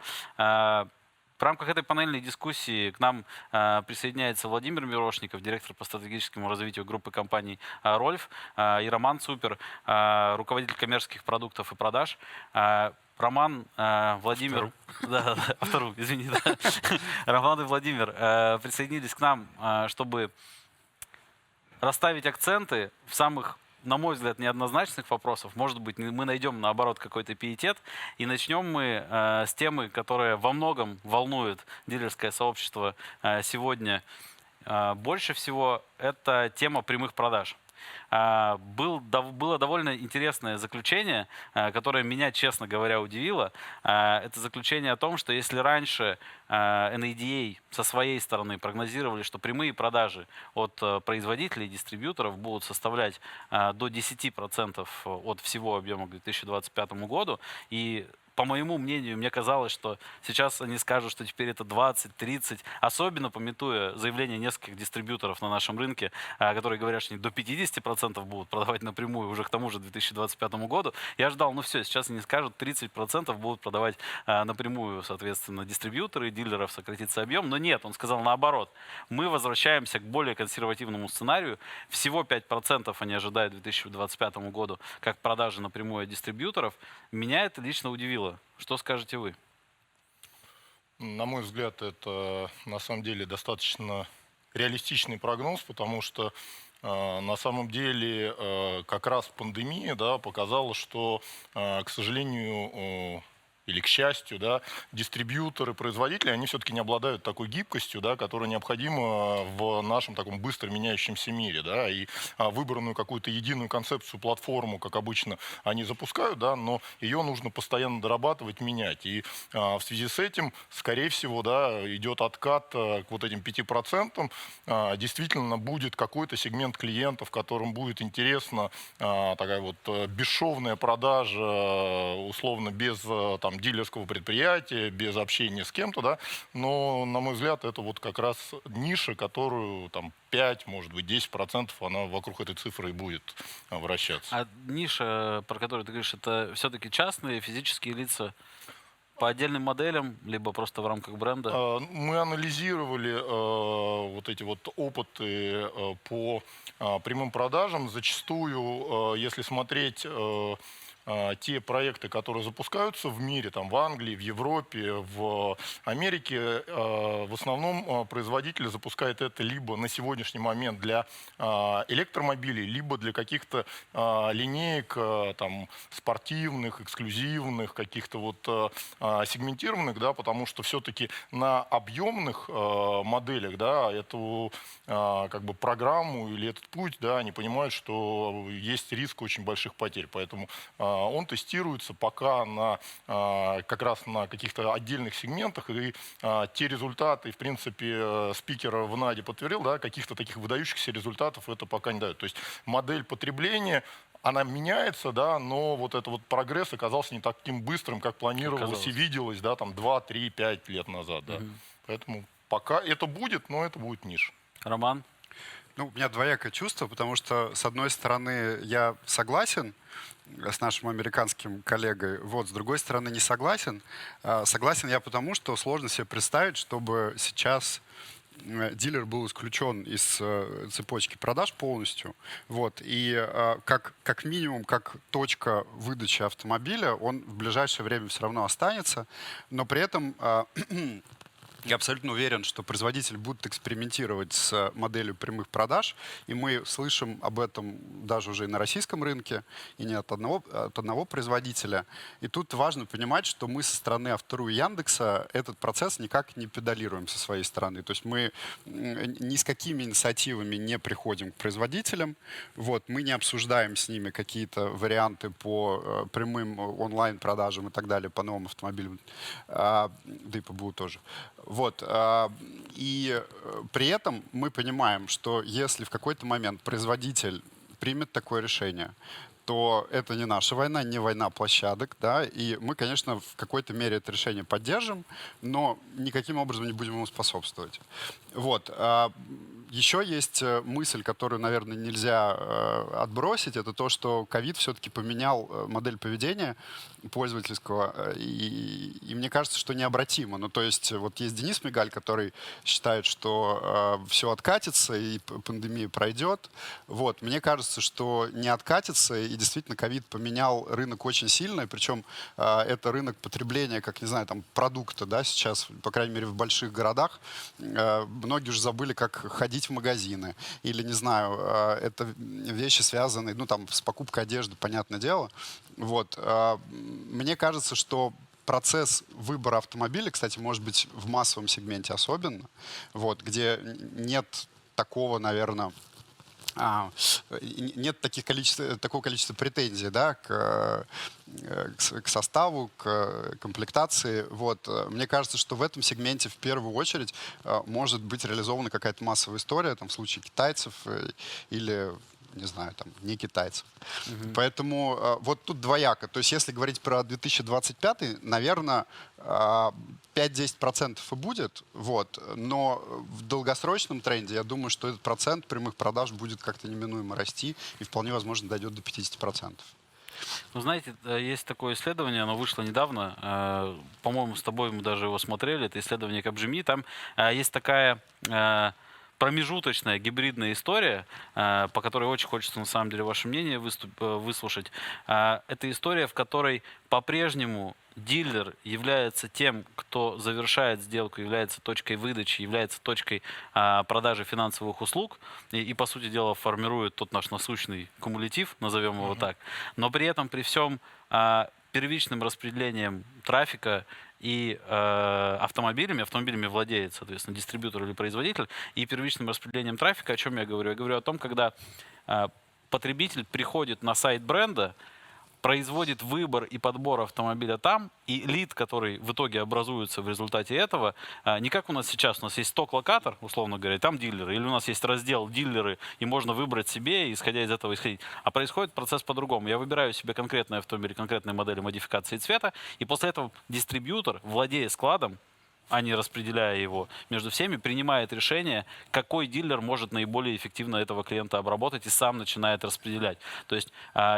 Speaker 1: В рамках этой панельной дискуссии к нам присоединяется Владимир Мирошников, директор по стратегическому развитию группы компаний «РОЛЬФ», и Роман Цупер, руководитель коммерческих продуктов и продаж. Роман, Владимир, Авто.ру, извини, Роман и Владимир присоединились к нам, чтобы расставить акценты в самых, на мой взгляд, неоднозначных вопросов. Может быть, мы найдем, наоборот, какой-то пиетет. И начнем мы с темы, которая во многом волнует дилерское сообщество сегодня больше всего. Это тема прямых продаж. было довольно интересное заключение, которое меня, честно говоря, удивило. Это заключение о том, что если раньше NADA со своей стороны прогнозировали, что прямые продажи от производителей и дистрибьюторов будут составлять до 10% от всего объема к 2025 году, и по моему мнению, мне казалось, что сейчас они скажут, что теперь это 20-30, особенно памятуя заявления нескольких дистрибьюторов на нашем рынке, которые говорят, что они до 50% будут продавать напрямую уже к тому же 2025 году. Я ждал, ну все, сейчас они скажут, 30% будут продавать напрямую, соответственно, дистрибьюторы, дилеров, сократится объем. Но нет, он сказал наоборот. Мы возвращаемся к более консервативному сценарию. Всего 5% они ожидают к 2025 году как продажи напрямую от дистрибьюторов. Меня это лично удивило. Что скажете вы?
Speaker 20: На мой взгляд, это на самом деле достаточно реалистичный прогноз, потому что на самом деле как раз пандемия, да, показала, что, к сожалению, или к счастью, да, дистрибьюторы, производители, они все-таки не обладают такой гибкостью, да, которая необходима в нашем таком быстро меняющемся мире. Да, и выбранную какую-то единую концепцию, платформу, как обычно, они запускают, да, но ее нужно постоянно дорабатывать, менять. И в связи с этим, скорее всего, да, идет откат к вот этим 5%. Действительно будет какой-то сегмент клиентов, которым будет интересна такая вот бесшовная продажа, условно, без там, дилерского предприятия, без общения с кем-то, да, но, на мой взгляд, это вот как раз ниша, которую там 5, может быть, 10%, она вокруг этой цифры и будет вращаться.
Speaker 1: А ниша, про которую ты говоришь, это все-таки частные физические лица по отдельным моделям, либо просто в рамках бренда?
Speaker 20: Мы анализировали вот эти вот опыты по прямым продажам. Зачастую, если смотреть те проекты, которые запускаются в мире, там, в Англии, в Европе, в Америке, в основном производитель запускает это либо на сегодняшний момент для электромобилей, либо для каких-то линеек там, спортивных, эксклюзивных, каких-то вот сегментированных, да, потому что все-таки на объемных моделях, да, эту как бы программу или этот путь, да, они понимают, что есть риск очень больших потерь, поэтому он тестируется пока на, как раз на каких-то отдельных сегментах, и те результаты, в принципе, спикер в НАДе подтвердил, да, каких-то таких выдающихся результатов это пока не дает. То есть модель потребления, она меняется, да, но вот этот вот прогресс оказался не таким быстрым, как планировалось и виделось, да, там 2, 3, 5 лет назад. Да. Поэтому пока это будет, но это будет ниша.
Speaker 1: Роман?
Speaker 3: Ну, у меня двоякое чувство, потому что, с одной стороны, я согласен с нашим американским коллегой, вот, с другой стороны, не согласен. Согласен я потому, что сложно себе представить, чтобы сейчас дилер был исключен из цепочки продаж полностью. Вот, и как минимум, как точка выдачи автомобиля, он в ближайшее время все равно останется, но при этом я абсолютно уверен, что производитель будет экспериментировать с моделью прямых продаж, и мы слышим об этом даже уже и на российском рынке, и не от одного производителя. И тут важно понимать, что мы со стороны Авто.ру и Яндекса этот процесс никак не педалируем со своей стороны. То есть мы ни с какими инициативами не приходим к производителям, вот, мы не обсуждаем с ними какие-то варианты по прямым онлайн-продажам и так далее, по новым автомобилям, да и по БУ тоже. Вот. И при этом мы понимаем, что если в какой-то момент производитель примет такое решение, то это не наша война, не война площадок, да, и мы, конечно, в какой-то мере это решение поддержим, но никаким образом не будем ему способствовать. Вот. Еще есть мысль, которую, наверное, нельзя отбросить, это то, что ковид все-таки поменял модель поведения пользовательского, и мне кажется, что необратимо. Ну, то есть вот есть Денис Мигаль, который считает, что все откатится и пандемия пройдет. Вот. Мне кажется, что не откатится, и действительно ковид поменял рынок очень сильно, и причем это рынок потребления, как, не знаю, там, продукта, да, сейчас, по крайней мере, в больших городах. Многие уже забыли, как ходить в магазины, или, не знаю, это вещи, связанные, ну, там, с покупкой одежды, понятное дело. Вот. Мне кажется, что процесс выбора автомобиля, кстати, может быть, в массовом сегменте особенно, вот, где нет такого, наверное, нет такого количества претензий, да, к составу, к комплектации. Вот. Мне кажется, что в этом сегменте в первую очередь может быть реализована какая-то массовая история, там, в случае китайцев или, не знаю, там, не китайцев. Поэтому вот тут двояко. То есть если говорить про 2025, наверное, 5-10% и будет, вот. Но в долгосрочном тренде я думаю, что этот процент прямых продаж будет как-то неминуемо расти и вполне возможно дойдет до 50%.
Speaker 1: Ну, знаете, есть такое исследование, оно вышло недавно, по-моему, с тобой мы даже его смотрели, это исследование Mgmt, там есть такая промежуточная гибридная история, по которой очень хочется на самом деле ваше мнение выслушать. Это история, в которой по-прежнему дилер является тем, кто завершает сделку, является точкой выдачи, является точкой продажи финансовых услуг и, по сути дела, формирует тот наш насущный кумулятив, назовем его так. Но при этом, при всем первичным распределением трафика и автомобилями владеет, соответственно, дистрибьютор или производитель, и первичным распределением трафика, о чем я говорю? Я говорю о том, когда потребитель приходит на сайт бренда, производит выбор и подбор автомобиля там, и лид, который в итоге образуется в результате этого, не как у нас сейчас, у нас есть сток-локатор, условно говоря, там дилеры, или у нас есть раздел дилеры, и можно выбрать себе, и исходя из этого исходить. А происходит процесс по-другому. Я выбираю себе конкретный автомобиль, конкретные модели модификации цвета, и после этого дистрибьютор, владея складом, а не распределяя его между всеми, принимает решение, какой дилер может наиболее эффективно этого клиента обработать, и сам начинает распределять. То есть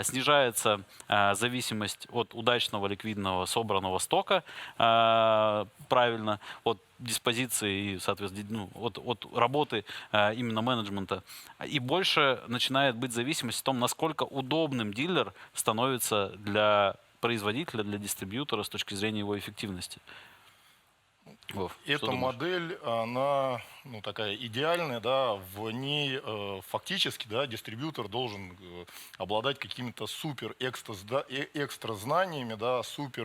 Speaker 1: снижается зависимость от удачного ликвидного собранного стока, правильно, от диспозиции и, соответственно, от работы именно менеджмента. И больше начинает быть зависимость в том, насколько удобным дилер становится для производителя, для дистрибьютора с точки зрения его эффективности. Вов,
Speaker 20: эта модель, она такая идеальная, да, в ней фактически, да, дистрибьютор должен обладать какими-то экстра знаниями, да,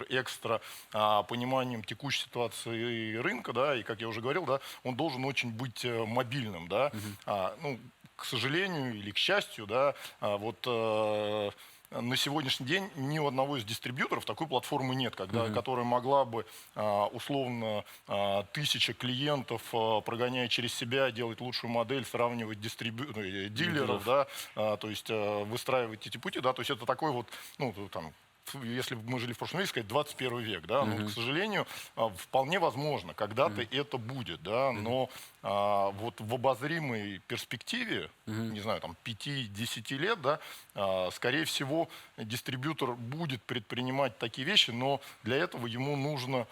Speaker 20: экстра пониманием текущей ситуации рынка, да, и, как я уже говорил, да, он должен очень быть мобильным, да. К сожалению или к счастью, да, на сегодняшний день ни у одного из дистрибьюторов такой платформы нет, которая могла бы условно 1000 клиентов, прогоняя через себя, делать лучшую модель, сравнивать дилеров, да, то есть выстраивать эти пути, да, то есть это такой вот, если бы мы жили в прошлом веке, сказать, 21 век, да, но, к сожалению, вполне возможно, когда-то это будет, да, но вот в обозримой перспективе, не знаю, там 5-10 лет, да, скорее всего, дистрибьютор будет предпринимать такие вещи, но для этого ему нужно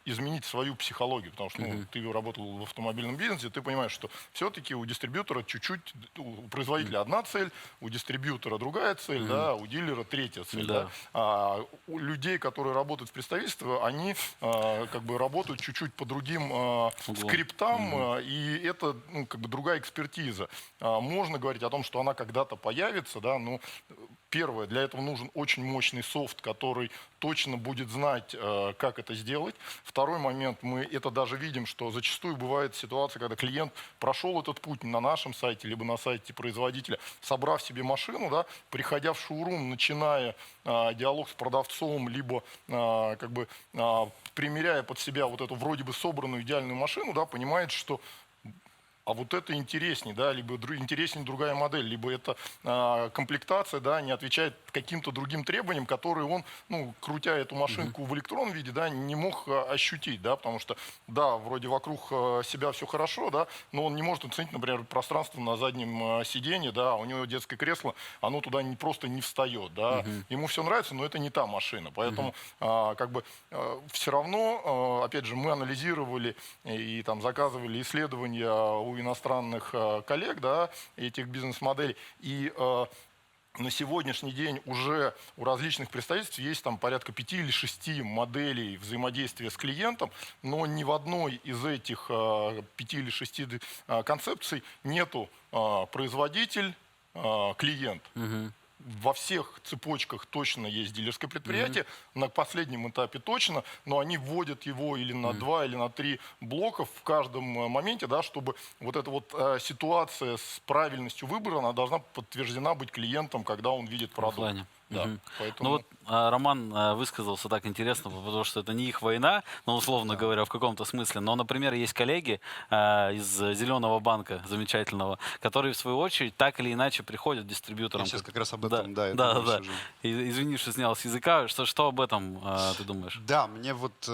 Speaker 20: изменить свою психологию, потому что ты работал в автомобильном бизнесе, ты понимаешь, что все-таки у дистрибьютора чуть-чуть, у производителя одна цель, у дистрибьютора другая цель, да, у дилера третья цель. Да. А у людей, которые работают в представительстве, они как бы работают чуть-чуть по другим скриптам, и это как бы другая экспертиза. Можно говорить о том, что она когда-то появится, да, но первое, для этого нужен очень мощный софт, который точно будет знать, как это сделать. Второй момент, мы это даже видим, что зачастую бывает ситуация, когда клиент прошел этот путь на нашем сайте, либо на сайте производителя, собрав себе машину, да, приходя в шоурум, начиная диалог с продавцом, либо как бы примеряя под себя вот эту вроде бы собранную идеальную машину, да, понимает, что а вот это интереснее, да, либо интереснее другая модель, либо эта комплектация, да, не отвечает каким-то другим требованиям, которые он, крутя эту машинку в электронном виде, да, не мог ощутить, да, потому что, да, вроде вокруг себя все хорошо, да, но он не может оценить, например, пространство на заднем сиденье, да, у него детское кресло, оно туда просто не встает, да, ему все нравится, но это не та машина, поэтому как бы все равно, опять же, мы анализировали и там заказывали исследования у иностранных коллег, да, этих бизнес-моделей. И на сегодняшний день уже у различных представительств есть там порядка 5 или 6 моделей взаимодействия с клиентом, но ни в одной из этих 5 или 6 концепций нету производитель, клиент. во всех цепочках точно есть дилерское предприятие, на последнем этапе точно, но они вводят его или на 2, или на 3 блока в каждом моменте, да, чтобы вот эта вот ситуация с правильностью выбора, она должна подтверждена быть клиентом, когда он видит продукт. Да, поэтому...
Speaker 1: Ну вот Роман высказался так интересно, потому что это не их война, но условно говоря, в каком-то смысле. Но, например, есть коллеги из Зеленого банка замечательного, которые в свою очередь так или иначе приходят к дистрибьюторам.
Speaker 3: Я сейчас как раз об этом,
Speaker 1: да. Извини, что снял с языка. Что об этом ты думаешь?
Speaker 3: Да, мне вот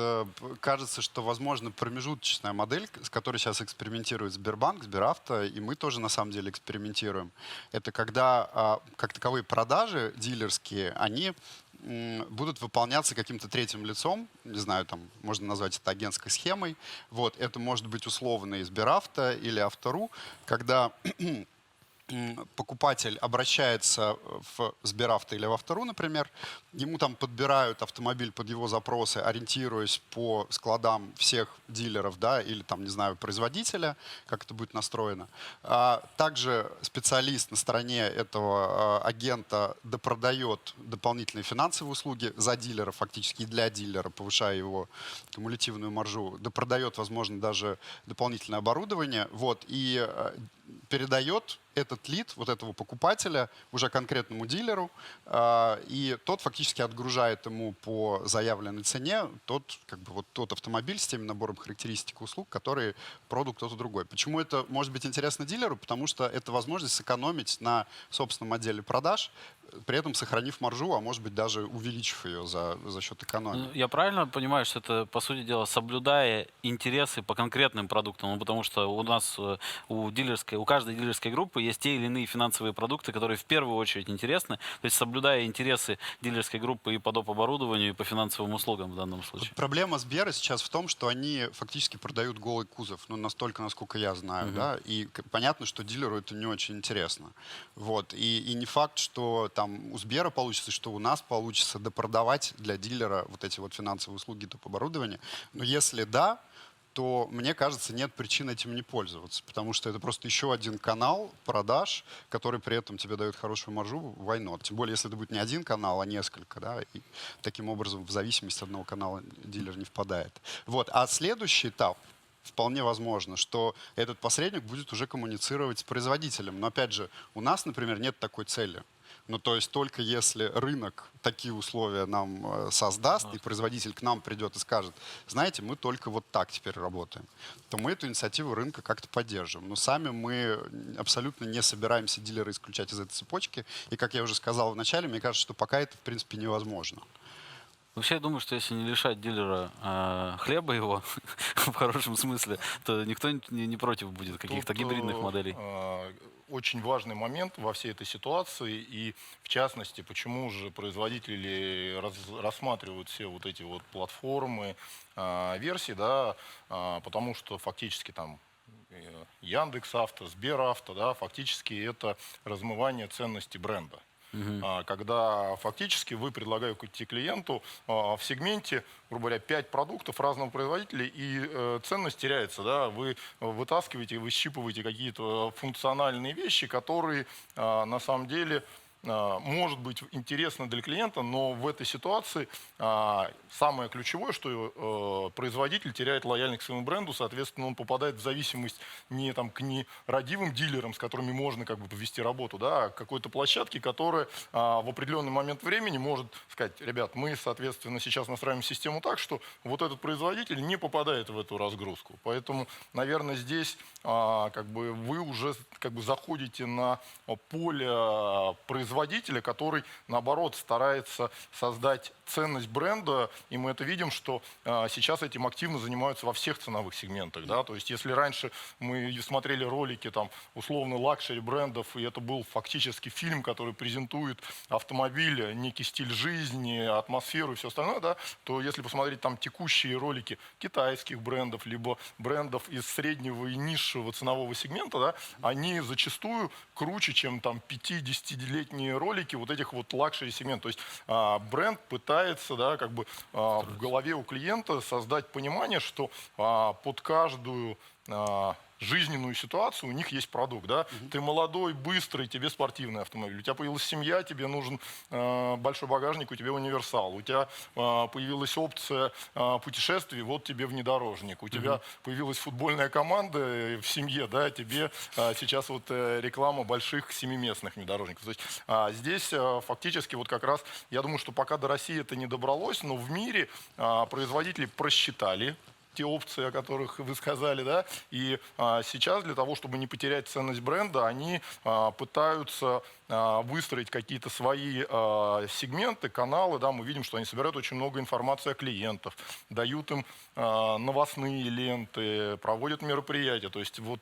Speaker 3: кажется, что, возможно, промежуточная модель, с которой сейчас экспериментирует Сбербанк, Сберавто, и мы тоже на самом деле экспериментируем, это когда как таковые продажи дилерские, они будут выполняться каким-то третьим лицом, не знаю, там можно назвать это агентской схемой. Вот, это может быть условно из Сберавто или Авто.ру, когда покупатель обращается в Сберавто или в Авто.ру, например, ему там подбирают автомобиль под его запросы, ориентируясь по складам всех дилеров, да, или там, не знаю, производителя, как это будет настроено. Также специалист на стороне этого агента допродает дополнительные финансовые услуги за дилера, фактически и для дилера, повышая его кумулятивную маржу, допродает, возможно, даже дополнительное оборудование, вот, и передает этот лид вот этого покупателя уже конкретному дилеру, и тот фактически отгружает ему по заявленной цене тот автомобиль с теми набором характеристик и услуг, которые продал кто-то другой. Почему это может быть интересно дилеру? Потому что это возможность сэкономить на собственном отделе продаж, при этом сохранив маржу, а может быть даже увеличив ее за счет экономии.
Speaker 1: Я правильно понимаю, что это, по сути дела, соблюдая интересы по конкретным продуктам? Ну, потому что у нас, у каждой дилерской группы есть те или иные финансовые продукты, которые в первую очередь интересны. То есть соблюдая интересы дилерской группы и по доп. Оборудованию, и по финансовым услугам в данном случае.
Speaker 3: Вот проблема Сбера сейчас в том, что они фактически продают голый кузов, ну, настолько, насколько я знаю, да, и понятно, что дилеру это не очень интересно. Вот. И не факт, что там у Сбера получится, что у нас получится допродавать для дилера вот эти вот финансовые услуги, доп. Оборудования. Но если да, то, мне кажется, нет причин этим не пользоваться, потому что это просто еще один канал продаж, который при этом тебе дает хорошую маржу, why not? Тем более, если это будет не один канал, а несколько, да, и таким образом в зависимости от одного канала дилер не впадает. Вот. А следующий этап, вполне возможно, что этот посредник будет уже коммуницировать с производителем. Но, опять же, у нас, например, нет такой цели. Ну, то есть только если рынок такие условия нам создаст, и производитель к нам придет и скажет, знаете, мы только вот так теперь работаем, то мы эту инициативу рынка как-то поддержим. Но сами мы абсолютно не собираемся дилера исключать из этой цепочки. И, как я уже сказал в начале, мне кажется, что пока это, в принципе, невозможно.
Speaker 1: Вообще, я думаю, что если не лишать дилера хлеба его, в хорошем смысле, то никто не против будет каких-то гибридных моделей.
Speaker 20: Очень важный момент во всей этой ситуации, и в частности, почему же производители рассматривают все вот эти вот платформы, версии, да, потому что фактически там Яндекс.Авто, Сберавто, да, фактически это размывание ценности бренда. Когда фактически вы предлагаете клиенту в сегменте, грубо говоря, 5 продуктов разного производителя, и ценность теряется. Да? Вы вытаскиваете, вы щипываете какие-то функциональные вещи, которые на самом деле может быть интересно для клиента, но в этой ситуации самое ключевое, что производитель теряет лояльность к своему бренду, соответственно, он попадает в зависимость не там, к нерадивым дилерам, с которыми можно как бы повести работу, да, а к какой-то площадке, которая в определенный момент времени может сказать, ребят, мы, соответственно, сейчас настраиваем систему так, что вот этот производитель не попадает в эту разгрузку. Поэтому, наверное, здесь как бы вы уже как бы заходите на поле производителя, который, наоборот, старается создать ценность бренда, и мы это видим, что сейчас этим активно занимаются во всех ценовых сегментах. Да? То есть если раньше мы смотрели ролики там, условно лакшери брендов, и это был фактически фильм, который презентует автомобиль, некий стиль жизни, атмосферу и все остальное, да, то если посмотреть там текущие ролики китайских брендов, либо брендов из среднего и низшего ценового сегмента, да, они зачастую круче, чем там 5-10-летние ролики вот этих вот лакшери сегментов. То есть бренд пытается, да, как бы в голове у клиента создать понимание, что под каждую жизненную ситуацию, у них есть продукт, да. Ты молодой, быстрый, тебе спортивный автомобиль. У тебя появилась семья, тебе нужен большой багажник, у тебя универсал. У тебя появилась опция путешествий, вот тебе внедорожник. У тебя появилась футбольная команда в семье, да, тебе сейчас вот реклама больших 7-местных внедорожников. То есть здесь фактически вот как раз, я думаю, что пока до России это не добралось, но в мире производители просчитали те опции, о которых вы сказали, да, и сейчас для того, чтобы не потерять ценность бренда, они пытаются выстроить какие-то свои сегменты, каналы, да, мы видим, что они собирают очень много информации о клиентах, дают им новостные ленты, проводят мероприятия, то есть вот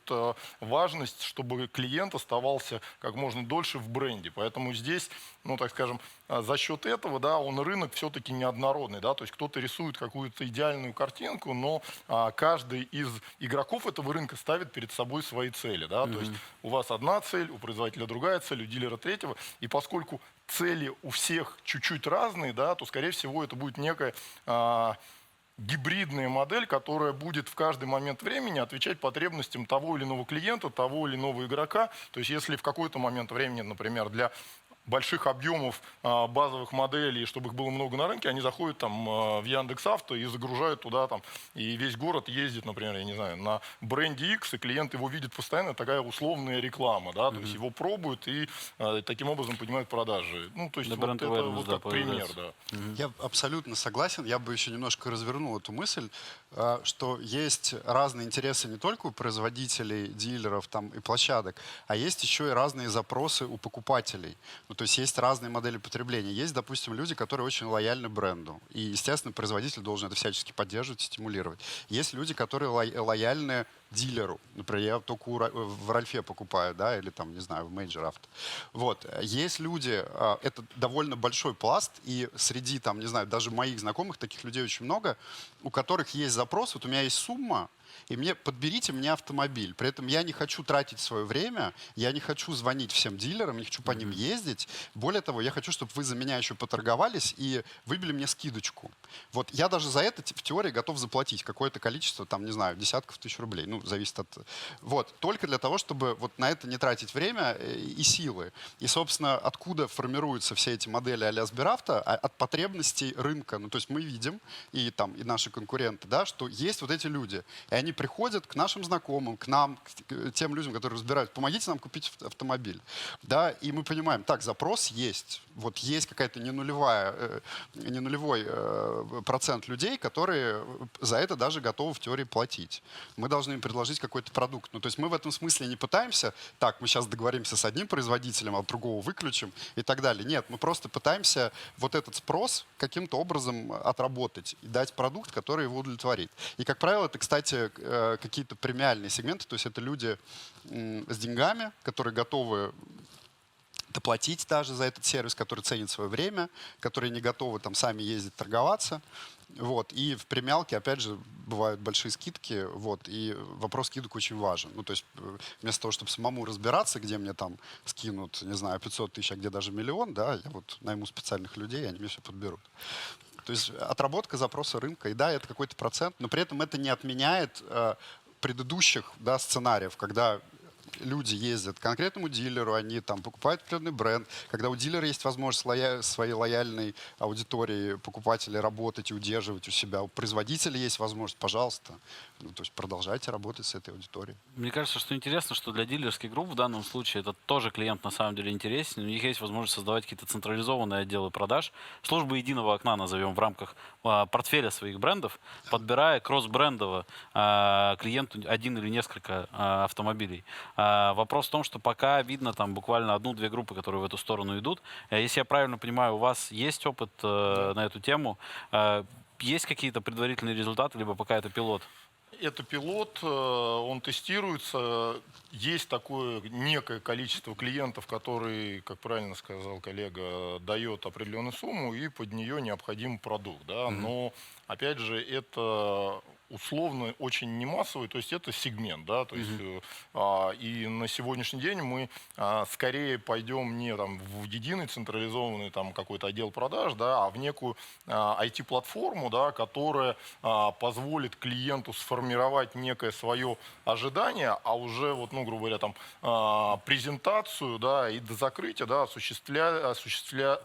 Speaker 20: важность, чтобы клиент оставался как можно дольше в бренде, поэтому здесь, ну, так скажем, за счет этого, да, рынок все-таки неоднородный, да, то есть кто-то рисует какую-то идеальную картинку, но каждый из игроков этого рынка ставит перед собой свои цели, да, то есть у вас одна цель, у производителя другая цель, у дилера третьего, и поскольку цели у всех чуть-чуть разные, да, то, скорее всего, это будет некая гибридная модель, которая будет в каждый момент времени отвечать потребностям того или иного клиента, того или иного игрока. То есть если в какой-то момент времени, например, для больших объемов базовых моделей, чтобы их было много на рынке, они заходят там в Яндекс.Авто и загружают туда там, и весь город ездит, например, я не знаю, на бренде X, и клиент его видит постоянно, такая условная реклама, да, то есть его пробуют и таким образом поднимают продажи. Ну, то есть вот это вот как пример, да.
Speaker 3: Я абсолютно согласен, я бы еще немножко развернул эту мысль, что есть разные интересы не только у производителей, дилеров там, и площадок, а есть еще и разные запросы у покупателей. Ну, то есть есть разные модели потребления. Есть, допустим, люди, которые очень лояльны бренду. И, естественно, производитель должен это всячески поддерживать, стимулировать. Есть люди, которые лояльны дилеру. Например, я только в Рольфе покупаю, да, или там, не знаю, в Major Auto. Вот. Есть люди, это довольно большой пласт, и среди, там, не знаю, даже моих знакомых таких людей очень много, у которых есть запрос, вот у меня есть сумма, и подберите мне автомобиль. При этом я не хочу тратить свое время, я не хочу звонить всем дилерам, не хочу по ним ездить. Более того, я хочу, чтобы вы за меня еще поторговались и выбили мне скидочку. Вот я даже за это в теории готов заплатить какое-то количество, там, не знаю, десятков тысяч рублей. Ну, зависит от... Вот. Только для того, чтобы вот на это не тратить время и силы. И, собственно, откуда формируются все эти модели а-ля Сберавто? От потребностей рынка. Ну, то есть мы видим, и наши конкуренты, да, что есть вот эти люди. И они приходят к нашим знакомым, к нам, к тем людям, которые разбирают, помогите нам купить автомобиль. Да, и мы понимаем, так, запрос есть. Вот есть какая-то не нулевой процент людей, которые за это даже готовы в теории платить. Мы должны им предложить какой-то продукт. Ну, то есть мы в этом смысле не пытаемся, так, мы сейчас договоримся с одним производителем, а другого выключим и так далее. Нет, мы просто пытаемся вот этот спрос каким-то образом отработать и дать продукт, который его удовлетворит. И, как правило, это, кстати, какие-то премиальные сегменты, то есть это люди с деньгами, которые готовы доплатить даже за этот сервис, который ценит свое время, которые не готовы там сами ездить торговаться. Вот. И в премиалке, опять же, бывают большие скидки, вот, и вопрос скидок очень важен. Ну, то есть вместо того, чтобы самому разбираться, где мне там скинут, не знаю, 500 тысяч, а где даже миллион, да, я вот найму специальных людей, они мне все подберут. То есть отработка запроса рынка, и да, это какой-то процент, но при этом это не отменяет предыдущих, да, сценариев, когда люди ездят к конкретному дилеру, они там покупают определенный бренд, когда у дилера есть возможность своей лояльной аудитории покупателей работать и удерживать у себя, у производителя есть возможность, пожалуйста, ну, то есть продолжайте работать с этой аудиторией.
Speaker 1: Мне кажется, что интересно, что для дилерских групп в данном случае это тоже клиент на самом деле интересен. У них есть возможность создавать какие-то централизованные отделы продаж, службы единого окна назовем в рамках портфеля своих брендов, подбирая кросс-брендово клиенту один или несколько автомобилей. Вопрос в том, что пока видно там буквально одну-две группы, которые в эту сторону идут. Если я правильно понимаю, у вас есть опыт на эту тему, есть какие-то предварительные результаты, либо пока это пилот?
Speaker 20: Это пилот, он тестируется. Есть такое некое количество клиентов, которые, как правильно сказал коллега, дает определенную сумму, и под нее необходим продукт. Да? Но, опять же, это условно очень не массовый, то есть это сегмент, да, то есть и на сегодняшний день мы скорее пойдем не там в единый централизованный там какой-то отдел продаж, да, а в некую IT-платформу, да, которая позволит клиенту сформировать некое свое ожидание, а уже вот, ну, грубо говоря, там презентацию, да, и до закрытия, да, осуществят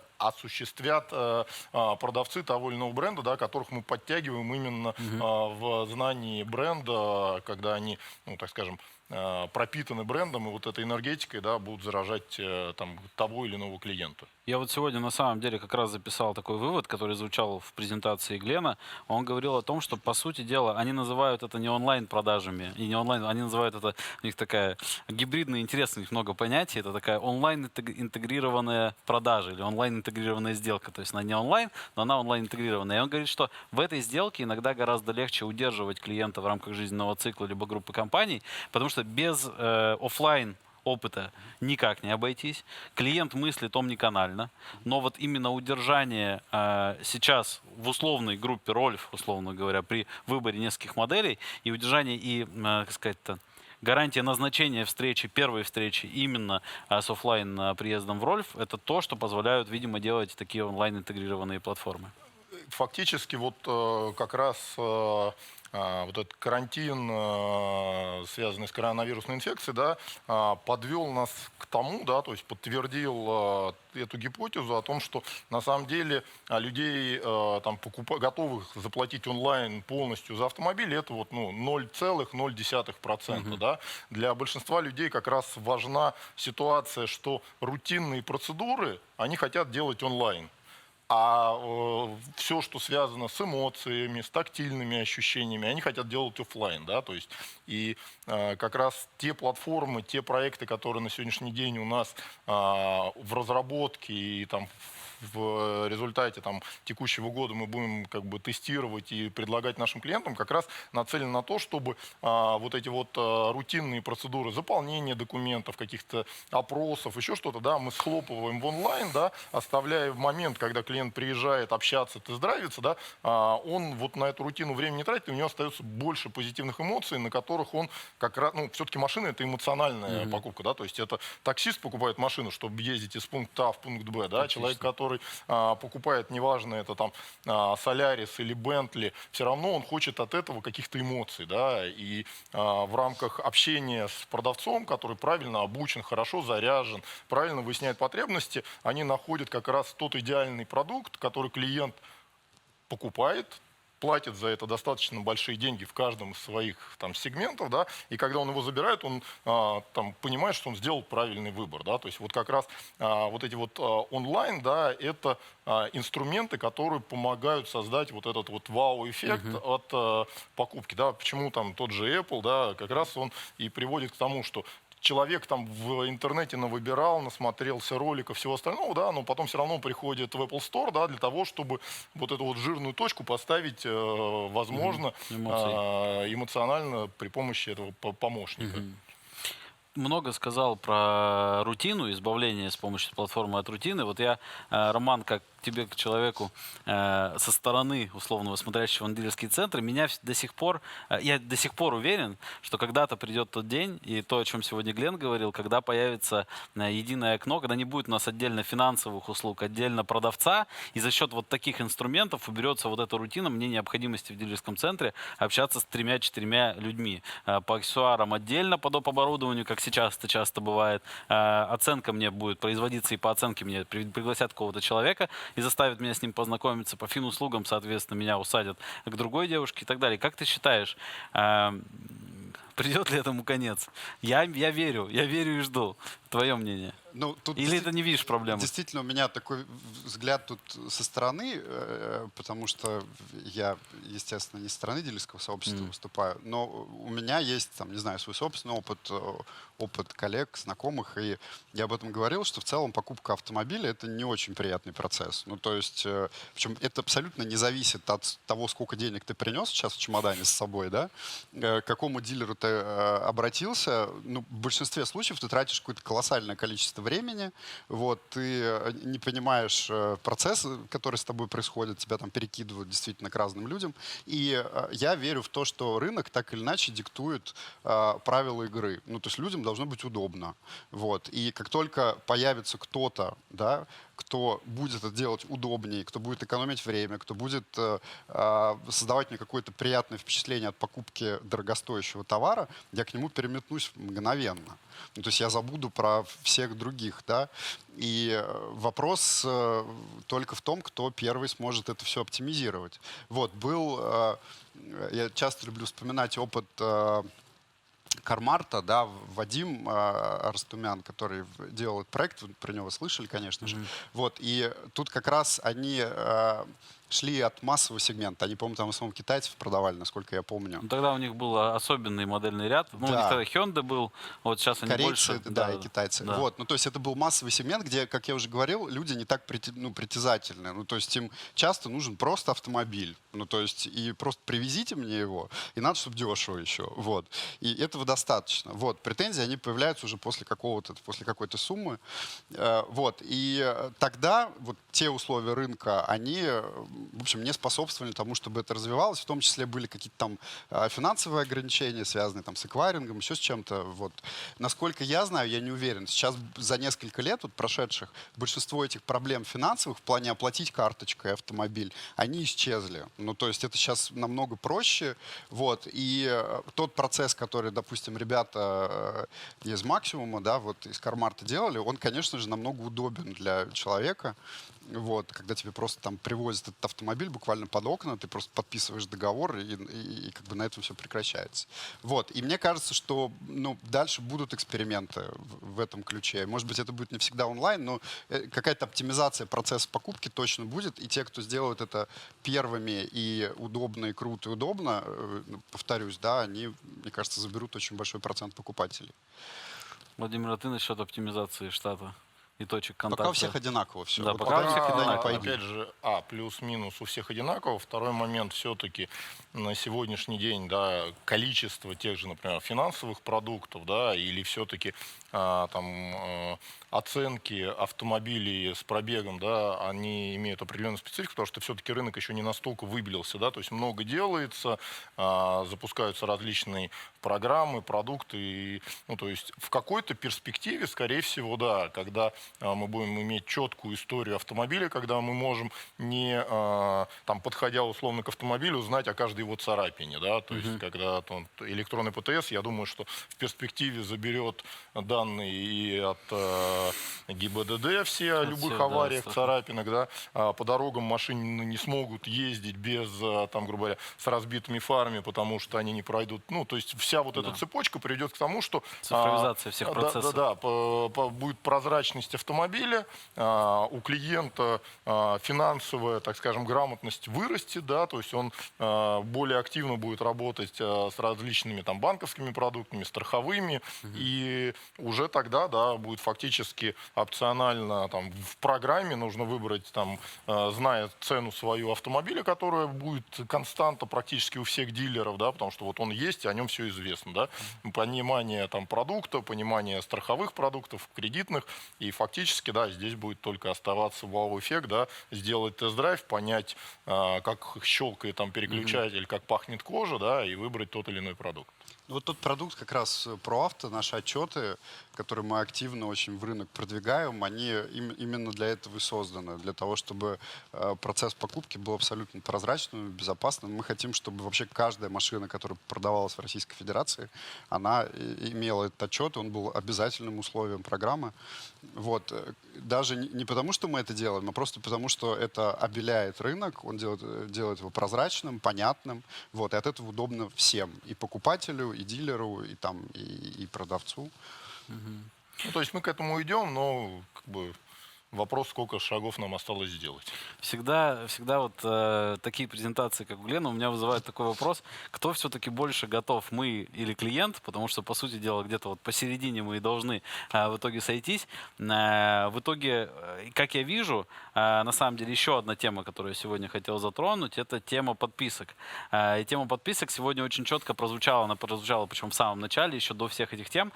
Speaker 20: продавцы того или иного бренда, да, которых мы подтягиваем именно в знании бренда, когда они, ну, так скажем, пропитаны брендом и вот этой энергетикой, да, будут заражать там того или иного клиента.
Speaker 1: Я вот сегодня на самом деле как раз записал такой вывод, который звучал в презентации Глена. Он говорил о том, что, по сути дела, они называют это не онлайн-продажами, и не онлайн, они называют это, у них такая гибридная, интересная, у них много понятий, это такая онлайн-интегрированная продажа или онлайн-интегрированная сделка. То есть она не онлайн, но она онлайн-интегрированная. И он говорит, что в этой сделке иногда гораздо легче удерживать клиента в рамках жизненного цикла либо группы компаний, потому что без офлайн опыта никак не обойтись. Клиент мыслит омниканально, но вот именно удержание сейчас в условной группе РОЛЬФ, условно говоря, при выборе нескольких моделей, и удержание и, как сказать-то, гарантия назначения встречи, первой встречи именно с офлайн приездом в РОЛЬФ, это то, что позволяют, видимо, делать такие онлайн-интегрированные платформы.
Speaker 20: Фактически вот как раз вот этот карантин, связанный с коронавирусной инфекцией, да, подвел нас к тому, да, то есть подтвердил эту гипотезу о том, что на самом деле людей, там, готовых заплатить онлайн полностью за автомобиль, это вот, ну, 0,0%. Да. Для большинства людей как раз важна ситуация, что рутинные процедуры они хотят делать онлайн. А все, что связано с эмоциями, с тактильными ощущениями, они хотят делать офлайн, да, то есть и как раз те платформы, те проекты, которые на сегодняшний день у нас в разработке и там в результате там текущего года мы будем как бы тестировать и предлагать нашим клиентам, как раз нацелены на то, чтобы вот эти вот рутинные процедуры заполнения документов, каких-то опросов, еще что-то, да, мы схлопываем в онлайн, да, оставляя в момент, когда клиент приезжает общаться, тест-драйвиться, да, он вот на эту рутину времени не тратит, и у него остается больше позитивных эмоций, на которых он как раз, ну, все-таки машина это эмоциональная покупка, да, то есть это таксист покупает машину, чтобы ездить из пункта А в пункт Б, да, человек, который покупает, неважно, это там Солярис или Бентли, все равно он хочет от этого каких-то эмоций, да, и в рамках общения с продавцом, который правильно обучен, хорошо заряжен, правильно выясняет потребности, они находят как раз тот идеальный продукт, который клиент покупает, платит за это достаточно большие деньги в каждом из своих там сегментов, да, и когда он его забирает, он там понимает, что он сделал правильный выбор, да, то есть вот как раз вот эти вот онлайн, да, это инструменты, которые помогают создать вот этот вот вау-эффект от покупки, да, почему там тот же Apple, да, как раз он и приводит к тому, что человек там в интернете навыбирал, насмотрелся роликов, всего остального, да, но потом все равно приходит в Apple Store, да, для того, чтобы вот эту вот жирную точку поставить, возможно, эмоционально при помощи этого помощника.
Speaker 1: Много сказал про рутину, избавление с помощью платформы от рутины. Вот я, Роман, как тебе, к человеку со стороны условного смотрящего на дилерские центры, меня до сих пор, я до сих пор уверен, что когда-то придет тот день, и то, о чем сегодня Глен говорил, когда появится единое окно, когда не будет у нас отдельно финансовых услуг, отдельно продавца, и за счет вот таких инструментов уберется вот эта рутина, мне необходимости в дилерском центре общаться с 3-4 людьми. По аксессуарам отдельно, по доп. Оборудованию, как сейчас это часто бывает, оценка мне будет производиться, и по оценке мне пригласят какого-то человека, и заставят меня с ним познакомиться, по финуслугам, соответственно, меня усадят к другой девушке и так далее. Как ты считаешь, придет ли этому конец? Я верю и жду. Твое мнение?
Speaker 3: Ну, тут
Speaker 1: или это не видишь проблемы?
Speaker 3: Действительно, у меня такой взгляд тут со стороны, потому что я, естественно, не со стороны дилерского сообщества выступаю, но у меня есть, там, не знаю, свой собственный опыт коллег, знакомых, и я об этом говорил, что в целом покупка автомобиля — это не очень приятный процесс. Ну, то есть, причем это абсолютно не зависит от того, сколько денег ты принес сейчас в чемодане с собой, да, к какому дилеру ты обратился. Ну, в большинстве случаев ты тратишь какое-то колоссальное количество количество времени, вот, ты не понимаешь процесс, который с тобой происходит, тебя там перекидывают действительно к разным людям. И я верю в то, что рынок так или иначе диктует правила игры. Ну, то есть людям должно быть удобно. Вот. И как только появится кто-то, да, кто будет это делать удобнее, кто будет экономить время, кто будет создавать мне какое-то приятное впечатление от покупки дорогостоящего товара, я к нему переметнусь мгновенно. Ну, то есть я забуду про всех других. Да? И вопрос только в том, кто первый сможет это все оптимизировать. Вот, я часто люблю вспоминать опыт Кармарта, да, Вадим Арстумян, который делал этот проект, вы про него слышали, конечно же. Вот, и тут как раз они шли от массового сегмента. Они, по-моему, там в основном китайцев продавали, насколько я помню.
Speaker 1: Ну, тогда у них был особенный модельный ряд. Ну, у них тогда Hyundai был, вот сейчас они
Speaker 3: корейцы,
Speaker 1: больше.
Speaker 3: Да, и китайцы.
Speaker 1: Да.
Speaker 3: Вот, ну, то есть это был массовый сегмент, где, как я уже говорил, люди не так притязательны. Ну, то есть им часто нужен просто автомобиль. Ну, то есть и просто привезите мне его, и надо, чтобы дешево еще. Вот. И этого достаточно. Вот. Претензии, они появляются уже после какой-то суммы. Вот. И тогда вот те условия рынка, они, в общем, не способствовали тому, чтобы это развивалось. В том числе были какие-то там финансовые ограничения, связанные там с эквайрингом, еще с чем-то. Вот. Насколько я знаю, я не уверен. Сейчас за несколько лет вот, прошедших большинство этих проблем финансовых в плане оплатить карточкой автомобиль, они исчезли. Ну, то есть это сейчас намного проще. Вот. И тот процесс, который, допустим, ребята из Максимума, да, вот из Кармарта делали, он, конечно же, намного удобен для человека. Вот, когда тебе просто там привозят этот автомобиль буквально под окна, ты просто подписываешь договор, и как бы на этом все прекращается. Вот, и мне кажется, что дальше будут эксперименты в этом ключе. Может быть, это будет не всегда онлайн, но какая-то оптимизация процесса покупки точно будет, и те, кто сделают это первыми и удобно, и круто, и удобно, повторюсь, да, они, мне кажется, заберут очень большой процент покупателей.
Speaker 1: Владимир, а ты насчет оптимизации штата и точек контакта?
Speaker 3: Пока у всех одинаково все.
Speaker 1: Да,
Speaker 3: вот
Speaker 1: пока у всех одинаково.
Speaker 20: Опять же, плюс-минус у всех одинаково. Второй момент все-таки на сегодняшний день, да, количество тех же, например, финансовых продуктов, да, или все-таки оценки автомобилей с пробегом, да, они имеют определенную специфику, потому что все-таки рынок еще не настолько выбелился, да, то есть много делается, запускаются различные программы, продукты, и, то есть в какой-то перспективе, скорее всего, да, когда мы будем иметь четкую историю автомобиля, когда мы можем, не подходя условно к автомобилю, узнать о каждой его царапине, да, то есть когда электронный ПТС, я думаю, что в перспективе заберет данные и от ГИБДД все о любых авариях, царапинок, да, по дорогам машины не смогут ездить без, грубо говоря, с разбитыми фарами, потому что они не пройдут, то есть вся вот эта цепочка приведет к тому, что
Speaker 1: цифровизация всех процессов.
Speaker 20: Будет прозрачность автомобиля, у клиента финансовая, так скажем, грамотность вырастет, да, то есть он более активно будет работать с различными банковскими продуктами, страховыми, и уже тогда, да, будет фактически опционально в программе нужно выбрать, зная цену свою автомобиля, которая будет константа практически у всех дилеров, да, потому что вот он есть, и о нем все известно, да, понимание продукта, понимание страховых продуктов, кредитных, и фактически, да, здесь будет только оставаться вау-эффект, да, сделать тест-драйв, понять, как щелкает переключатель, как пахнет кожа, да, и выбрать тот или иной продукт.
Speaker 3: Вот тот продукт как раз про авто, наши отчеты, которые мы активно очень в рынок продвигаем, они именно для этого и созданы, для того, чтобы процесс покупки был абсолютно прозрачным, безопасным. Мы хотим, чтобы вообще каждая машина, которая продавалась в Российской Федерации, она имела этот отчет, он был обязательным условием программы. Вот. Даже не потому, что мы это делаем, а просто потому, что это обеляет рынок, он делает его прозрачным, понятным, вот, и от этого удобно всем, и покупателю, и дилеру, и продавцу.
Speaker 20: То есть мы к этому идем, но Вопрос, сколько шагов нам осталось сделать.
Speaker 1: Всегда вот такие презентации, как у Глена, у меня вызывает такой вопрос, кто все-таки больше готов, мы или клиент, потому что, по сути дела, где-то вот посередине мы и должны в итоге сойтись. В итоге, как я вижу, на самом деле еще одна тема, которую я сегодня хотел затронуть, это тема подписок. И тема подписок сегодня очень четко прозвучала, она прозвучала причем в самом начале, еще до всех этих тем.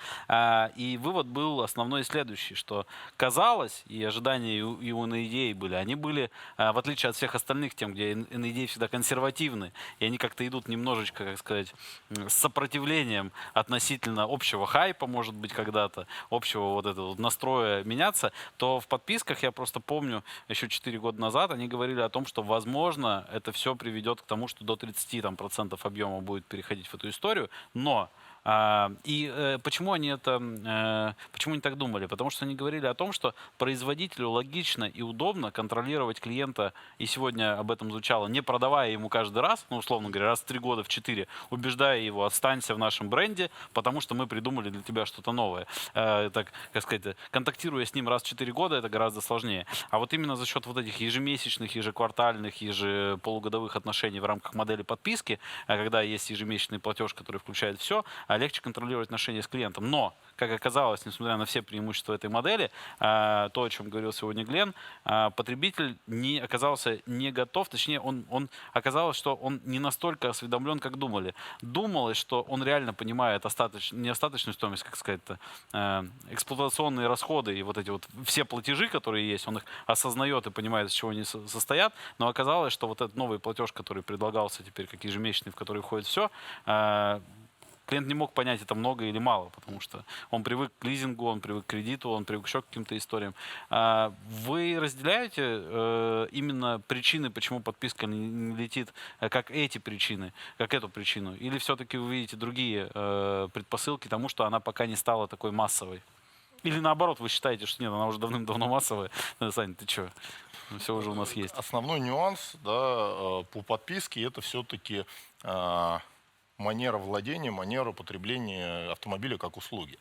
Speaker 1: И вывод был основной следующий, что казалось, и ожидания и у NADA были, они были, в отличие от всех остальных тем, где NADA всегда консервативны, и они как-то идут немножечко, как сказать, с сопротивлением относительно общего хайпа, может быть, когда-то, общего вот этого настроя меняться, то в подписках, я просто помню, еще 4 года назад они говорили о том, что, возможно, это все приведет к тому, что до 30% объема будет переходить в эту историю, но почему они почему они так думали? Потому что они говорили о том, что производителю логично и удобно контролировать клиента, и сегодня об этом звучало, не продавая ему каждый раз, ну, условно говоря, раз в 3 года, в 4, убеждая его, останься в нашем бренде, потому что мы придумали для тебя что-то новое. Так, как сказать, контактируя с ним раз в 4 года, это гораздо сложнее. А вот именно за счет вот этих ежемесячных, ежеквартальных, ежеполугодовых отношений в рамках модели подписки, когда есть ежемесячный платеж, который включает все, легче контролировать отношения с клиентом. Но, как оказалось, несмотря на все преимущества этой модели, то, о чем говорил сегодня Глен, потребитель оказался не готов, точнее, оказалось, что он не настолько осведомлен, как думали. Думалось, что он реально понимает не остаточную стоимость, как сказать-то, эксплуатационные расходы и вот эти вот все платежи, которые есть, он их осознает и понимает, из чего они состоят, но оказалось, что вот этот новый платеж, который предлагался теперь как ежемесячный, в который входит все, клиент не мог понять, это много или мало, потому что он привык к лизингу, он привык к кредиту, он привык еще к каким-то историям. Вы разделяете именно причины, почему подписка не летит, как эти причины, как эту причину? Или все-таки вы видите другие предпосылки тому, что она пока не стала такой массовой? Или наоборот, вы считаете, что нет, она уже давным-давно массовая? Саня, ты что? Все уже у нас есть.
Speaker 20: Основной нюанс, да, по подписке — это все-таки манера владения, манера потребления автомобиля как услуги.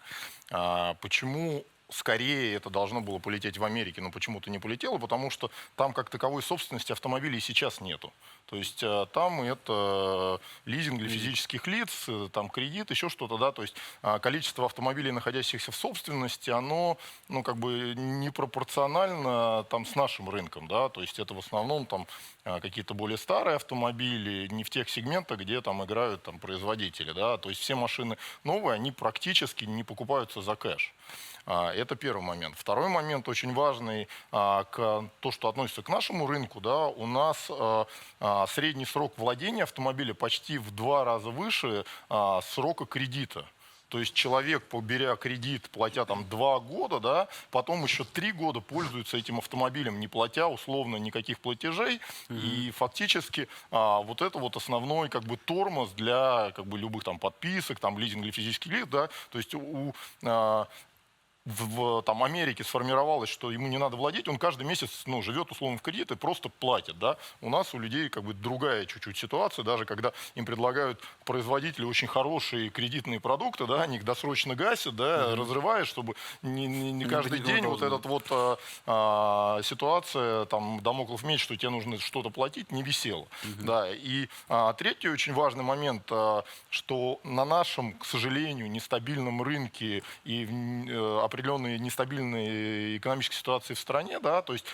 Speaker 20: Почему скорее это должно было полететь в Америке, но почему-то не полетело? Потому что там как таковой собственности автомобилей сейчас нету. То есть там это лизинг для физических лиц, там кредит, еще что-то, да. То есть количество автомобилей, находящихся в собственности, оно, ну, как бы непропорционально там с нашим рынком, да. То есть это в основном там какие-то более старые автомобили, не в тех сегментах, где там играют там производители, да. То есть все машины новые, они практически не покупаются за кэш. Это первый момент. Второй момент очень важный, то, что относится к нашему рынку, да, у нас средний срок владения автомобиля почти в 2 раза выше срока кредита. То есть человек, беря кредит, платя там 2 года, да, потом еще 3 года пользуется этим автомобилем, не платя условно никаких платежей. И фактически вот это вот основной как бы тормоз для как бы любых там подписок, там лизинг для физических лиц, да. То есть в там, Америке сформировалось, что ему не надо владеть, он каждый месяц, ну, живет условно в кредит и просто платит, да. У нас, у людей, как бы другая чуть-чуть ситуация, даже когда им предлагают производители очень хорошие кредитные продукты, да, они их досрочно гасят, да, разрывая, чтобы не каждый день вот эта вот ситуация, там, дамоклов меч, что тебе нужно что-то платить, не висела. Да. И третий очень важный момент, что на нашем, к сожалению, нестабильном рынке и определенные нестабильные экономические ситуации в стране, да, то есть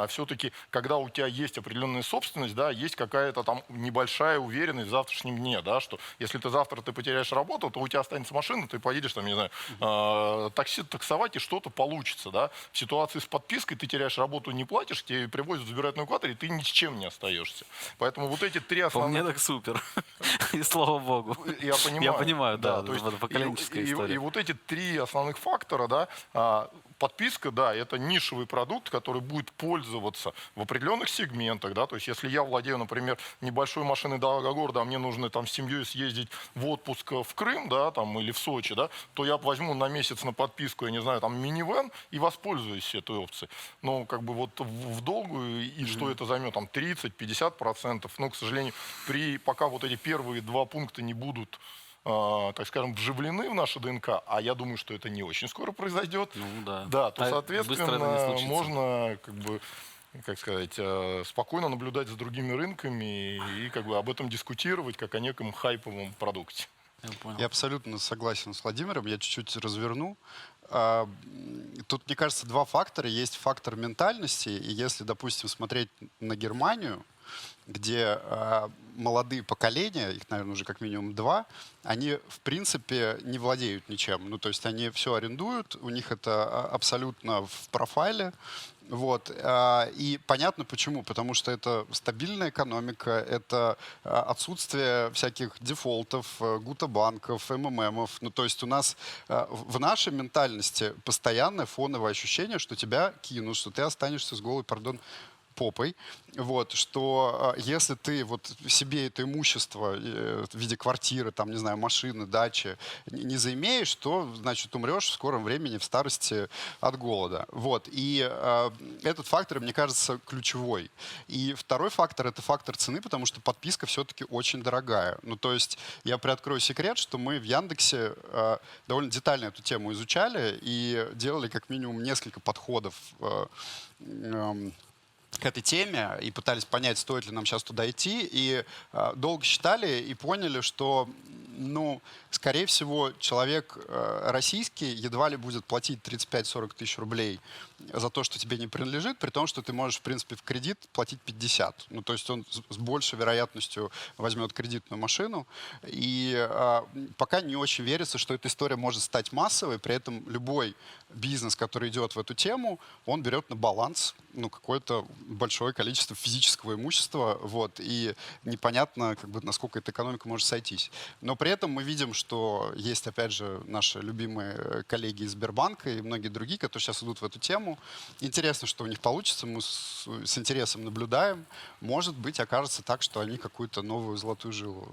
Speaker 20: все-таки, когда у тебя есть определенная собственность, да, есть какая-то там небольшая уверенность в завтрашнем дне, да, что если завтра ты потеряешь работу, то у тебя останется машина, ты поедешь там, не знаю, таксовать, и что-то получится, да. В ситуации с подпиской ты теряешь работу, не платишь, тебе привозят, забирают на эвакуаторе, и ты ни с чем не остаешься. Поэтому вот эти 3 основных...
Speaker 1: По мне так супер. И слава богу.
Speaker 20: Я понимаю,
Speaker 1: да, то есть поколенческая история.
Speaker 20: И вот эти 3 основных фактора, да, подписка, да, это нишевый продукт, который будет пользоваться в определенных сегментах, да, то есть если я владею, например, небольшой машиной до города, а мне нужно там с семьей съездить в отпуск в Крым, да, там, или в Сочи, да, то я возьму на месяц на подписку, я не знаю, там, минивэн и воспользуюсь этой опцией. Но как бы вот в долгую, и что это займет, там, 30-50%, но, к сожалению, пока вот эти первые 2 пункта не будут так скажем, вживлены в нашу ДНК, а я думаю, что это не очень скоро произойдет, то, соответственно, можно как сказать, спокойно наблюдать за другими рынками и об этом дискутировать, как о неком хайповом продукте.
Speaker 3: Я абсолютно согласен с Владимиром, я чуть-чуть разверну. Тут, мне кажется, два фактора. Есть фактор ментальности, и если, допустим, смотреть на Германию, где молодые поколения, их, наверное, уже как минимум 2, они, в принципе, не владеют ничем. Ну, то есть они все арендуют, у них это абсолютно в профайле. Вот. И понятно почему. Потому что это стабильная экономика, это отсутствие всяких дефолтов, гутобанков, МММов. Ну, то есть у нас в нашей ментальности постоянное фоновое ощущение, что тебя кинут, что ты останешься с голой, попой, вот, что если ты вот себе это имущество в виде квартиры, там, не знаю, машины, дачи не заимеешь, то, значит, умрешь в скором времени в старости от голода. Вот, и этот фактор, мне кажется, ключевой. И второй фактор — это фактор цены, потому что подписка все-таки очень дорогая. Ну, то есть я приоткрою секрет, что мы в Яндексе довольно детально эту тему изучали и делали как минимум несколько подходов к этой теме и пытались понять, стоит ли нам сейчас туда идти. И долго считали и поняли, что, ну, скорее всего, человек российский едва ли будет платить 35-40 тысяч рублей за то, что тебе не принадлежит, при том, что ты можешь, в принципе, в кредит платить 50. Ну, то есть он с большей вероятностью возьмет кредитную машину. И пока не очень верится, что эта история может стать массовой. При этом любой бизнес, который идет в эту тему, он берет на баланс, ну, какое-то большое количество физического имущества. Вот, и непонятно, насколько эта экономика может сойтись. Но при этом мы видим, что есть, опять же, наши любимые коллеги из Сбербанка и многие другие, которые сейчас идут в эту тему. Интересно, что у них получится. Мы с интересом наблюдаем. Может быть, окажется так, что они какую-то новую золотую жилу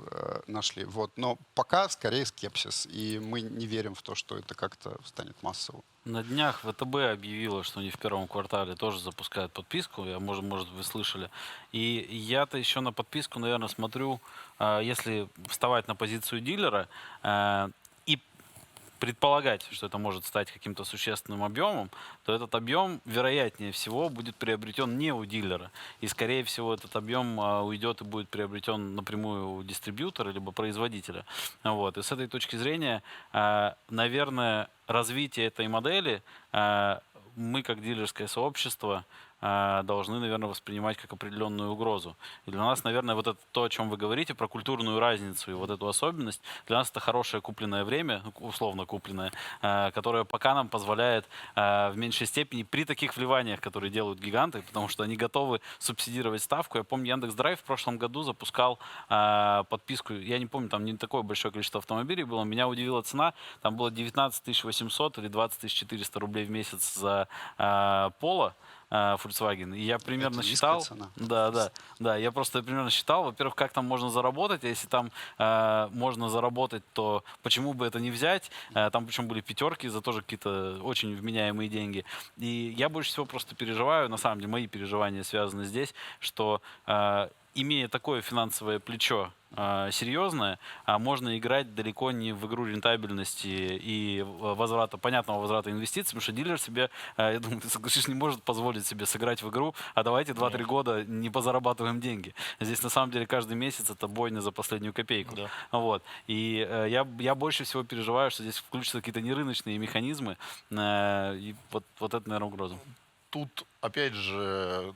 Speaker 3: нашли. Вот. Но пока скорее скепсис. И мы не верим в то, что это как-то станет массово.
Speaker 1: На днях ВТБ объявила, что они в первом квартале тоже запускают подписку. Может, вы слышали. И я-то еще на подписку, наверное, смотрю, если вставать на позицию дилера и предполагать, что это может стать каким-то существенным объемом, то этот объем, вероятнее всего, будет приобретен не у дилера. И, скорее всего, этот объем уйдет и будет приобретен напрямую у дистрибьютора либо производителя. Вот. И с этой точки зрения, наверное, развитие этой модели мы, как дилерское сообщество, должны, наверное, воспринимать как определенную угрозу. И для нас, наверное, вот это то, о чем вы говорите, про культурную разницу и вот эту особенность, для нас это хорошее купленное время, условно купленное, которое пока нам позволяет в меньшей степени при таких вливаниях, которые делают гиганты, потому что они готовы субсидировать ставку. Я помню, Яндекс.Драйв в прошлом году запускал подписку, я не помню, там не такое большое количество автомобилей было, меня удивила цена, там было 19 800 или 20 400 рублей в месяц за Polo, Volkswagen. И я примерно считал, да, я просто примерно считал, во-первых, как там можно заработать, а если там можно заработать, то почему бы это не взять? Там причем были пятерки за тоже какие-то очень вменяемые деньги. И я больше всего просто переживаю, на самом деле мои переживания связаны здесь, что имея такое финансовое плечо серьезное, можно играть далеко не в игру рентабельности и понятного возврата инвестиций, потому что дилер себе, я думаю, ты согласишься, не может позволить себе сыграть в игру, а давайте 2-3 года не позарабатываем деньги. Здесь на самом деле каждый месяц это бойня за последнюю копейку. Да. Вот. И я больше всего переживаю, что здесь включатся какие-то нерыночные механизмы, и вот это, наверное, угроза.
Speaker 20: Тут, опять же,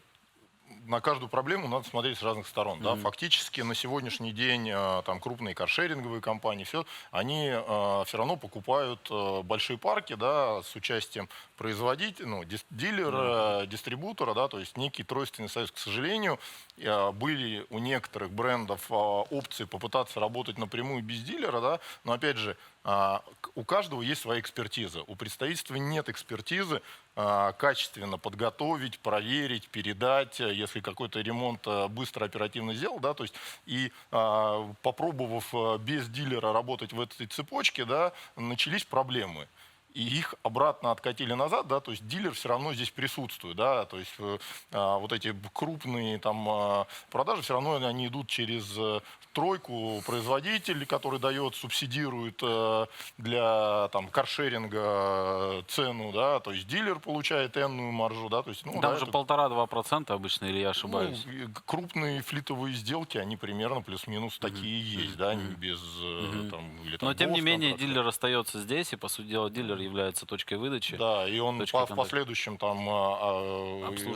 Speaker 20: на каждую проблему надо смотреть с разных сторон. Да? Фактически на сегодняшний день там, крупные каршеринговые компании, они все равно покупают большие парки, да, с участием производителя, дилера, дистрибутора, да, то есть некий тройственный союз. К сожалению, были у некоторых брендов опции попытаться работать напрямую без дилера, да, но опять же, у каждого есть своя экспертиза. У представительства нет экспертизы качественно подготовить, проверить, передать, если какой-то ремонт быстро, оперативно сделал, да, то есть и попробовав без дилера работать в этой цепочке, да, начались проблемы. и их обратно откатили назад, да, то есть дилер все равно здесь присутствует, да, то есть вот эти крупные там продажи все равно они идут через тройку производителей, который дает, субсидирует для там каршеринга цену, да, то есть дилер получает энную маржу, да, то есть, ну,
Speaker 1: там
Speaker 20: да,
Speaker 1: же 1,5–2% обычно, или я ошибаюсь?
Speaker 20: Ну, крупные флитовые сделки, они примерно плюс-минус такие есть, да, не без там, или, там,
Speaker 1: Но тем не менее
Speaker 20: контракта.
Speaker 1: дилер остается здесь, и по сути дела дилер является точкой выдачи.
Speaker 20: Да, и он в последующем там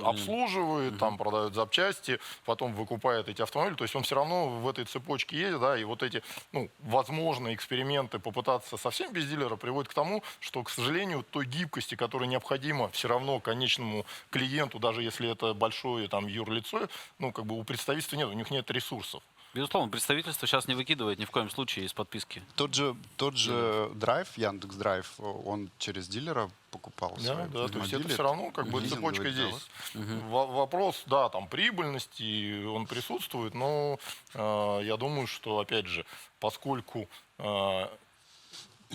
Speaker 20: обслуживает, там продает запчасти, потом выкупает эти автомобили, то есть он все равно в этой цепочке есть, да, и вот эти, ну, возможные эксперименты попытаться совсем без дилера приводят к тому, что, к сожалению, той гибкости, которая необходима все равно конечному клиенту, даже если это большое там юрлицо, ну, как бы у представительства нет, у них нет ресурсов.
Speaker 1: Безусловно, представительство сейчас не выкидывает ни в коем случае из подписки.
Speaker 3: Тот же драйв, Яндекс.Драйв, он через дилера покупался.
Speaker 20: Да, да, то есть это все равно как бы цепочка здесь. Вопрос, да, там прибыльности, он присутствует, но я думаю, что, опять же, поскольку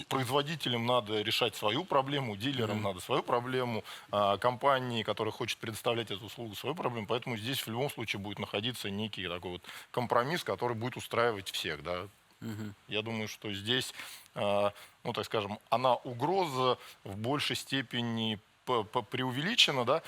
Speaker 20: производителям надо решать свою проблему, дилерам надо свою проблему, компании, которая хочет предоставлять эту услугу, свою проблему. Поэтому здесь в любом случае будет находиться некий такой вот компромисс, который будет устраивать всех. Да. Я думаю, что здесь, ну так скажем, угроза в большей степени преувеличена, да.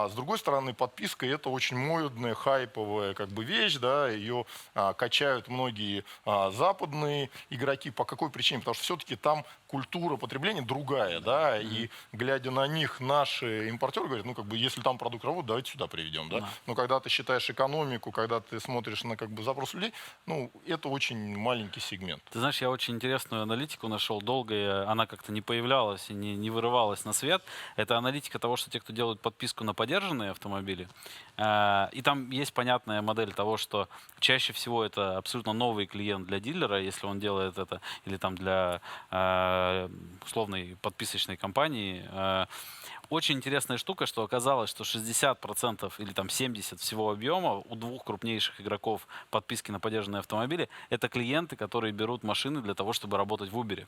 Speaker 20: С другой стороны, подписка — это очень модная, хайповая как бы вещь, да, ее качают многие западные игроки. По какой причине? Потому что все-таки там культура потребления другая, да, и глядя на них, наши импортеры говорят, ну, как бы, если там продукт работает, давайте сюда приведем, да. Но когда ты считаешь экономику, когда ты смотришь на, как бы, запрос людей, ну, это очень маленький сегмент.
Speaker 1: Ты знаешь, я очень интересную аналитику нашел, долго она как-то не появлялась и не вырывалась на свет. Это аналитика того, что те, кто делают подписку на подержанные автомобили, и там есть понятная модель того, что чаще всего это абсолютно новый клиент для дилера, если он делает это, или там для условной подписочной компании. Очень интересная штука, что оказалось, что 60% или там 70% всего объема у двух крупнейших игроков подписки на подержанные автомобили — это клиенты, которые берут машины для того, чтобы работать в Uber.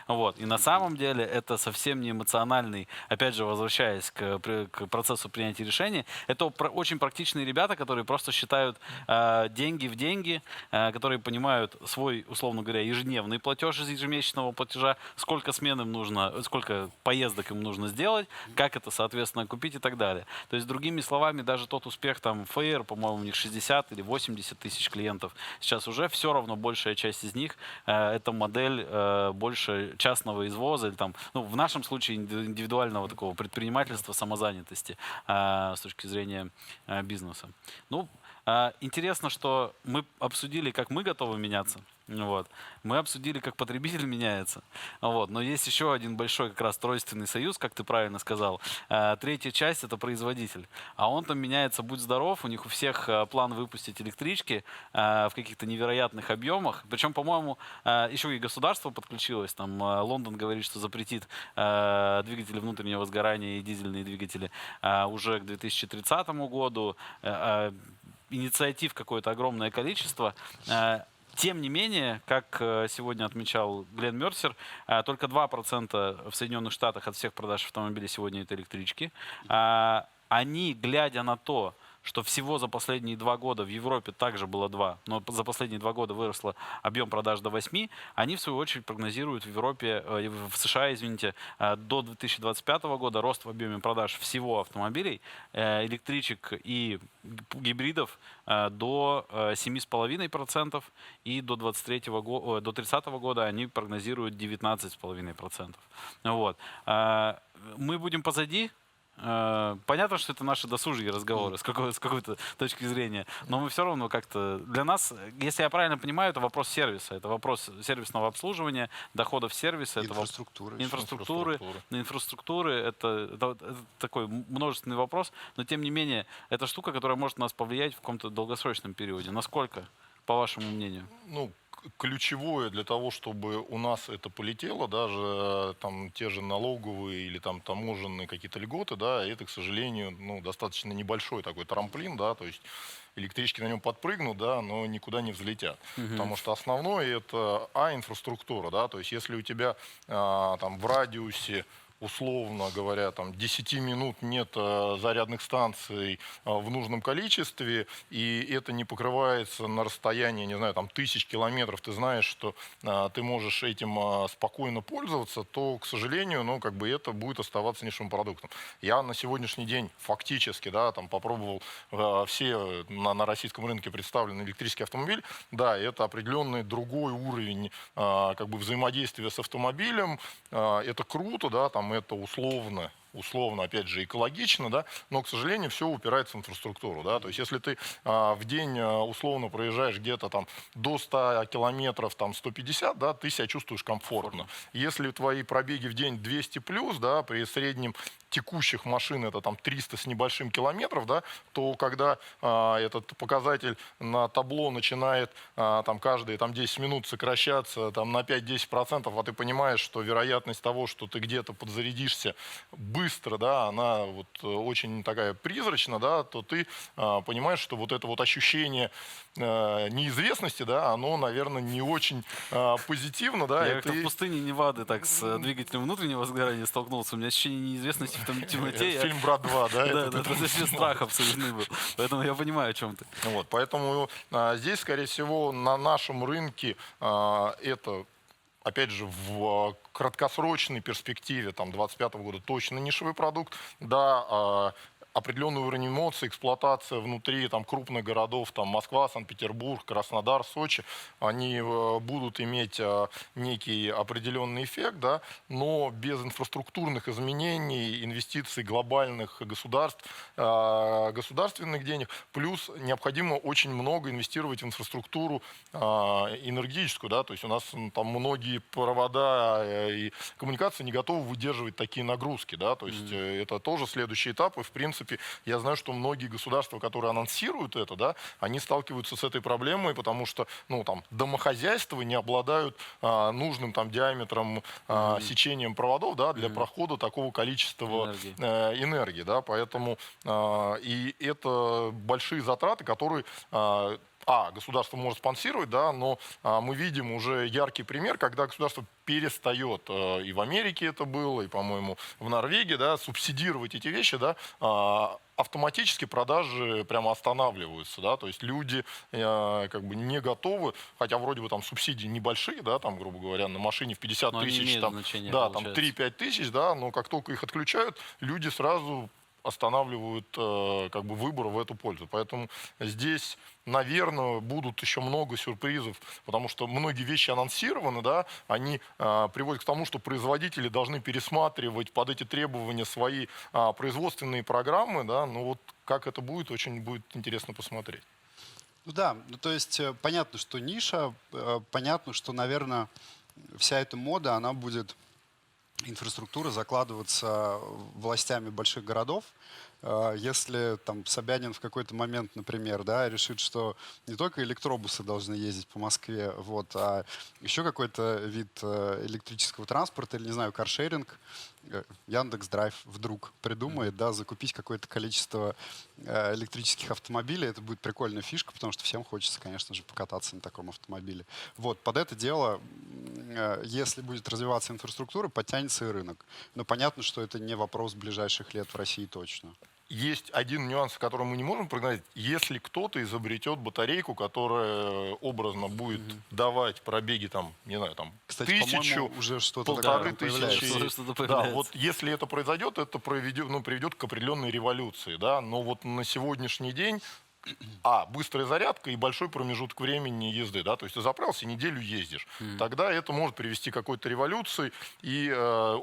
Speaker 1: Вот. И на самом деле это совсем не эмоциональный, опять же, возвращаясь к процессу принятия решений, это очень практичные ребята, которые просто считают деньги в деньги, которые понимают свой, условно говоря, ежедневный платеж из ежемесячного платежа, сколько смен им нужно, сколько поездок им нужно сделать, как это, соответственно, купить и так далее. То есть, другими словами, даже тот успех, там, Fair, по-моему, у них 60 или 80 тысяч клиентов, сейчас уже все равно большая часть из них это модель больше частного извоза, или там, ну, в нашем случае индивидуального такого предпринимательства, самозанятости с точки зрения бизнеса. Ну, интересно, что мы обсудили, как мы готовы меняться. Вот. Мы обсудили, как потребитель меняется. Вот. Но есть еще один большой как раз тройственный союз, как ты правильно сказал. Третья часть — это производитель. А он там меняется, будь здоров, у них у всех план выпустить электрички в каких-то невероятных объемах. Причем, по-моему, еще и государство подключилось. Там Лондон говорит, что запретит двигатели внутреннего сгорания и дизельные двигатели уже к 2030 году. Инициатив какое-то огромное количество. Тем не менее, как сегодня отмечал Глен Мерсер, только 2% в Соединенных Штатах от всех продаж автомобилей сегодня это электрички. Они, глядя на то, что всего за последние 2 года в Европе также было 2, но за последние 2 года выросло объем продаж до 8, они в свою очередь прогнозируют в Европе, в США, извините, до 2025 года рост в объеме продаж всего автомобилей, электричек и гибридов до 7,5%, и до 30 года они прогнозируют 19,5%. Вот. Мы будем позади. Понятно, что это наши досужие разговоры с какой-то точки зрения, но мы все равно как-то... Для нас, если я правильно понимаю, это вопрос сервиса, это вопрос сервисного обслуживания, доходов сервиса, инфраструктуры, это такой множественный вопрос, но тем не менее, это штука, которая может нас повлиять в каком-то долгосрочном периоде. Насколько, по вашему мнению?
Speaker 20: Ну, ключевое для того, чтобы у нас это полетело, даже там те же налоговые или там таможенные какие-то льготы, да, это, к сожалению, ну, достаточно небольшой такой трамплин, да, то есть электрички на нем подпрыгнут, да, но никуда не взлетят. Потому что основное это инфраструктура, да, то есть если у тебя там в радиусе условно говоря, там 10 минут нет зарядных станций в нужном количестве, и это не покрывается на расстоянии, не знаю, там 1000 километров, ты знаешь, что ты можешь этим спокойно пользоваться, то, к сожалению, ну, как бы это будет оставаться нишевым продуктом. Я на сегодняшний день фактически, да, там попробовал все на российском рынке представленный электрический автомобиль, да, это определенный другой уровень как бы взаимодействия с автомобилем, это круто, да, там это условно, опять же, экологично, да, но, к сожалению, все упирается в инфраструктуру, да, то есть если ты в день условно проезжаешь где-то там до 100 километров, там 150, да, ты себя чувствуешь комфортно. Если твои пробеги в день 200 плюс, да, при среднем текущих машин это там 300 с небольшим километров, да, то когда этот показатель на табло начинает там каждые там 10 минут сокращаться там на 5-10%, а ты понимаешь, что вероятность того, что ты где-то подзарядишься быстро, да, она вот очень такая призрачна, да, то ты понимаешь, что вот это вот ощущение неизвестности, да, оно, наверное, не очень позитивно, да.
Speaker 1: Я как-то в пустыне Невады так с двигателем внутреннего сгорания столкнулся. У меня ощущение неизвестности в темноте.
Speaker 20: Фильм «Брат 2», да?
Speaker 1: Да, это вообще страх абсолютный был. Поэтому я понимаю, о чем ты.
Speaker 20: Вот, поэтому здесь, скорее всего, на нашем рынке это, опять же, в краткосрочной перспективе, там, 2025 года точно нишевый продукт, да, определенный уровень эмоций, эксплуатация внутри там, крупных городов, там, Москва, Санкт-Петербург, Краснодар, Сочи, они будут иметь некий определенный эффект, да, но без инфраструктурных изменений, инвестиций глобальных государств, государственных денег, плюс необходимо очень много инвестировать в инфраструктуру энергетическую, да, то есть у нас там многие провода и коммуникации не готовы выдерживать такие нагрузки, да, то есть это тоже следующий этап, и в принципе я знаю, что многие государства, которые анонсируют это, да, они сталкиваются с этой проблемой, потому что, ну, там, домохозяйства не обладают нужным там диаметром, сечением проводов, да, для прохода такого количества энергии, да, поэтому и это большие затраты, которые государство может спонсировать, да, но мы видим уже яркий пример, когда государство перестает, и в Америке это было, и, по-моему, в Норвегии, да, субсидировать эти вещи, да, автоматически продажи прямо останавливаются, да, то есть люди как бы не готовы, хотя вроде бы там субсидии небольшие, да, там, грубо говоря, на машине в 50 тысяч, там, да, там 3-5 тысяч, да, но как только их отключают, люди сразу останавливают как бы выбор в эту пользу. Поэтому здесь, наверное, будут еще много сюрпризов, потому что многие вещи анонсированы, да, они приводят к тому, что производители должны пересматривать под эти требования свои производственные программы, да, но вот как это будет, очень будет интересно посмотреть.
Speaker 3: Ну да, ну, то есть понятно, что ниша, понятно, что, наверное, вся эта мода, она будет, инфраструктура закладываться властями больших городов. Если там Собянин в какой-то момент, например, да, решит, что не только электробусы должны ездить по Москве, вот, а еще какой-то вид электрического транспорта или, не знаю, каршеринг, Яндекс.Драйв вдруг придумает, да, закупить какое-то количество электрических автомобилей, это будет прикольная фишка, потому что всем хочется, конечно же, покататься на таком автомобиле. Вот, под это дело, если будет развиваться инфраструктура, подтянется и рынок. Но понятно, что это не вопрос ближайших лет в России точно.
Speaker 20: Есть один нюанс, который мы не можем прогнозировать. Если кто-то изобретет батарейку, которая образно будет давать пробеги, там, не знаю, там,
Speaker 3: кстати,
Speaker 20: 1000,
Speaker 3: уже что-то
Speaker 20: 1500. Да, вот если это произойдет, это приведет к определенной революции. Да? Но вот на сегодняшний день быстрая зарядка и большой промежуток времени езды, да, то есть ты заправился, неделю ездишь. Тогда это может привести к какой-то революции и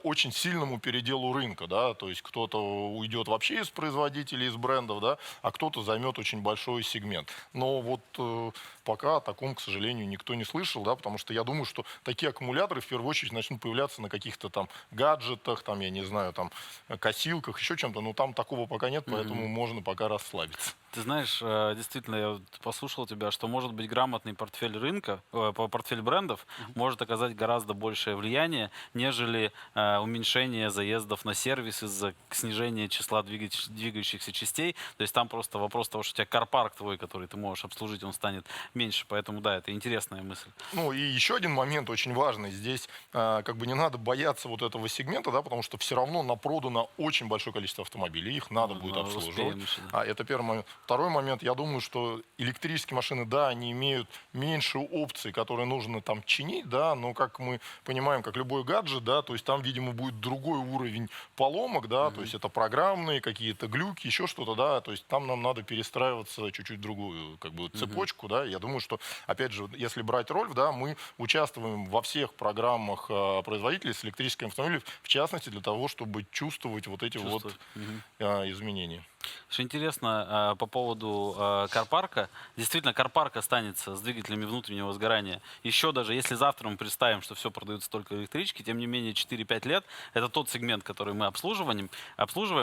Speaker 20: очень сильному переделу рынка, да, то есть кто-то уйдет вообще из производителей, из брендов, да, а кто-то займет очень большой сегмент. Но вот пока о таком, к сожалению, никто не слышал, да, потому что я думаю, что такие аккумуляторы в первую очередь начнут появляться на каких-то там гаджетах, там, я не знаю, там, косилках, еще чем-то, но там такого пока нет, поэтому можно пока расслабиться.
Speaker 1: Ты знаешь, действительно, я вот послушал тебя, что может быть грамотный портфель рынка, портфель брендов может оказать гораздо большее влияние, нежели уменьшение заездов на сервис из-за снижения числа двигающихся частей. То есть там просто вопрос того, что у тебя карпарк твой, который ты можешь обслужить, он станет меньше. Поэтому, да, это интересная мысль.
Speaker 20: Ну и еще один момент очень важный. Здесь как бы не надо бояться вот этого сегмента, да, потому что все равно напродано очень большое количество автомобилей. Их надо будет обслуживать. Это первый момент. Второй момент. Я думаю, что электрические машины, да, они имеют меньше опций, которые нужно там чинить, да, но как мы понимаем, как любой гаджет, да, то есть там, видимо, будет другой уровень поломок, да, то есть это программные какие-то глюки, еще что-то, да, то есть там нам надо перестраиваться чуть-чуть в другую как бы цепочку, да. Я думаю, что, опять же, если брать РОЛЬФ, да, мы участвуем во всех программах производителей с электрическими автомобилями, в частности, для того, чтобы чувствовать вот эти вот изменения.
Speaker 1: Что интересно по поводу карпарка. Действительно, карпарк останется с двигателями внутреннего сгорания. Еще даже если завтра мы представим, что все продается только электрички, тем не менее 4-5 лет — это тот сегмент, который мы обслуживаем.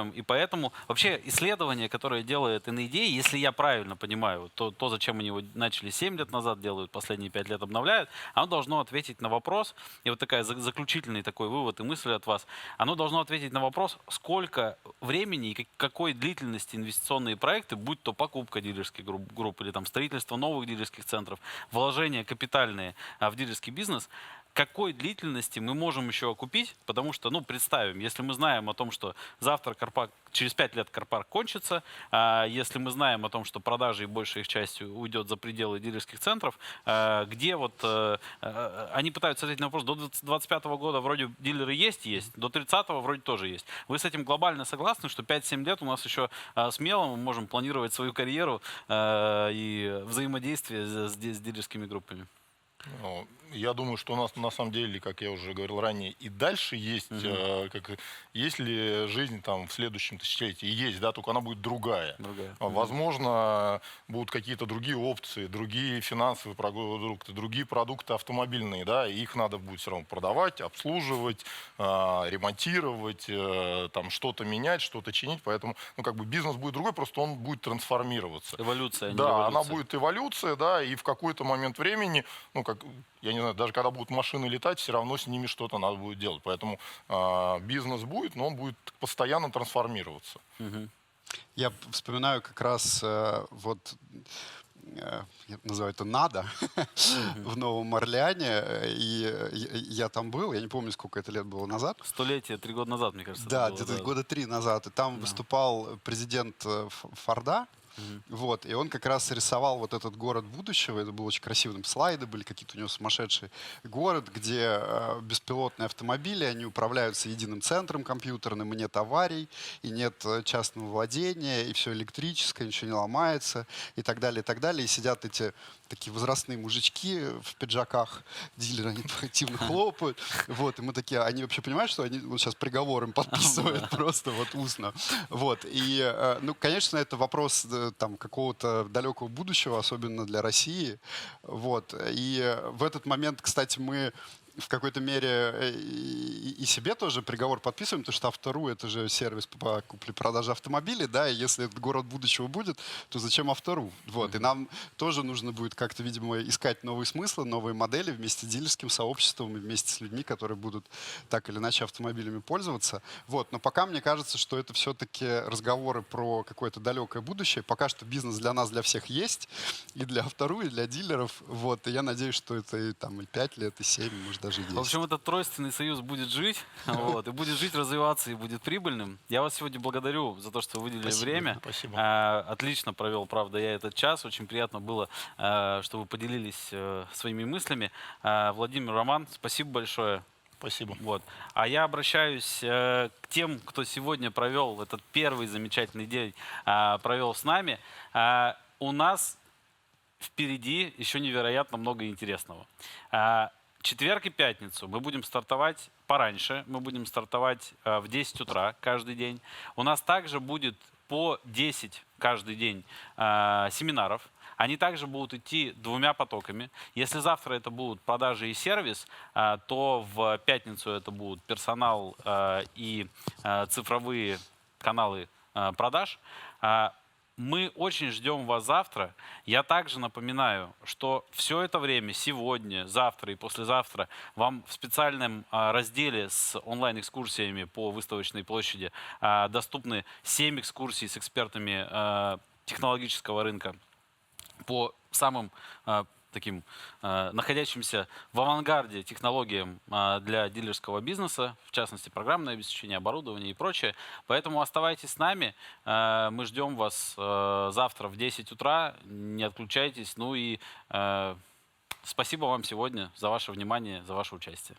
Speaker 1: И поэтому вообще исследование, которое делает NADA, если я правильно понимаю, то зачем они его начали 7 лет назад делают, последние 5 лет обновляют, оно должно ответить на вопрос, и вот такая заключительный такой вывод и мысль от вас, оно должно ответить на вопрос, сколько времени и какой длительности инвестиционные проекты, будь то покупка дилерских групп или там строительство новых дилерских центров, вложения капитальные в дилерский бизнес, какой длительности мы можем еще окупить, потому что, ну, представим, если мы знаем о том, что завтра через 5 лет карпарк кончится, если мы знаем о том, что продажи и большая их часть уйдет за пределы дилерских центров, где вот они пытаются ответить на вопрос, до 2025 года вроде дилеры есть, до 30-го вроде тоже есть. Вы с этим глобально согласны, что 5-7 лет у нас еще смело мы можем планировать свою карьеру и взаимодействие с дилерскими группами?
Speaker 20: Я думаю, что у нас на самом деле, как я уже говорил ранее, и дальше есть, есть ли жизнь там в следующем тысячелетии? Есть, да, только она будет другая. Возможно, будут какие-то другие опции, другие финансовые продукты, другие продукты автомобильные, да, и их надо будет все равно продавать, обслуживать, ремонтировать, там что-то менять, что-то чинить, поэтому, ну, как бы бизнес будет другой, просто он будет трансформироваться.
Speaker 1: Эволюция,
Speaker 20: да, эволюция. Она будет эволюция, да, и в какой-то момент времени, ну, как, я не знаю, даже когда будут машины летать, все равно с ними что-то надо будет делать. Поэтому бизнес будет, но он будет постоянно трансформироваться.
Speaker 3: Я вспоминаю как раз вот, я называю это «надо», в Новом Орлеане, и я там был, я не помню, сколько это лет было назад.
Speaker 1: Столетие, 3 года назад, мне кажется.
Speaker 3: Да, где-то года 3 назад. И там выступал президент Форда. Вот, и он как раз рисовал вот этот город будущего. Это было очень красиво. Там слайды были какие-то у него сумасшедшие. Город, где беспилотные автомобили, они управляются единым центром компьютерным, и нет аварий, и нет частного владения, и все электрическое, ничего не ломается, и так далее, и так далее. И сидят эти такие возрастные мужички в пиджаках, дилеры, они активно хлопают. Вот, и мы такие, они вообще понимают, что они вот сейчас приговор им подписывают просто вот устно. Вот, и, ну, конечно, это вопрос там какого-то далекого будущего, особенно для России. Вот, и в этот момент, кстати, мы в какой-то мере и себе тоже приговор подписываем, потому что Авто.ру — это же сервис по купле-продаже автомобилей, да, и если этот город будущего будет, то зачем Авто.ру? Вот, и нам тоже нужно будет как-то, видимо, искать новые смыслы, новые модели вместе с дилерским сообществом и вместе с людьми, которые будут так или иначе автомобилями пользоваться. Вот, но пока мне кажется, что это все-таки разговоры про какое-то далекое будущее. Пока что бизнес для нас, для всех есть, и для Авто.ру, и для дилеров. Вот, и я надеюсь, что это и 5 лет, и 7, может, даже 10.
Speaker 1: В общем, этот тройственный союз будет жить, и будет жить, развиваться, и будет прибыльным. Я вас сегодня благодарю за то, что вы выделили время.
Speaker 20: Спасибо.
Speaker 1: Отлично провел, правда, я этот час. Очень приятно было, что вы поделились своими мыслями. Владимир, Роман, спасибо большое.
Speaker 20: Спасибо.
Speaker 1: Вот. А я обращаюсь к тем, кто сегодня провел этот первый замечательный день, провел с нами. У нас впереди еще невероятно много интересного. Четверг и пятницу мы будем стартовать пораньше, мы будем стартовать в 10 утра каждый день. У нас также будет по 10 каждый день семинаров. Они также будут идти 2 потоками. Если завтра это будут продажи и сервис, то в пятницу это будут персонал и цифровые каналы продаж. Мы очень ждем вас завтра. Я также напоминаю, что все это время, сегодня, завтра и послезавтра, вам в специальном разделе с онлайн-экскурсиями по выставочной площади доступны 7 экскурсий с экспертами технологического рынка по самым таким находящимся в авангарде технологиям для дилерского бизнеса, в частности, программное обеспечение, оборудование и прочее. Поэтому оставайтесь с нами. Мы ждем вас завтра в 10 утра. Не отключайтесь. Ну и спасибо вам сегодня за ваше внимание, за ваше участие.